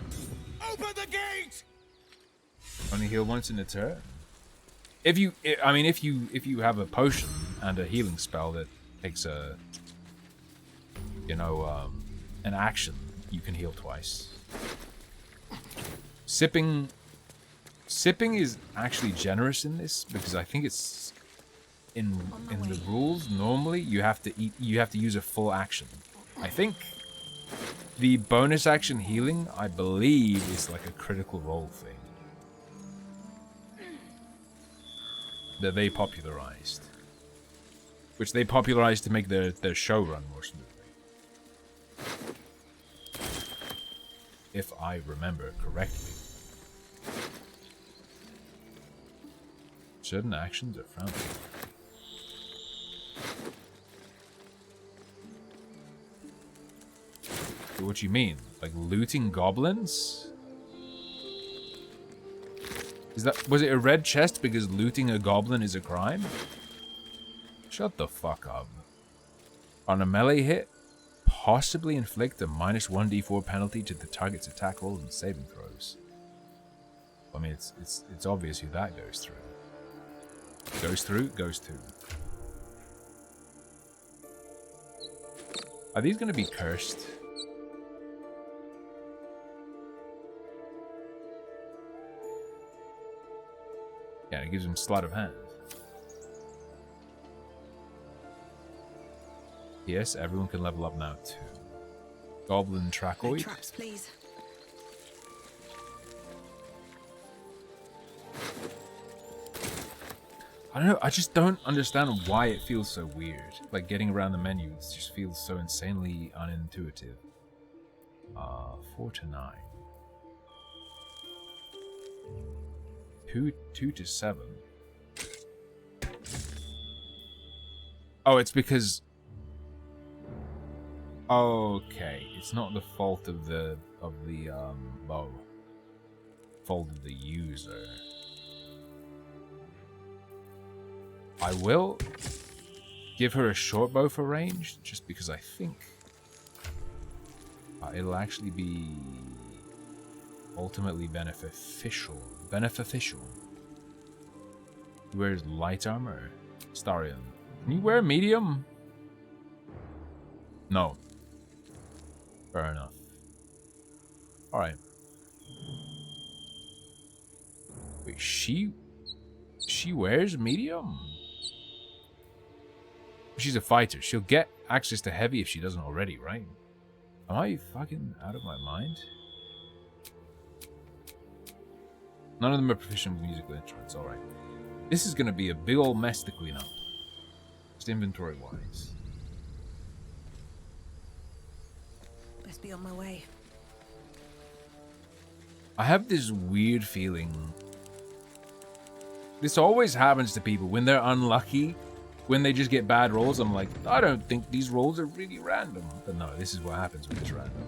Open the gate! Only heal once in a turn. If you have a potion and a healing spell that takes a, an action, you can heal twice. Sipping is actually generous in this, because I think it's in the rules normally you have to use a full action. I think the bonus action healing, I believe, is like a critical role thing that they popularized, which they popularized to make their show run more smoothly, if I remember correctly. Certain actions are frowned upon. What do you mean? Like looting goblins? Was it a red chest because looting a goblin is a crime? Shut the fuck up. On a melee hit, possibly inflict a -1d4 penalty to the target's attack rolls and saving throws. I mean, it's obvious who that goes through. Goes through. Are these going to be cursed? Yeah, it gives him sleight of hand. Yes, everyone can level up now too. Goblin Trachoid. Traps, please. I don't know, I just don't understand why it feels so weird. Like getting around the menu just feels so insanely unintuitive. 4 to 9. 2 to 7. Oh, it's because... Okay, it's not the fault of the bow. Fault of the user. I will give her a short bow for range, just because I think it'll actually be ultimately beneficial. He wears light armor. Starion. Can you wear medium? No. Fair enough. Alright. Wait, she wears medium? She's a fighter. She'll get access to heavy if she doesn't already, right? Am I fucking out of my mind? None of them are proficient with musical instruments, alright. This is gonna be a big old mess to clean up. Just inventory-wise. Best be on my way. I have this weird feeling. This always happens to people when they're unlucky. When they just get bad rolls, I'm like, I don't think these rolls are really random. But no, this is what happens when it's random.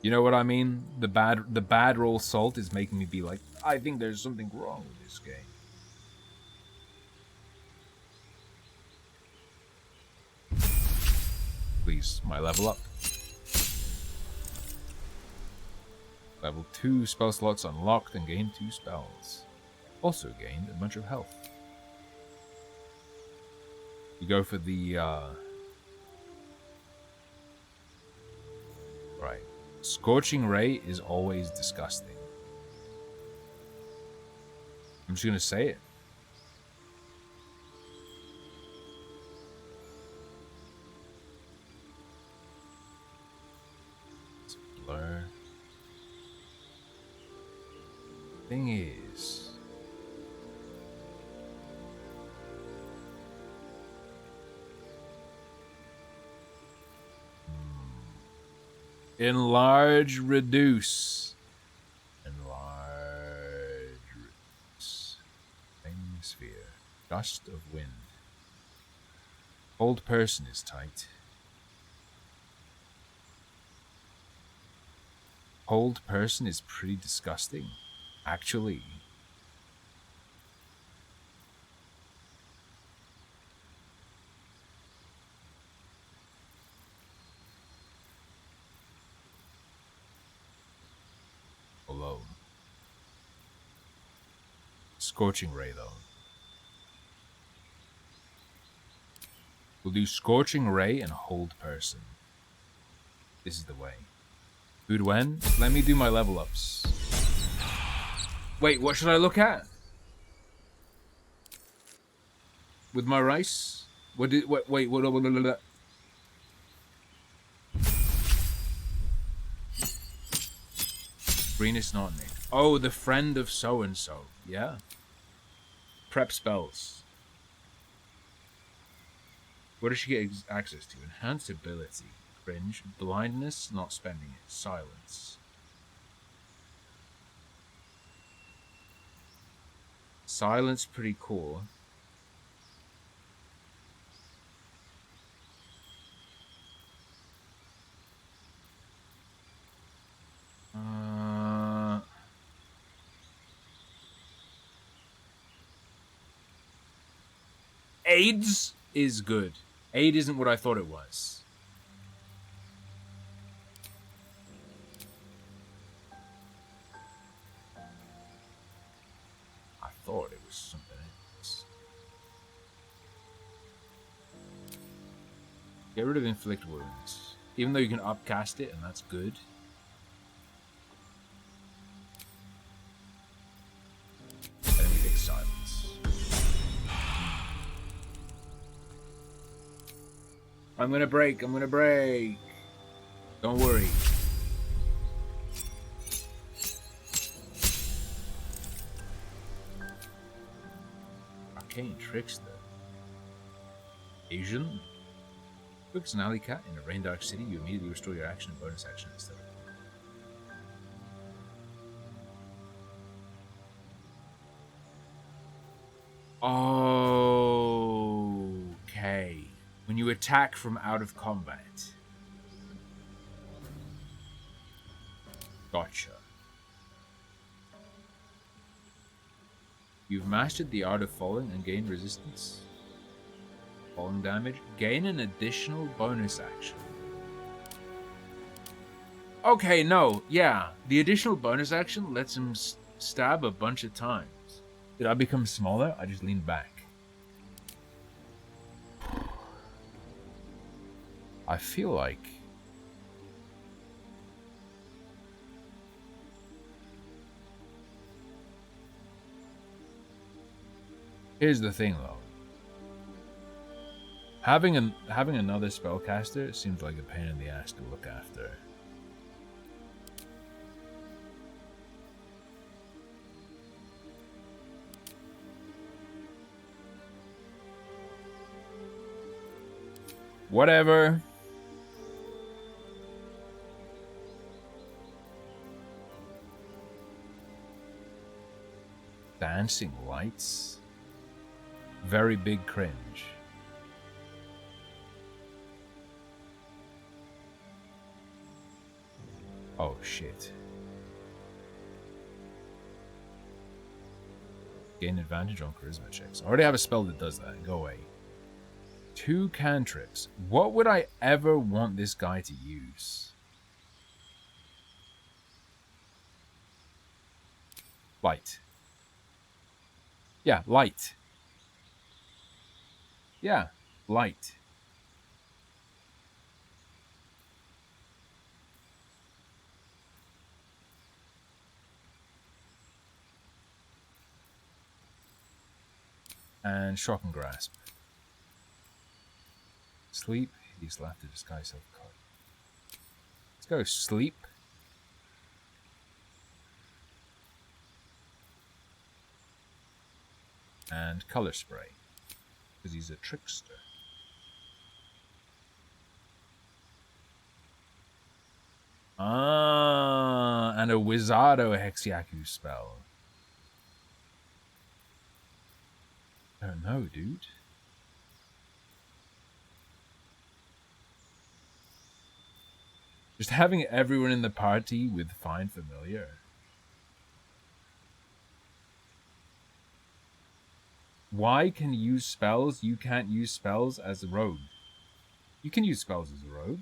You know what I mean? The bad roll salt is making me be like, I think there's something wrong with this game. Please, my level up. Level 2 spell slots unlocked and gained 2 spells. Also gained a bunch of health. You go for the, right. Scorching Ray is always disgusting. I'm just gonna say it. It's a blur. Thing is... Enlarge, reduce. Enlarge, reduce. Flame sphere. Gust of wind. Old person is tight. Old person is pretty disgusting. Actually. Alone. Scorching Ray, though. We'll do Scorching Ray and Hold Person. This is the way. Udwen, let me do my level ups. Wait, what should I look at? With my rice? What? Green is not named. Oh, the friend of so-and-so. Yeah. Prep spells. What does she get access to? Enhanced ability. Cringe. Blindness, not spending it. Silence. Silence, pretty cool. AIDS is good. Aid isn't what I thought it was. I thought it was something else. Get rid of inflict wounds. Even though you can upcast it, and that's good. Enemy takes silence. I'm gonna break. Don't worry. Arcane Trickster. Asian? Quick as an alley cat in a rain dark city, you immediately restore your action and bonus action instead. Okay. When you attack from out of combat. Gotcha. You've mastered the art of falling and gain resistance. Falling damage. Gain an additional bonus action. Okay, no. Yeah. The additional bonus action lets him stab a bunch of times. Did I become smaller? I just leaned back. I feel like... Here's the thing, though. Having another spellcaster seems like a pain in the ass to look after. Whatever. Dancing lights. Very big cringe. Oh, shit. Gain advantage on charisma checks. I already have a spell that does that. Go away. 2 cantrips. What would I ever want this guy to use? Light. Yeah, light. Yeah, light. And shock and grasp. Sleep. He's left to disguise self-card. Let's go sleep. And color spray. Because he's a trickster. Ah, and a Wizardo Hexiaku spell. I don't know, dude. Just having everyone in the party with Find Familiar. Why can you use spells? You can't use spells as a rogue. You can use spells as a rogue.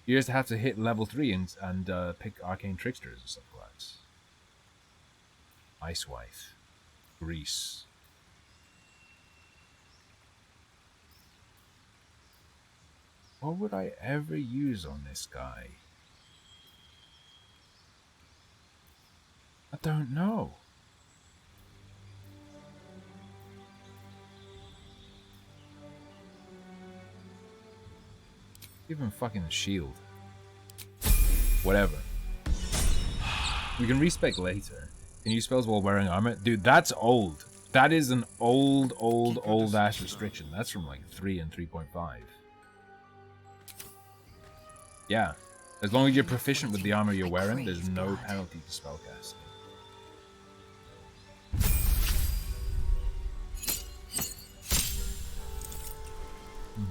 You just have to hit level 3 and pick Arcane Tricksters or something like that. Ice Wife. Grease. What would I ever use on this guy? I don't know. Give him fucking the shield. Whatever. We can respec later. Can use spells while wearing armor? Dude, that's old. That is an old ass restriction. That's from like 3 and 3.5. Yeah. As long as you're proficient with the armor you're wearing, there's no penalty to spellcasting.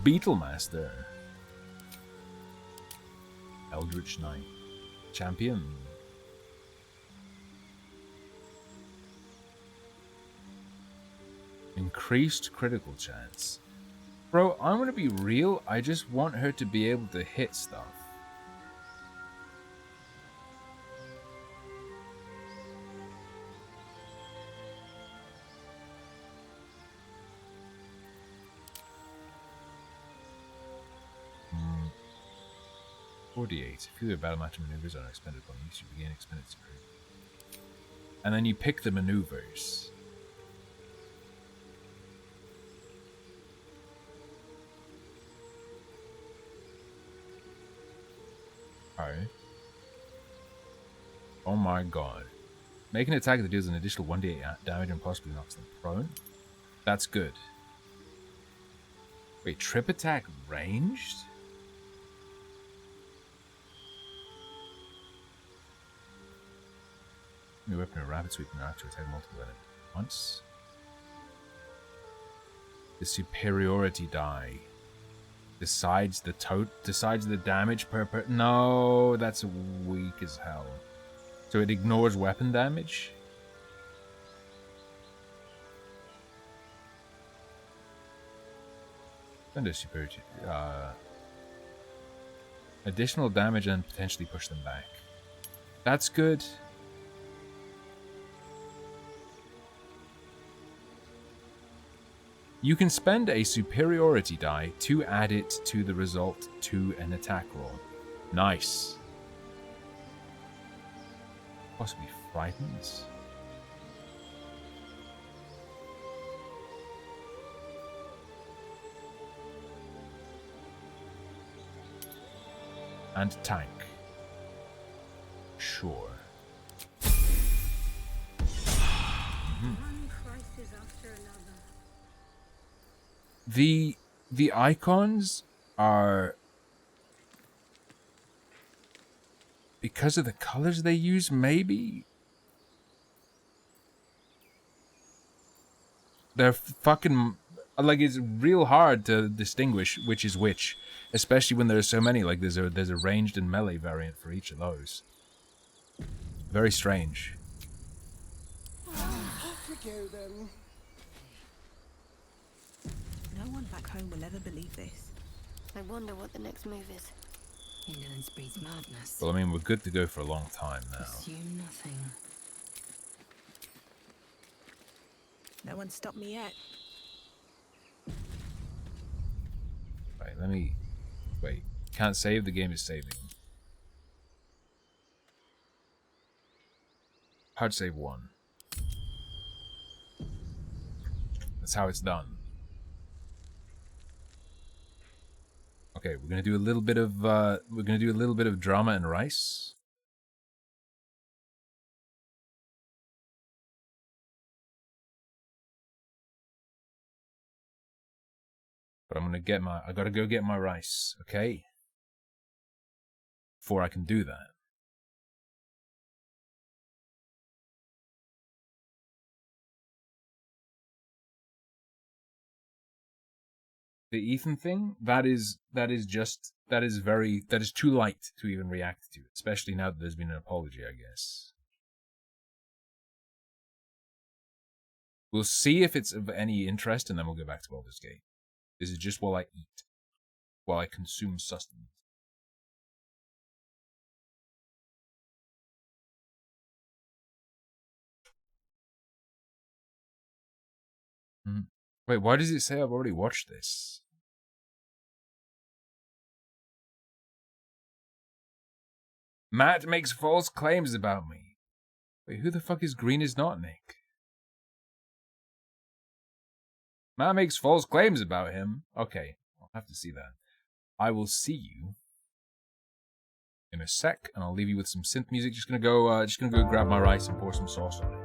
Beetlemaster. Eldritch Knight. Champion. Increased critical chance. Bro, I'm gonna be real. I just want her to be able to hit stuff. Hmm. 48. If you do a battle match maneuvers are expended upon use, you begin expended spirit. And then you pick the maneuvers. Alright. Oh my god. Make an attack that deals an additional 1d8 damage and possibly knocks them prone. That's good. Wait, trip attack ranged? New weapon, a rapid sweeping arc to attack multiple enemies at once. The superiority die decides the damage per no, that's weak as hell. So it ignores weapon damage. And a superiority. Additional damage and potentially push them back. That's good. You can spend a superiority die to add it to the result to an attack roll. Nice. Possibly frightened. And tank. Sure. The icons are, because of the colors they use, maybe they're fucking Like, it's real hard to distinguish which is which, especially when there are so many. Like, there's a ranged and melee variant for each of those. Very strange. Off we go then. No one back home will ever believe this. I wonder what the next move is. Indolence breeds madness. Well, I mean, we're good to go for a long time now. Assume nothing. No one stopped me yet. Right, let me... Wait. Can't save, the game is saving. Hard save 1. That's how it's done. Okay, we're gonna do a little bit of drama and rice. But I gotta go get my rice, okay? Before I can do that. The Ethan thing, that is too light to even react to, especially now that there's been an apology, I guess. We'll see if it's of any interest, and then we'll go back to Baldur's Gate. This is just while I eat, while I consume sustenance. Wait, why does it say I've already watched this? Matt makes false claims about me. Wait, who the fuck is Green is not Nick? Matt makes false claims about him. Okay, I'll have to see that. I will see you in a sec, and I'll leave you with some synth music. Just gonna go grab my rice and pour some sauce on it.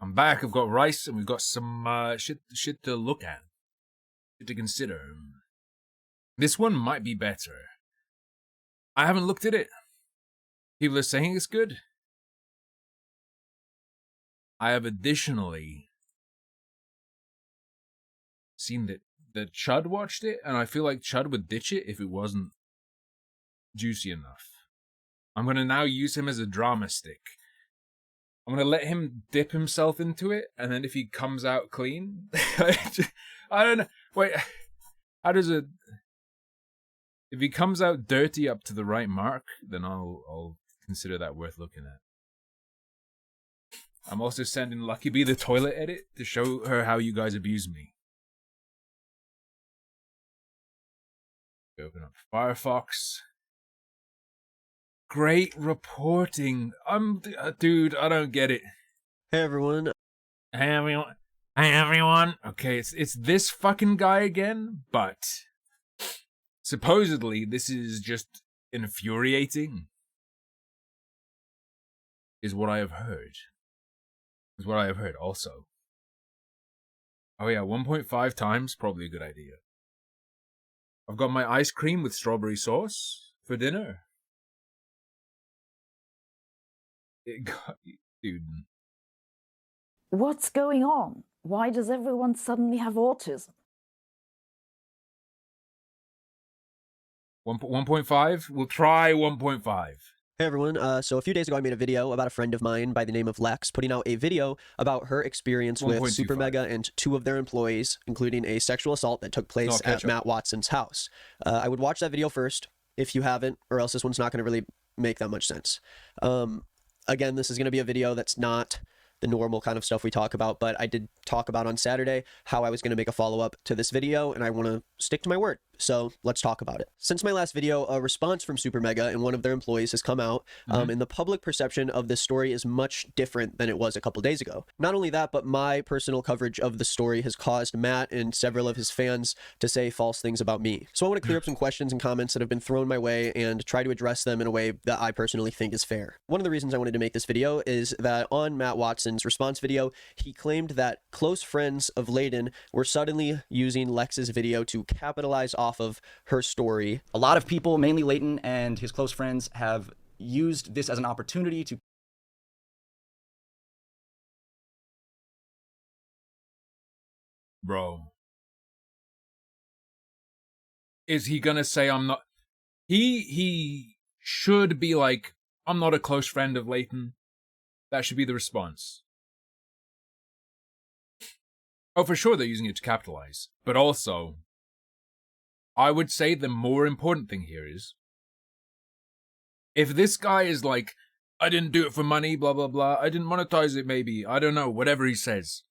I'm back. I've got rice and we've got some shit to look at, shit to consider. This one might be better. I haven't looked at it. People are saying it's good. I have additionally seen that Chud watched it, and I feel like Chud would ditch it if it wasn't juicy enough. I'm going to now use him as a drama stick. I'm going to let him dip himself into it, and then if he comes out clean... I don't know. Wait, how does it... If he comes out dirty up to the right mark, then I'll consider that worth looking at. I'm also sending Lucky Bee the toilet edit to show her how you guys abuse me. Open up Firefox. Great reporting. Dude, I don't get it. Hey everyone. Hey everyone. Hey everyone. Okay, it's this fucking guy again, but supposedly this is just infuriating. is what I have heard. Is what I have heard also. Oh yeah, 1.5 times, probably a good idea. I've got my ice cream with strawberry sauce for dinner. Dude. What's going on? Why does everyone suddenly have autism? 1.5? We'll try 1.5. Hey everyone, so a few days ago I made a video about a friend of mine by the name of Lex putting out a video about her experience with Super Mega and 2 of their employees, including a sexual assault that took place at Matt Watson's house. I would watch that video first, if you haven't, or else this one's not going to really make that much sense. Again, this is going to be a video that's not the normal kind of stuff we talk about, but I did talk about on Saturday how I was going to make a follow-up to this video, and I want to stick to my word. So let's talk about it. Since my last video, a response from Super Mega and one of their employees has come out, and the public perception of this story is much different than it was a couple days ago. Not only that, but my personal coverage of the story has caused Matt and several of his fans to say false things about me. So I want to clear up some questions and comments that have been thrown my way and try to address them in a way that I personally think is fair. One of the reasons I wanted to make this video is that on Matt Watson's response video, he claimed that close friends of Layden were suddenly using Lex's video to capitalize off of her story. A lot of people, mainly Layton and his close friends, have used this as an opportunity to... Bro. Is he gonna say I'm not... He should be like, I'm not a close friend of Layton. That should be the response. Oh, for sure they're using it to capitalize. But also, I would say the more important thing here is, if this guy is like, I didn't do it for money, blah, blah, blah, I didn't monetize it maybe, I don't know, whatever he says.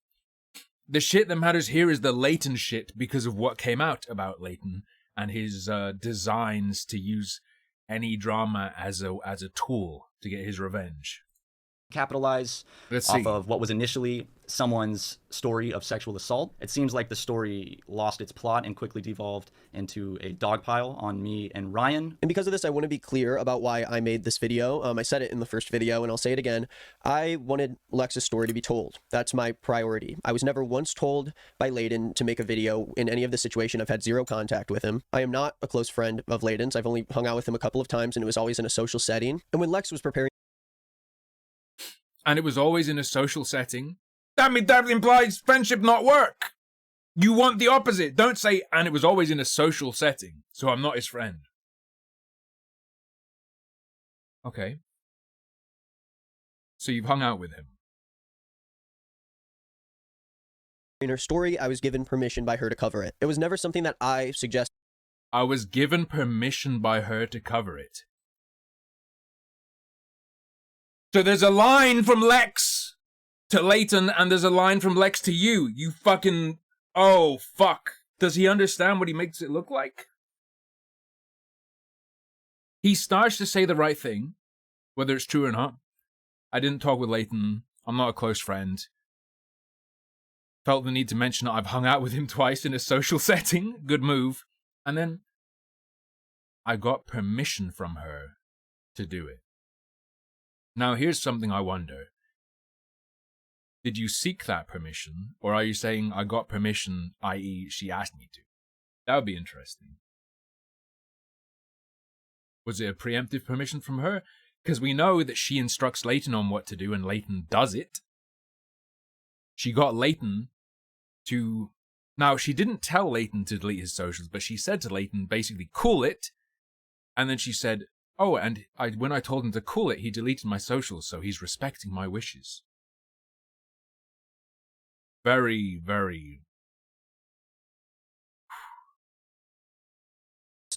The shit that matters here is the Layton shit because of what came out about Layton and his designs to use any drama as a tool to get his revenge. Capitalize off of what was initially someone's story of sexual assault. It seems like the story lost its plot and quickly devolved into a dogpile on me and Ryan. And because of this, I want to be clear about why I made this video. I said it in the first video, and I'll say it again. I wanted Lex's story to be told. That's my priority. I was never once told by Layden to make a video in any of the situation. I've had zero contact with him. I am not a close friend of Layden's. I've only hung out with him a couple of times, and it was always in a social setting. And when Lex was preparing... And it was always in a social setting. That implies friendship not work. You want the opposite. Don't say, and it was always in a social setting, so I'm not his friend. Okay. So you've hung out with him. In her story, I was given permission by her to cover it. It was never something that I suggested. I was given permission by her to cover it. So there's a line from Lex to Layton, and there's a line from Lex to you. You fucking... Oh, fuck. Does he understand what he makes it look like? He starts to say the right thing, whether it's true or not. I didn't talk with Layton. I'm not a close friend. Felt the need to mention that I've hung out with him twice in a social setting. Good move. And then I got permission from her to do it. Now, here's something I wonder. Did you seek that permission, or are you saying I got permission, i.e. she asked me to? That would be interesting. Was it a preemptive permission from her? Because we know that she instructs Layton on what to do, and Layton does it. She got Layton to... Now, she didn't tell Layton to delete his socials, but she said to Layton, basically, cool it, and then she said, oh, and when I told him to cool it, he deleted my socials, so he's respecting my wishes. Very, very...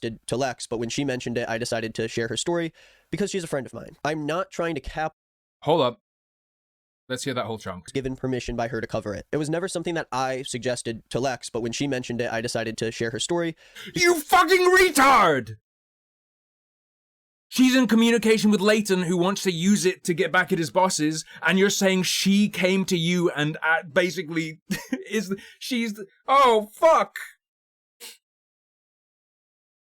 to Lex, but when she mentioned it, I decided to share her story because she's a friend of mine. I'm not trying to cap... Hold up. Let's hear that whole chunk. Given permission by her to cover it. It was never something that I suggested to Lex, but when she mentioned it, I decided to share her story. You fucking retard! She's in communication with Layton, who wants to use it to get back at his bosses, and you're saying she came to you and basically oh, fuck!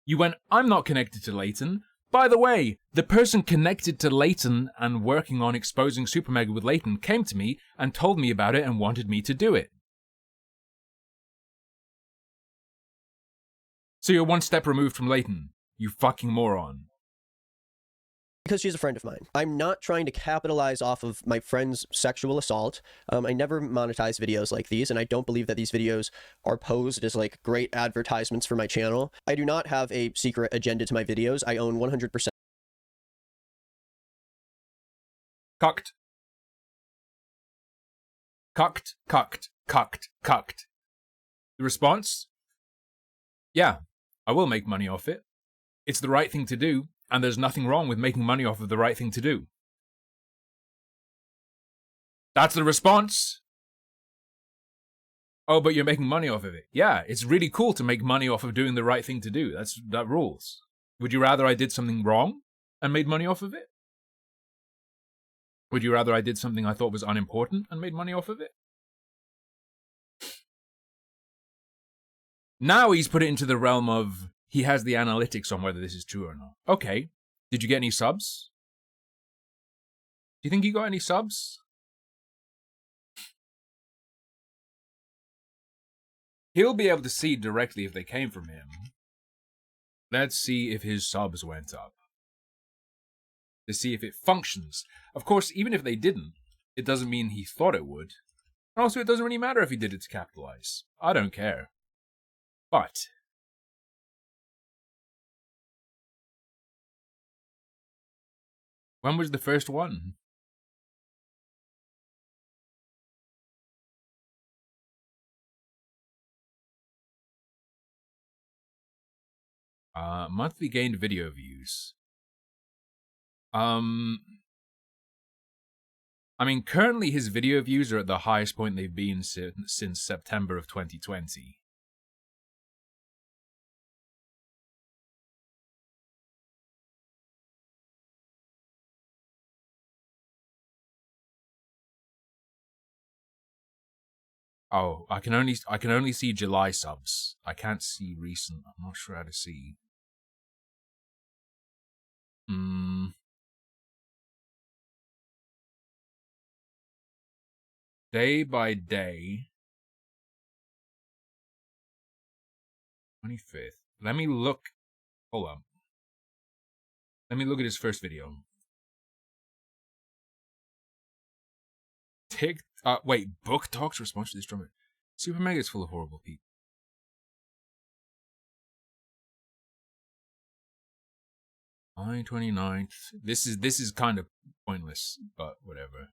You went, I'm not connected to Layton, By the way, the person connected to Layton and working on exposing Super Mega with Layton came to me and told me about it and wanted me to do it. So you're one step removed from Layton, you fucking moron. Because she's a friend of mine. I'm not trying to capitalize off of my friend's sexual assault. I never monetize videos like these, and I don't believe that these videos are posed as like great advertisements for my channel. I do not have a secret agenda to my videos. I own 100%. Cucked. Cucked, cucked, cucked, cucked. The response? Yeah, I will make money off it. It's the right thing to do. And there's nothing wrong with making money off of the right thing to do. That's the response. Oh, but you're making money off of it. Yeah, it's really cool to make money off of doing the right thing to do. That rules. Would you rather I did something wrong and made money off of it? Would you rather I did something I thought was unimportant and made money off of it? Now he's put it into the realm of he has the analytics on whether this is true or not. Okay. Did you get any subs? Do you think you got any subs? He'll be able to see directly if they came from him. Let's see if his subs went up. To see if it functions. Of course, even if they didn't, it doesn't mean he thought it would. And also, it doesn't really matter if he did it to capitalize. I don't care. But when was the first one? Monthly gained video views. I mean, currently his video views are at the highest point they've been since September of 2020. Oh, I can only see July subs. I can't see recent. I'm not sure how to see. Day by day. 25th. Let me look. Hold on. Let me look at his first video. Wait, Book Talks response to this drummer. Super Mega is full of horrible people. July 29th. This is kind of pointless, but whatever.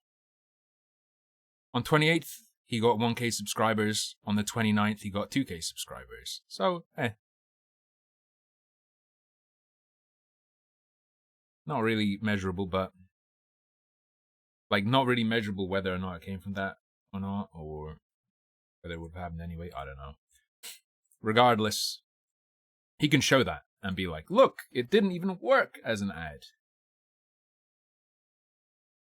On 28th, he got 1k subscribers. On the 29th, he got 2k subscribers. So, not really measurable, but like not really measurable whether or not it came from that or not, or whether it would have happened anyway. I don't know. Regardless, he can show that and be like, look, it didn't even work as an ad.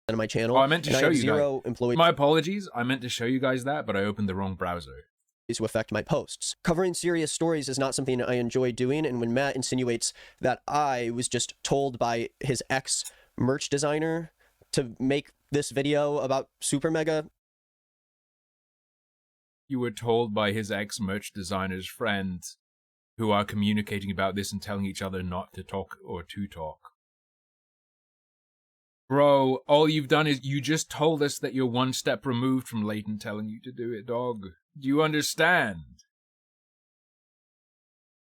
On my channel. Oh, I meant to show you zero guys. Employees. My apologies. I meant to show you guys that, but I opened the wrong browser. To affect my posts. Covering serious stories is not something I enjoy doing, and when Matt insinuates that I was just told by his ex-merch designer to make this video about Super Mega. You were told by his ex-merch designer's friend, who are communicating about this and telling each other not to talk or to talk. Bro, all you've done is you just told us that you're one step removed from Layton telling you to do it, dog. Do you understand?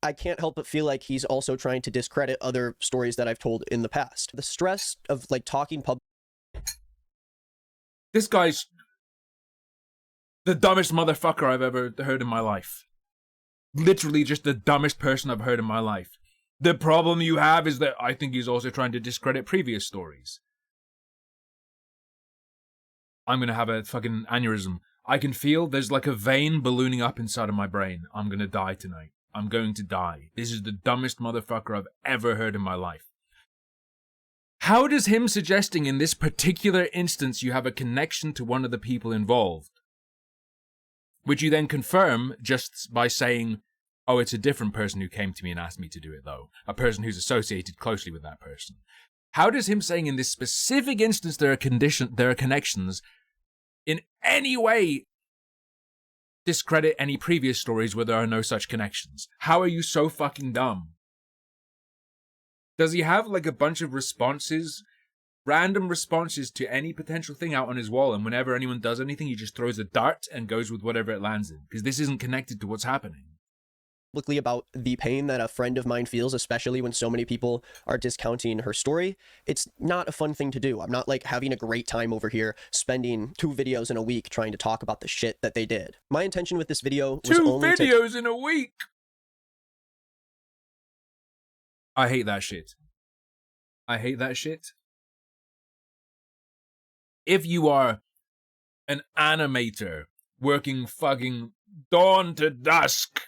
I can't help but feel like he's also trying to discredit other stories that I've told in the past. The stress of like talking This guy's the dumbest motherfucker I've ever heard in my life. Literally just the dumbest person I've heard in my life. The problem you have is that I think he's also trying to discredit previous stories. I'm gonna have a fucking aneurysm. I can feel there's like a vein ballooning up inside of my brain. I'm gonna die tonight. I'm going to die. This is the dumbest motherfucker I've ever heard in my life. How does him suggesting in this particular instance you have a connection to one of the people involved, which you then confirm just by saying Oh, it's a different person who came to me and asked me to do it, though. A person who's associated closely with that person. How does him saying in this specific instance there are connections in any way discredit any previous stories where there are no such connections? How are you so fucking dumb? Does he have like a bunch of responses, random responses to any potential thing out on his wall, and whenever anyone does anything, he just throws a dart and goes with whatever it lands in? Because this isn't connected to what's happening. About the pain that a friend of mine feels, especially when so many people are discounting her story. It's not a fun thing to do. I'm not like having a great time over here spending 2 videos in a week trying to talk about the shit that they did. My intention with this video was 2 only videos in a week. I hate that shit. I hate that shit. If you are an animator working fucking dawn to dusk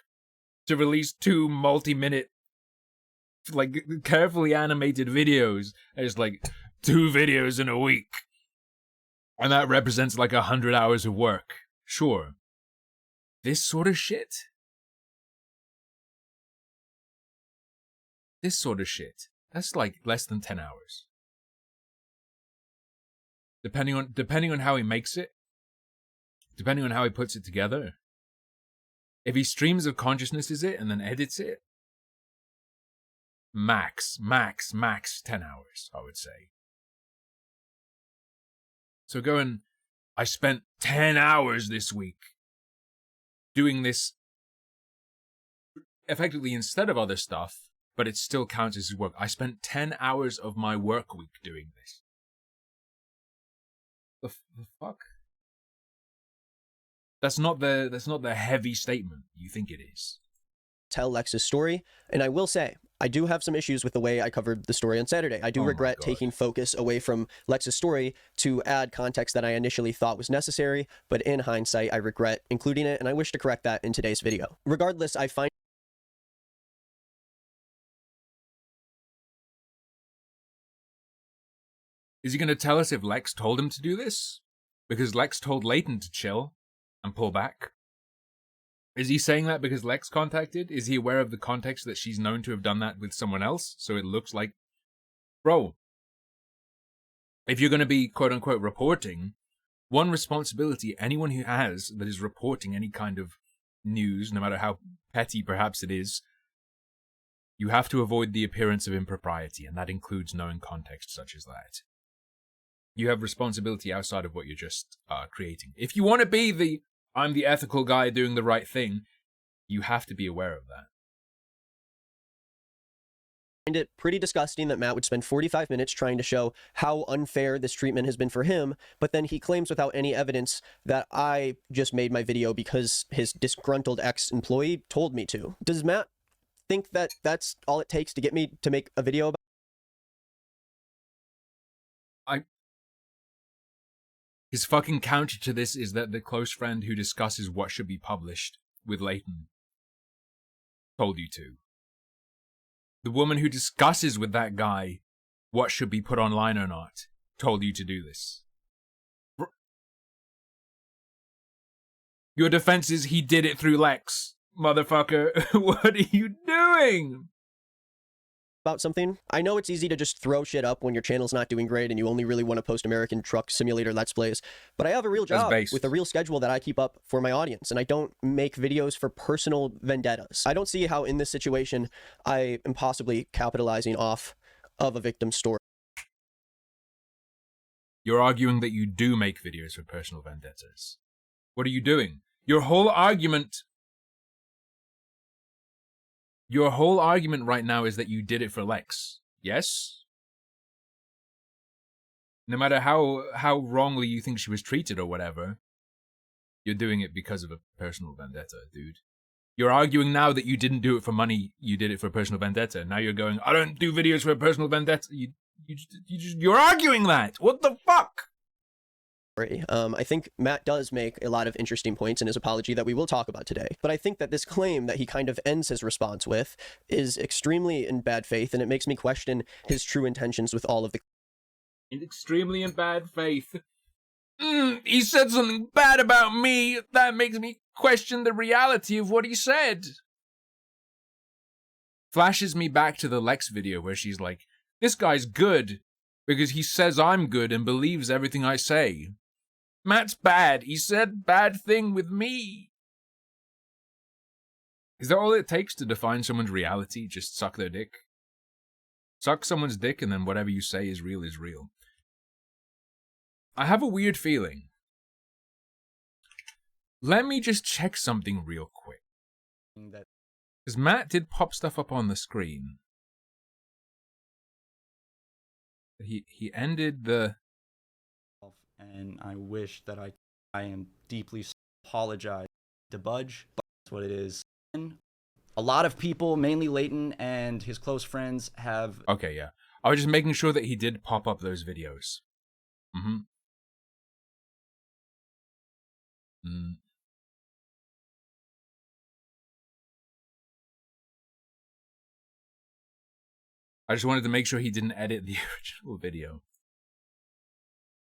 to release 2 multi-minute, like, carefully animated videos, it's like 2 videos in a week, and that represents like 100 hours of work. Sure. This sort of shit? This sort of shit. That's like less than 10 hours. Depending on how he makes it, depending on how he puts it together. If he streams of consciousness it and then edits it, max 10 hours, I would say. So going, I spent 10 hours this week doing this effectively instead of other stuff, but it still counts as work. I spent 10 hours of my work week doing this. The fuck? That's not the heavy statement you think it is. Tell Lex's story, and I will say, I do have some issues with the way I covered the story on Saturday. I do regret taking focus away from Lex's story to add context that I initially thought was necessary, but in hindsight, I regret including it, and I wish to correct that in today's video. Regardless, I find Is he going to tell us if Lex told him to do this? Because Lex told Layton to chill and pull back. Is he saying that because Lex contacted? Is he aware of the context that she's known to have done that with someone else? So it looks like... Bro, if you're going to be quote-unquote reporting, one responsibility anyone who has that is reporting any kind of news, no matter how petty perhaps it is, you have to avoid the appearance of impropriety, and that includes knowing context such as that. You have responsibility outside of what you're just creating. If you want to be the, I'm the ethical guy doing the right thing, you have to be aware of that. I find it pretty disgusting that Matt would spend 45 minutes trying to show how unfair this treatment has been for him, but then he claims without any evidence that I just made my video because his disgruntled ex-employee told me to. Does Matt think that that's all it takes to get me to make a video about His fucking counter to this is that the close friend who discusses what should be published with Layton told you to. The woman who discusses with that guy what should be put online or not told you to do this. Your defense is he did it through Lex. Motherfucker, what are you doing? About something? I know it's easy to just throw shit up when your channel's not doing great and you only really want to post American Truck Simulator Let's Plays, but I have a real job with a real schedule that I keep up for my audience, and I don't make videos for personal vendettas. I don't see how in this situation I am possibly capitalizing off of a victim's story. You're arguing that you do make videos for personal vendettas. What are you doing? Your whole argument right now is that you did it for Lex. Yes? No matter how wrongly you think she was treated or whatever, you're doing it because of a personal vendetta, dude. You're arguing now that you didn't do it for money, you did it for a personal vendetta. Now you're going, I don't do videos for a personal vendetta. You're arguing that! What the fuck? I think Matt does make a lot of interesting points in his apology that we will talk about today. But I think that this claim that he kind of ends his response with is extremely in bad faith, and it makes me question his true intentions with all of the... Extremely in bad faith. He said something bad about me. That makes me question the reality of what he said. flashes me back to the Lex video where she's like, this guy's good because he says I'm good and believes everything I say. Matt's bad. He said bad thing with me. Is that all it takes to define someone's reality? Just suck their dick? Suck someone's dick and then whatever you say is real is real. I have a weird feeling. Let me just check something real quick. Because Matt did pop stuff up on the screen. He ended the... And I wish that I am deeply apologize to Budge, but that's what it is. A lot of people, mainly Leighton and his close friends, have... Okay, yeah. I was just making sure that he did pop up those videos. I just wanted to make sure he didn't edit the original video.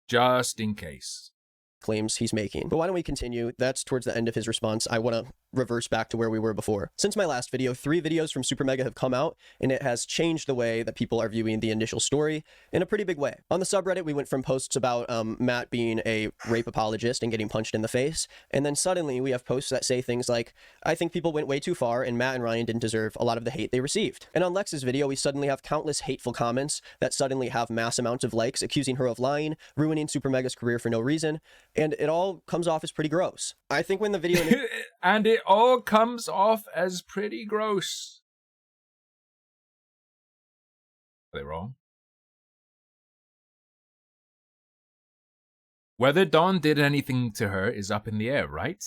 Just in case. Claims he's making. But why don't we continue? That's towards the end of his response. I want to reverse back to where we were before. Since my last video, 3 videos from Super Mega have come out, and it has changed the way that people are viewing the initial story in a pretty big way. On the subreddit, we went from posts about Matt being a rape apologist and getting punched in the face, and then suddenly we have posts that say things like, I think people went way too far, and Matt and Ryan didn't deserve a lot of the hate they received. And on Lex's video, we suddenly have countless hateful comments that suddenly have mass amounts of likes, accusing her of lying, ruining Super Mega's career for no reason, and it all comes off as pretty gross. I think when the video... And it all comes off as pretty gross. Are they wrong? Whether Dawn did anything to her is up in the air, right?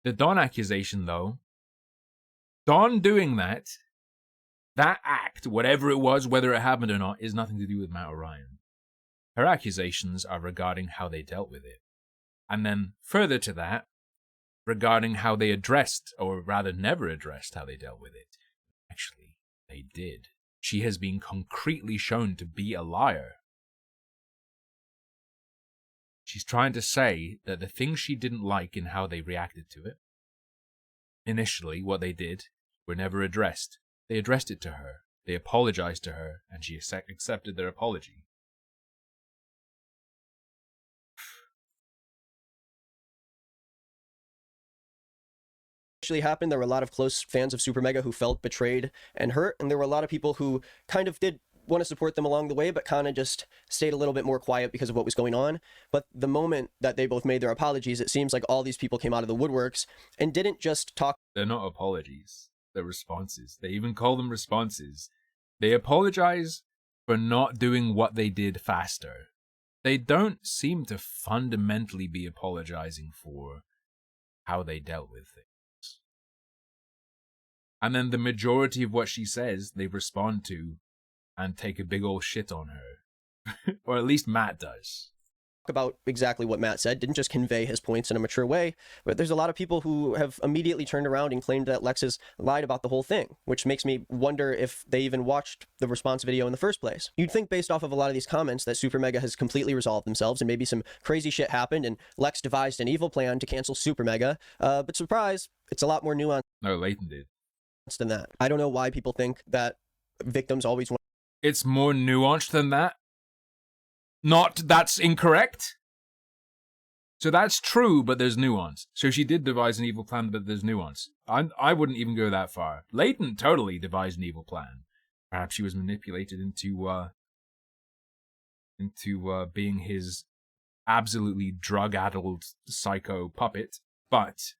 The Dawn accusation, though, Dawn doing that act, whatever it was, whether it happened or not, is nothing to do with Matt or Ryan. Her accusations are regarding how they dealt with it. And then, further to that, regarding how they addressed, or rather never addressed how they dealt with it. Actually, they did. She has been concretely shown to be a liar. She's trying to say that the things she didn't like in how they reacted to it, initially, what they did, were never addressed. They addressed it to her. They apologized to her, and she accepted their apology. Happened, there were a lot of close fans of Super Mega who felt betrayed and hurt, and there were a lot of people who kind of did want to support them along the way, but kind of just stayed a little bit more quiet because of what was going on. But the moment that they both made their apologies, it seems like all these people came out of the woodworks and didn't just talk. They're not apologies. They're responses. They even call them responses. They apologize for not doing what they did faster. They don't seem to fundamentally be apologizing for how they dealt with things. And then the majority of what she says, they respond to and take a big old shit on her. Or at least Matt does. About exactly what Matt said, didn't just convey his points in a mature way, but there's a lot of people who have immediately turned around and claimed that Lex has lied about the whole thing, which makes me wonder if they even watched the response video in the first place. You'd think based off of a lot of these comments that Super Mega has completely resolved themselves and maybe some crazy shit happened and Lex devised an evil plan to cancel Super Mega, but surprise, it's a lot more nuanced. No, Leighton did. Than that. I don't know why people think that victims always want... It's more nuanced than that. Not that's incorrect. So that's true, but there's nuance. So she did devise an evil plan, but there's nuance. I wouldn't even go that far. Leighton totally devised an evil plan. Perhaps she was manipulated into being his absolutely drug-addled psycho puppet, but...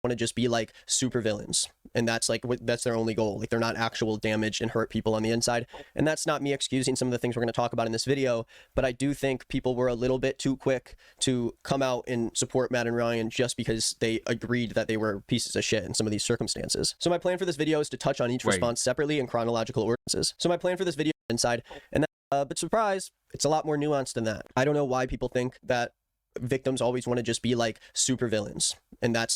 want to just be like super villains, and that's their only goal. Like, they're not actual damaged and hurt people on the inside, and that's not me excusing some of the things we're going to talk about in this video, but I do think people were a little bit too quick to come out and support Matt and Ryan just because they agreed that they were pieces of shit in some of these circumstances. So my plan for this video is to touch on each response separately in chronological orders. So my plan for this video inside, and that, but surprise, it's a lot more nuanced than that. I don't know why people think that victims always want to just be like super villains, and that's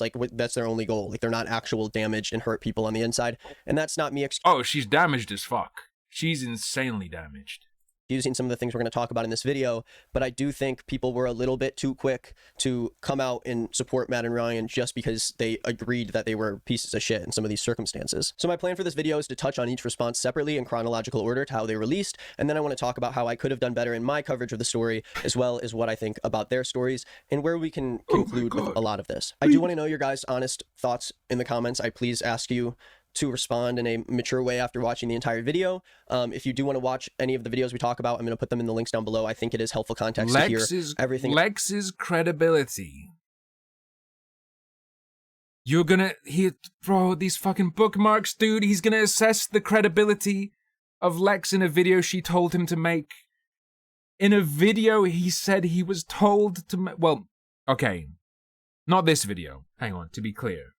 their only goal. Like, they're not actual damaged and hurt people on the inside, and that's not me Oh, she's damaged as fuck. She's insanely damaged. using some of the things we're going to talk about in this video, but I do think people were a little bit too quick to come out and support Matt and Ryan just because they agreed that they were pieces of shit in some of these circumstances. So my plan for this video is to touch on each response separately in chronological order to how they were released, and then I want to talk about how I could have done better in my coverage of the story, as well as what I think about their stories, and where we can conclude with a lot of this. I do want to know your guys' honest thoughts in the comments. I please ask you to respond in a mature way after watching the entire video. If you do want to watch any of the videos we talk about, I'm going to put them in the links down below. I think it is helpful context to hear everything. Lex's credibility. You're gonna bro, these fucking bookmarks, dude. He's gonna assess the credibility of Lex in a video she told him to make. In a video he said he was told to make. Well, okay. Not this video. Hang on, to be clear.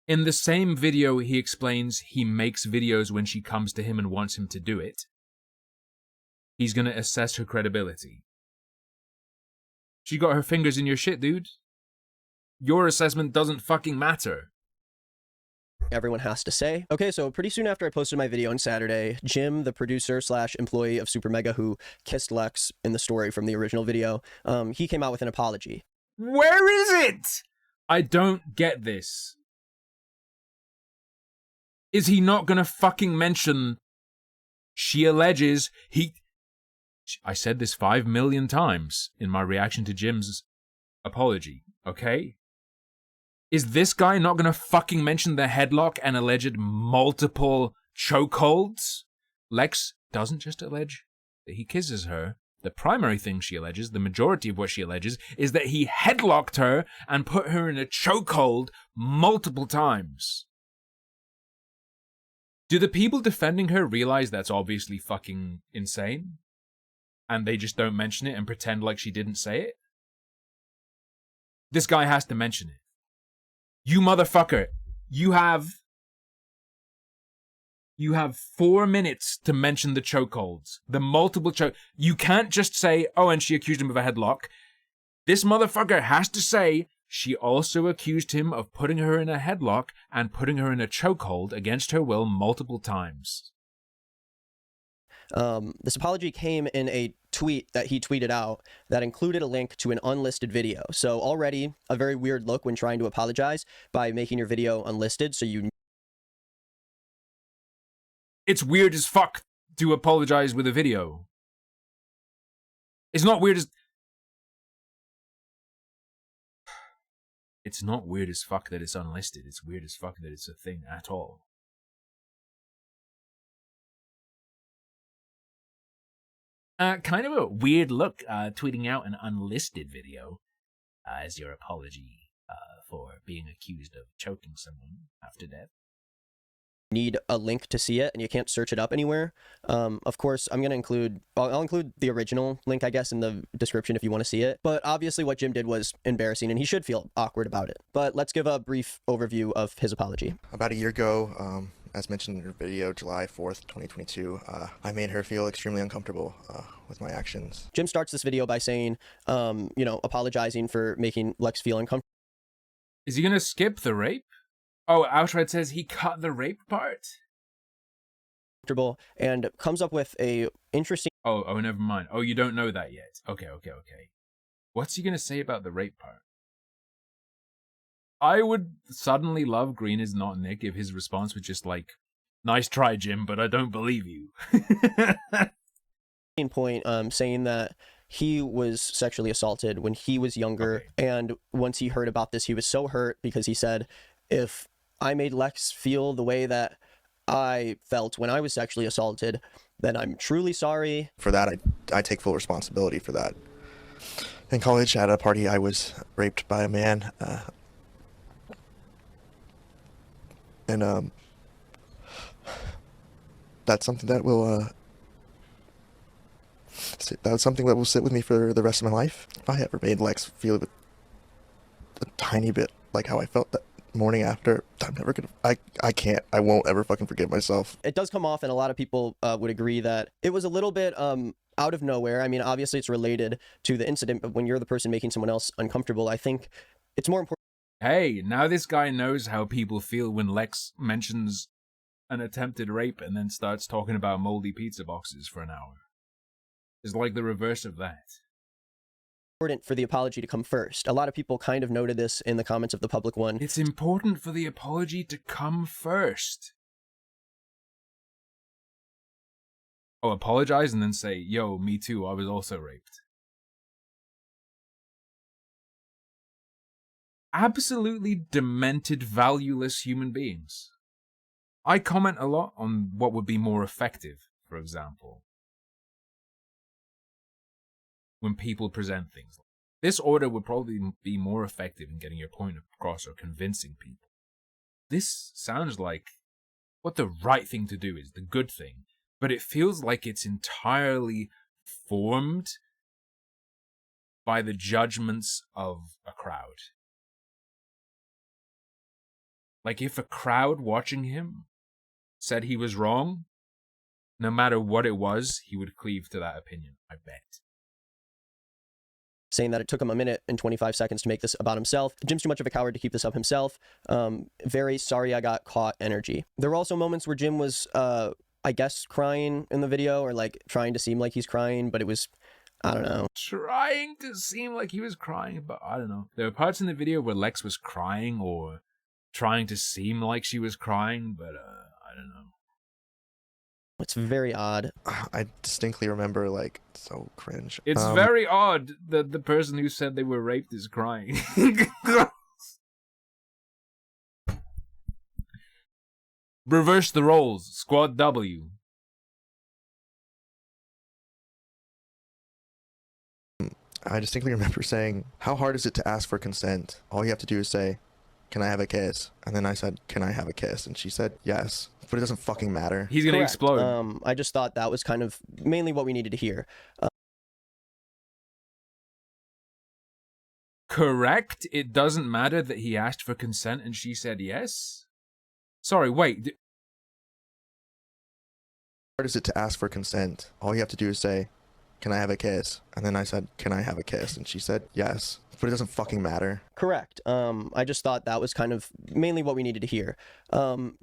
In the same video, he explains he makes videos when she comes to him and wants him to do it. He's gonna assess her credibility. She got her fingers in your shit, dude. Your assessment doesn't fucking matter. Everyone has to say. Okay, so pretty soon after I posted my video on Saturday, Jim, the producer / employee of Super Mega who kissed Lex in the story from the original video, he came out with an apology. Where is it? I don't get this. Is he not gonna fucking mention she alleges he... I said this 5 million times in my reaction to Jim's apology, okay? Is this guy not gonna fucking mention the headlock and alleged multiple chokeholds? Lex doesn't just allege that he kisses her. The primary thing she alleges, the majority of what she alleges, is that he headlocked her and put her in a chokehold multiple times. Do the people defending her realize that's obviously fucking insane? And they just don't mention it and pretend like she didn't say it? This guy has to mention it. You motherfucker, you have 4 minutes to mention the chokeholds. The multiple choke. You can't just say, oh, and she accused him of a headlock. This motherfucker has to say, she also accused him of putting her in a headlock and putting her in a chokehold against her will multiple times. This apology came in a tweet that he tweeted out that included a link to an unlisted video. So already a very weird look when trying to apologize by making your video unlisted. So you... It's weird as fuck to apologize with a video. It's not weird as... It's not weird as fuck that it's unlisted. It's weird as fuck that it's a thing at all. Kind of a weird look, tweeting out an unlisted video as your apology for being accused of choking someone after death. Need a link to see it and you can't search it up anywhere. Of course, I'm going to include, I'll include the original link, I guess, in the description if you want to see it. But obviously what Jim did was embarrassing and he should feel awkward about it. But let's give a brief overview of his apology. About a year ago, as mentioned in her video, July 4th, 2022, I made her feel extremely uncomfortable with my actions. Jim starts this video by saying, you know, apologizing for making Lex feel uncomfortable. Is he going to skip the rape? Oh, outright says he cut the rape part? And comes up with a interesting... Oh, never mind. Oh, you don't know that yet. Okay. What's he going to say about the rape part? I would suddenly love Green is not Nick if his response was just like, nice try, Jim, but I don't believe you. Point, saying that he was sexually assaulted when he was younger. Okay. And once he heard about this, he was so hurt because he said, if I made Lex feel the way that I felt when I was sexually assaulted, then I'm truly sorry. For that, I take full responsibility for that. In college, at a party, I was raped by a man. And that's something that will sit with me for the rest of my life. If I ever made Lex feel a tiny bit like how I felt that morning after, I'm never gonna, I won't ever fucking forgive myself. It does come off, and a lot of people would agree that it was a little bit out of nowhere. I mean, obviously it's related to the incident, but when you're the person making someone else uncomfortable, I think it's more important. Hey, now this guy knows how people feel when Lex mentions an attempted rape and then starts talking about moldy pizza boxes for an hour. It's like the reverse of that. Important for the apology to come first. A lot of people kind of noted this in the comments of the public one. It's important for the apology to come first. Oh, apologize and then say, yo, me too, I was also raped. Absolutely demented, valueless human beings. I comment a lot on what would be more effective, for example, when people present things. This order would probably be more effective in getting your point across or convincing people. This sounds like what the right thing to do is, the good thing, but it feels like it's entirely formed by the judgments of a crowd. Like if a crowd watching him said he was wrong, no matter what it was, he would cleave to that opinion, I bet. Saying that it took him a minute and 25 seconds to make this about himself. Jim's too much of a coward to keep this up himself. Very sorry I got caught energy. There were also moments where Jim was, I guess, crying in the video, or like trying to seem like he's crying, but it was, I don't know. Trying to seem like he was crying, but I don't know. There were parts in the video where Lex was crying or trying to seem like she was crying, but I don't know. It's very odd. I distinctly remember, like, so cringe. It's very odd that the person who said they were raped is crying. Reverse the roles. Squad W. I distinctly remember saying, how hard is it to ask for consent? All you have to do is say, can I have a kiss? And then I said, can I have a kiss? And she said, yes. But it doesn't fucking matter. He's gonna explode. I just thought that was kind of mainly what we needed to hear. Correct? It doesn't matter that he asked for consent and she said yes? Sorry, wait. How hard is it to ask for consent? All you have to do is say, can I have a kiss? And then I said, can I have a kiss? And she said, yes. But it doesn't fucking matter. Correct. I just thought that was kind of mainly what we needed to hear.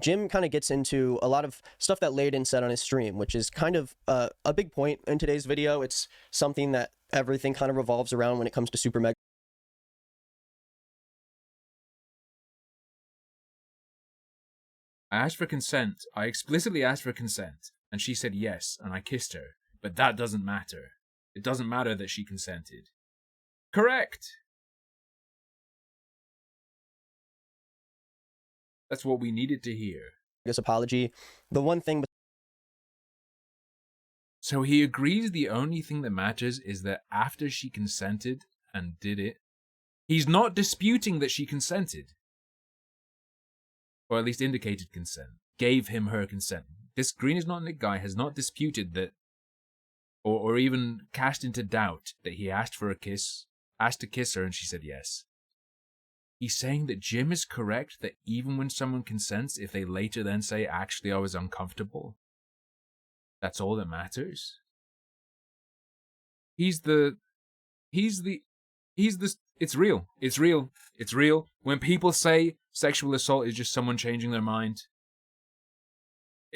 Jim kind of gets into a lot of stuff that Layden said on his stream, which is kind of a big point in today's video. It's something that everything kind of revolves around when it comes to Super Mega. I asked for consent. I explicitly asked for consent. And she said yes, and I kissed her. But that doesn't matter. It doesn't matter that she consented. Correct! That's what we needed to hear. This apology. The one thing... So he agrees the only thing that matters is that after she consented and did it, he's not disputing that she consented. Or at least indicated consent. Gave him her consent. This Green is not Nick guy has not disputed that, or even cast into doubt that he asked for a kiss, asked to kiss her and she said yes. He's saying that Jim is correct that even when someone consents, if they later then say, actually I was uncomfortable, that's all that matters. It's real. It's real. It's real. When people say sexual assault is just someone changing their mind,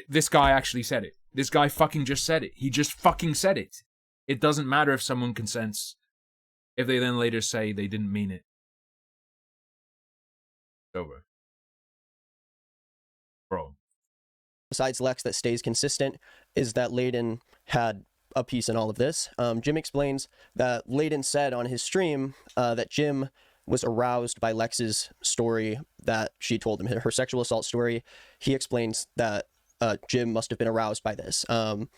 this guy actually said it. This guy fucking just said it. He just fucking said it. It doesn't matter if someone consents, if they then later say they didn't mean it. It's over. Bro. Besides Lex that stays consistent is that Layden had a piece in all of this. Jim explains that Layden said on his stream that Jim was aroused by Lex's story that she told him, her sexual assault story. He explains that Jim must have been aroused by this. And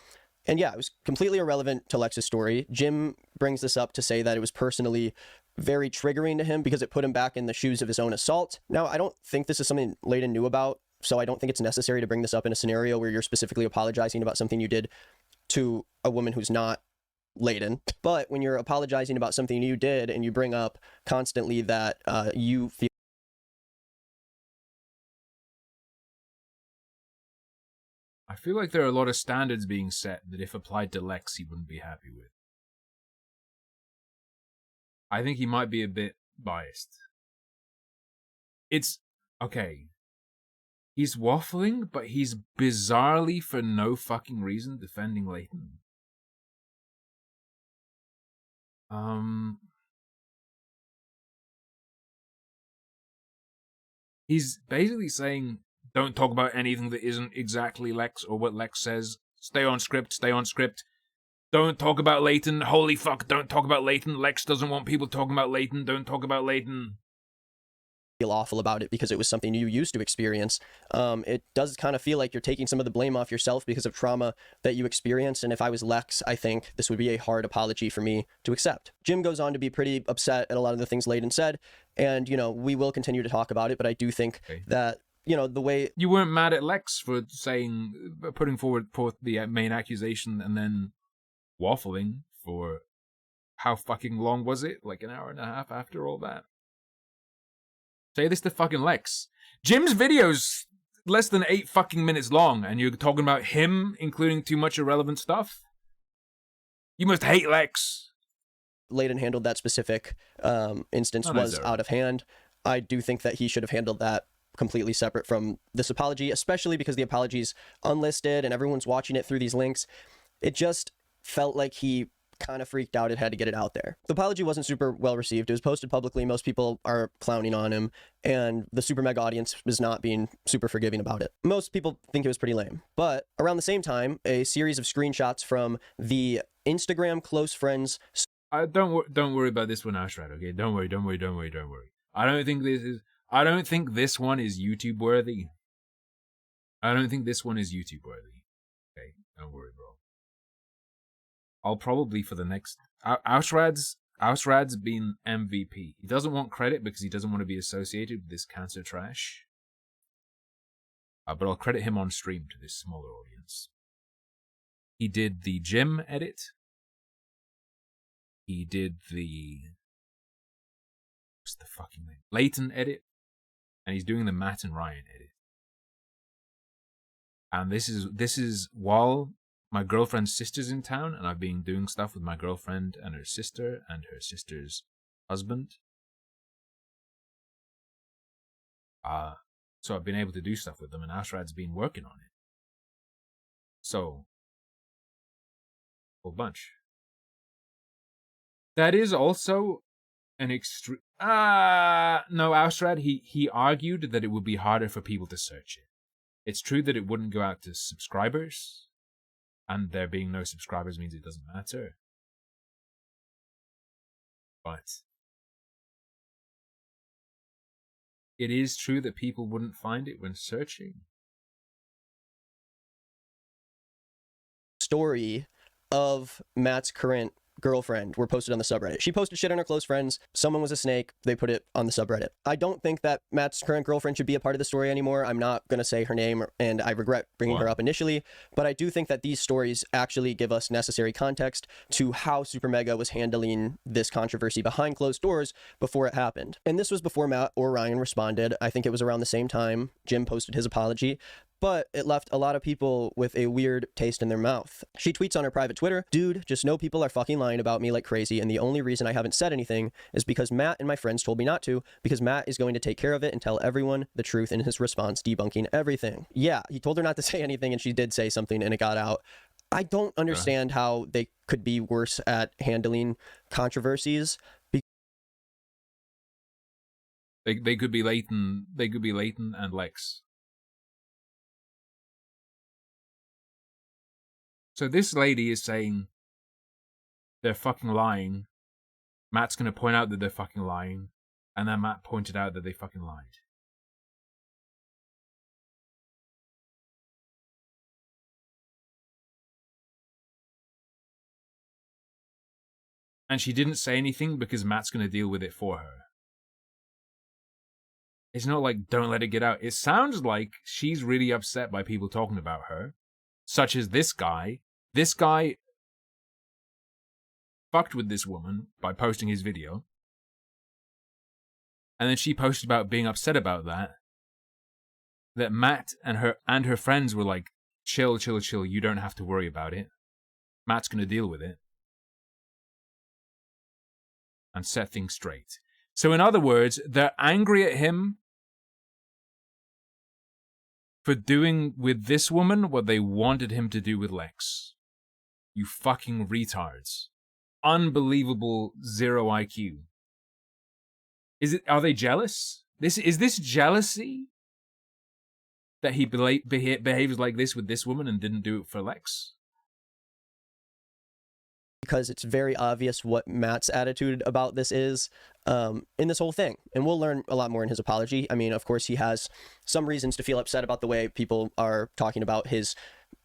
yeah, it was completely irrelevant to Lex's story. Jim brings this up to say that it was personally very triggering to him because it put him back in the shoes of his own assault. Now, I don't think this is something Layden knew about, so I don't think it's necessary to bring this up in a scenario where you're specifically apologizing about something you did to a woman who's not Layden. But when you're apologizing about something you did and you bring up constantly that you feel I feel like there are a lot of standards being set that if applied to Lex, he wouldn't be happy with. I think he might be a bit biased. It's... okay. He's waffling, but he's bizarrely, for no fucking reason, defending Leighton. He's basically saying, don't talk about anything that isn't exactly Lex or what Lex says. Stay on script, stay on script. Don't talk about Leighton. Holy fuck, don't talk about Leighton. Lex doesn't want people talking about Leighton. Don't talk about Leighton. Feel awful about it because it was something you used to experience. It does kind of feel like you're taking some of the blame off yourself because of trauma that you experienced, and if I was Lex, I think this would be a hard apology for me to accept. Jim goes on to be pretty upset at a lot of the things Leighton said, and, you know, we will continue to talk about it, but I do think that, you know, the way... You weren't mad at Lex for putting forth the main accusation and then waffling for how fucking long was it? Like an hour and a half after all that? Say this to fucking Lex. Jim's video's less than 8 fucking minutes long, and you're talking about him including too much irrelevant stuff? You must hate Lex. Leighton handled that specific instance was out of hand. I do think that he should have handled that completely separate from this apology, especially because the apology's unlisted and everyone's watching it through these links. It just felt like he kind of freaked out and had to get it out there. The apology wasn't super well received. It was posted publicly. Most people are clowning on him, and the super mega audience was not being super forgiving about it. Most people think it was pretty lame. But around the same time, a series of screenshots from the Instagram close friends... Don't worry about this one, Ashrad, okay? Don't worry. I don't think this one is YouTube worthy. Okay, don't worry, bro. I'll probably for the next... Ausrad's been MVP. He doesn't want credit because he doesn't want to be associated with this cancer trash. But I'll credit him on stream to this smaller audience. He did the Jim edit. He did the... What's the fucking name? Leighton edit. And he's doing the Matt and Ryan edit. And this is while my girlfriend's sister's in town, and I've been doing stuff with my girlfriend and her sister's husband. So I've been able to do stuff with them, and Ashrad's been working on it. So, a whole bunch. That is also an extreme... no, Ashrad, he argued that it would be harder for people to search it. It's true that it wouldn't go out to subscribers, and there being no subscribers means it doesn't matter. But it is true that people wouldn't find it when searching. Story of Matt's current girlfriend were posted on the subreddit. She posted shit on her close friends. Someone was a snake. They put it on the subreddit. I don't think that Matt's current girlfriend should be a part of the story anymore. I'm not going to say her name, and I regret bringing her up initially, but I do think that these stories actually give us necessary context to how Super Mega was handling this controversy behind closed doors before it happened. And this was before Matt or Ryan responded. I think it was around the same time Jim posted his apology, but it left a lot of people with a weird taste in their mouth. She tweets on her private Twitter, "Dude, just know people are fucking lying about me like crazy, and the only reason I haven't said anything is because Matt and my friends told me not to, because Matt is going to take care of it and tell everyone the truth in his response, debunking everything." Yeah, he told her not to say anything, and she did say something, and it got out. I don't understand how they could be worse at handling controversies. They could be Leighton and Lex. So this lady is saying they're fucking lying. Matt's going to point out that they're fucking lying. And then Matt pointed out that they fucking lied. And she didn't say anything because Matt's going to deal with it for her. It's not like, don't let it get out. It sounds like she's really upset by people talking about her. Such as this guy. This guy fucked with this woman by posting his video. And then she posted about being upset about that. That Matt and her friends were like, chill, you don't have to worry about it. Matt's going to deal with it. And set things straight. So in other words, they're angry at him for doing with this woman what they wanted him to do with Lex. You fucking retards. Unbelievable 0 IQ. Are they jealous? Is this jealousy? That he behaves like this with this woman and didn't do it for Lex? Because it's very obvious what Matt's attitude about this is in this whole thing. And we'll learn a lot more in his apology. I mean, of course, he has some reasons to feel upset about the way people are talking about his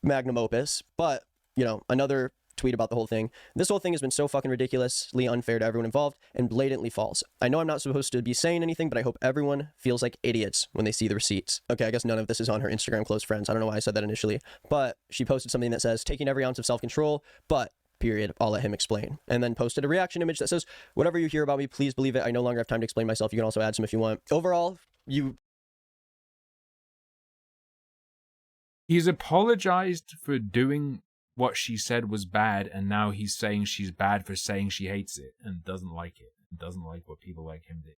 magnum opus. But, you know, another tweet about the whole thing. This whole thing has been so fucking ridiculously unfair to everyone involved and blatantly false. I know I'm not supposed to be saying anything, but I hope everyone feels like idiots when they see the receipts. Okay, I guess none of this is on her Instagram close friends. I don't know why I said that initially. But she posted something that says, taking every ounce of self-control, but... period. I'll let him explain. And then posted a reaction image that says, whatever you hear about me, please believe it. I no longer have time to explain myself. You can also add some if you want. Overall, He's apologized for doing what she said was bad, and now he's saying she's bad for saying she hates it and doesn't like it. And doesn't like what people like him did.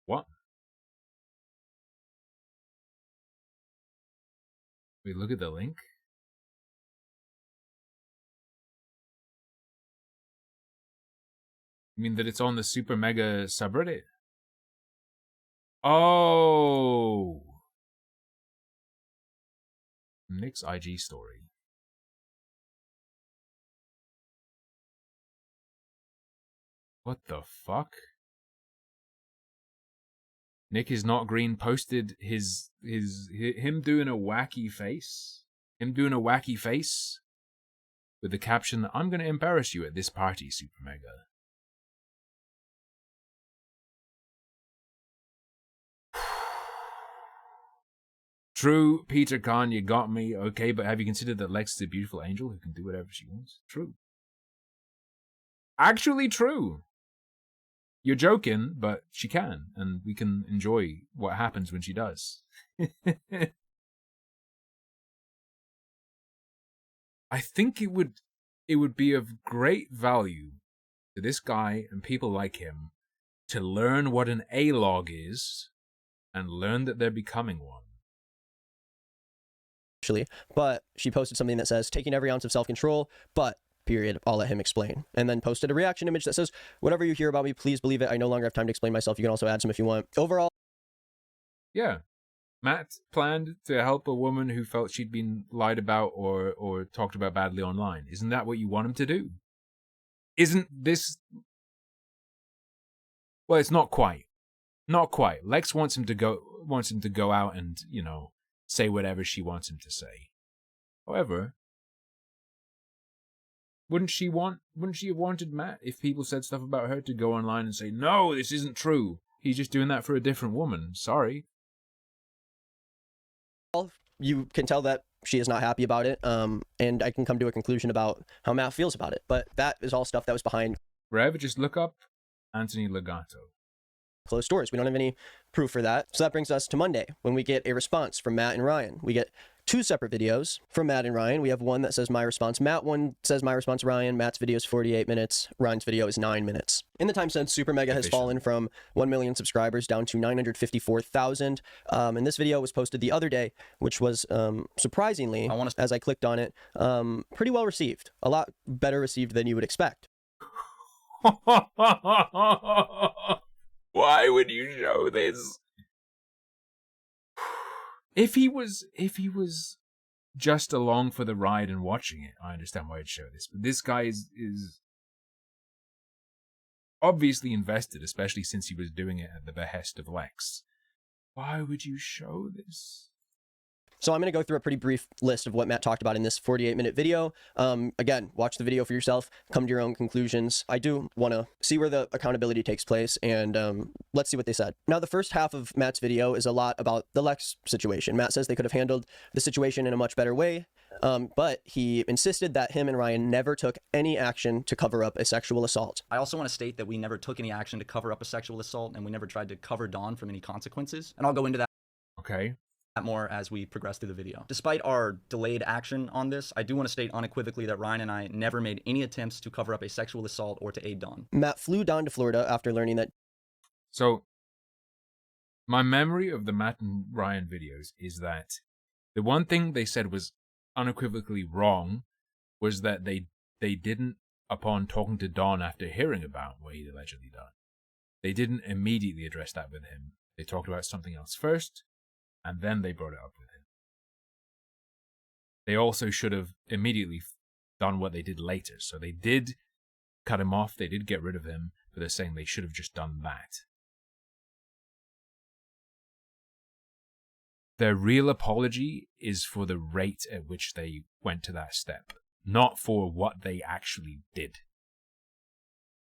What? Wait, look at the link. You mean that it's on the Super Mega subreddit? Oh! Nick's IG story. What the fuck? Nick is not green posted him doing a wacky face. Him doing a wacky face with the caption, I'm gonna embarrass you at this party, Super Mega. True, Peter Khan, you got me. Okay, but have you considered that Lex is a beautiful angel who can do whatever she wants? True. Actually true. You're joking, but she can, and we can enjoy what happens when she does. I think it would be of great value to this guy and people like him to learn what an A-log is and learn that they're becoming one. But she posted something that says, taking every ounce of self-control, but period. I'll let him explain. And then posted a reaction image that says, whatever you hear about me, please believe it. I no longer have time to explain myself. You can also add some if you want. Overall. Yeah. Matt planned to help a woman who felt she'd been lied about or talked about badly online. Isn't that what you want him to do? Isn't this... Well, it's not quite. Not quite. Lex wants him to go out and, you know, say whatever she wants him to say. However, wouldn't she have wanted Matt, if people said stuff about her, to go online and say, no, this isn't true. He's just doing that for a different woman. Sorry. You can tell that she is not happy about it, and I can come to a conclusion about how Matt feels about it. But that is all stuff that was behind. Rev, just look up Anthony Legato. Closed doors. We don't have any proof for that. So that brings us to Monday, when we get a response from Matt and Ryan. We get 2 separate videos from Matt and Ryan. We have one that says my response Matt, one says my response Ryan. Matt's video is 48 minutes. Ryan's video is 9 minutes. In the time since, Super Mega has fallen from 1 million subscribers down to 954,000. And this video was posted the other day, which was surprisingly, as I clicked on it, pretty well received. A lot better received than you would expect. Why would you show this? If he was just along for the ride and watching it, I understand why I'd show this. But this guy is obviously invested, especially since he was doing it at the behest of Lex. Why would you show this? So I'm going to go through a pretty brief list of what Matt talked about in this 48-minute video. Again, watch the video for yourself, come to your own conclusions. I do want to see where the accountability takes place, and let's see what they said. Now, the first half of Matt's video is a lot about the Lex situation. Matt says they could have handled the situation in a much better way, but he insisted that him and Ryan never took any action to cover up a sexual assault. I also want to state that we never took any action to cover up a sexual assault, and we never tried to cover Dawn from any consequences, and I'll go into that. Okay. more as we progress through the video. Despite our delayed action on this, I do want to state unequivocally that Ryan and I never made any attempts to cover up a sexual assault or to aid Dawn. Matt flew down to Florida after learning that. So, my memory of the Matt and Ryan videos is that the one thing they said was unequivocally wrong was that they didn't, upon talking to Don after hearing about what he'd allegedly done, they didn't immediately address that with him. They talked about something else first, and then they brought it up with him. They also should have immediately done what they did later. So they did cut him off, they did get rid of him, but they're saying they should have just done that. Their real apology is for the rate at which they went to that step, not for what they actually did.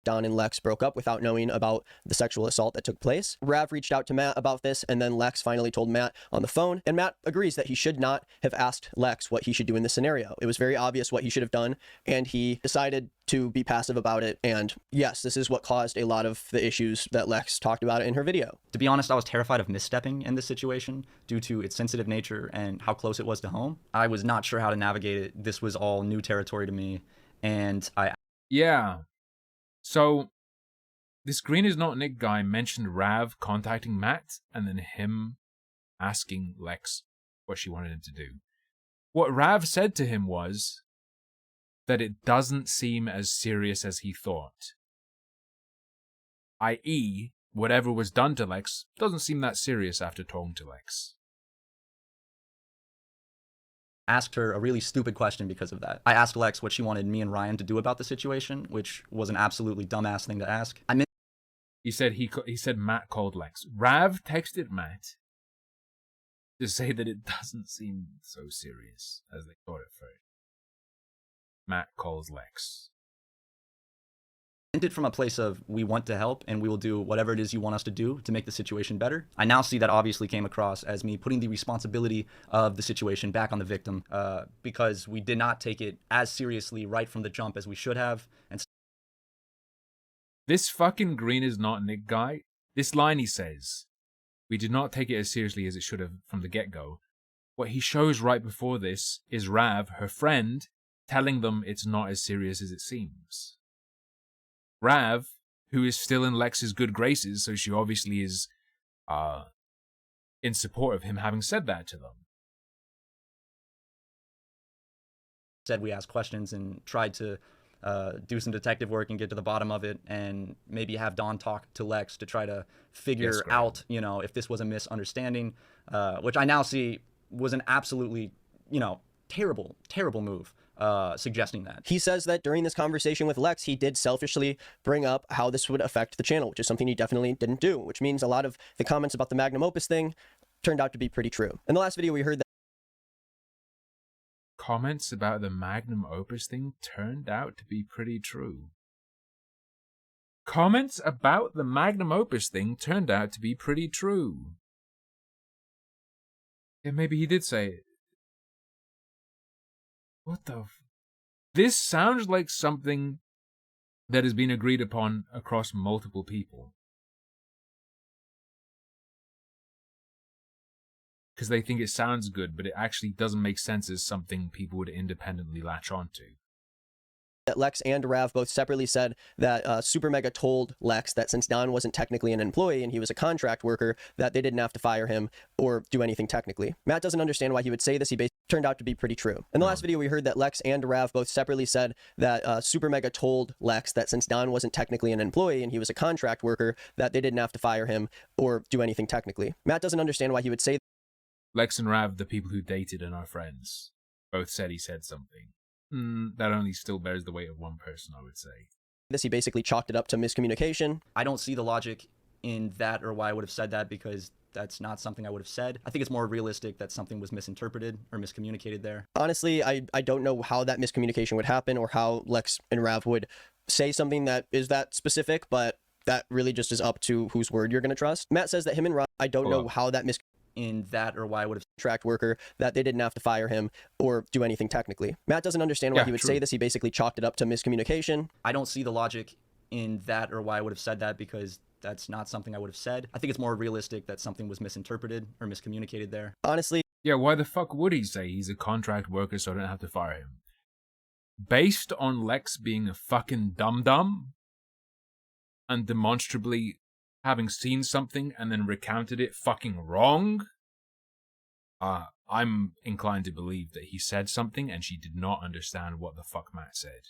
Don and Lex broke up without knowing about the sexual assault that took place. Rav reached out to Matt about this, and then Lex finally told Matt on the phone, and Matt agrees that he should not have asked Lex what he should do in this scenario. It was very obvious what he should have done, and he decided to be passive about it, and yes, this is what caused a lot of the issues that Lex talked about in her video. To be honest, I was terrified of misstepping in this situation due to its sensitive nature and how close it was to home. I was not sure how to navigate it. This was all new territory to me, and Yeah. So, this Green is Not Nick guy mentioned Rav contacting Matt and then him asking Lex what she wanted him to do. What Rav said to him was that it doesn't seem as serious as he thought. I.e., whatever was done to Lex doesn't seem that serious after talking to Lex. Asked her a really stupid question because of that. I asked Lex what she wanted me and Ryan to do about the situation, which was an absolutely dumbass thing to ask. He said Matt called Lex. Rav texted Matt to say that it doesn't seem so serious as they thought at first. Matt calls Lex. Meant it from a place of, we want to help and we will do whatever it is you want us to do to make the situation better. I now see that obviously came across as me putting the responsibility of the situation back on the victim because we did not take it as seriously right from the jump as we should have. And this fucking Green is Not Nick guy, this line he says, we did not take it as seriously as it should have from the get-go. What he shows right before this is Rav, her friend, telling them it's not as serious as it seems. Rav, who is still in Lex's good graces, so she obviously is in support of him having said that to them. said we asked questions and tried to do some detective work and get to the bottom of it and maybe have Dawn talk to Lex to try to figure out, you know, if this was a misunderstanding, which I now see was an absolutely, you know, terrible, terrible move. Suggesting that. He says that during this conversation with Lex, he did selfishly bring up how this would affect the channel, which is something he definitely didn't do, which means a lot of the comments about the magnum opus thing turned out to be pretty true. In the last video, we heard that comments about the magnum opus thing turned out to be pretty true. Comments about the magnum opus thing turned out to be pretty true. Yeah, maybe he did say it. What the This sounds like something that has been agreed upon across multiple people. Because they think it sounds good, but it actually doesn't make sense as something people would independently latch onto. That Lex and Rav both separately said that Super Mega told Lex that since Don wasn't technically an employee and he was a contract worker, that they didn't have to fire him or do anything technically. Matt doesn't understand why he would say this. He basically turned out to be pretty true. In the last video, we heard that Lex and Rav both separately said that Super Mega told Lex that since Don wasn't technically an employee and he was a contract worker, that they didn't have to fire him or do anything technically. Matt doesn't understand why he would say Lex and Rav, the people who dated and are friends, both said he said something. That only still bears the weight of one person, I would say. this. He basically chalked it up to miscommunication. I don't see the logic in that or why I would have said that because that's not something I would have said. I think it's more realistic that something was misinterpreted or miscommunicated there. Honestly, I don't know how that miscommunication would happen or how Lex and Rav would say something that is that specific, but that really just is up to whose word you're going to trust. Matt says that him and Rav, I don't know how that in that or why I would have contract worker, that they didn't have to fire him or do anything technically. Matt doesn't understand why he would say this. He basically chalked it up to miscommunication. I don't see the logic in that or why I would have said that because That's not something I would have said. I think it's more realistic that something was misinterpreted or miscommunicated there. Honestly. Yeah, why the fuck would he say he's a contract worker so I don't have to fire him? Based on Lex being a fucking dum-dum and demonstrably having seen something and then recounted it fucking wrong, I'm inclined to believe that he said something and she did not understand what the fuck Matt said.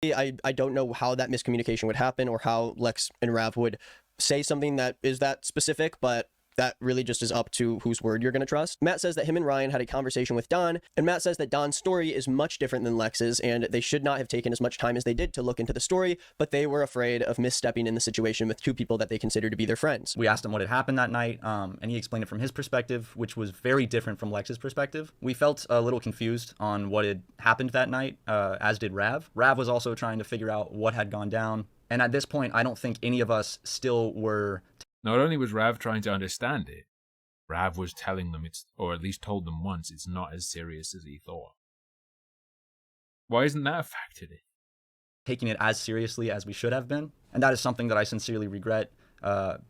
I don't know how that miscommunication would happen or how Lex and Rav would say something that is that specific, but that really just is up to whose word you're going to trust. Matt says that him and Ryan had a conversation with Don, and Matt says that Don's story is much different than Lex's, and they should not have taken as much time as they did to look into the story, but they were afraid of misstepping in the situation with two people that they consider to be their friends. We asked him what had happened that night, and he explained it from his perspective, which was very different from Lex's perspective. We felt a little confused on what had happened that night, as did Rav. Rav was also trying to figure out what had gone down, and at this point, I don't think any of us still were... Not only was Rav trying to understand it, Rav was telling them or at least told them once, it's not as serious as he thought. Why isn't that factored in? Taking it as seriously as we should have been. And that is something that I sincerely regret,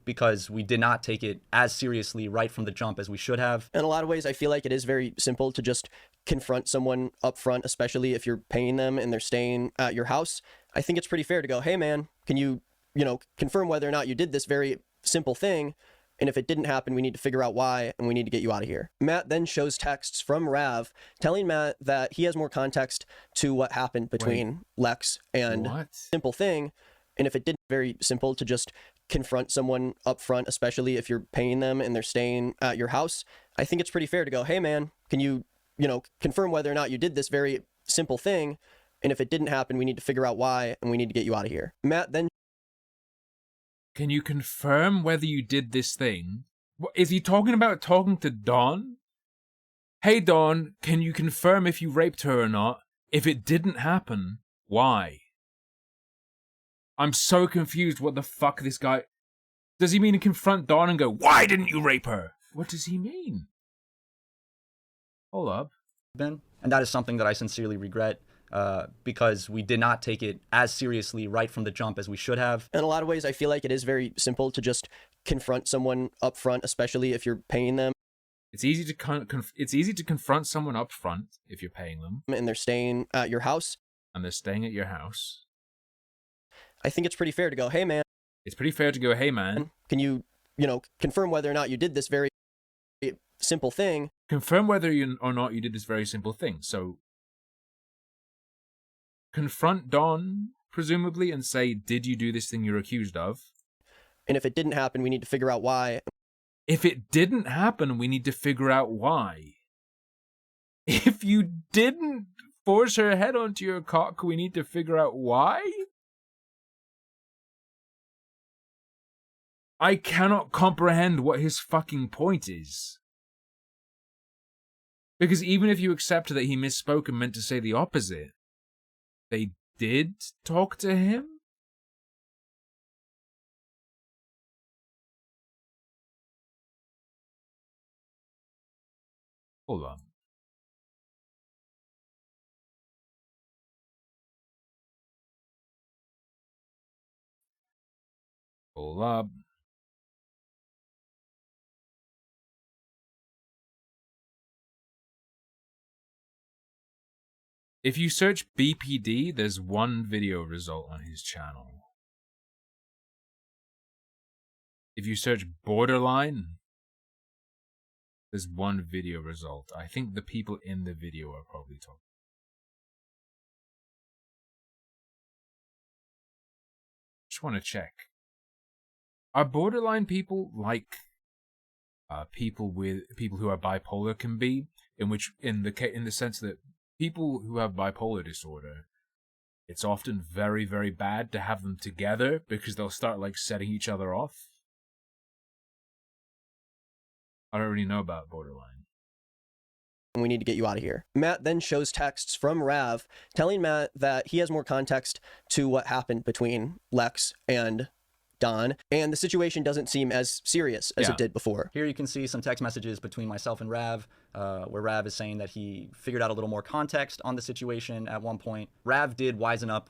because we did not take it as seriously right from the jump as we should have. In a lot of ways, I feel like it is very simple to just confront someone up front, especially if you're paying them and they're staying at your house. I think it's pretty fair to go, hey man, can you confirm whether or not you did this very simple thing? And if it didn't happen, we need to figure out why, and we need to get you out of here. Matt then shows texts from Rav telling Matt that he has more context to what happened between Lex and simple thing. And if it didn't, very simple to just confront someone up front, especially if you're paying them and they're staying at your house. I think it's pretty fair to go, hey man, can you confirm whether or not you did this very simple thing? And if it didn't happen, we need to figure out why, and we need to get you out of here. Matt then... Can you confirm whether you did this thing? What, is he talking to Dawn? Hey Dawn, can you confirm if you raped her or not? If it didn't happen, why? I'm so confused what the fuck this guy... Does he mean to confront Dawn and go, why didn't you rape her? What does he mean? Hold up. Ben, and that is something that I sincerely regret. Because we did not take it as seriously right from the jump as we should have. In a lot of ways, I feel like it is very simple to just confront someone up front, especially if you're paying them. It's easy to confront someone up front if you're paying them. And they're staying at your house. And they're staying at your house. I think it's pretty fair to go, hey man. It's pretty fair to go, hey man. Can you, confirm whether or not you did this very simple thing? Confirm whether or not you did this very simple thing. So... confront Dawn, presumably, and say, did you do this thing you're accused of? And if it didn't happen, we need to figure out why. If it didn't happen, we need to figure out why. If you didn't force her head onto your cock, we need to figure out why? I cannot comprehend what his fucking point is. Because even if you accept that he misspoke and meant to say the opposite, they did talk to him? Hold on. Hold up. If you search BPD, there's one video result on his channel. If you search Borderline, there's one video result. I think the people in the video are probably talking. Just want to check. Are Borderline people like people who are bipolar can be? In the sense that people who have bipolar disorder, it's often very, very bad to have them together because they'll start setting each other off. I don't really know about Borderline. We need to get you out of here. Matt then shows texts from Rav telling Matt that he has more context to what happened between Lex and Don, and the situation doesn't seem as serious as it did before. Here you can see some text messages between myself and Rav, where Rav is saying that he figured out a little more context on the situation at one point. Rav did wisen up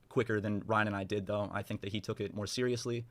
quicker than Ryan and I did, though. I think that he took it more seriously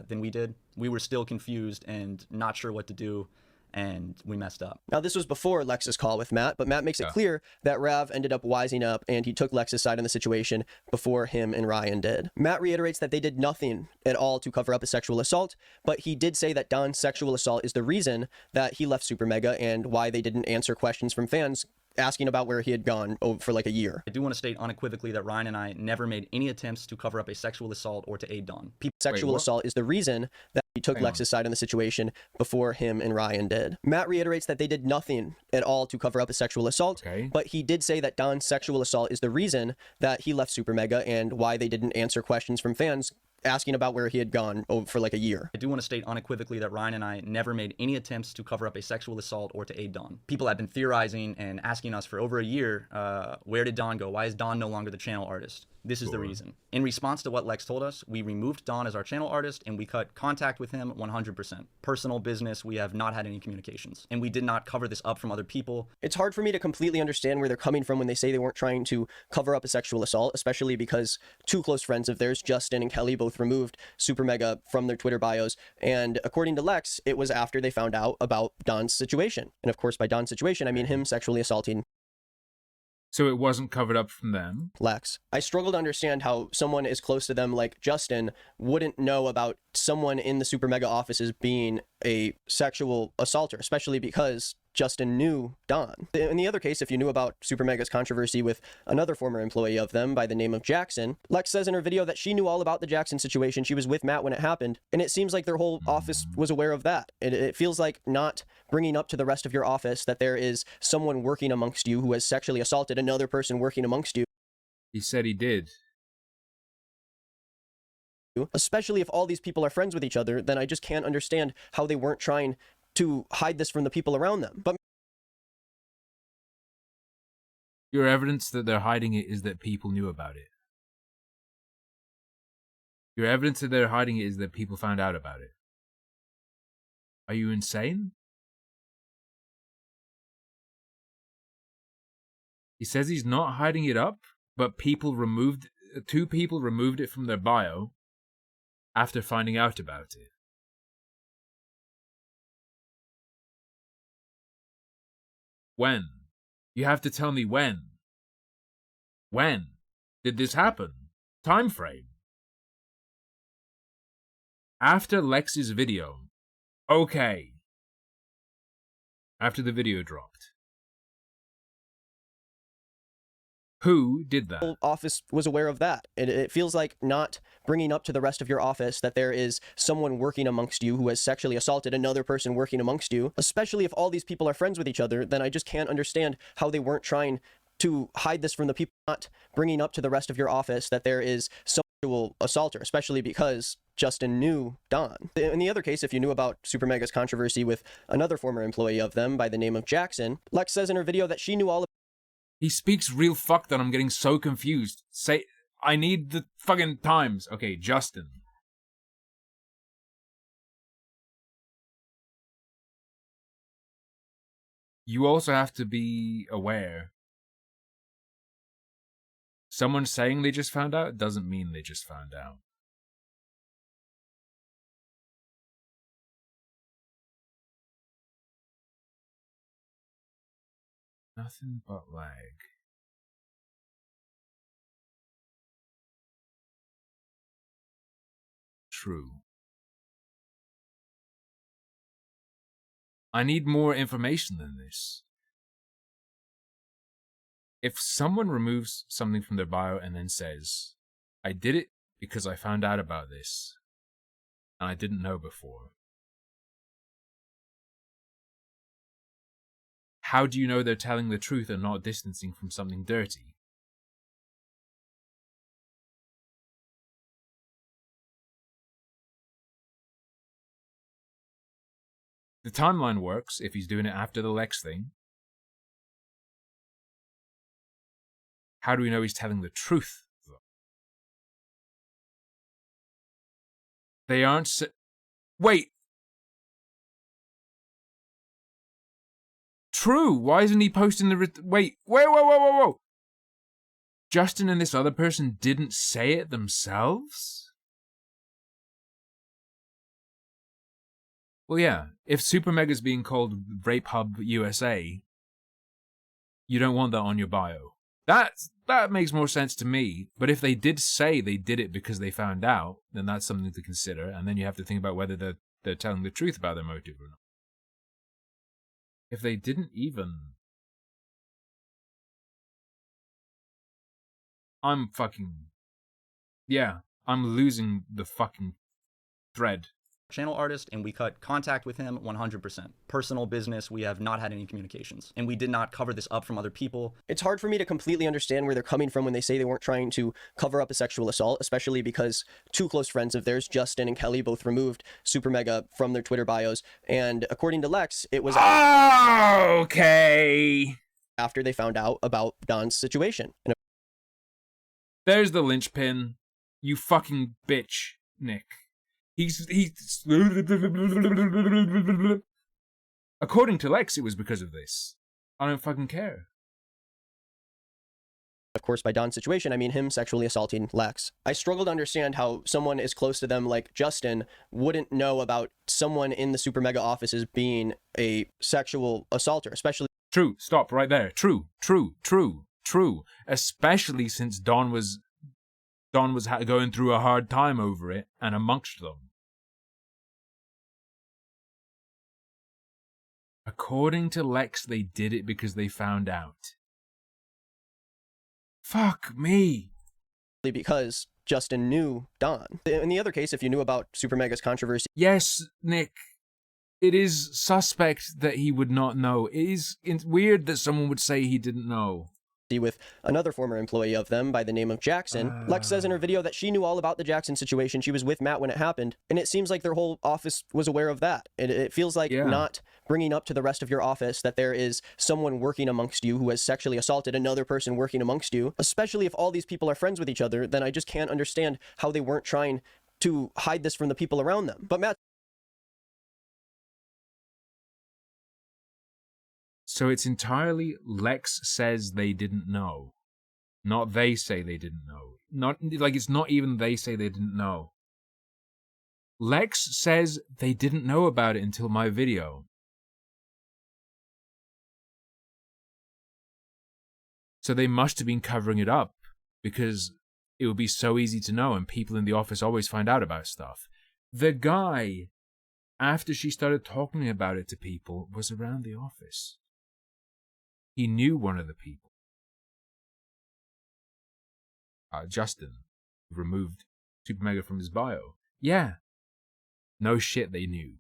than we did. We were still confused and not sure what to do, and we messed up. Now, this was before Lex's call with Matt, but Matt makes it clear that Rav ended up wising up and he took Lex's side in the situation before him and Ryan did. Matt reiterates that they did nothing at all to cover up a sexual assault, but he did say that Don's sexual assault is the reason that he left Super Mega and why they didn't answer questions from fans asking about where he had gone for like a year. I do want to state unequivocally that Ryan and I never made any attempts to cover up a sexual assault or to aid Don. Sexual assault is the reason that he took Lex's side in the situation before him and Ryan did. Matt reiterates that they did nothing at all to cover up a sexual assault, but he did say that Don's sexual assault is the reason that he left Super Mega and why they didn't answer questions from fans asking about where he had gone for like a year. I do want to state unequivocally that Ryan and I never made any attempts to cover up a sexual assault or to aid Don. People have been theorizing and asking us for over a year, where did Don go? Why is Don no longer the channel artist? This is the reason. In response to what Lex told us, we removed Don as our channel artist and we cut contact with him 100%. Personal business, we have not had any communications. And we did not cover this up from other people. It's hard for me to completely understand where they're coming from when they say they weren't trying to cover up a sexual assault, especially because two close friends of theirs, Justin and Kelly, both removed Super Mega from their Twitter bios. And according to Lex, it was after they found out about Don's situation. And of course, by Don's situation, I mean him sexually assaulting. So it wasn't covered up from them? Lex. I struggle to understand how someone as close to them like Justin wouldn't know about someone in the Super Mega offices being a sexual assaulter, especially because Justin knew Don. In the other case, if you knew about Super Mega's controversy with another former employee of them by the name of Jackson, Lex says in her video that she knew all about the Jackson situation. She was with Matt when it happened, and it seems like their whole office was aware of that. It feels like not bringing up to the rest of your office that there is someone working amongst you who has sexually assaulted another person working amongst you. He said he did. Especially if all these people are friends with each other, then I just can't understand how they weren't trying to hide this from the people around them. But your evidence that they're hiding it is that people knew about it. Your evidence that they're hiding it is that people found out about it. Are you insane? He says he's not hiding it up, but two people removed it from their bio after finding out about it. When? You have to tell me when. When did this happen? Time frame. After Lex's video. Okay. After the video dropped. Who did that? The whole office was aware of that. It feels like not bringing up to the rest of your office that there is someone working amongst you who has sexually assaulted another person working amongst you, especially if all these people are friends with each other, then I just can't understand how they weren't trying to hide this from the people, not bringing up to the rest of your office that there is some sexual assaulter, especially because Justin knew Don. In the other case, if you knew about Super Mega's controversy with another former employee of them by the name of Jackson, Lex says in her video that she knew all. He speaks real fuck that I'm getting so confused. Say, I need the fucking times. Okay, Justin. You also have to be aware. Someone saying they just found out doesn't mean they just found out. Nothing but lag. True. I need more information than this. If someone removes something from their bio and then says, I did it because I found out about this, and I didn't know before. How do you know they're telling the truth and not distancing from something dirty? The timeline works if he's doing it after the Lex thing. How do we know he's telling the truth, though? They aren't... Wait. True. Why isn't he posting the... Wait. Whoa. Justin and this other person didn't say it themselves? Well, yeah. If Super Mega's being called Rape Hub USA, you don't want that on your bio. That makes more sense to me. But if they did say they did it because they found out, then that's something to consider. And then you have to think about whether they're telling the truth about their motive or not. If they didn't even... I'm losing the fucking thread. Channel artist, and we cut contact with him 100%. Personal business, we have not had any communications. And we did not cover this up from other people. It's hard for me to completely understand where they're coming from when they say they weren't trying to cover up a sexual assault, especially because two close friends of theirs, Justin and Kelly, both removed Super Mega from their Twitter bios. And according to Lex, it was... Okay! After they found out about Don's situation. There's the linchpin. You fucking bitch, Nick. He's according to Lex, it was because of this. I don't fucking care. Of course, by Don's situation, I mean him sexually assaulting Lex. I struggle to understand how someone as close to them like Justin wouldn't know about someone in the Super Mega offices being a sexual assaulter, especially... True, stop right there. True. Especially since Don was going through a hard time over it and amongst them. According to Lex, they did it because they found out. Fuck me. Because Justin knew Don. In the other case, if you knew about Super Mega's controversy... Yes, Nick. It is suspect that he would not know. It's weird that someone would say he didn't know. With another former employee of them by the name of Jackson. Lex says in her video that she knew all about the Jackson situation. She was with Matt when it happened, and it seems like their whole office was aware of that. It feels like not bringing up to the rest of your office that there is someone working amongst you who has sexually assaulted another person working amongst you, especially if all these people are friends with each other, then I just can't understand how they weren't trying to hide this from the people around them. But Matt... So it's entirely Lex says they didn't know. Not they say they didn't know. It's not even they say they didn't know. Lex says they didn't know about it until my video. So they must have been covering it up because it would be so easy to know and people in the office always find out about stuff. The guy, after she started talking about it to people, was around the office. He knew one of the people. Justin removed Super Mega from his bio. Yeah. No shit, they knew.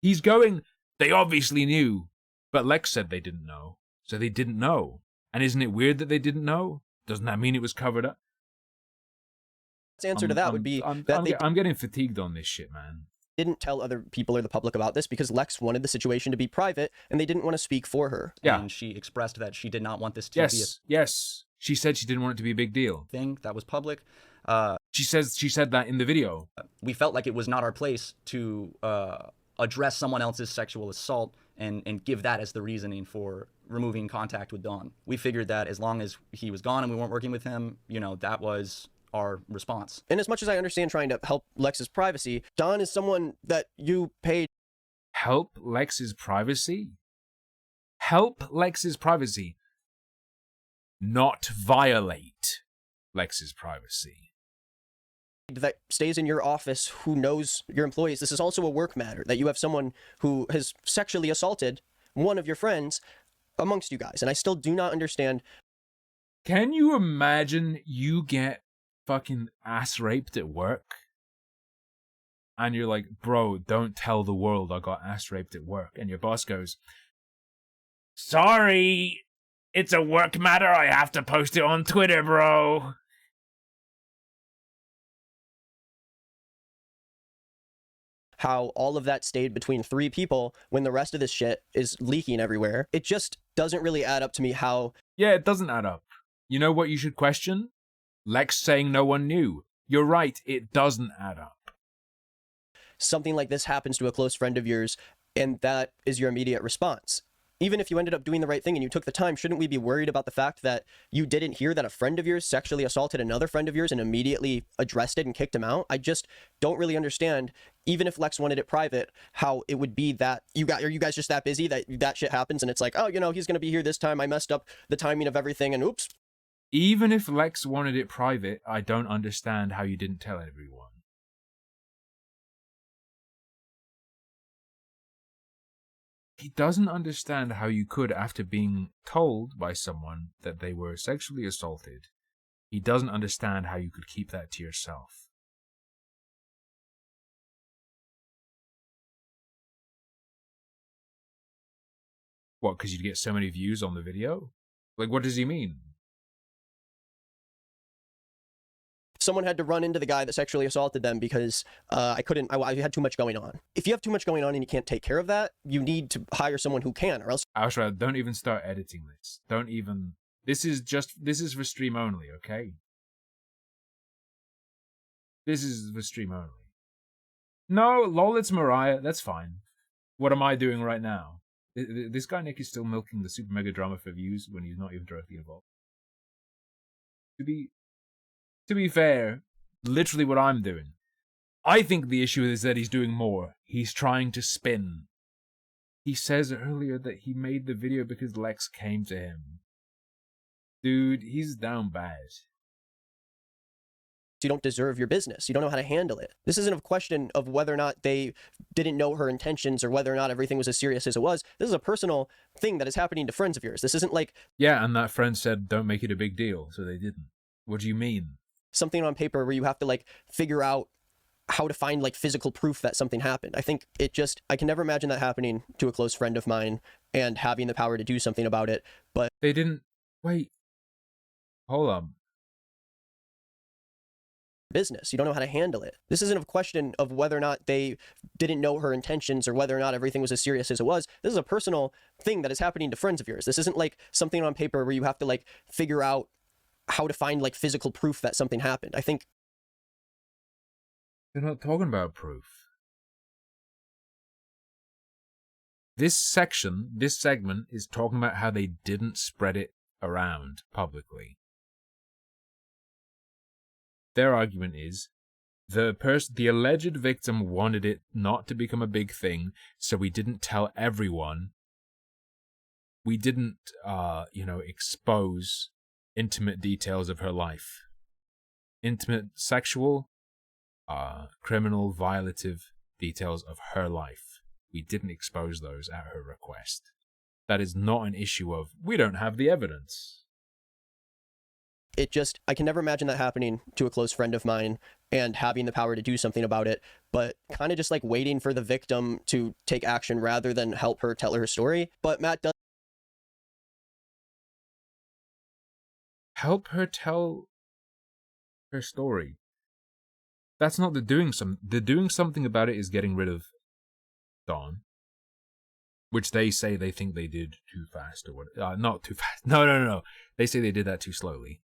He's going, they obviously knew, but Lex said they didn't know. So they didn't know. And isn't it weird that they didn't know? Doesn't that mean it was covered up? The answer to that would be that I'm getting fatigued on this shit, man. Didn't tell other people or the public about this because Lex wanted the situation to be private and they didn't want to speak for her. Yeah. And she expressed that she did not want this to be Yes. She said she didn't want it to be a big deal. Thing that was public. She said that in the video. We felt like it was not our place to address someone else's sexual assault and give that as the reasoning for removing contact with Don. We figured that as long as he was gone and we weren't working with him, that was our response. And as much as I understand trying to help Lex's privacy, Don is someone that you paid... Help Lex's privacy? Help Lex's privacy. Not violate Lex's privacy. That stays in your office who knows your employees. This is also a work matter, that you have someone who has sexually assaulted one of your friends amongst you guys. And I still do not understand. Can you imagine you get fucking ass raped at work and you're like, bro, don't tell the world I got ass raped at work, and your boss goes, sorry, it's a work matter, I have to post it on Twitter, bro. How all of that stayed between 3 people when the rest of this shit is leaking everywhere. It just doesn't really add up to me how... Yeah, it doesn't add up. You know what you should question? Lex saying no one knew. You're right, it doesn't add up. something like this happens to a close friend of yours, and that is your immediate response. Even if you ended up doing the right thing and you took the time, shouldn't we be worried about the fact that you didn't hear that a friend of yours sexually assaulted another friend of yours and immediately addressed it and kicked him out? I just don't really understand, even if Lex wanted it private, how it would be that are you guys just that busy that shit happens and it's like, oh, you know, he's going to be here this time. I messed up the timing of everything and oops. Even if Lex wanted it private, I don't understand how you didn't tell everyone. He doesn't understand how you could, after being told by someone that they were sexually assaulted, he doesn't understand how you could keep that to yourself. What, because you'd get so many views on the video? Like, what does he mean? Someone had to run into the guy that sexually assaulted them because I had too much going on. If you have too much going on and you can't take care of that, you need to hire someone who can, or else... Ashra, don't even start editing this. Don't even... This is for stream only, okay? This is for stream only. No, lol, it's Mariah. That's fine. What am I doing right now? This guy Nick is still milking the super mega drama for views when he's not even directly involved. To be fair, literally what I'm doing. I think the issue is that he's doing more. He's trying to spin. He says earlier that he made the video because Lex came to him. Dude, he's down bad. You don't deserve your business. You don't know how to handle it. This isn't a question of whether or not they didn't know her intentions or whether or not everything was as serious as it was. This is a personal thing that is happening to friends of yours. This isn't like... Yeah, and that friend said, don't make it a big deal, so they didn't. What do you mean? Something on paper where you have to, like, figure out how to find, like, physical proof that something happened. I think I can never imagine that happening to a close friend of mine and having the power to do something about it, but... They didn't... Wait. Hold on. Business. You don't know how to handle it. This isn't a question of whether or not they didn't know her intentions or whether or not everything was as serious as it was. This is a personal thing that is happening to friends of yours. This isn't like something on paper where you have to, like, figure out how to find, like, physical proof that something happened. I think... They're not talking about proof. This segment is talking about how they didn't spread it around publicly. Their argument is the alleged victim wanted it not to become a big thing, so we didn't tell everyone. We didn't, expose intimate details of her life. Intimate sexual, criminal, violative details of her life. We didn't expose those at her request. That is not an issue of, we don't have the evidence. I can never imagine that happening to a close friend of mine and having the power to do something about it, but kind of just like waiting for the victim to take action rather than help her tell her story. But Matt does help her tell her story. That's not the doing something about it is getting rid of Dawn, which they say they think they did too fast or what? Not too fast. No. They say they did that too slowly.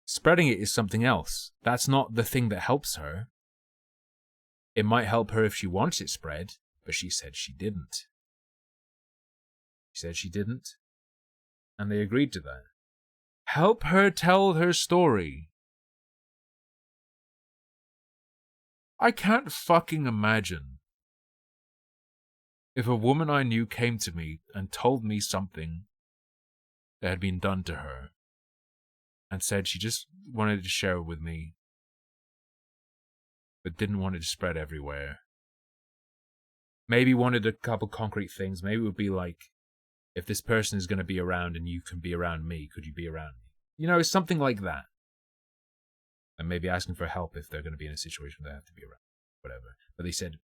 Spreading it is something else. That's not the thing that helps her. It might help her if she wants it spread, but she said she didn't. She said she didn't, and they agreed to that. Help her tell her story. I can't fucking imagine if a woman I knew came to me and told me something that had been done to her and said she just wanted to share it with me, but didn't want it to spread everywhere. Maybe wanted a couple concrete things. Maybe it would be like, if this person is going to be around and you can be around me, could you be around me? You know, it's something like that. And maybe asking for help if they're going to be in a situation where they have to be around, whatever. But they said,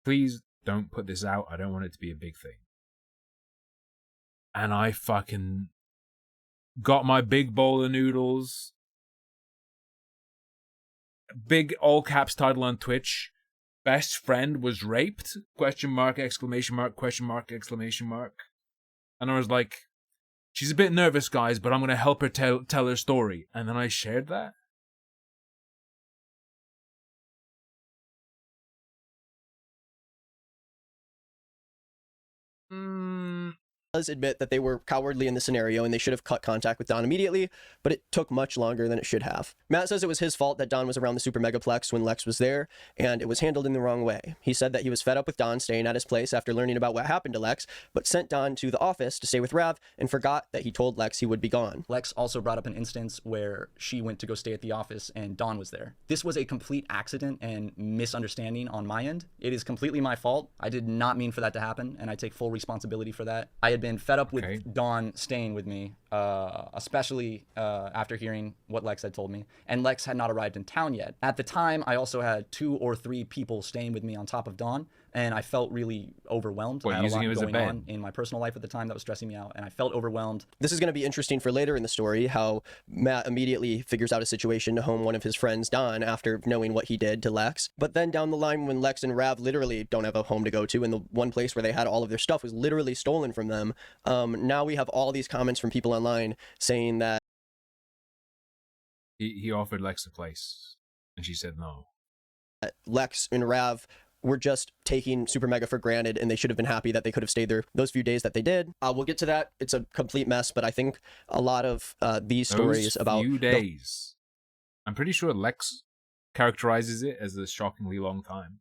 please don't put this out. I don't want it to be a big thing. And I fucking got my big bowl of noodles. Big all caps title on Twitch. Best friend was raped? ? Exclamation mark, ? And I was like, she's a bit nervous, guys, but I'm going to help her tell her story. And then I shared that. Does admit that they were cowardly in the scenario and they should have cut contact with Don immediately, but it took much longer than it should have. Matt says it was his fault that Don was around the Super Megaplex when Lex was there, and it was handled in the wrong way. He said that he was fed up with Don staying at his place after learning about what happened to Lex, but sent Don to the office to stay with Rav and forgot that he told Lex he would be gone. Lex also brought up an instance where she went to go stay at the office and Don was there. This was a complete accident and misunderstanding on my end. It is completely my fault. I did not mean for that to happen, and I take full responsibility for that. I had been fed up with Dawn staying with me, especially after hearing what Lex had told me, and Lex had not arrived in town yet. At the time, I also had 2 or 3 people staying with me on top of Dawn, and I felt really overwhelmed. I had a lot going on in my personal life at the time that was stressing me out, and I felt overwhelmed. This is going to be interesting for later in the story, how Matt immediately figures out a situation to home one of his friends, Don, after knowing what he did to Lex. But then down the line, when Lex and Rav literally don't have a home to go to, and the one place where they had all of their stuff was literally stolen from them, now we have all these comments from people online saying that he offered Lex a place, and she said no. Lex and Rav were just taking Super Mega for granted, and they should have been happy that they could have stayed there those few days that they did. We'll get to that. It's a complete mess, but I think a lot of these stories about few days, I'm pretty sure Lex characterizes it as a shockingly long time.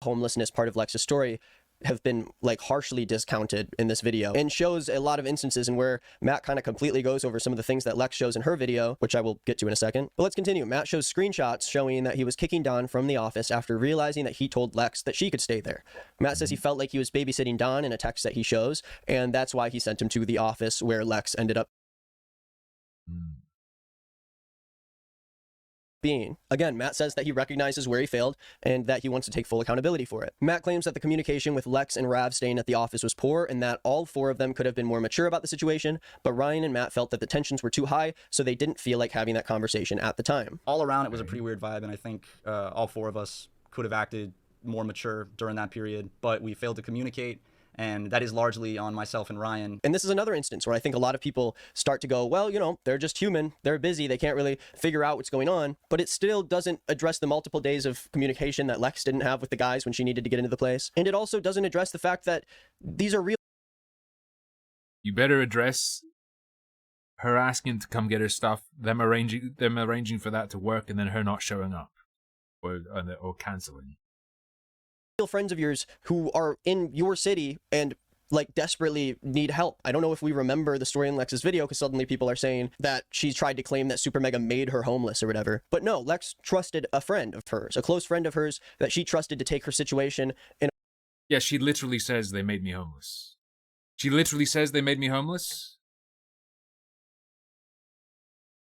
Homelessness part of Lex's story have been like harshly discounted in this video, and shows a lot of instances in where Matt kind of completely goes over some of the things that Lex shows in her video, which I will get to in a second. But let's continue. Matt shows screenshots showing that he was kicking Don from the office after realizing that he told Lex that she could stay there. Matt says he felt like he was babysitting Don in a text that he shows, and that's why he sent him to the office where Lex ended up being. Again, Matt says that he recognizes where he failed and that he wants to take full accountability for it. Matt claims that the communication with Lex and Rav staying at the office was poor and that all 4 of them could have been more mature about the situation, but Ryan and Matt felt that the tensions were too high, so they didn't feel like having that conversation at the time. All around, it was a pretty weird vibe, and I think all 4 of us could have acted more mature during that period, but we failed to communicate. And that is largely on myself and Ryan. And this is another instance where I think a lot of people start to go, well, you know, they're just human. They're busy. They can't really figure out what's going on. But it still doesn't address the multiple days of communication that Lex didn't have with the guys when she needed to get into the place. And it also doesn't address the fact that these are real. You better address her asking to come get her stuff, them arranging for that to work, and then her not showing up or canceling. Friends of yours who are in your city and like desperately need help. I don't know if we remember the story in Lex's video, because suddenly people are saying that she tried to claim that Super Mega made her homeless or whatever. But no, Lex trusted a friend of hers, a close friend of hers that she trusted to take her situation. And yeah, she literally says they made me homeless. She literally says they made me homeless.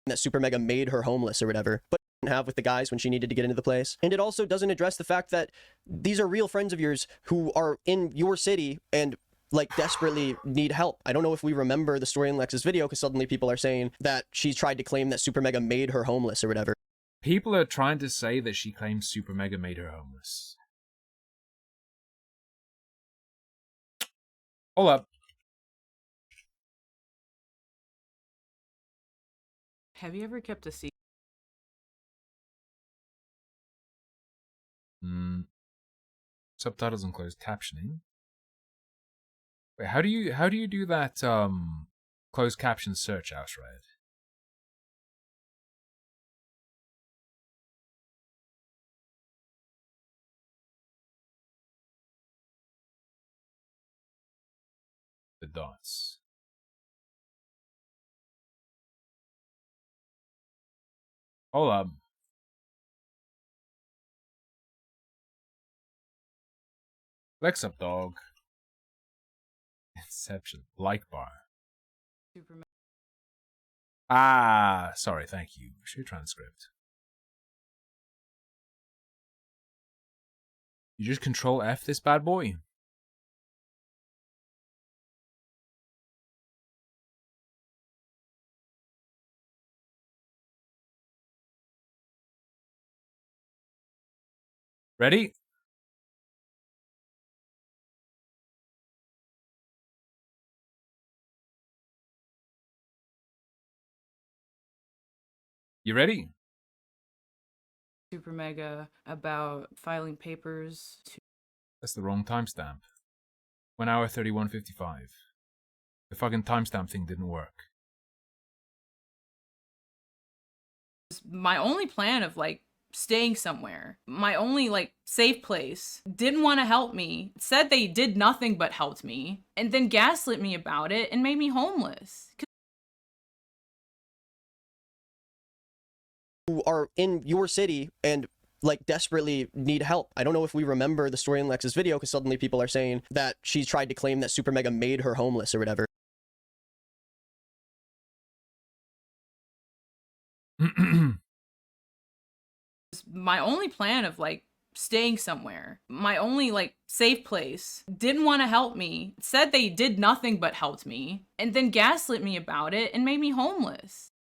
That Super Mega made her homeless or whatever. But have with the guys when she needed to get into the place. And it also doesn't address the fact that these are real friends of yours who are in your city and like desperately need help. I don't know if we remember the story in Lex's video, because suddenly people are saying that she tried to claim that Super Mega made her homeless or whatever. People are trying to say that she claims Super Mega made her homeless. Hold up. Have you ever kept a secret? Subtitles and closed captioning. Wait, how do you do that closed caption search, Outright? The dots. Hold up. Flex up, dog. Inception. Like bar. Superman. Ah, sorry, thank you. Share transcript. You just control F this bad boy. Ready? You ready? Super Mega about filing papers to... That's the wrong timestamp. 1 hour 31:55. The fucking timestamp thing didn't work. My only plan of like staying somewhere, my only like safe place, didn't want to help me, said they did nothing but helped me, and then gaslit me about it and made me homeless. Who are in your city and like desperately need help. I don't know if we remember the story in Lex's video because suddenly people are saying that she's tried to claim that Super Mega made her homeless or whatever. My only plan of like staying somewhere, my only like safe place, didn't want to help me, said they did nothing but helped me, and then gaslit me about it and made me homeless.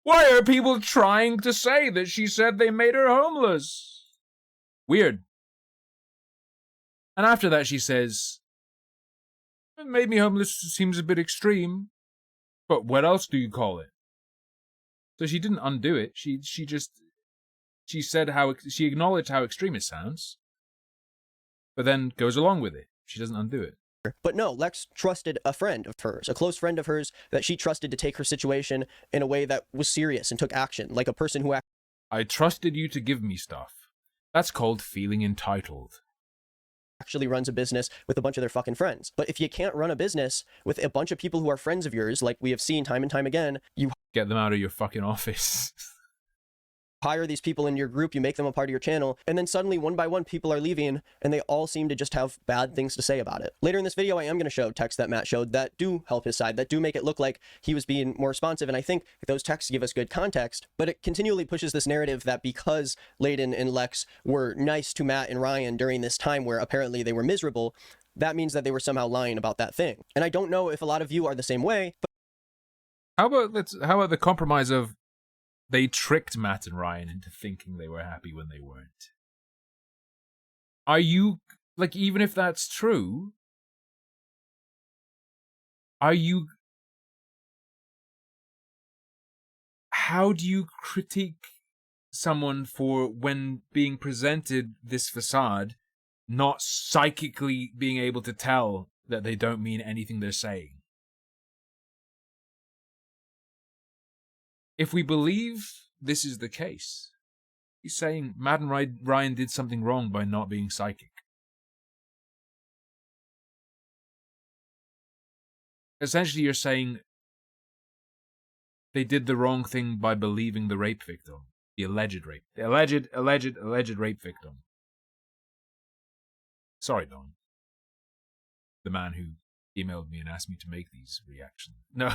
Why are people trying to say that she said they made her homeless? Weird. And after that she says, it made me homeless seems a bit extreme, but what else do you call it? So she didn't undo it. She said she acknowledged how extreme it sounds, but then goes along with it. She doesn't undo it. But no, Lex trusted a friend of hers, a close friend of hers that she trusted to take her situation in a way that was serious and took action, like a person who I trusted you to give me stuff. That's called feeling entitled. Actually runs a business with a bunch of their fucking friends. But if you can't run a business with a bunch of people who are friends of yours, like we have seen time and time again, you get them out of your fucking office. Hire these people in your group, you make them a part of your channel, and then suddenly one by one people are leaving and they all seem to just have bad things to say about it. Later in this video I am going to show texts that Matt showed that do help his side, that do make it look like he was being more responsive, and I think those texts give us good context, but it continually pushes this narrative that because Layden and Lex were nice to Matt and Ryan during this time where apparently they were miserable, that means that they were somehow lying about that thing. And I don't know if a lot of you are the same way, but how about the compromise of they tricked Matt and Ryan into thinking they were happy when they weren't? Are you, like, even if that's true, how do you critique someone for, when being presented this facade, not psychically being able to tell that they don't mean anything they're saying? If we believe this is the case, he's saying Matt and Ryan did something wrong by not being psychic. Essentially, you're saying they did the wrong thing by believing the rape victim, the alleged rape victim. Sorry, Don. The man who emailed me and asked me to make these reactions. No.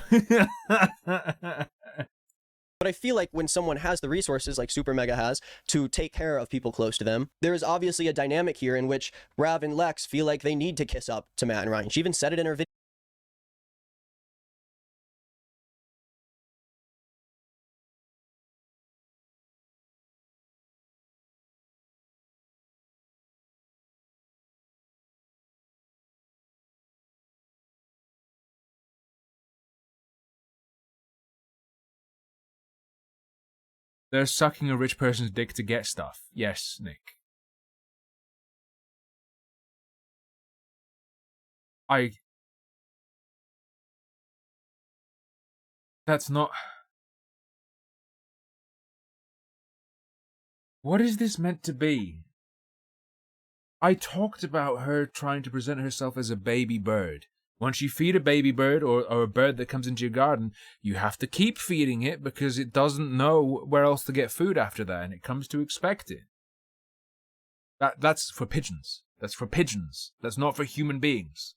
But I feel like when someone has the resources, like Super Mega has, to take care of people close to them, there is obviously a dynamic here in which Rav and Lex feel like they need to kiss up to Matt and Ryan. She even said it in her video. They're sucking a rich person's dick to get stuff. Yes, Nick. That's not... What is this meant to be? I talked about her trying to present herself as a baby bird. Once you feed a baby bird or a bird that comes into your garden, you have to keep feeding it because it doesn't know where else to get food after that, and it comes to expect it. That's for pigeons. That's for pigeons. That's not for human beings.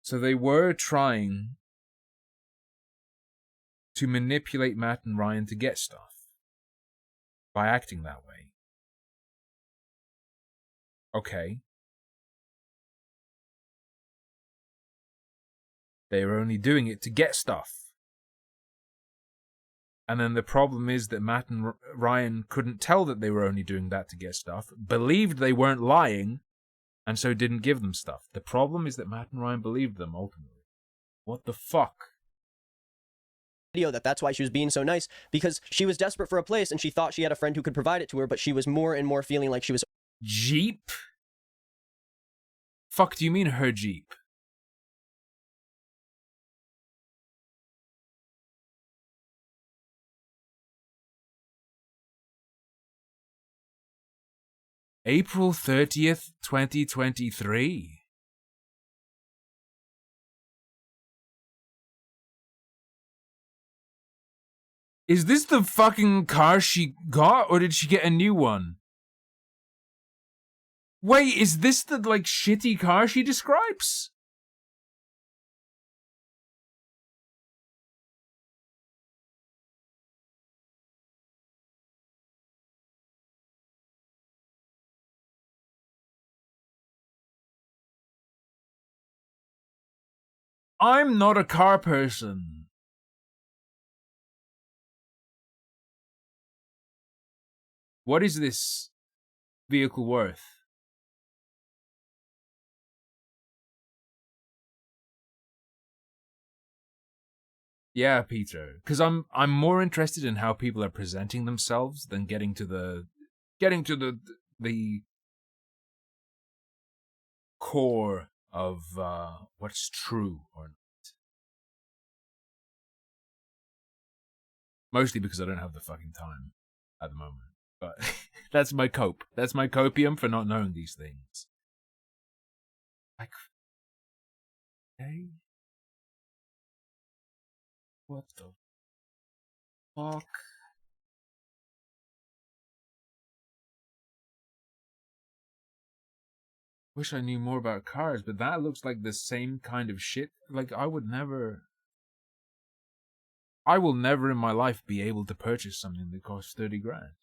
So they were trying to manipulate Matt and Ryan to get stuff by acting that way. Okay. They were only doing it to get stuff. And then the problem is that Matt and Ryan couldn't tell that they were only doing that to get stuff, believed they weren't lying, and so didn't give them stuff. The problem is that Matt and Ryan believed them, ultimately. What the fuck? Video that's why she was being so nice, because she was desperate for a place and she thought she had a friend who could provide it to her, but she was more and more feeling like she was... Jeep? Fuck do you mean her Jeep? April 30th, 2023. Is this the fucking car she got, or did she get a new one? Wait, is this the, like, shitty car she describes? I'm not a car person. What is this vehicle worth? Yeah, Peter, because I'm more interested in how people are presenting themselves than getting to the core of what's true or not. Mostly because I don't have the fucking time at the moment. But that's my cope. That's my copium for not knowing these things. Like, okay. What the fuck? Wish I knew more about cars, but that looks like the same kind of shit. Like, I will never in my life be able to purchase something that costs 30 grand.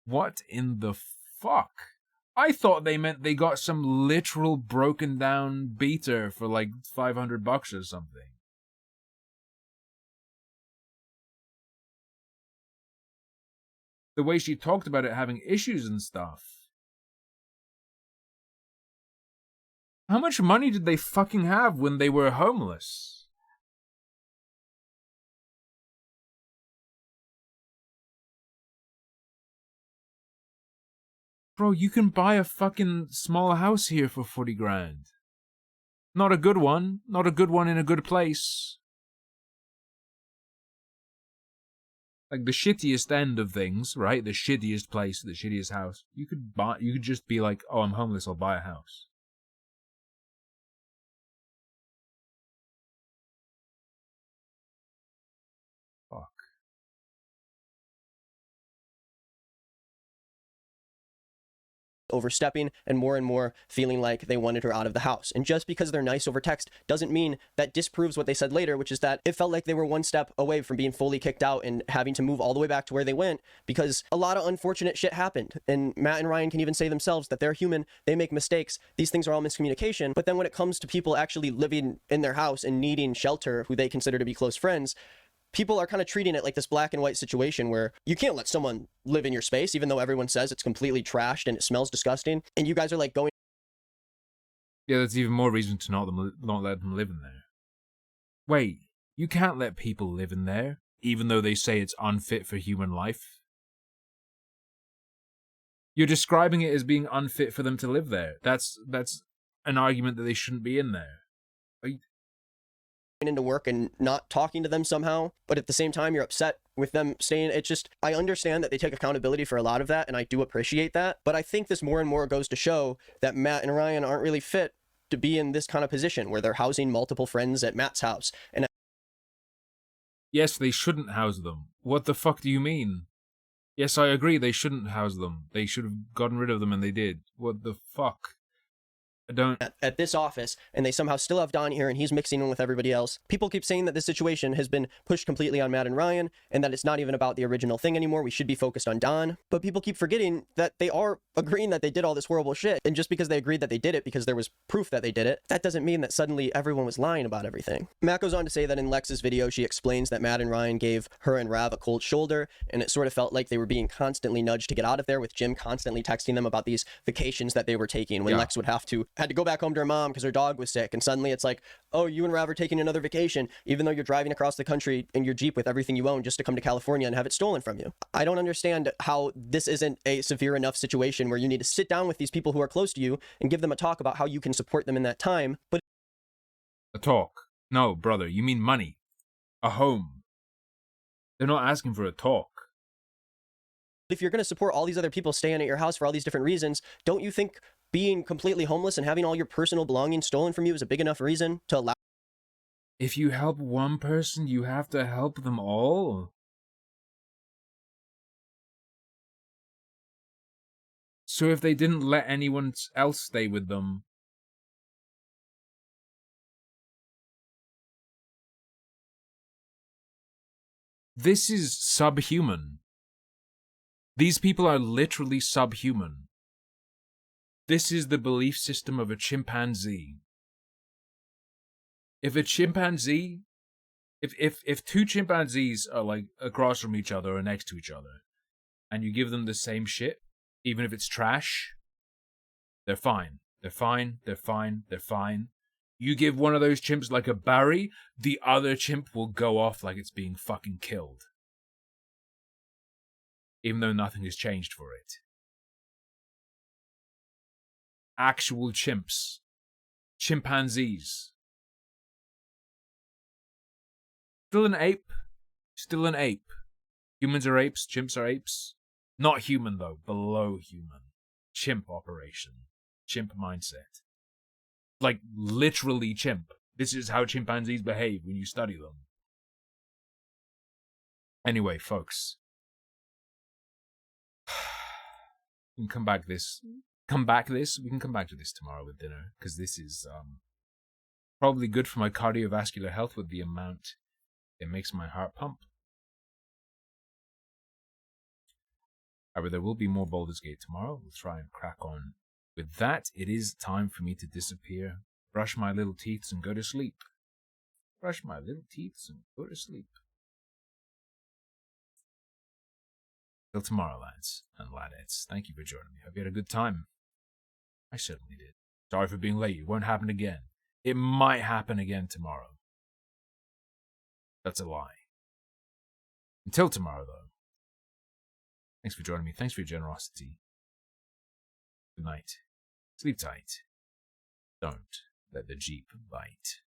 What in the fuck? I thought they meant they got some literal broken down beater for like $500 or something. The way she talked about it having issues and stuff. How much money did they fucking have when they were homeless? Bro, you can buy a fucking small house here for 40 grand. Not a good one. Not a good one in a good place. Like the shittiest end of things, right? The shittiest place, the shittiest house. You could just be like, oh, I'm homeless, I'll buy a house. Fuck. Overstepping and more feeling like they wanted her out of the house. And just because they're nice over text doesn't mean that disproves what they said later, which is that it felt like they were one step away from being fully kicked out and having to move all the way back to where they went because a lot of unfortunate shit happened. And Matt and Ryan can even say themselves that they're human, they make mistakes, these things are all miscommunication. But then when it comes to people actually living in their house and needing shelter, who they consider to be close friends, people are kind of treating it like this black and white situation where you can't let someone live in your space, even though everyone says it's completely trashed and it smells disgusting. And you guys are like going... Yeah, that's even more reason to not let them live in there. Wait, you can't let people live in there, even though they say it's unfit for human life? You're describing it as being unfit for them to live there. That's an argument that they shouldn't be in there. into work and not talking to them somehow, but at the same time you're upset with them staying. It's just, I understand that they take accountability for a lot of that, and I do appreciate that, but I think this more and more goes to show that Matt and Ryan aren't really fit to be in this kind of position where they're housing multiple friends at Matt's house. And yes, they shouldn't house them. What the fuck do you mean? Yes, I agree, they shouldn't house them. They should have gotten rid of them, and they did. What the fuck? at this office, and they somehow still have Don here, and he's mixing in with everybody else. People keep saying that this situation has been pushed completely on Matt and Ryan, and that it's not even about the original thing anymore. We should be focused on Don. But people keep forgetting that they are agreeing that they did all this horrible shit, and just because they agreed that they did it because there was proof that they did it, that doesn't mean that suddenly everyone was lying about everything. Matt goes on to say that in Lex's video, she explains that Matt and Ryan gave her and Rav a cold shoulder, and it sort of felt like they were being constantly nudged to get out of there, with Jim constantly texting them about these vacations that they were taking when Lex would had to go back home to her mom because her dog was sick, and suddenly it's like, oh, you and Rav are taking another vacation, even though you're driving across the country in your Jeep with everything you own just to come to California and have it stolen from you. I don't understand how this isn't a severe enough situation where you need to sit down with these people who are close to you and give them a talk about how you can support them in that time. But a talk? No, brother, you mean money. A home. They're not asking for a talk. if you're going to support all these other people staying at your house for all these different reasons, don't you think being completely homeless and having all your personal belongings stolen from you is a big enough reason to allow? If you help one person, you have to help them all. So if they didn't let anyone else stay with them, this is subhuman. These people are literally subhuman. This is the belief system of a chimpanzee. If a chimpanzee, if two chimpanzees are like across from each other or next to each other, and you give them the same shit, even if it's trash, they're fine. They're fine. They're fine. They're fine. You give one of those chimps like a berry, the other chimp will go off like it's being fucking killed. Even though nothing has changed for it. Actual chimps. Chimpanzees. Still an ape. Still an ape. Humans are apes. Chimps are apes. Not human, though. Below human. Chimp operation. Chimp mindset. Like, literally chimp. This is how chimpanzees behave when you study them. Anyway, folks. We can come back to this. We can come back to this tomorrow with dinner, because this is probably good for my cardiovascular health with the amount it makes my heart pump. However, there will be more Baldur's Gate tomorrow. We'll try and crack on with that. It is time for me to disappear, brush my little teeth, and go to sleep. Brush my little teeth and go to sleep. Till tomorrow, lads and ladettes. Thank you for joining me. Hope you had a good time. I certainly did. Sorry for being late. It won't happen again. It might happen again tomorrow. That's a lie. Until tomorrow, though. Thanks for joining me. Thanks for your generosity. Good night. Sleep tight. Don't let the Jeep bite.